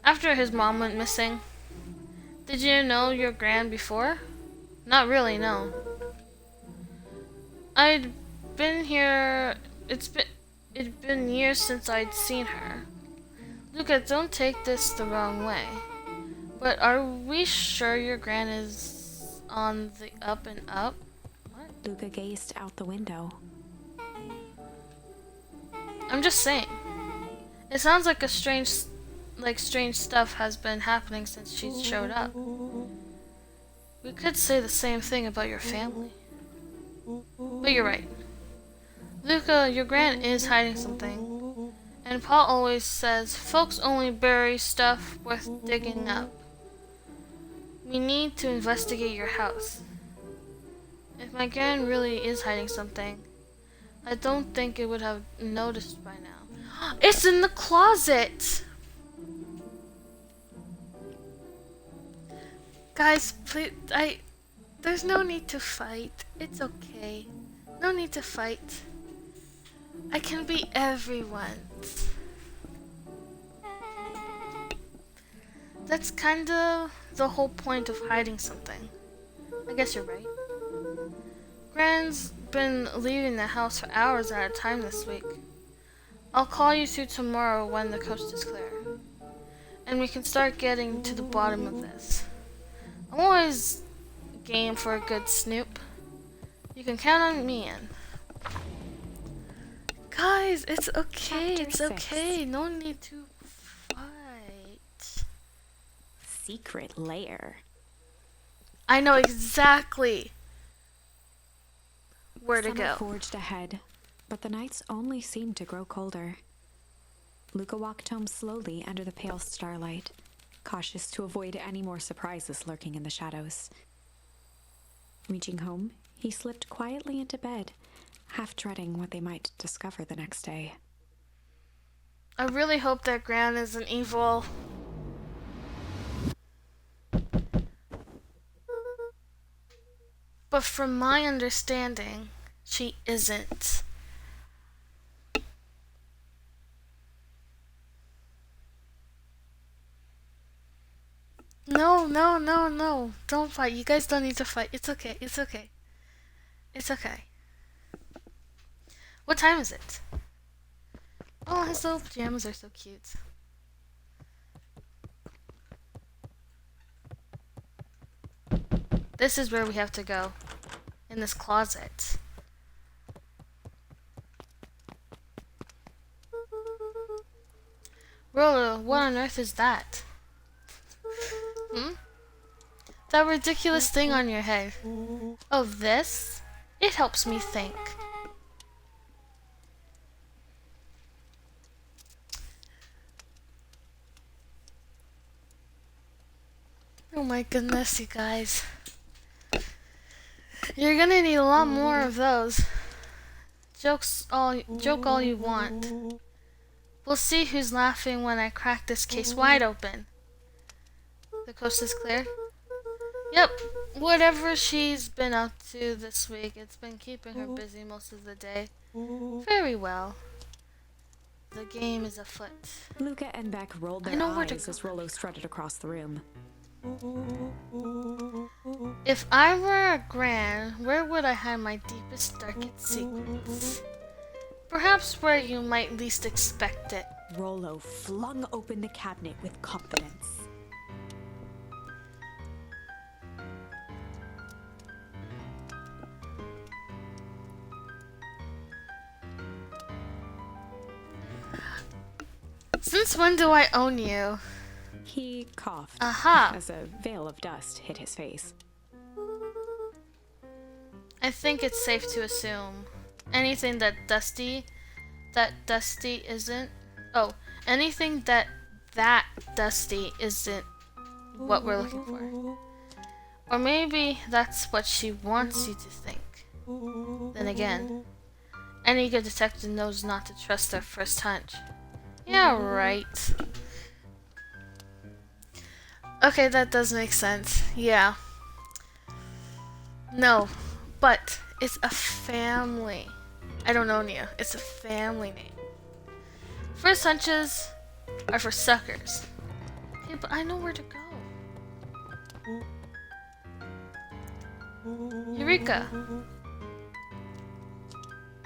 his mom went missing. Did you know your Gran before? Not really, no. I'd been here. It'd been years since I'd seen her. Luca, don't take this the wrong way. But are we sure your Gran is on the up and up? What? Luca gazed out the window. I'm just saying. It sounds like strange stuff has been happening since she showed up. We could say the same thing about your family. But you're right. Luca, your Gran is hiding something. And Paul always says folks only bury stuff worth digging up. We need to investigate your house. If my Gran really is hiding something, I don't think it would have noticed by now. It's in the closet! Guys, please, there's no need to fight. It's okay. No need to fight. I can be everyone's. That's kind of the whole point of hiding something. I guess you're right. Gran's been leaving the house for hours at a time this week. I'll call you two tomorrow when the coast is clear. And we can start getting to the bottom of this. I'm always game for a good snoop. You can count on me in. Guys, it's okay. It's okay. No need to fight. Secret lair. I know exactly where to Summer go. forged ahead, but the nights only seemed to grow colder. Luca walked home slowly under the pale starlight, cautious to avoid any more surprises lurking in the shadows. Reaching home, he slipped quietly into bed, half dreading what they might discover the next day. I really hope that Gran isn't evil. But from my understanding, she isn't. No. Don't fight. You guys don't need to fight. It's okay. It's okay. It's okay. What time is it? Oh, his little pajamas are so cute. This is where we have to go. In this closet. Rolo, what on earth is that? That ridiculous thing on your head. Oh, this? It helps me think. Oh my goodness, you guys. You're gonna need a lot more of those. Joke all you want. We'll see who's laughing when I crack this case wide open. The coast is clear? Yep. Whatever she's been up to this week, it's been keeping her busy most of the day. Very well. The game is afoot. Luca and Beck rolled their eyes as Rolo strutted across the room. If I were a Gran, where would I hide my deepest, darkest secrets? Perhaps where you might least expect it. Rollo flung open the cabinet with confidence. Since when do I own you? He coughed Aha! as a veil of dust hit his face. I think it's safe to assume anything that Dusty isn't. Oh, anything that Dusty isn't what we're looking for. Or maybe that's what she wants you to think. Then again, any good detective knows not to trust their first hunch. Yeah, right. Okay, that does make sense. Yeah. No, but it's a family. I don't own you. It's a family name. First hunches are for suckers. Okay, but I know where to go. Eureka!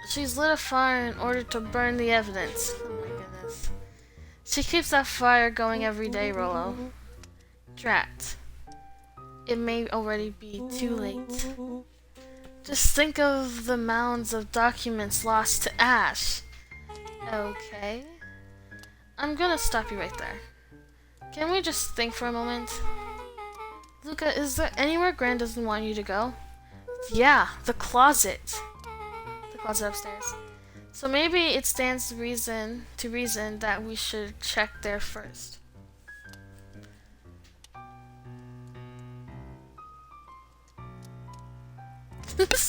She's lit a fire in order to burn the evidence. Oh my goodness. She keeps that fire going every day, Rollo. Drat. It may already be too late. Just think of the mounds of documents lost to ash. Okay. I'm gonna stop you right there. Can we just think for a moment? Luca, is there anywhere Gran doesn't want you to go? Yeah, the closet. The closet upstairs. So maybe it stands to reason that we should check there first.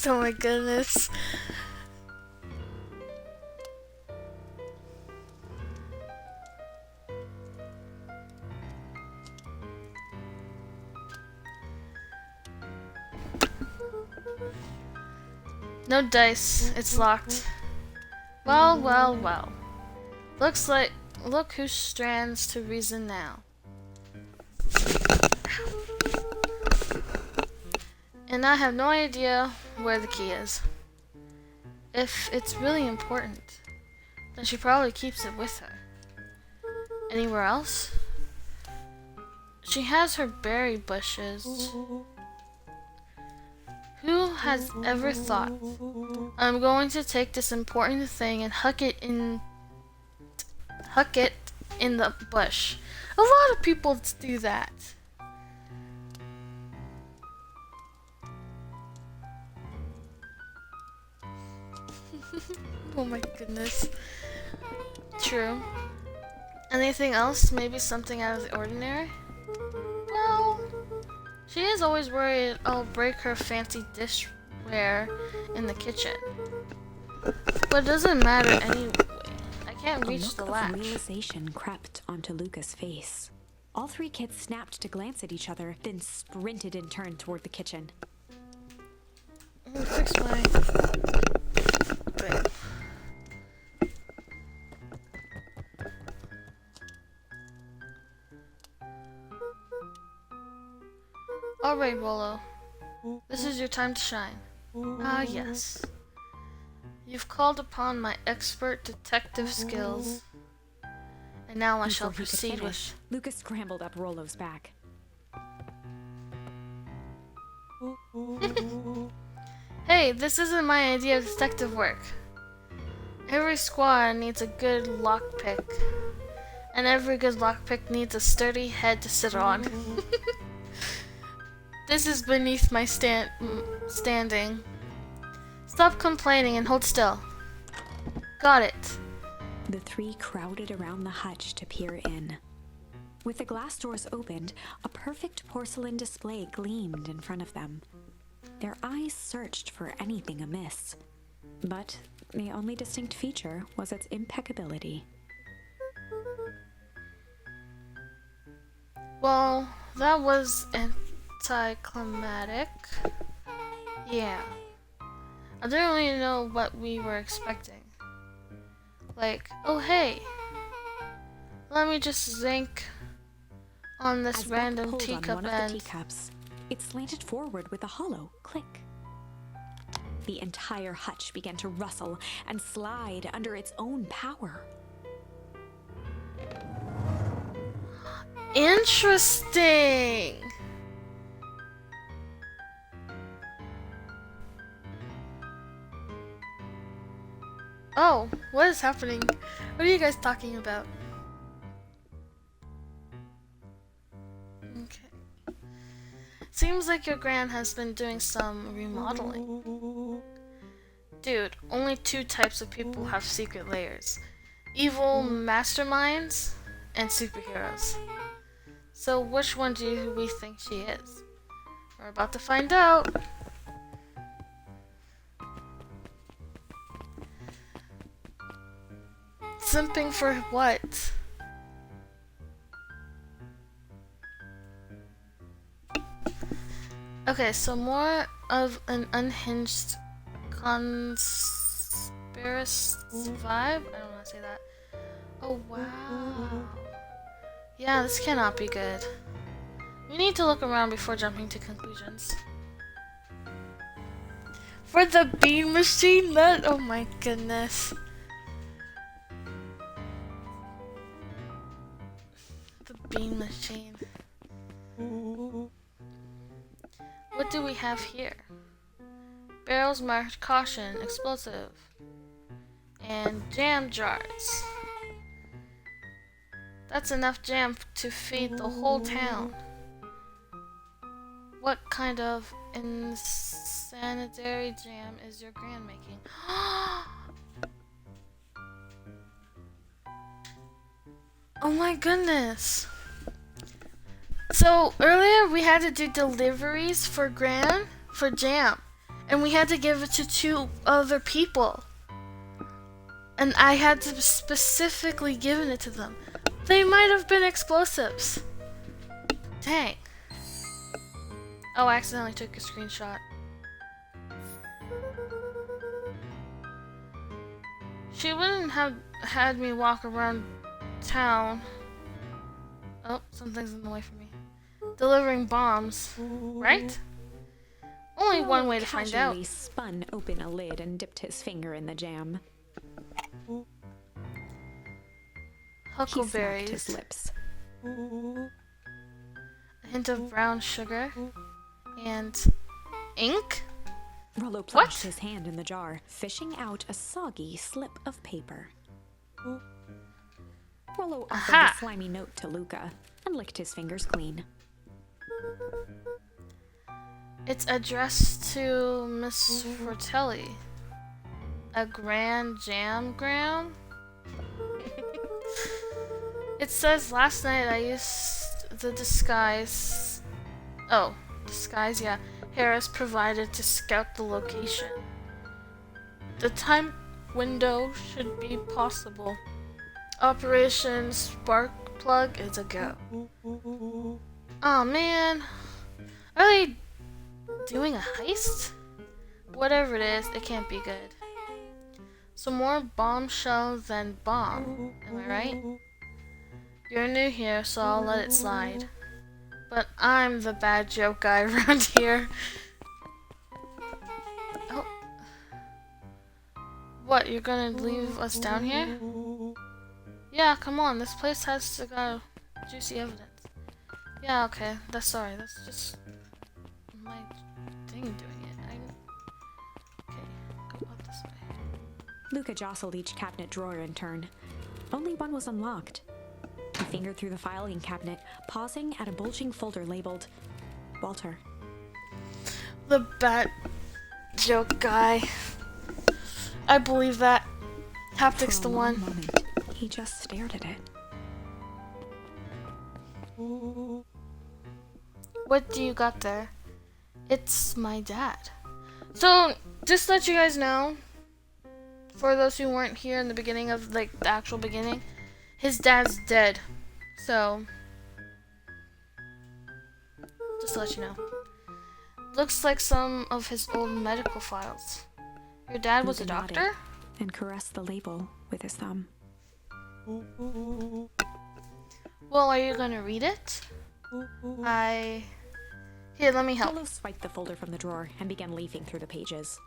Oh my goodness. No dice. It's locked. Well, well, well. Look who stands to reason now. And I have no idea where the key is. If it's really important, then she probably keeps it with her. Anywhere else? She has her berry bushes. Who has ever thought, I'm going to take this important thing and huck it in the bush? A lot of people do that. Oh my goodness. True. Anything else? Maybe something out of the ordinary? Well, she is always worried I'll break her fancy dishware in the kitchen. But it doesn't matter anyway. I can't reach the latch. A look of realization crept onto Luca's face. All three kids snapped to glance at each other, then sprinted in turn toward the kitchen. I'm gonna fix my thing. Alright, Rollo. This is your time to shine. Ah, yes. You've called upon my expert detective skills. And now I shall proceed with... Lucas scrambled up Rollo's back. Hey, this isn't my idea of detective work. Every squad needs a good lockpick. And every good lockpick needs a sturdy head to sit on. This is beneath my standing. Stop complaining and hold still. Got it. The three crowded around the hutch to peer in. With the glass doors opened, a perfect porcelain display gleamed in front of them. Their eyes searched for anything amiss, but the only distinct feature was its impeccability. Well, that was anticlimactic. Yeah. I didn't really know what we were expecting. Like, oh hey, let me just zinc on this random teacup on one of the teacups, it slanted forward with a hollow click. The entire hutch began to rustle and slide under its own power. Interesting. Oh, what is happening? What are you guys talking about? Okay. Seems like your gran has been doing some remodeling. Dude, only 2 types of people have secret layers. Evil masterminds and superheroes. So which one do we think she is? We're about to find out. Simping for what? Okay, so more of an unhinged conspiracy vibe? I don't know how to say that. Oh, wow. Yeah, this cannot be good. We need to look around before jumping to conclusions. For the beam machine? That, oh my goodness. The beam machine. What do we have here? Barrels marked caution, explosive. And jam jars. That's enough jam to feed the whole town. What kind of insanitary jam is your gran making? Oh my goodness. So earlier we had to do deliveries for jam. And we had to give it to 2 other people. And I had to specifically given it to them. They might have been explosives. Dang. Oh, I accidentally took a screenshot. She wouldn't have had me walk around town. Oh, something's in the way for me. Delivering bombs, right? Only one way to find out. Casually spun open a lid and dipped his finger in the jam. He smacked Huckleberries. his lips. A hint of brown sugar. And ink? Rollo plunged his hand in the jar, fishing out a soggy slip of paper. Rollo offered the slimy note to Luca and licked his fingers clean. It's addressed to Miss Fratelli. A grand jam gram? It says last night I used the disguise. Oh, disguise, yeah. Harris provided to scout the location. The time window should be possible. Operation Spark Plug is a go. Oh man. Are they doing a heist? Whatever it is, it can't be good. So more bombshell than bomb, am I right? You're new here, so I'll let it slide. But I'm the bad joke guy around here. Oh. What, you're gonna leave us down here? Yeah, come on, this place has to got juicy evidence. Yeah, okay, that's sorry, that's just my thing doing it. Okay, go up this way. Luca jostled each cabinet drawer in turn. Only one was unlocked. He fingered through the filing cabinet, pausing at a bulging folder labeled Walter. The bad joke guy. I believe that. Haptic's the one. For a moment, he just stared at it. What do you got there? It's my dad. So, just to let you guys know, for those who weren't here in the beginning of, like, the actual beginning, his dad's dead. So, just to let you know. Looks like some of his old medical files. Your dad was a Luca nodded doctor? and caressed the label with his thumb. Well, are you gonna read it? Here, let me help. Rollo swiped the folder from the drawer and began leafing through the pages.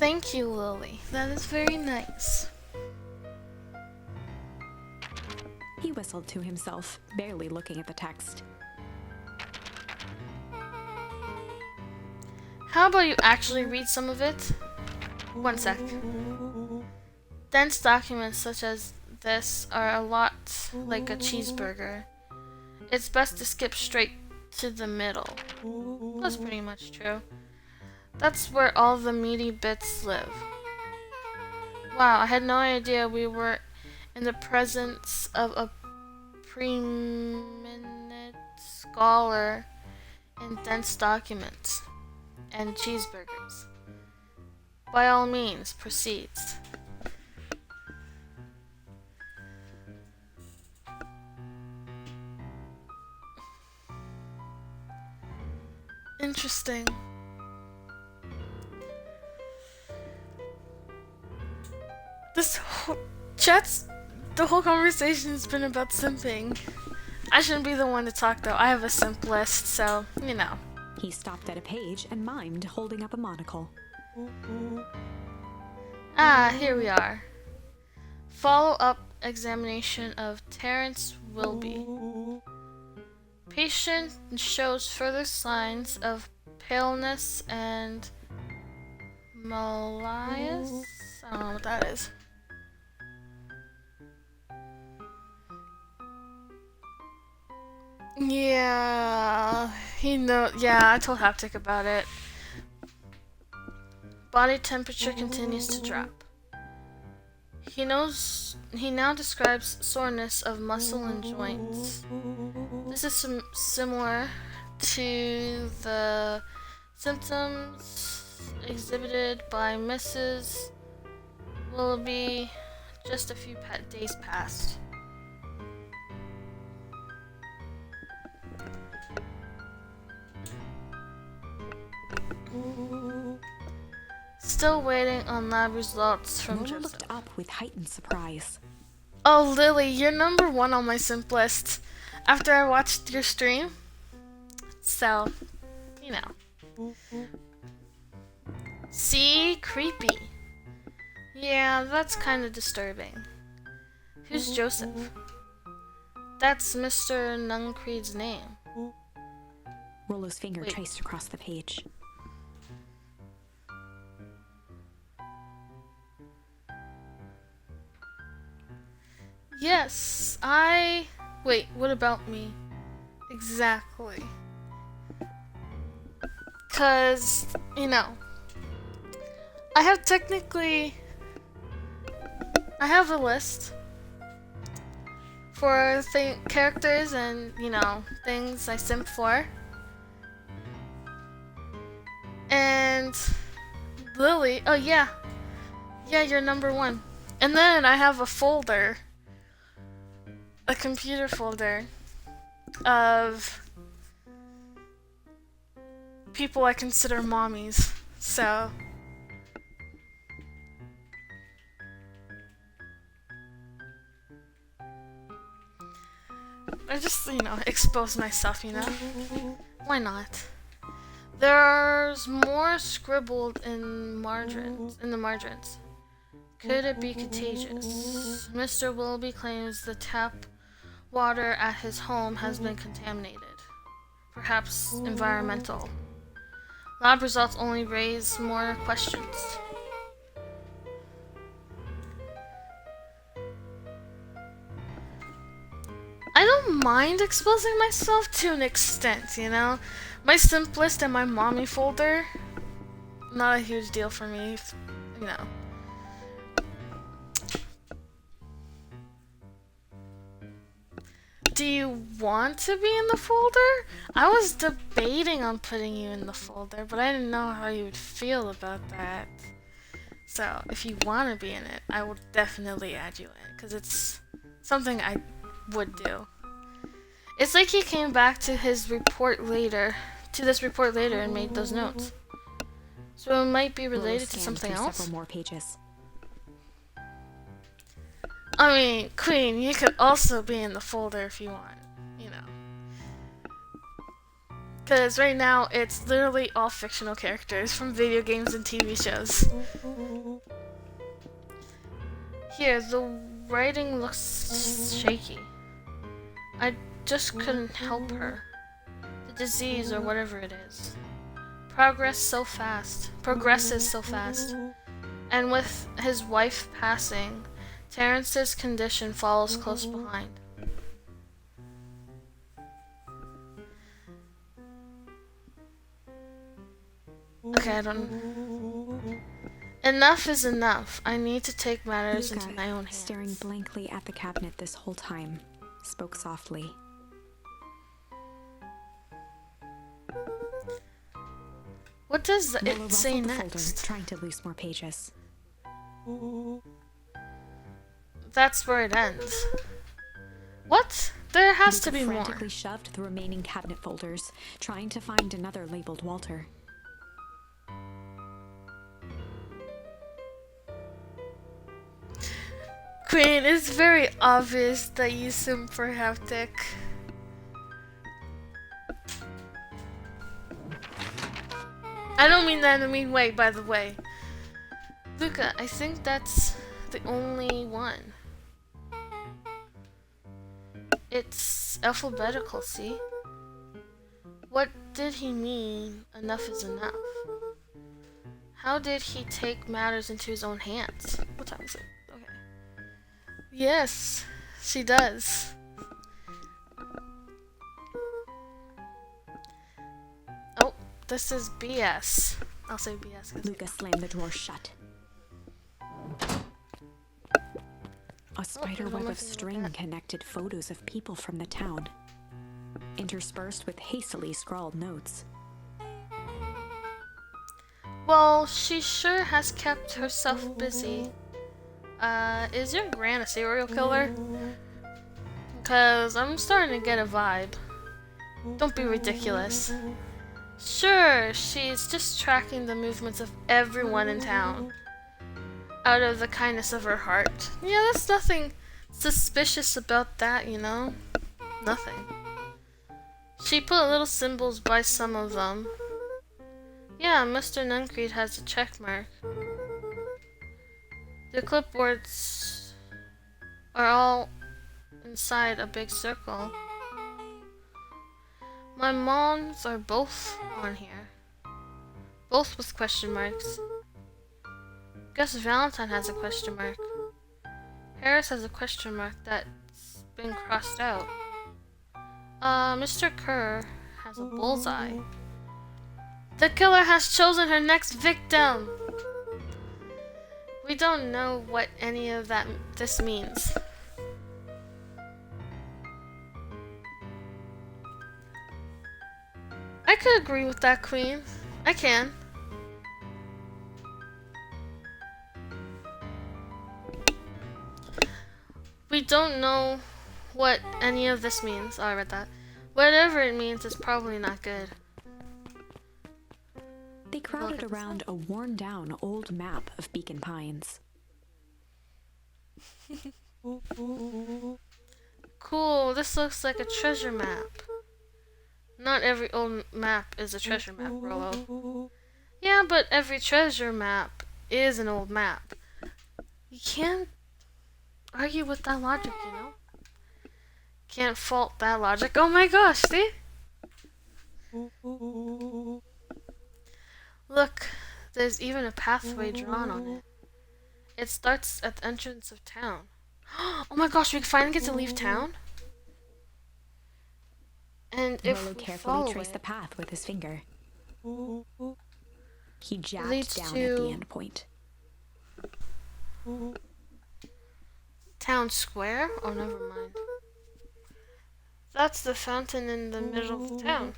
Thank you, Lily. That is very nice. He whistled to himself, barely looking at the text. How about you actually read some of it? One sec. Dense documents such as this are a lot like a cheeseburger. It's best to skip straight to the middle. That's pretty much true. That's where all the meaty bits live. Wow, I had no idea we were in the presence of a preeminent scholar in dense documents and cheeseburgers. By all means, proceeds. Interesting. This whole the whole conversation has been about simping. I shouldn't be the one to talk though. I have a simp list, so, you know. He stopped at a page and mimed, holding up a monocle. Ah, here we are. Follow-up examination of Terrence Wilby. Patient shows further signs of paleness and malaise. I don't know what that is. Yeah, I told Haptic about it. Body temperature continues to drop. He now describes soreness of muscle and joints. This is similar to the symptoms exhibited by Mrs. Willoughby just a few days past. Still waiting on lab results from Lola Joseph. looked up with heightened surprise. Oh, Lily, you're number one on my simp list after I watched your stream. So, you know. See? Creepy. Yeah, that's kind of disturbing. Who's Joseph? That's Mr. Nuncreed's name. Rollo's finger Wait. traced across the page. Yes, Wait, what about me? Exactly. 'Cause, you know, I have a list for characters and, you know, things I simp for. And Lily, oh yeah. Yeah, you're number one. And then I have a folder, a computer folder of people I consider mommies. So I just, expose myself, Why not? There's more scribbled in the margins. Could it be contagious? Mr. Willoughby claims the tap water at his home has been contaminated. Perhaps environmental. Lab results only raise more questions. I don't mind exposing myself to an extent, My simp list and my mommy folder, not a huge deal for me, Do you want to be in the folder? I was debating on putting you in the folder, but I didn't know how you would feel about that. So, if you want to be in it, I will definitely add you in, because it's something I would do. It's like he came back to this report later, and made those notes. So it might be related to something else. Several more pages. I mean, Queen, you could also be in the folder if you want, Because right now, it's literally all fictional characters from video games and TV shows. Here, the writing looks shaky. I just couldn't help her. The disease or whatever it is. Progresses so fast. And with his wife passing, Terrence's condition follows close behind. Okay, I don't... Enough is enough. I need to take matters into my own hands. Staring blankly at the cabinet this whole time, spoke softly. What does it say next? Folder, trying to loose more pages. That's where it ends. What? There has to be more. Frantically shoved the remaining cabinet folders, trying to find another labeled Walter. Queen, it's very obvious that you simp for Haptic. I don't mean that in a mean way, by the way. Luca, I think that's the only one. It's alphabetical, see? What did he mean, enough is enough? How did he take matters into his own hands? What time is it? Okay. Yes, she does. Oh, this is BS. I'll say BS. Luca slammed the drawer shut. A spider web of string connected photos of people from the town, interspersed with hastily scrawled notes. Well, she sure has kept herself busy. Is your gran a serial killer? Cause I'm starting to get a vibe. Don't be ridiculous. Sure, she's just tracking the movements of everyone in town. Out of the kindness of her heart. Yeah, there's nothing suspicious about that, you know? Nothing. She put little symbols by some of them. Yeah, Mr. Nuncreed has a check mark. The clipboards are all inside a big circle. My mom's are both on here. Both with question marks. Guess Valentine has a question mark. Harris has a question mark that's been crossed out. Mr. Kerr has a bullseye. The killer has chosen her next victim! We don't know what any of this means. I could agree with that, Queen. I can. We don't know what any of this means. Oh, I read that. Whatever it means is probably not good. They crowded around a worn-down old map of Beacon Pines. Cool, this looks like a treasure map. Not every old map is a treasure map, Rollo. Yeah, but every treasure map is an old map. You can't argue with that logic, you know? Can't fault that logic. Oh my gosh, see? Look, there's even a pathway drawn on it. It starts at the entrance of town. Oh my gosh, we finally get to leave town? And if Rollo we carefully traced the path with his finger. He jabbed leads down to at the end point. Town square? Oh, never mind. That's the fountain in the middle of town.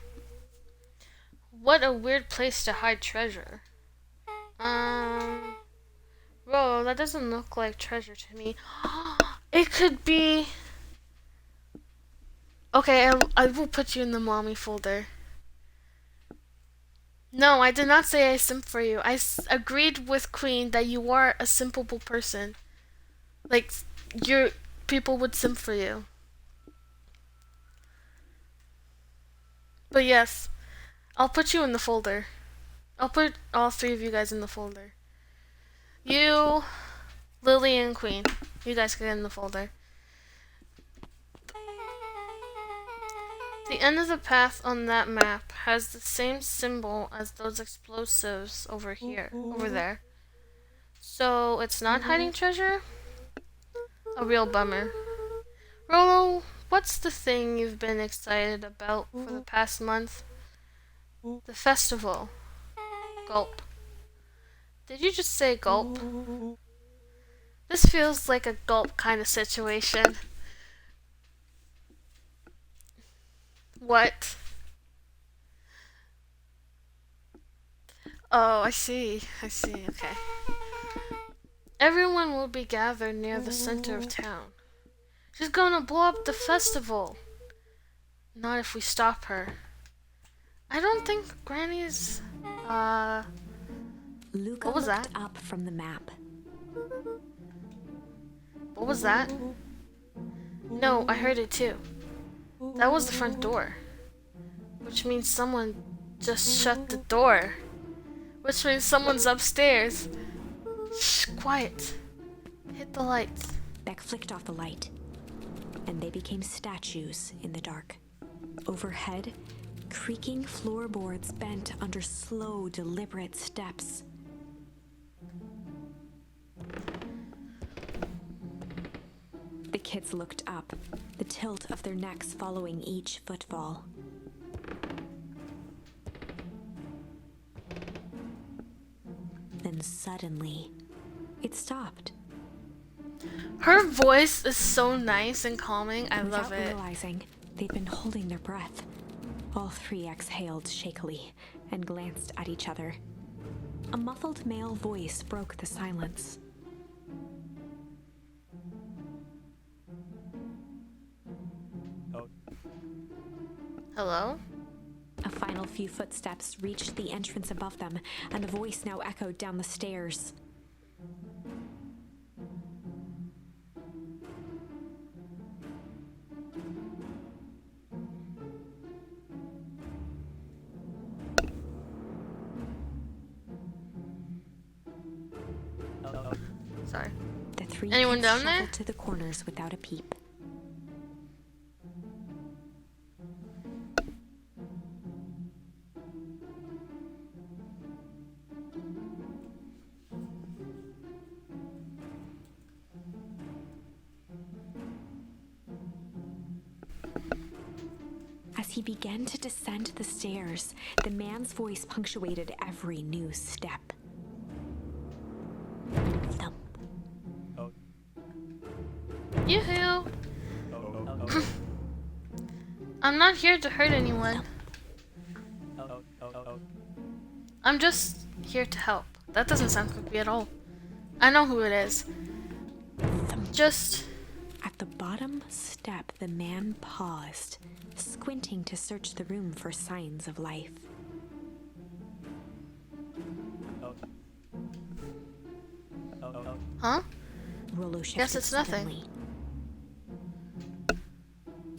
What a weird place to hide treasure. Bro, that doesn't look like treasure to me. It could be... Okay, I will put you in the mommy folder. No, I did not say I simp for you. I agreed with Queen that you are a simpable person. Like, people would simp for you. But yes, I'll put you in the folder. I'll put all three of you guys in the folder. You, Lily, and Queen. You guys get in the folder. The end of the path on that map has the same symbol as those explosives over there. So it's not hiding treasure? A real bummer. Rolo, what's the thing you've been excited about for the past month? The festival. Gulp. Did you just say gulp? This feels like a gulp kind of situation. What? Oh, I see. Okay. Everyone will be gathered near the center of town. She's gonna blow up the festival. Not if we stop her. I don't think Granny's, Luca what was looked that? up from the map. What was that? No, I heard it too. That was the front door. Which means someone just shut the door. Which means someone's upstairs. Shh, quiet. Hit the lights. Beck flicked off the light, and they became statues in the dark. Overhead, creaking floorboards bent under slow, deliberate steps. The kids looked up, the tilt of their necks following each footfall. Then suddenly, it stopped. Her voice is so nice and calming. I love Without it. realizing, they'd been holding their breath. All three exhaled shakily and glanced at each other. A muffled male voice broke the silence. Hello? A final few footsteps reached the entrance above them, and the voice now echoed down the stairs. Sorry. The three Anyone kids down there? shuffled to the corners without a peep. As he began to descend the stairs, the man's voice punctuated every new step. Thump. Yoo-hoo! I'm not here to hurt anyone. I'm just here to help. That doesn't sound creepy at all. I know who it is. Just... At the bottom step, the man paused, squinting to search the room for signs of life. Huh? Rollo shifted Guess it's nothing. suddenly.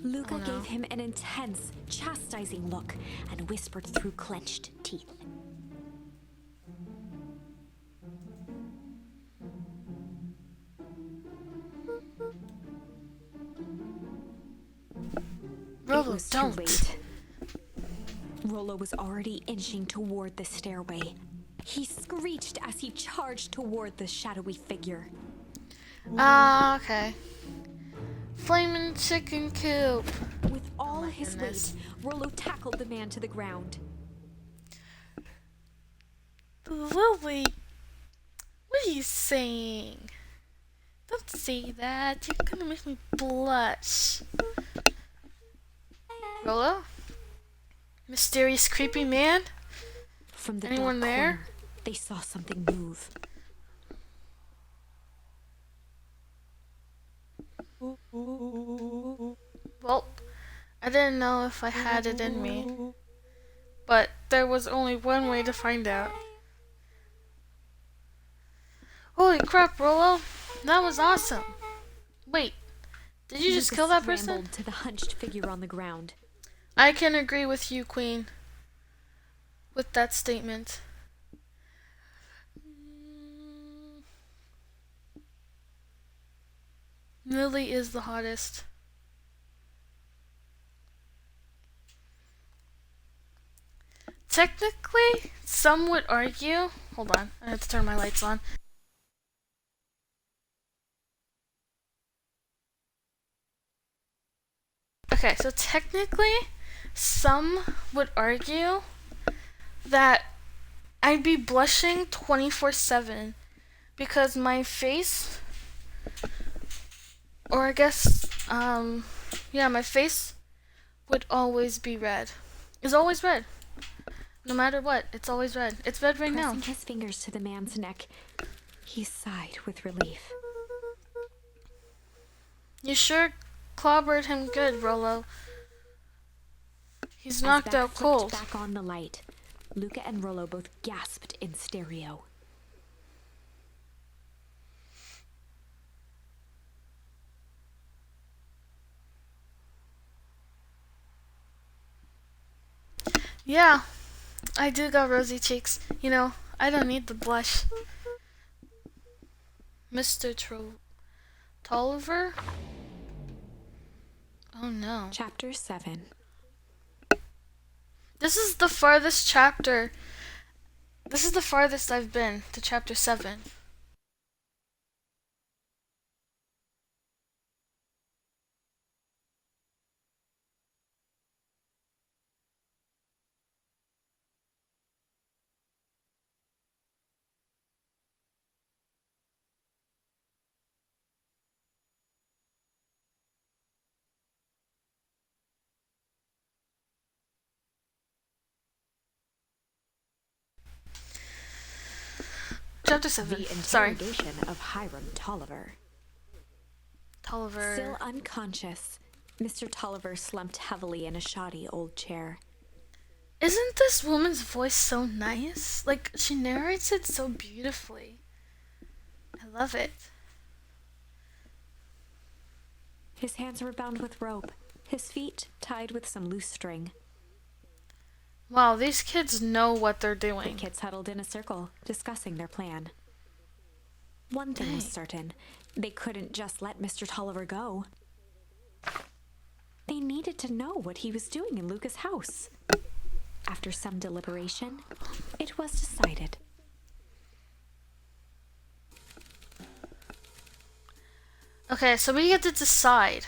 Luca Oh, no. gave him an intense, chastising look and whispered through clenched teeth. It Rolo, was too don't. late. Rollo was already inching toward the stairway. He screeched as he charged toward the shadowy figure. Ah, okay. Flamin' chicken coop. With all my his goodness. weight, Rollo tackled the man to the ground. Lily, what are you saying? Don't say that. You're gonna make me blush. Rolo? Mysterious creepy man? From the Anyone dark there? corner, they saw something move. Well, I didn't know if I had it in me. But there was only one way to find out. Holy crap, Rolo! That was awesome! Wait, did you just Luca kill that person? scrambled to the hunched figure on the ground. I can agree with you, Queen. with that statement. Lily is the hottest. Technically, some would argue. Hold on, I have to turn my lights on. Okay, so technically, some would argue that I'd be blushing 24/7 because my face, or I guess, yeah, my face would always be red. It's always red. No matter what, it's always red. It's red right now. Pressing his fingers to the man's neck, he sighed with relief. You sure clobbered him good, Rollo. He's knocked As Beck out cold. flipped back on the light, Luca and Rollo both gasped in stereo. Yeah, I do got rosy cheeks. You know, I don't need the blush. Mr. Tolliver? Oh no. Chapter 7. This is the farthest chapter. This is the farthest I've been to chapter 7. Chapter 7. The Sorry. interrogation of Hiram Tolliver. Tolliver. Still unconscious, Mr. Tolliver slumped heavily in a shoddy old chair. Isn't this woman's voice so nice? Like, she narrates it so beautifully. I love it. His hands were bound with rope, his feet tied with some loose string. Wow, these kids know what they're The doing. kids huddled in a circle, discussing their plan. One thing was Dang. certain. They couldn't just let Mr. Tolliver go. They needed to know what he was doing in Luca's house. After some deliberation, it was decided. Okay, so we get to decide.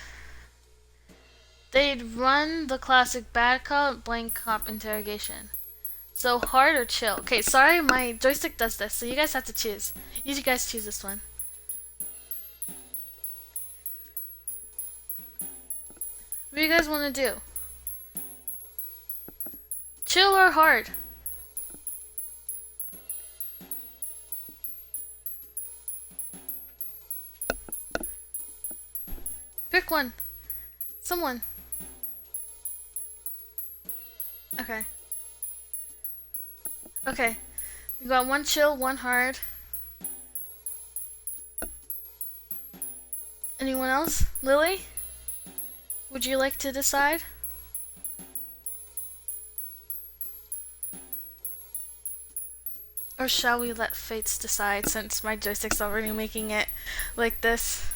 They'd run the classic bad cop, blank cop interrogation. So hard or chill? Okay, sorry, my joystick does this, so you guys have to choose. You guys choose this one. What do you guys want to do? Chill or hard? Pick one. Someone. Okay. Okay. We got one chill, one hard. Anyone else? Lily? Would you like to decide? Or shall we let fates decide since my joystick's already making it like this?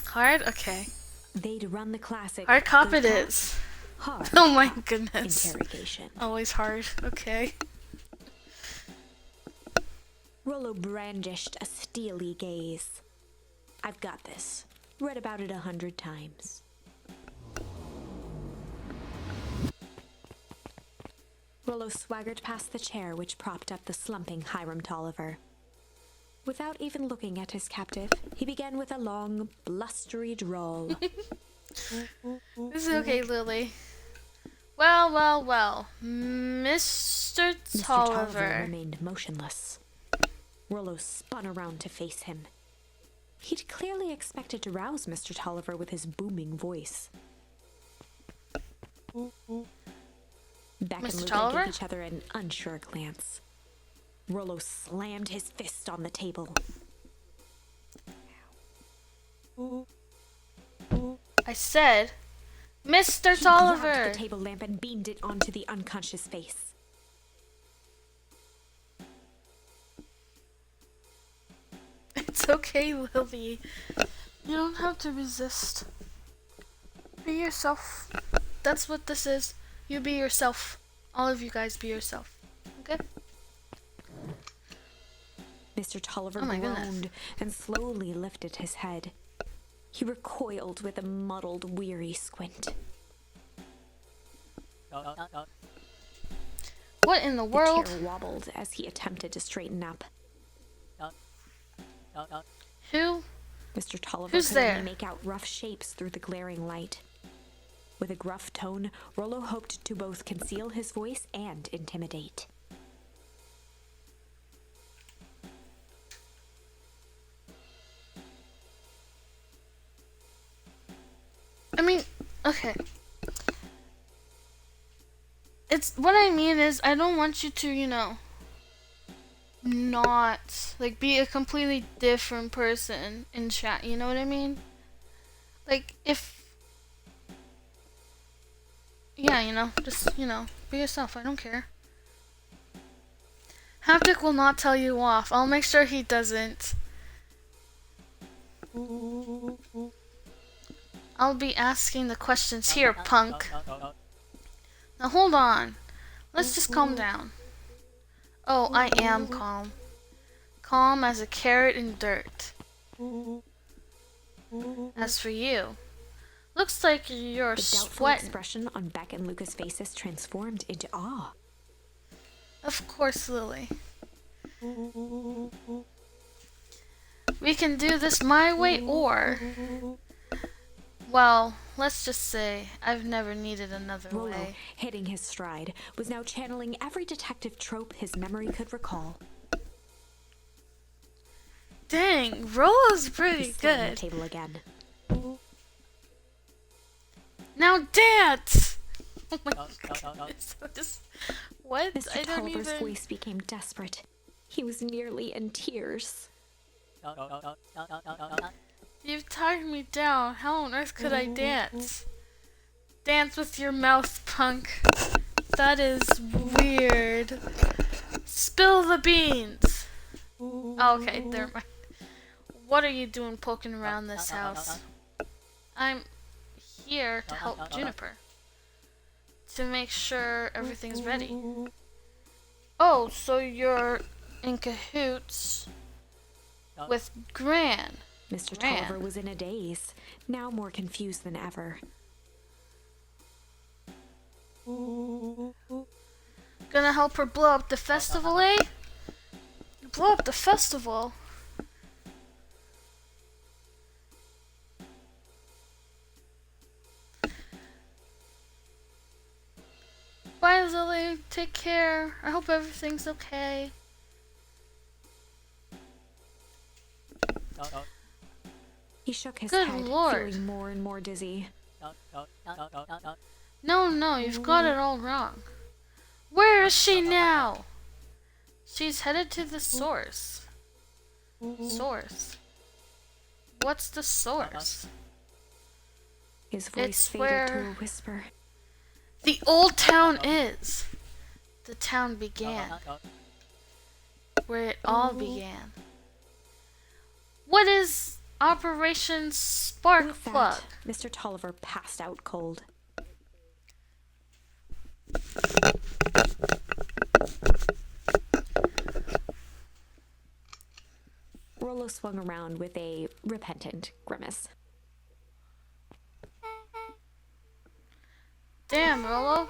Hard? Okay. They'd run the classic Hard cop good it cop, is. hard Oh my cop goodness. interrogation. Always hard. Okay. Rollo brandished a steely gaze. I've got this. Read about it 100 times. Rollo swaggered past the chair which propped up the slumping Hiram Tolliver. Without even looking at his captive, he began with a long, blustery drawl. This is okay, Lily. Well, well, well. Mr. Mr. Tolliver Tolliver. remained motionless. Rollo spun around to face him. He'd clearly expected to rouse Mr. Tolliver with his booming voice. Beck and Mr. Luca Tolliver? gave each other an unsure glance. Rollo slammed his fist on the table. I said, Mr. He grabbed Tolliver! the table lamp and beamed it onto the unconscious face. It's okay, Lily. You don't have to resist. Be yourself. That's what this is. You be yourself. All of you guys be yourself. Okay? Mr. Tolliver Oh my goodness. groaned and slowly lifted his head. He recoiled with a muddled, weary squint. What in the The world? chair wobbled as he attempted to straighten up. Who? Mr. Tolliver Who's could there? only make out rough shapes through the glaring light. With a gruff tone, Rollo hoped to both conceal his voice and intimidate. I mean, okay. It's what I mean is I don't want you to, not like be a completely different person in chat. You know what I mean? Like if yeah, just be yourself. I don't care. Haptic will not tell you off. I'll make sure he doesn't. I'll be asking the questions here, punk. Now hold on. Let's just calm down. Oh, I am calm. Calm as a carrot in dirt. As for you, looks like you're The doubtful sweating. expression on Beck and Luca's faces transformed into awe. Of course, Lily. We can do this my way or... Well, let's just say I've never needed another Rollo, way. hitting his stride, was now channeling every detective trope his memory could recall. Dang, Rollo's pretty He slammed the good. table again. Now dance! Oh my goodness. What? Mr. I don't Tolliver's even... voice became desperate. He was nearly in tears. You've tied me down. How on earth could I dance? Dance with your mouth, punk. That is weird. Spill the beans. Oh, okay, never mind. What are you doing poking around this house? I'm here to help Juniper. To make sure everything's ready. Oh, so you're in cahoots with Gran. Mr. Man. Tolliver was in a daze, now more confused than ever. Gonna help her blow up the festival, eh? Blow up the festival? Bye, Lily. Take care. I hope everything's okay. He shook his Good head, Lord. feeling more and more dizzy. No, you've got it all wrong. Where is she now? She's headed to the source. Source? What's the source? His voice It's faded where- to a whisper. The old town is. The town began. Where it all began. What is Operation Spark With Plug? that, Mr. Tolliver passed out cold. Rollo swung around with a repentant grimace. Damn, Rollo.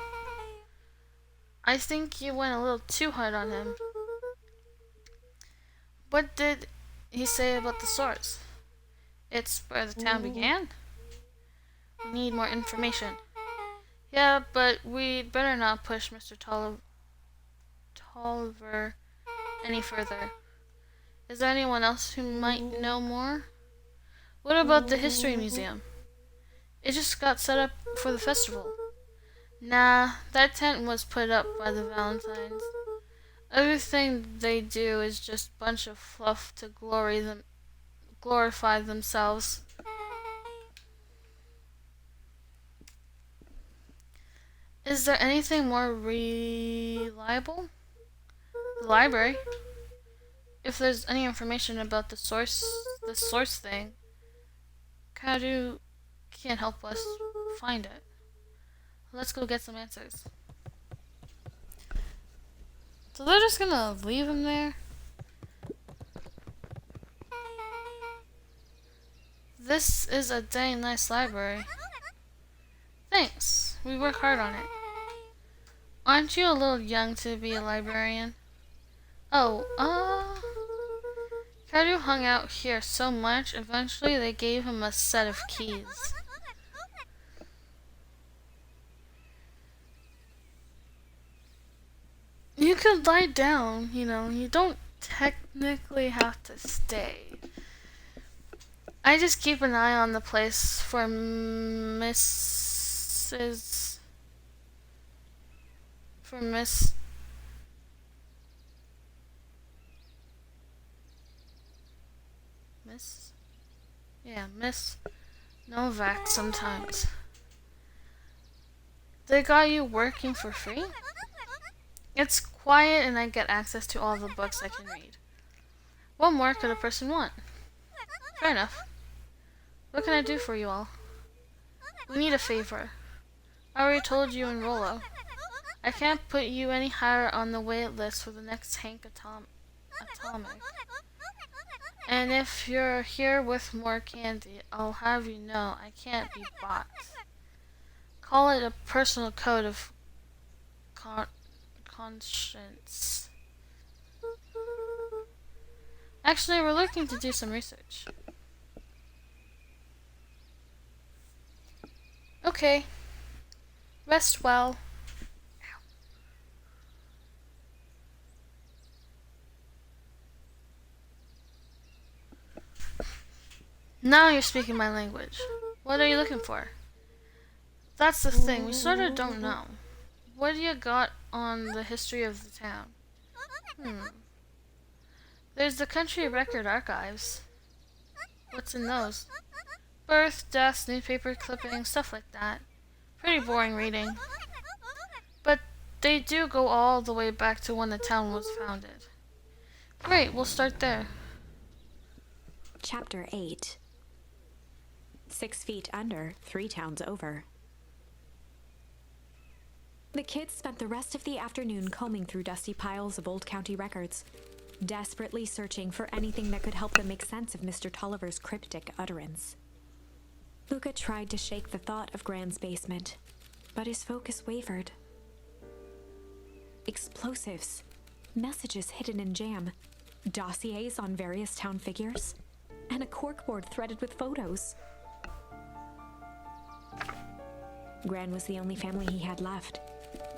I think you went a little too hard on him. What did he say about the source? It's where the town began? We need more information. Yeah, but we'd better not push Mr. Tolliver any further. Is there anyone else who might know more? What about the History Museum? It just got set up for the festival. Nah, that tent was put up by the Valentines. Everything they do is just a bunch of fluff to glorify themselves. Is there anything more reliable? The library. If there's any information about the source thing, Kadu can't help us find it. Let's go get some answers. So they're just gonna leave him there? This is a dang nice library. Thanks. We work hard on it. Aren't you a little young to be a librarian? Oh, Kadu hung out here so much, eventually they gave him a set of keys. You could lie down, you don't technically have to stay. I just keep an eye on the place for Mrs. For Miss. Miss? Yeah, Miss Novak sometimes. They got you working for free? It's quiet and I get access to all the books I can read. What more could a person want? Fair enough. What can I do for you all? We need a favor. I already told you and Rollo. I can't put you any higher on the wait list for the next Hank Atomic. And if you're here with more candy, I'll have you know I can't be bought. Call it a personal code of conscience. Actually, we're looking to do some research. Okay. Rest well. Now you're speaking my language. What are you looking for? That's the thing, we sort of don't know. What do you got on the history of the town? There's the country record archives. What's in those? Birth, deaths, newspaper clippings, stuff like that. Pretty boring reading. But they do go all the way back to when the town was founded. Great, we'll start there. Chapter 8. 6 feet under, 3 towns over. The kids spent the rest of the afternoon combing through dusty piles of old county records, desperately searching for anything that could help them make sense of Mr. Tolliver's cryptic utterance. Luca tried to shake the thought of Gran's basement, but his focus wavered. Explosives, messages hidden in jam, dossiers on various town figures, and a corkboard threaded with photos. Gran was the only family he had left.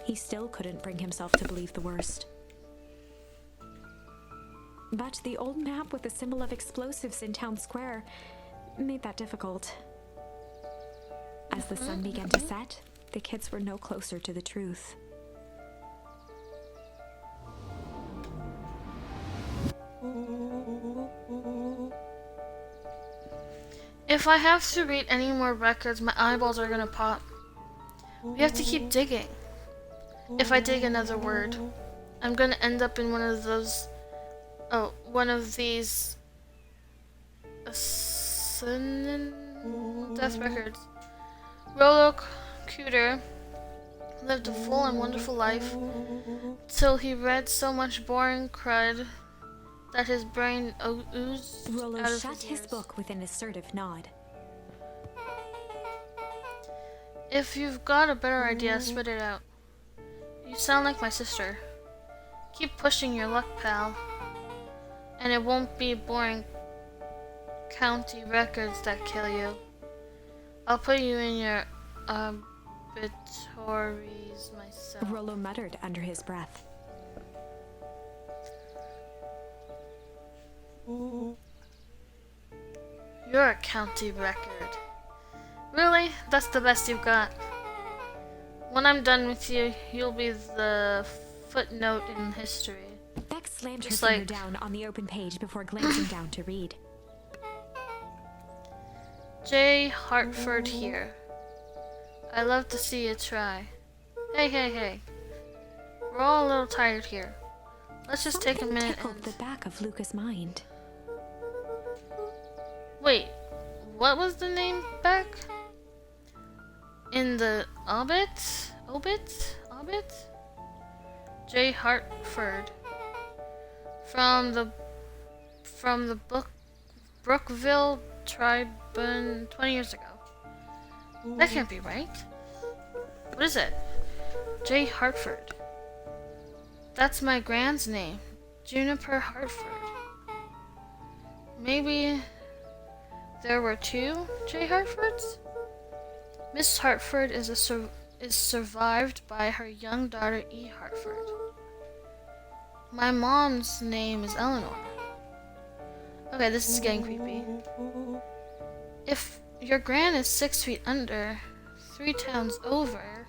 He still couldn't bring himself to believe the worst. But the old map with the symbol of explosives in town square made that difficult. As the sun began to set, the kids were no closer to the truth. If I have to read any more records, my eyeballs are gonna pop. We have to keep digging. If I dig another word, I'm gonna end up in one of these death records. Rollo Cooter lived a full and wonderful life till he read so much boring crud that his brain oozed Rollo out of shut his ears. book with an assertive nod. If you've got a better idea, spit it out. You sound like my sister. Keep pushing your luck, pal. And it won't be boring county records that kill you. I'll put you in your obituaries myself. Rollo muttered under his breath. You're a county record. Really? That's the best you've got? When I'm done with you, you'll be the footnote in history. Beck slammed her Just finger like- down on the open page before glancing down to read. J. Hartford here. I love to see you try. Hey. We're all a little tired here. Let's just take a Something minute tickled and... the back of Luca's mind. Wait, what was the name back? In the Obit? J. Hartford. From the book Brookville Tribune 20 years ago. That can't be right. What is it? J. Hartford. That's my grand's name. Juniper Hartford. Maybe there were two J. Hartfords? Miss Hartford is survived by her young daughter E. Hartford. My mom's name is Eleanor. Okay, this is getting creepy. If your gran is 6 feet under, 3 towns over,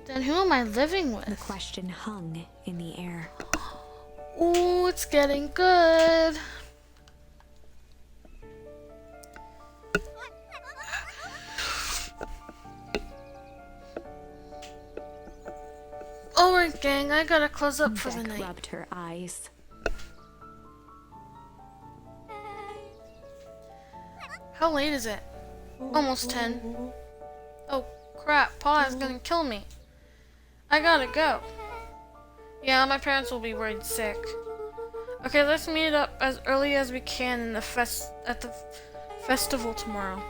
then who am I living with? The question hung in the air. Ooh, it's getting good. Alright, gang, I gotta close up for the Beck night. rubbed her eyes. How late is it? Almost 10. Oh crap, Pa is gonna kill me. I gotta go. Yeah, my parents will be worried sick. Okay, let's meet up as early as we can in the at the festival tomorrow.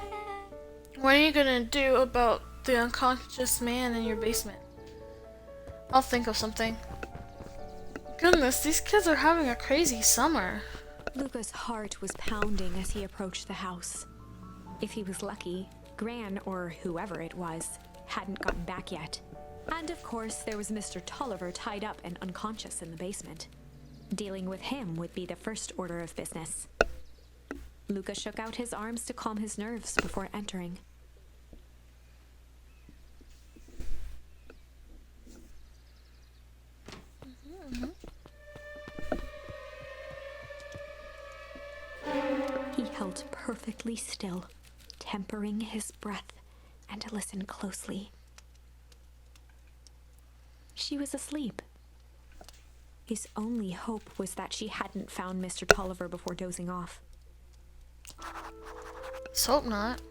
What are you gonna do about the unconscious man in your basement? I'll think of something. Goodness, these kids are having a crazy summer. Luca's heart was pounding as he approached the house. If he was lucky, Gran, or whoever it was, hadn't gotten back yet. And of course, there was Mr. Tolliver tied up and unconscious in the basement. Dealing with him would be the first order of business. Luca shook out his arms to calm his nerves before entering. He held perfectly still, tempering his breath, and listened closely. She was asleep. His only hope was that she hadn't found Mr. Tolliver before dozing off. Let's hope not.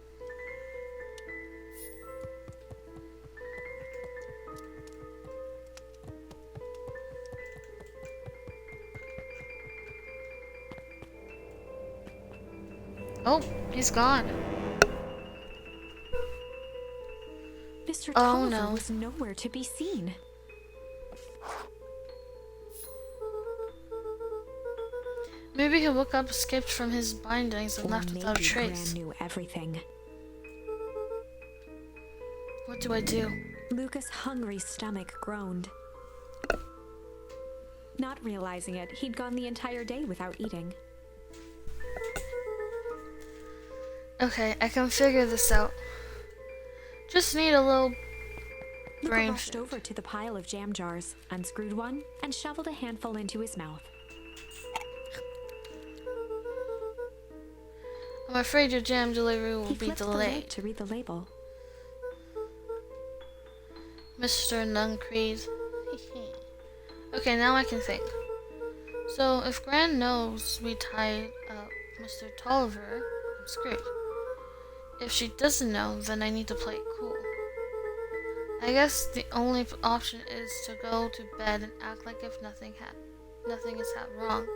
Oh, he's gone. Mr. Oh, Tolliver no. was nowhere to be seen. Maybe he woke up, escaped from his bindings, and Or left without a maybe trace. Gran knew everything. What do I do? Luca's hungry stomach groaned. Not realizing it, he'd gone the entire day without eating. Okay, I can figure this out. Just need a little Luca brain rushed food. over to the pile of jam jars, unscrewed one, and shoveled a handful into his mouth. I'm afraid your jam delivery will He be flipped the lid delayed. to read the label. Mr. Nuncreed. Okay, now I can think. So, if Gran knows we tied up Mr. Tolliver, I'm screwed. If she doesn't know, then I need to play it cool. I guess the only option is to go to bed and act like if nothing has happened wrong.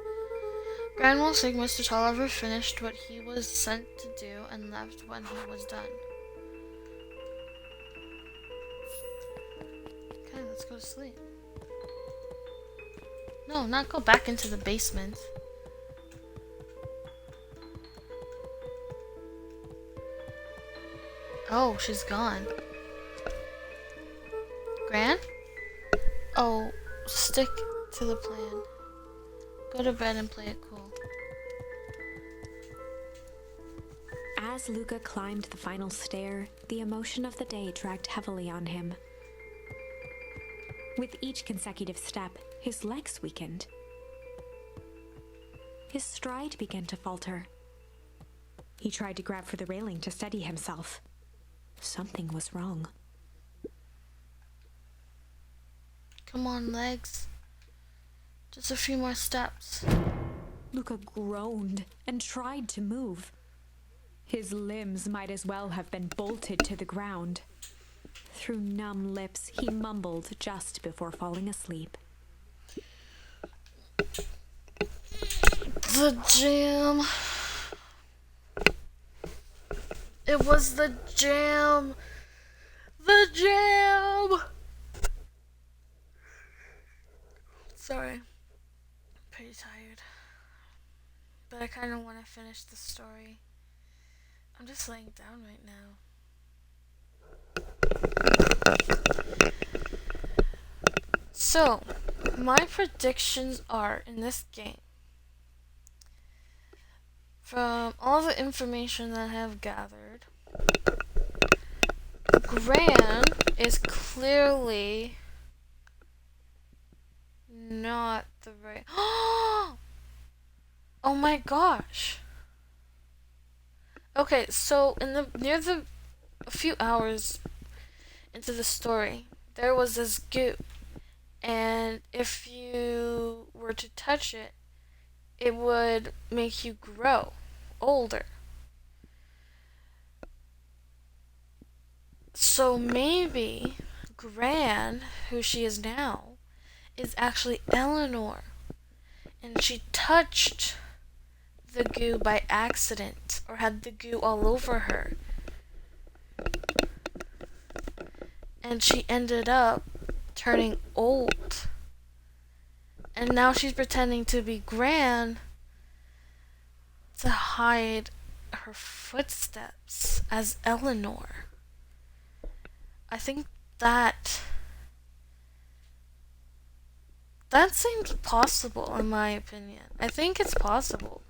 Gran will think Mr. Tolliver finished what he was sent to do and left when he was done. Okay, let's go to sleep. No, not go back into the basement. Oh, she's gone. Gran? Oh, stick to the plan. Go to bed and play it cool. As Luca climbed the final stair, the emotion of the day dragged heavily on him. With each consecutive step, his legs weakened. His stride began to falter. He tried to grab for the railing to steady himself. Something was wrong. Come on, legs. Just a few more steps. Luca groaned and tried to move. His limbs might as well have been bolted to the ground. Through numb lips, he mumbled just before falling asleep. The jam. It was the jam. The jam. Sorry. I'm pretty tired. But I kind of want to finish the story. I'm just laying down right now. So, my predictions are in this game. From all the information that I have gathered, Gran is clearly not the right. Oh my gosh. Okay, so a few hours into the story, there was this goo, and if you were to touch it, it would make you grow older. So maybe Gran, who she is now, is actually Eleanor, and she touched the goo by accident, or had the goo all over her, and she ended up turning old, and now she's pretending to be Gran to hide her footsteps as Eleanor. I think that seems possible, in my opinion. I think it's possible.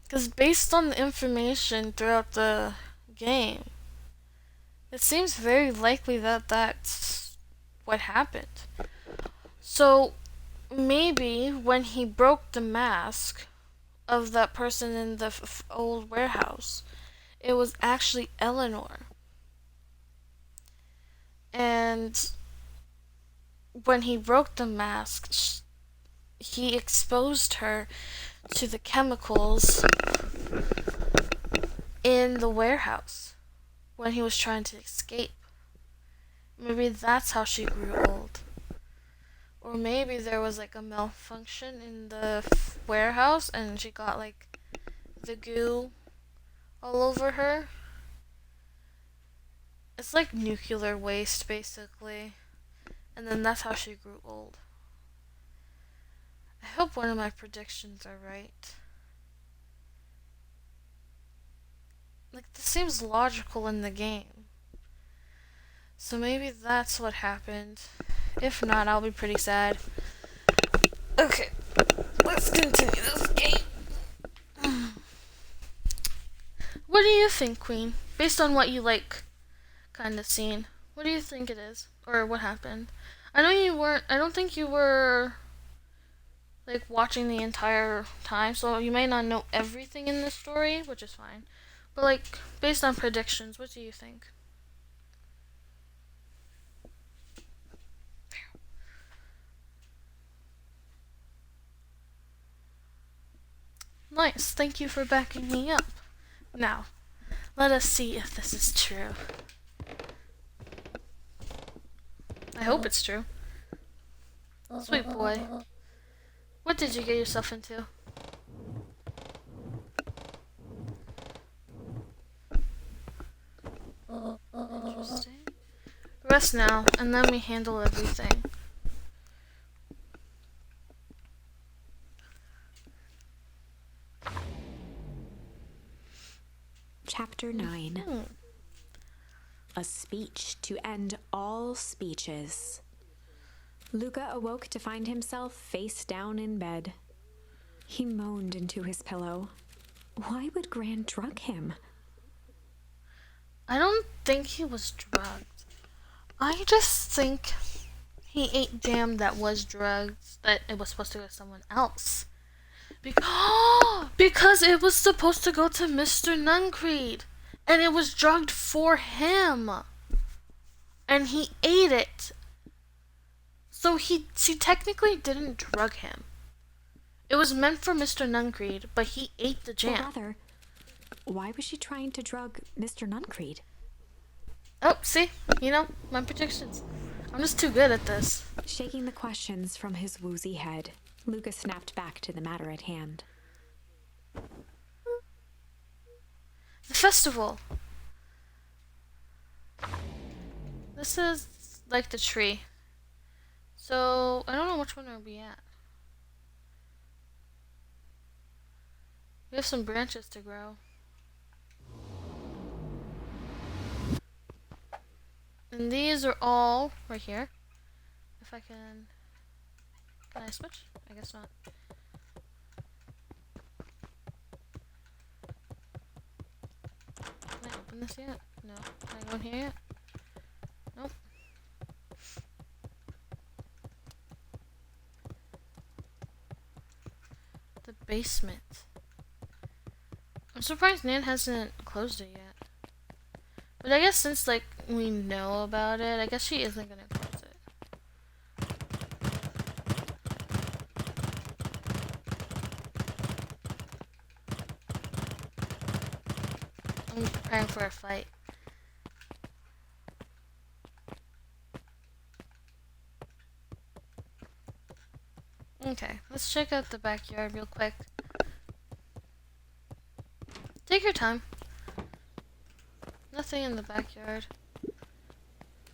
Because based on the information throughout the game, it seems very likely that that's what happened. So, maybe when he broke the mask of that person in the old warehouse, it was actually Eleanor. And when he broke the mask, he exposed her to the chemicals in the warehouse when he was trying to escape. Maybe that's how she grew old. Or maybe there was like a malfunction in the warehouse and she got like the goo all over her. It's like nuclear waste basically. And then that's how she grew old. I hope one of my predictions are right. Like, this seems logical in the game. So maybe that's what happened. If not, I'll be pretty sad. Okay, let's continue this game. What do you think, Queen? Based on what you kind of seen, what do you think it is? Or what happened? I don't think you were watching the entire time, so you may not know everything in the story, which is fine. But based on predictions, what do you think? Nice, thank you for backing me up. Now, let us see if this is true. I hope it's true. Sweet boy. What did you get yourself into? Interesting. Rest now, and let me handle everything. Chapter 9. A speech to end all speeches. Luca awoke to find himself face down in bed. He moaned into his pillow. Why would Gran drug him? I don't think he was drugged. I just think he ate jam that was drugged, that it was supposed to go to someone else. Because it was supposed to go to Mr. Nuncreed, and it was drugged for him. And he ate it So she technically didn't drug him. It was meant for Mr. Nuncreed, but he ate the Or jam. rather, why was she trying to drug Mr. Nuncreed? Oh, see? You know, my predictions. I'm just too good at this. Shaking the questions from his woozy head, Luca snapped back to the matter at hand. The festival. This is like the tree. So, I don't know which one are we at. We have some branches to grow. And these are all right here. If I can... Can I switch? I guess not. Can I open this yet? No. Can I go in here yet? Nope. The basement. I'm surprised Nan hasn't closed it yet. But I guess since, like, we know about it, I guess she isn't gonna close it. I'm preparing for a fight. Okay, let's check out the backyard real quick. Take your time. Nothing in the backyard.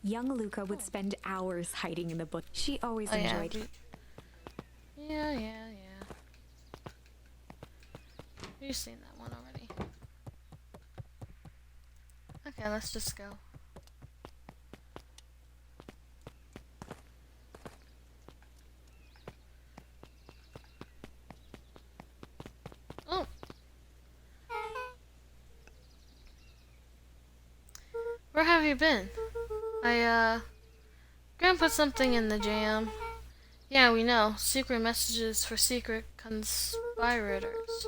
Young Luca would spend hours hiding in the bush. She always Oh, yeah. enjoyed it. Yeah. You've seen that one already. Okay, let's just go. Oh! Where have you been? Gran put something in the jam. Yeah, we know. Secret messages for secret conspirators.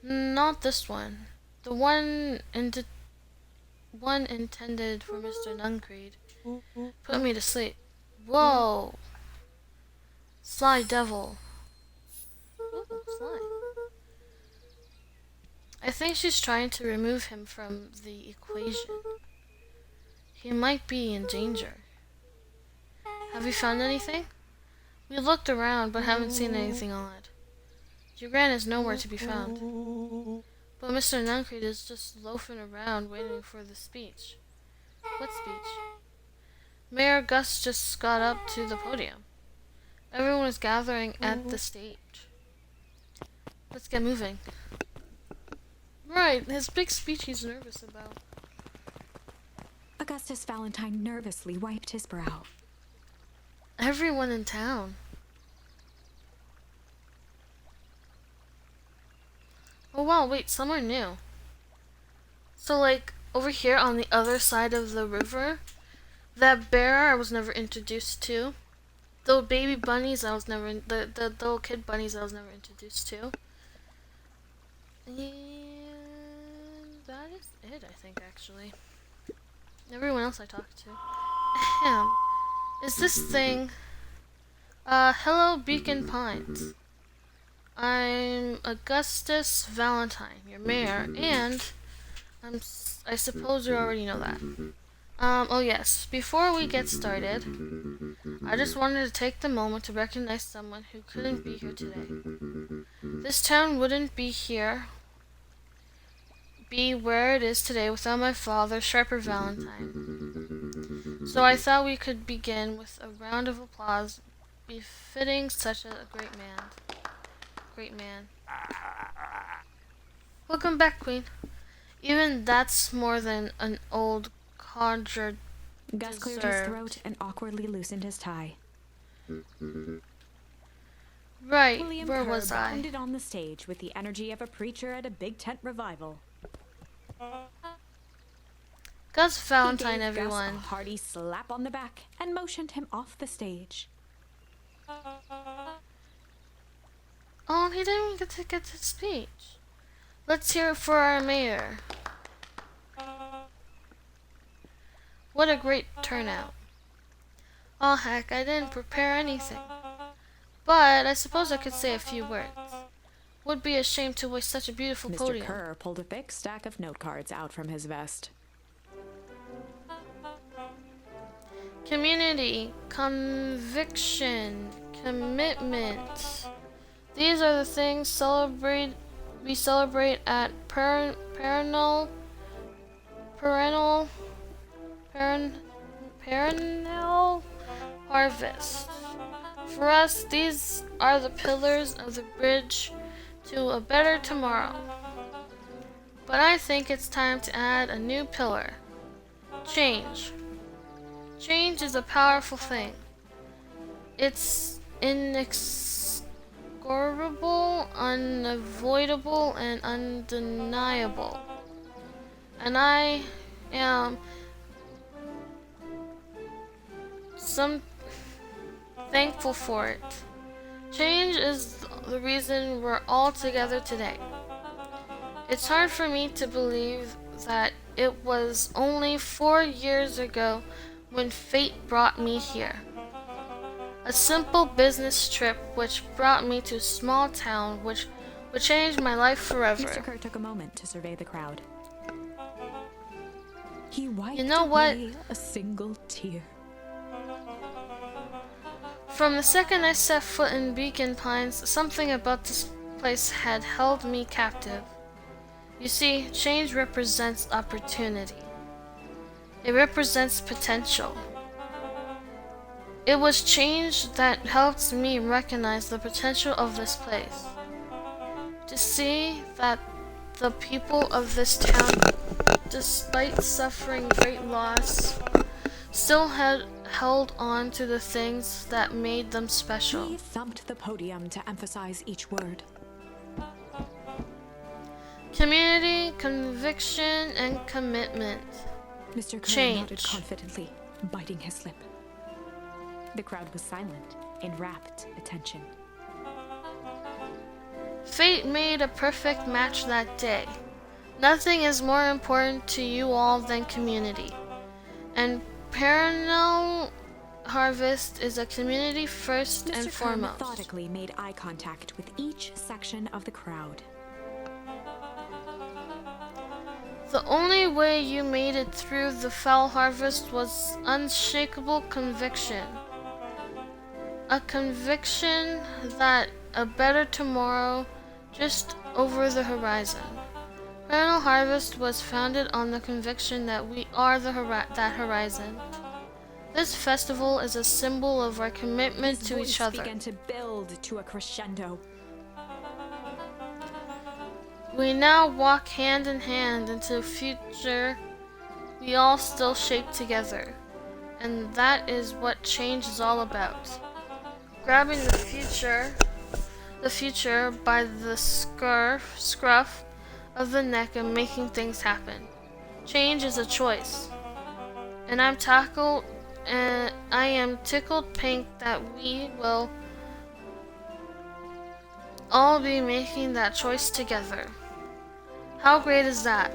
Not this one. The one intended for Mr. Nuncreed. Put me to sleep. Whoa! Sly devil. Ooh, Sly. I think she's trying to remove him from the equation. He might be in danger. Have you found anything? We looked around, but haven't seen anything odd. Your Gran is nowhere to be found. But Mr. Nuncreed is just loafing around waiting for the speech. What speech? Mayor Gus just got up to the podium. Everyone is gathering at the stage. Let's get moving. Right, his big speech he's nervous about. Augustus Valentine nervously wiped his brow. Everyone in town. Oh wow, wait, somewhere new. So like, over here on the other side of the river, that bear I was never introduced to. The baby bunnies I was never, the little kid bunnies I was never introduced to. And that is it, I think, actually. Everyone else I talked to. Ahem. Is this thing... hello Beacon Pines. I'm Augustus Valentine, your mayor, and I suppose you already know that. Oh yes, before we get started, I just wanted to take the moment to recognize someone who couldn't be here today. This town wouldn't be where it is today without my father, Sharper Valentine. So I thought we could begin with a round of applause befitting such a great man. Great man. Welcome back, Queen. Even that's more than an old codger Gus cleared his throat and awkwardly loosened his tie. Right, William where Kerr was I? bounded on the stage with the energy of a preacher at a big tent revival. Gus Valentine, He gave everyone. Gus a hearty slap on the back and motioned him off the stage. Oh, he didn't even get to get to speech. Let's hear it for our mayor. What a great turnout. Oh heck, I didn't prepare anything. But I suppose I could say a few words. Would be a shame to waste such a beautiful Mr. podium. Kerr pulled a thick stack of note cards out from his vest. Community, conviction, commitment. These are the things we celebrate at perennial harvest. For us, these are the pillars of the bridge to a better tomorrow. But I think it's time to add a new pillar. Change. Change is a powerful thing. It's inexorable, unavoidable, and undeniable. And I am thankful for it. Change is the reason we're all together today. It's hard for me to believe that it was only 4 years ago when fate brought me here. A simple business trip which brought me to a small town which would change my life forever. Mr. Kerr took a moment to survey the crowd. He wiped You know what? away a single tear. From the second I set foot in Beacon Pines, something about this place had held me captive. You see, change represents opportunity. It represents potential. It was change that helped me recognize the potential of this place. To see that the people of this town, despite suffering great loss, still had held on to the things that made them special. He thumped the podium to emphasize each word. Community, conviction, and commitment. Mr. Kerr Change. nodded confidently, biting his lip. The crowd was silent, in rapt attention. Fate made a perfect match that day. Nothing is more important to you all than community. And perennial harvest is a community first and Mr. Kerr foremost. methodically made eye contact with each section of the crowd. The only way you made it through the foul harvest was unshakable conviction. A conviction that a better tomorrow just over the horizon. Perennial Harvest was founded on the conviction that we are that horizon. This festival is a symbol of our commitment His to voice each other. began to build to a crescendo. We now walk hand in hand into a future we all still shape together. And that is what change is all about. Grabbing the future by the scruff of the neck and making things happen. Change is a choice. And I am tickled pink that we will all be making that choice together. How great is that?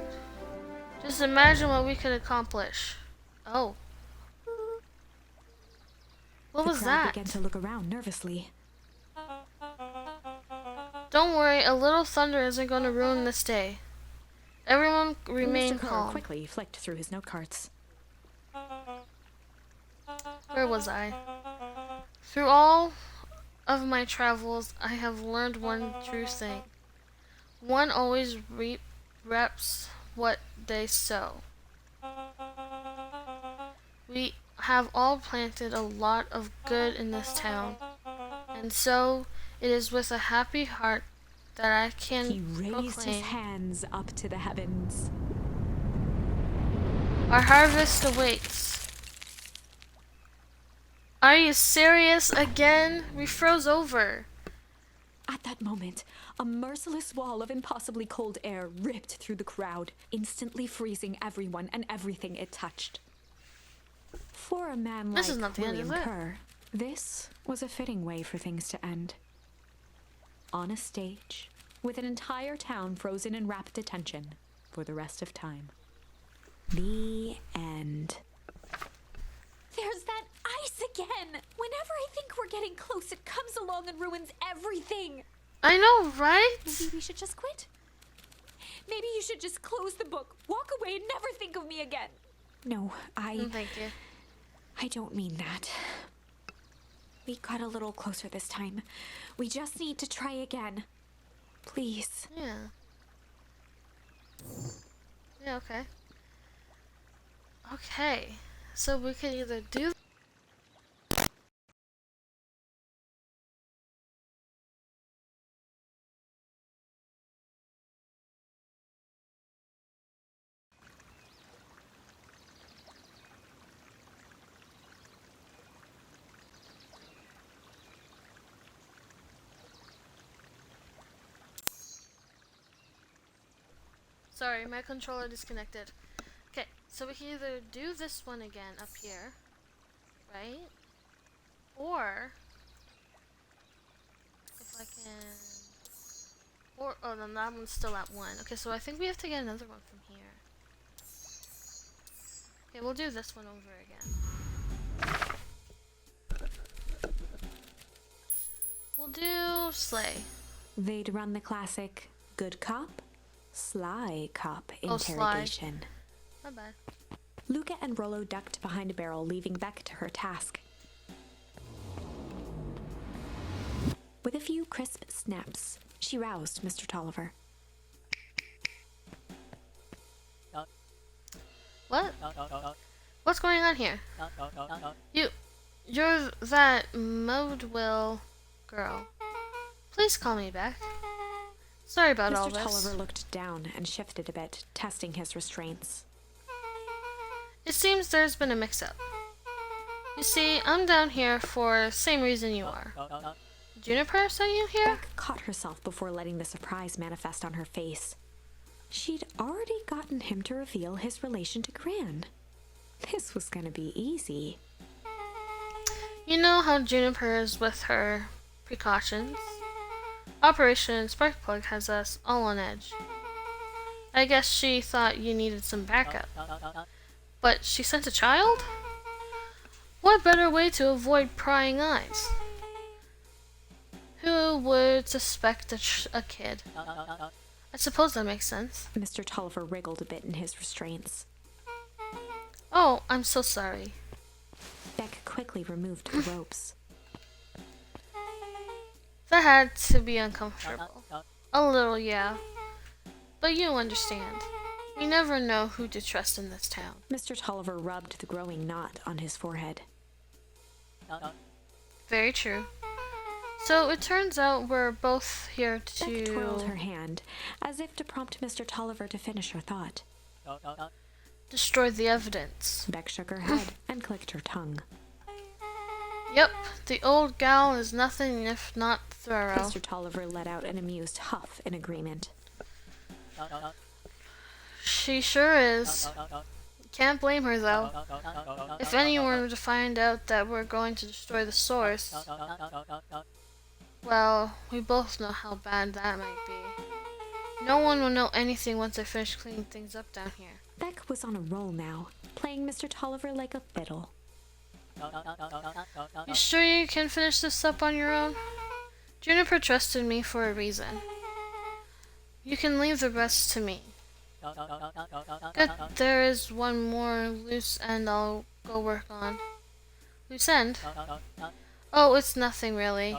Just imagine what we could accomplish. Oh. What was The crowd that? began to look around nervously. Don't worry, a little thunder isn't going to ruin this day. Everyone remain Mr. Kerr calm. quickly flicked through his note cards. Where was I? Through all of my travels, I have learned one true thing. One always reaps what they sow. We have all planted a lot of good in this town, and so it is with a happy heart that I can He raised proclaim his hands up to the heavens. our harvest awaits. Are you serious again? We froze over. At that moment, a merciless wall of impossibly cold air ripped through the crowd, instantly freezing everyone and everything it touched. For a man This like is not the end, William is it? Kerr, this was a fitting way for things to end. On a stage, with an entire town frozen in rapt attention for the rest of time. The end. There's that ice again. Whenever I think we're getting close, it comes along and ruins everything. I know, right? Maybe we should just quit? Maybe you should just close the book, walk away, and never think of me again. No, Thank you. I don't mean that. We got a little closer this time. We just need to try again. Please. Yeah. Yeah, okay. Okay. So we could either do... Sorry, my controller disconnected. Okay, so we can either do this one again up here, right? Or if I can, or oh, then that one's still at 1. Okay, so I think we have to get another one from here. Okay, we'll do this one over again. We'll do Slay. They'd run the classic good cop, sly cop Oh, sly. interrogation. My bad. Luca and Rollo ducked behind a barrel, leaving Beck to her task. With a few crisp snaps, she roused Mr. Tolliver. What? What's going on here? You're that Modewell girl. Please call me back. Sorry about all Mr. this. Tolliver looked down and shifted a bit, testing his restraints. It seems there's been a mix-up. You see, I'm down here for the same reason you are. Juniper sent you here? Beck caught herself before letting the surprise manifest on her face. She'd already gotten him to reveal his relation to Gran. This was gonna be easy. You know how Juniper is with her precautions? Operation Sparkplug has us all on edge. I guess she thought you needed some backup. But she sent a child? What better way to avoid prying eyes? Who would suspect a kid? I suppose that makes sense. Mr. Tolliver wriggled a bit in his restraints. Oh, I'm so sorry. Beck quickly removed the ropes. That had to be uncomfortable. A little, yeah. But you understand. We never know who to trust in this town. Mr. Tolliver rubbed the growing knot on his forehead. Very true. So it turns out we're both here Beck twirled her to hand, as if to prompt Mr. Tolliver to finish her thought. destroy the evidence. Beck shook her head and clicked her tongue. Yep, the old gal is nothing if not thorough. Mr. Tolliver let out an amused huff in agreement. She sure is. Can't blame her though. If anyone were to find out that we're going to destroy the source, well, we both know how bad that might be. No one will know anything once I finish cleaning things up down here. Beck was on a roll now, playing Mr. Tolliver like a fiddle. You sure you can finish this up on your own? Juniper trusted me for a reason. You can leave the rest to me. Good, there is one more loose end I'll go work on. Loose end? Oh, it's nothing really.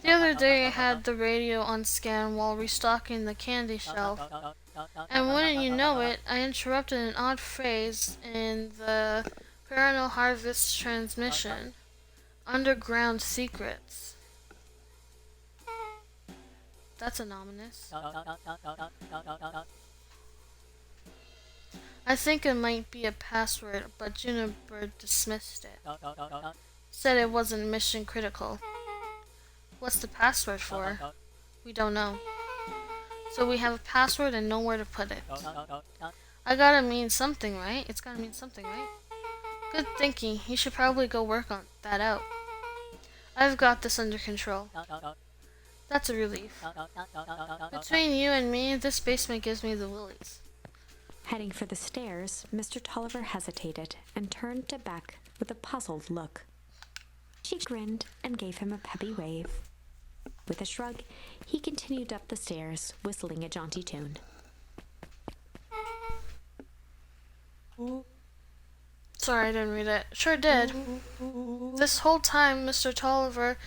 The other day I had the radio on scan while restocking the candy shelf. And wouldn't you know it, I interrupted an odd phrase in the Parental Harvest transmission. Underground secrets. That's ominous. I think it might be a password, but Juniper dismissed it. Said it wasn't mission critical. What's the password for? We don't know. So we have a password and nowhere to put it. I gotta mean something, right? It's gotta mean something, right? Good thinking. You should probably go work on that out. I've got this under control. That's a relief. Between you and me, this basement gives me the willies. Heading for the stairs, Mr. Tolliver hesitated and turned to Beck with a puzzled look. She grinned and gave him a peppy wave. With a shrug, he continued up the stairs, whistling a jaunty tune. Sorry, I didn't read it. Sure did. This whole time, Mr. Tolliver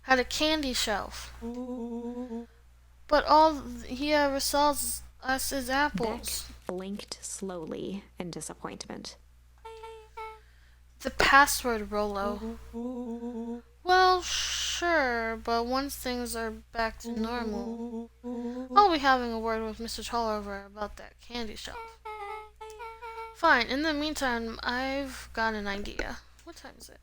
had a candy shelf. But all he ever sells us is apples. Beck blinked slowly in disappointment. The password, Rollo. Well, sure, but once things are back to normal, I'll be having a word with Mr. Tolliver about that candy shelf. Fine, in the meantime, I've got an idea. What time is it?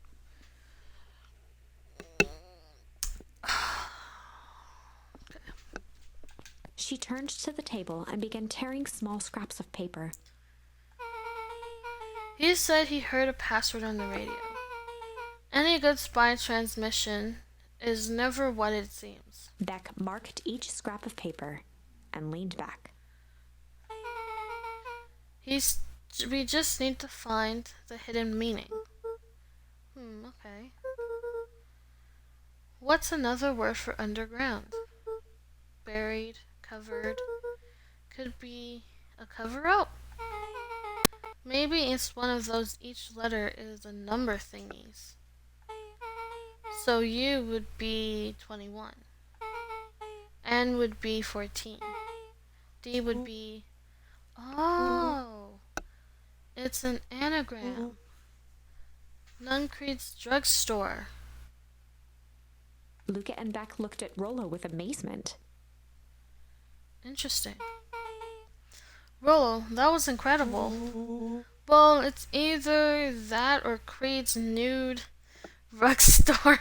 She turned to the table and began tearing small scraps of paper. He said he heard a password on the radio. Any good spy transmission is never what it seems. Beck marked each scrap of paper and leaned back. We just need to find the hidden meaning. Okay. What's another word for underground? Buried, covered. Could be a cover-up. Maybe it's one of those each letter is a number thingies. So U would be 21. N would be 14. D would be... Oh! It's an anagram. Nuncreed's drugstore. Luca and Beck looked at Rollo with amazement. Interesting. Rollo, that was incredible. Well, it's either that or Creed's nude drugstore.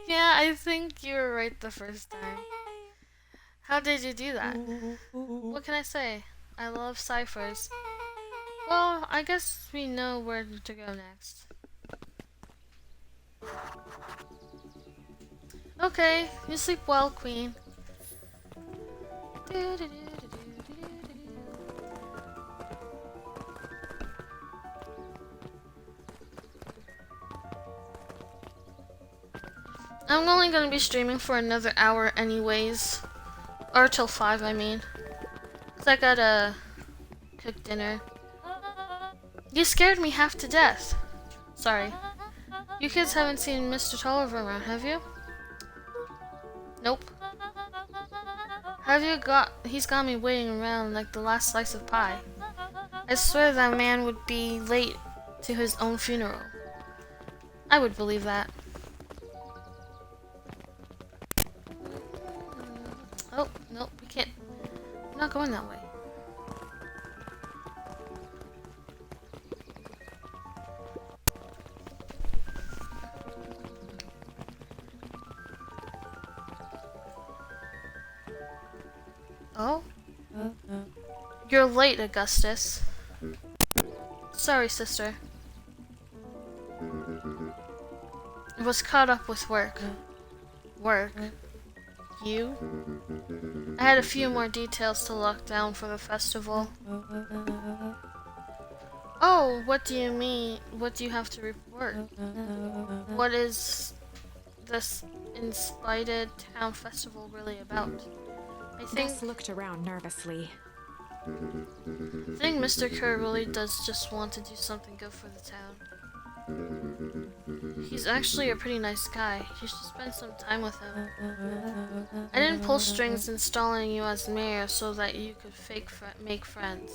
Yeah, I think you were right the first time. How did you do that? What can I say? I love ciphers. Well, I guess we know where to go next. Okay, you sleep well, Queen. I'm only gonna be streaming for another hour anyways. Or till 5, I mean. 'Cause I gotta cook dinner. You scared me half to death. Sorry. You kids haven't seen Mr. Tolliver around, have you? Nope. He's got me waiting around like the last slice of pie. I swear that man would be late to his own funeral. I would believe that. Oh, nope, we can't. I'm not going that way. Oh? You're late, Augustus. Sorry, sister. Was caught up with work. Work? You? I had a few more details to lock down for the festival. Oh, what do you mean? What do you have to report? What is this Inspited Town Festival really about? I think Gus looked around nervously. Mr. Kerr really does just want to do something good for the town. He's actually a pretty nice guy. You should spend some time with him. I didn't pull strings installing you as mayor so that you could make friends.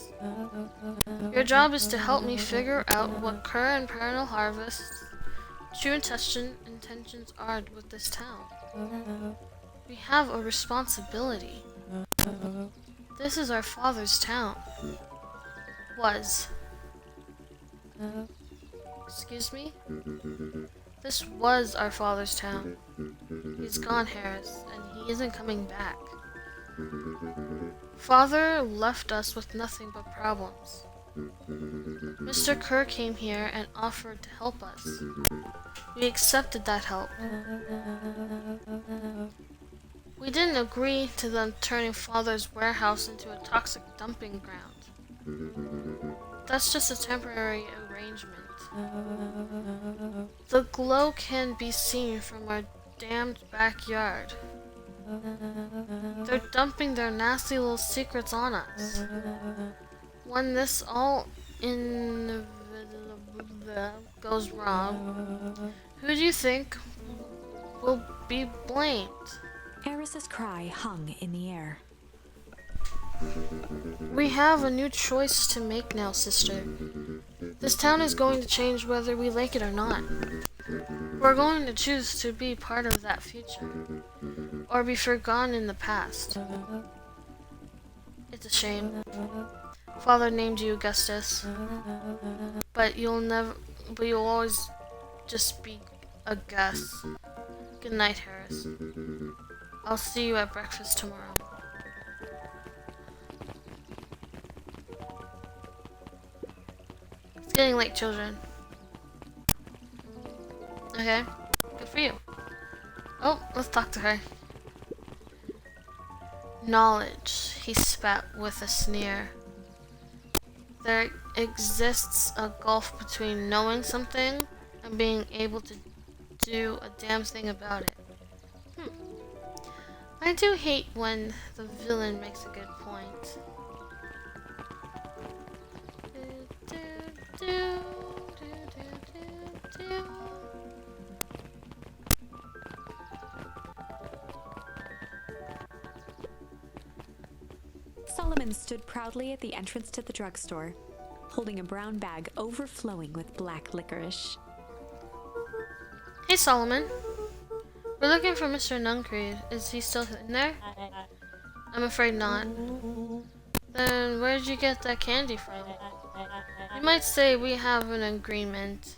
Your job is to help me figure out what Kerr and Parental Harvest's true intentions are with this town. We have a responsibility. This is our father's town. Was. Excuse me? This was our father's town. He's gone, Harris, and he isn't coming back. Father left us with nothing but problems. Mr. Kerr came here and offered to help us. We accepted that help. We didn't agree to them turning Father's warehouse into a toxic dumping ground. That's just a temporary arrangement. The glow can be seen from our damned backyard. They're dumping their nasty little secrets on us. When this all goes wrong, who do you think will be blamed? Eris's cry hung in the air. We have a new choice to make now, sister. This town is going to change whether we like it or not. We're going to choose to be part of that future, or be forgotten in the past. It's a shame. Father named you Augustus, but you'll always just be a Gus. Good night, Harris. I'll see you at breakfast tomorrow. It's getting late, children. Okay, good for you. Oh, let's talk to her. Knowledge, he spat with a sneer. There exists a gulf between knowing something and being able to do a damn thing about it. I do hate when the villain makes a good point. Solomon stood proudly at the entrance to the drugstore, holding a brown bag overflowing with black licorice. Hey, Solomon. We're looking for Mr. Nuncreed. Is he still in there? I'm afraid not. Then where did you get that candy from? You might say we have an agreement.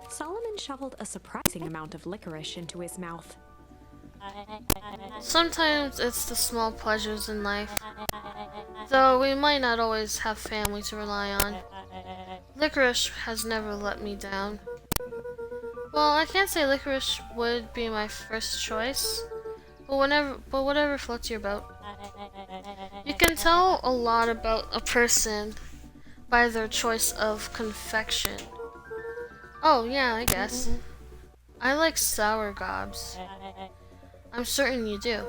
Solomon shoveled a surprising amount of licorice into his mouth. Sometimes it's the small pleasures in life. Though we might not always have family to rely on. Licorice has never let me down. Well, I can't say licorice would be my first choice, but whatever floats your boat. You can tell a lot about a person by their choice of confection. Oh yeah, I guess. I like sour gobs. I'm certain you do.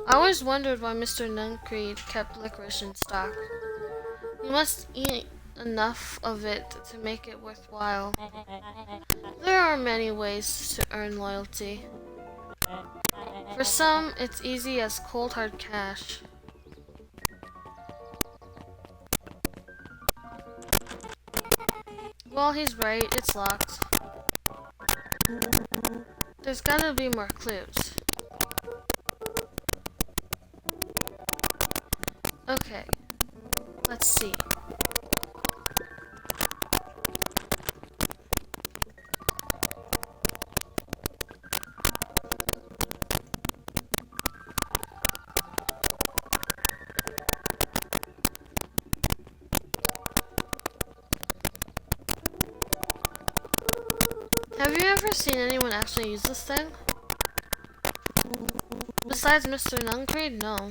I always wondered why Mr. Nuncreed kept licorice in stock. You must eat enough of it to make it worthwhile. There are many ways to earn loyalty. For some, it's easy as cold hard cash. Well, he's right, it's locked. There's gotta be more clues. Okay, let's see. Have you ever seen anyone actually use this thing? Besides Mr. Nuncreed, no.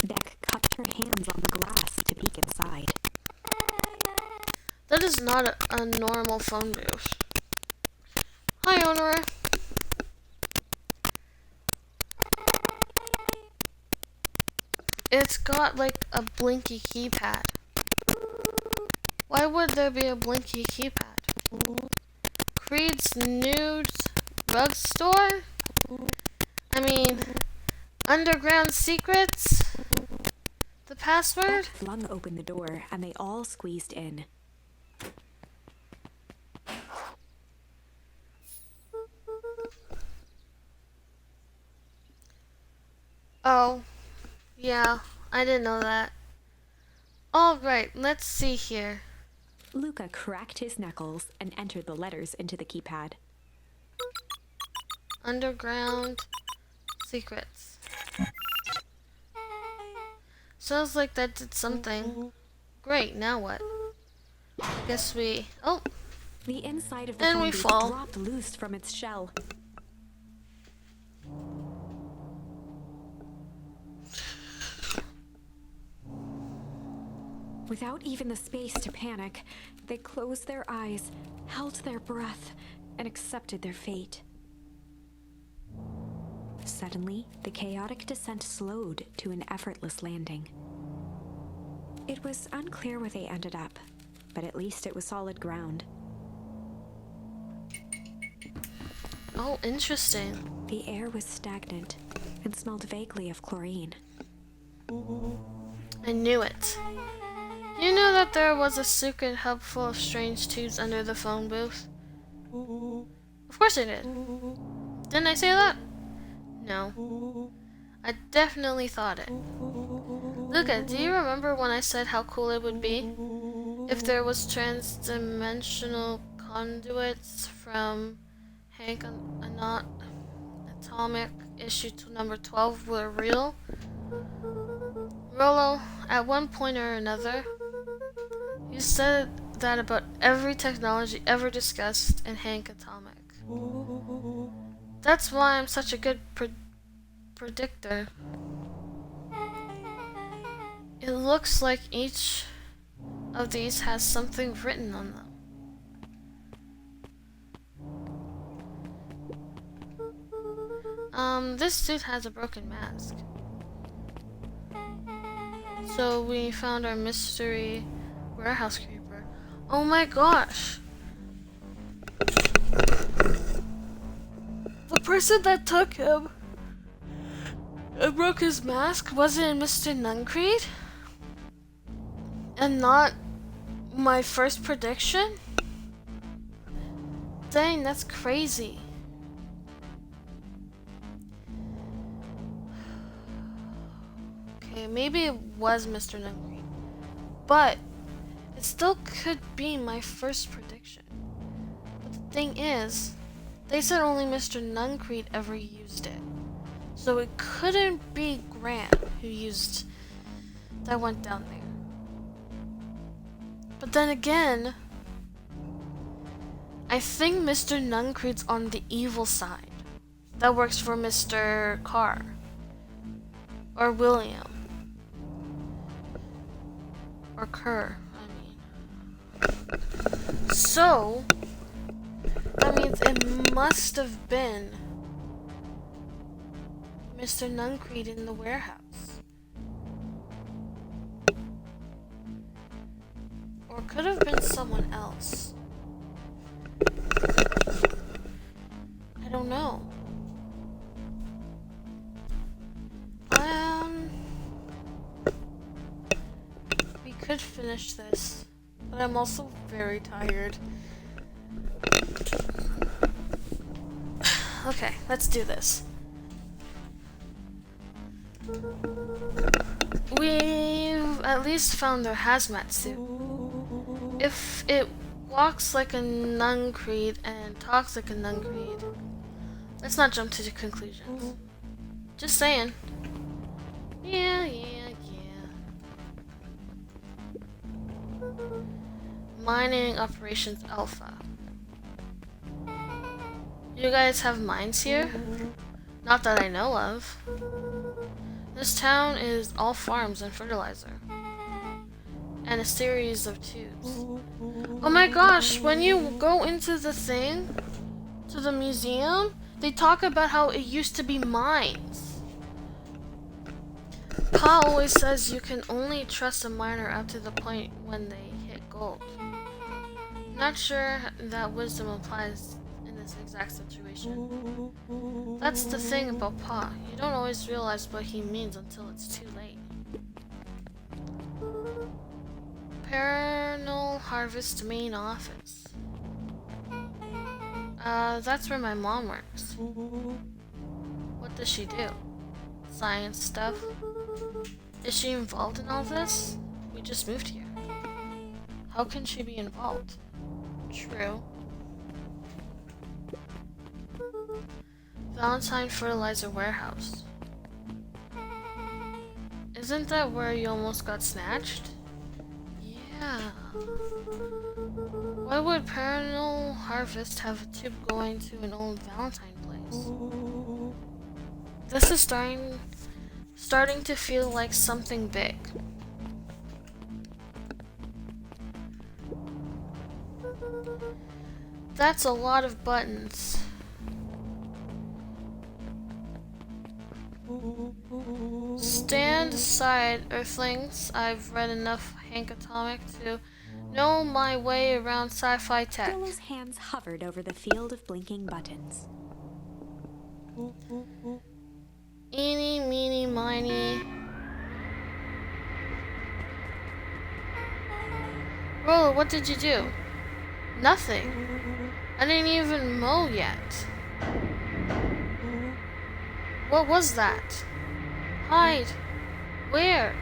Beck cupped her hands on the glass to peek inside. That is not a normal phone booth. Hi, Honora. It's got like a blinky keypad. Why would there be a blinky keypad? Creed's nude drugstore? I mean, underground secrets? The password? Beck flung open the door and they all squeezed in. Oh, yeah, I didn't know that. Alright, let's see here. Luca cracked his knuckles and entered the letters into the keypad. Underground secrets. Sounds like that did something. Great, now what? Guess we... Oh, The inside of the and phone we booth fall. dropped loose from its shell. Without even the space to panic, they closed their eyes, held their breath, and accepted their fate. Suddenly, the chaotic descent slowed to an effortless landing. It was unclear where they ended up, but at least it was solid ground. Oh, interesting. The air was stagnant and smelled vaguely of chlorine. I knew it. You knew that there was a secret hub full of strange tubes under the phone booth? Of course I did. Didn't I say that? No. I definitely thought it. Luca, do you remember when I said how cool it would be if there was trans-dimensional conduits from Hank and not Atomic issue number 12 were real? Rolo, at one point or another, you said that about every technology ever discussed in Hank Atomic. That's why I'm such a good predictor. It looks like each of these has something written on them. This dude has a broken mask. So we found our mystery warehouse creeper. Oh my gosh! The person that took him and broke his mask, was it Mr. Nuncreed? And not my first prediction? Dang, that's crazy. Okay, maybe it was Mr. Nuncreed, but it still could be my first prediction. But the thing is, they said only Mr. Nuncreed ever used it. So it couldn't be Grant that went down there. But then again, I think Mr. Nuncreed's on the evil side. That works for Mr. Carr. Or William. Or Kerr, I mean. So, that means it must have been Mr. Nuncreed in the warehouse. Or could have been someone else. I don't know. We could finish this, but I'm also very tired. Okay, let's do this. We've at least found their hazmat suit. If it walks like a Nuncreed and talks like a Nuncreed, let's not jump to the conclusions. Just saying. Yeah. Mining Operations Alpha. You guys have mines here? Not that I know of. This town is all farms and fertilizer. And a series of tubes. Oh my gosh, when you go into the thing, to the museum, they talk about how it used to be mines. Pa always says you can only trust a miner up to the point when they hit gold. Not sure that wisdom applies in this exact situation. That's the thing about Pa. You don't always realize what he means until it's too late. Paranol Harvest main office. That's where my mom works. What does she do? Science stuff? Is she involved in all this? We just moved here. How can she be involved? True. Valentine Fertilizer Warehouse. Isn't that where you almost got snatched? Yeah. Why would Paranol Harvest have a tube going to an old Valentine place? This is starting to feel like something big. That's a lot of buttons. Stand aside, Earthlings. I've read enough Hank Atomic to know my way around sci-fi tech. Willow's hands hovered over the field of blinking buttons. Eeny, meeny, miny. Roller, what did you do? Nothing. I didn't even mow yet. What was that? Hide. Where?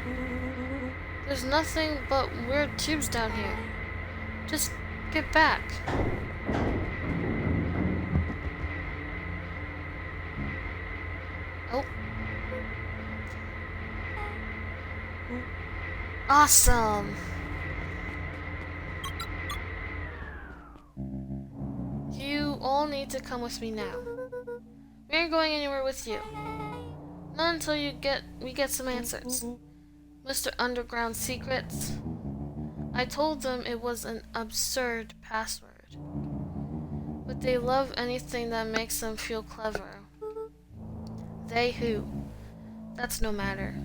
There's nothing but weird tubes down here. Just get back. Oh. Awesome. You all need to come with me now. We aren't going anywhere with you. Not until we get some answers. Mr. Underground Secrets. I told them it was an absurd password. But they love anything that makes them feel clever. They who? That's no matter.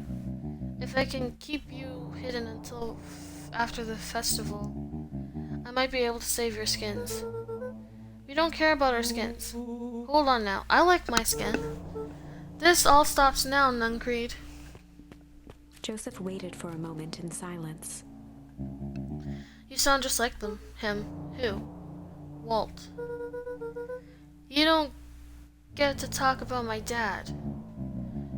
If I can keep you hidden until after the festival, I might be able to save your skins. We don't care about our skins. Hold on now, I like my skin. This all stops now, Nuncreed. Joseph waited for a moment in silence. You sound just like them. Him. Who? Walt. You don't get to talk about my dad.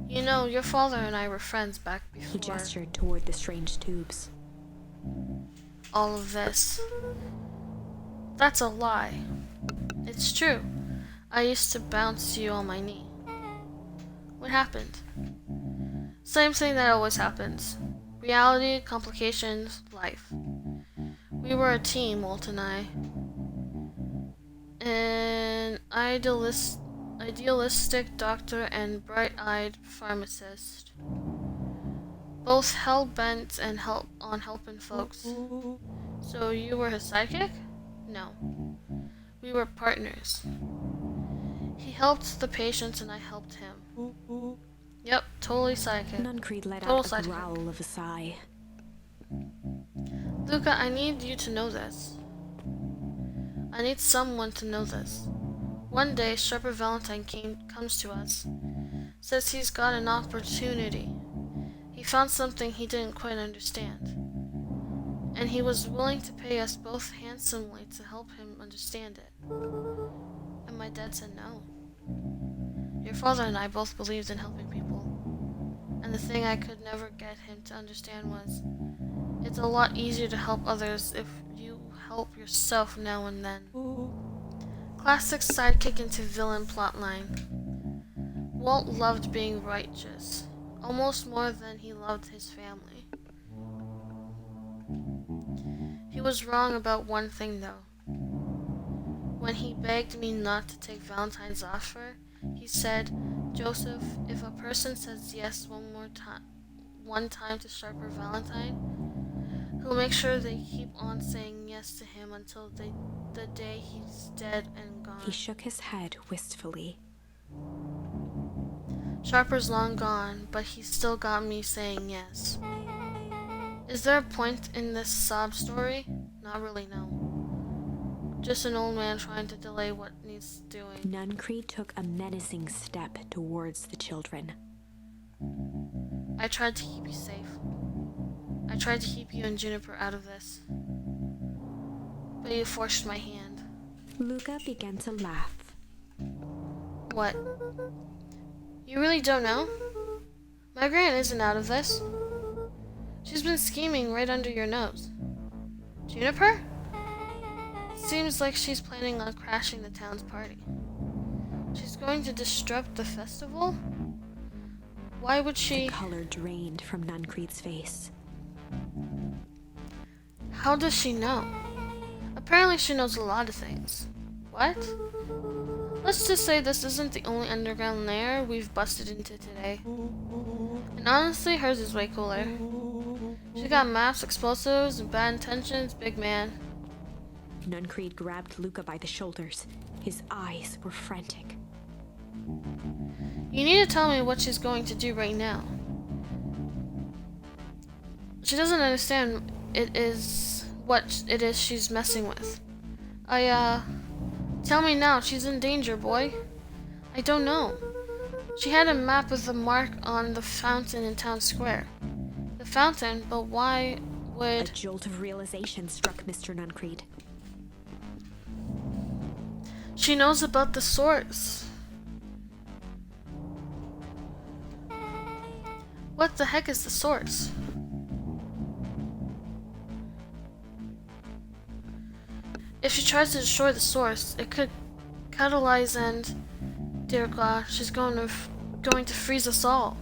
You know, your father and I were friends back before. He gestured toward the strange tubes. All of this. That's a lie. It's true. I used to bounce you on my knee. What happened? Same thing that always happens. Reality, complications, life. We were a team, Walt and I. An idealistic doctor and bright-eyed pharmacist. Both hell-bent and on helping folks. So you were his sidekick? No. We were partners. He helped the patients and I helped him. Yep, totally sidekick. Nuncreed let Total out a sidekick. growl of a sigh. Luca, I need you to know this. I need someone to know this. One day, Sharper Valentine comes to us. Says he's got an opportunity. He found something he didn't quite understand. And he was willing to pay us both handsomely to help him understand it. And my dad said no. Your father and I both believed in helping people. And the thing I could never get him to understand was, it's a lot easier to help others if you help yourself now and then. Classic sidekick into villain plotline. Walt loved being righteous, almost more than he loved his family. He was wrong about one thing though. When he begged me not to take Valentine's offer, he said, Joseph, if a person says yes one time to Sharper Valentine, he'll make sure they keep on saying yes to him until the day he's dead and gone. He shook his head wistfully. Sharper's long gone, but he's still got me saying yes. Is there a point in this sob story? Not really, no. Just an old man trying to delay what needs doing. Nuncreed took a menacing step towards the children. I tried to keep you safe. I tried to keep you and Juniper out of this. But you forced my hand. Luca began to laugh. What? You really don't know? My gran isn't out of this. She's been scheming right under your nose. Juniper? Seems like she's planning on crashing the town's party. She's going to disrupt the festival? Why would she... The color drained from Nuncreed's face. How does she know? Apparently she knows a lot of things. What? Let's just say this isn't the only underground lair we've busted into today. And honestly, hers is way cooler. She got maps, explosives, and bad intentions, big man. Nuncreed grabbed Luca by the shoulders. His eyes were frantic. You need to tell me what she's going to do right now. She doesn't understand what it is she's messing with. Tell me now, she's in danger, boy. I don't know. She had a map with a mark on the fountain in town square. The fountain, but why would... A jolt of realization struck Mr. Nuncreed. She knows about the source. What the heck is the source? If she tries to destroy the source, it could catalyze and... Dear God, she's going to freeze us all.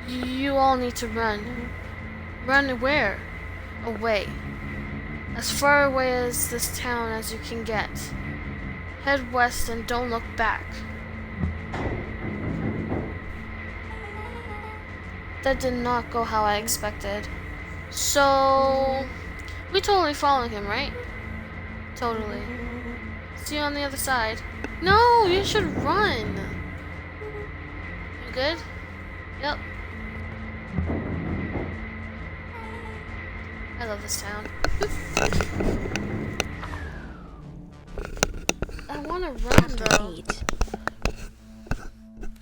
You all need to run. Run where? Away. As far away as this town as you can get. Head west and don't look back. That did not go how I expected. So... we totally following him, right? Totally. See you on the other side. No, you should run. You good? Yep. I love this town. I want to run though. 8.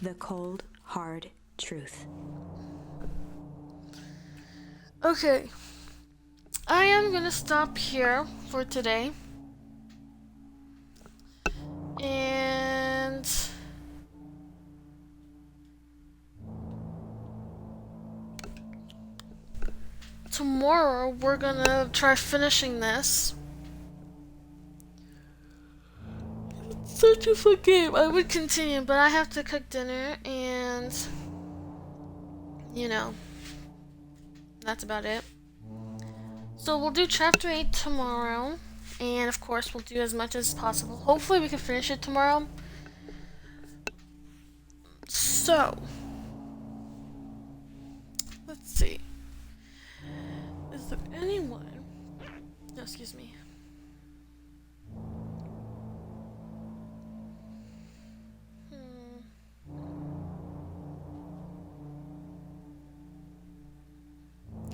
The cold, hard truth. Okay. I am gonna stop here for today. And tomorrow we're gonna try finishing this. It's such a fun game. I would continue, but I have to cook dinner and that's about it. So we'll do chapter 8 tomorrow, and of course we'll do as much as possible. Hopefully we can finish it tomorrow. So, let's see. Is there anyone? No, excuse me.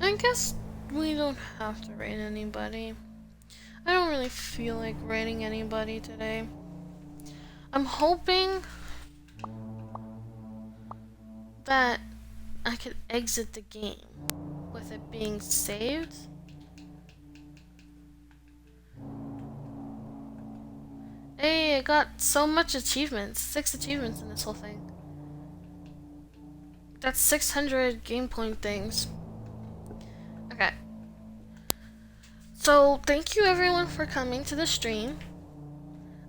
I guess we don't have to rate anybody. I don't really feel like rating anybody today. I'm hoping that I could exit the game with it being saved. Hey, I got so much achievements. 6 achievements in this whole thing. That's 600 game point things. Okay. So, thank you everyone for coming to the stream.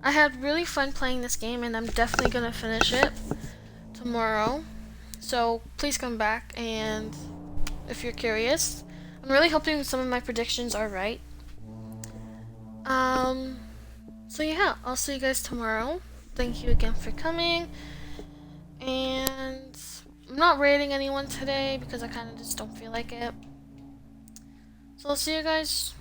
I had really fun playing this game, and I'm definitely gonna finish it tomorrow. So, please come back, and if you're curious, I'm really hoping some of my predictions are right. So yeah, I'll see you guys tomorrow. Thank you again for coming. And I'm not rating anyone today because I kind of just don't feel like it. So I'll see you guys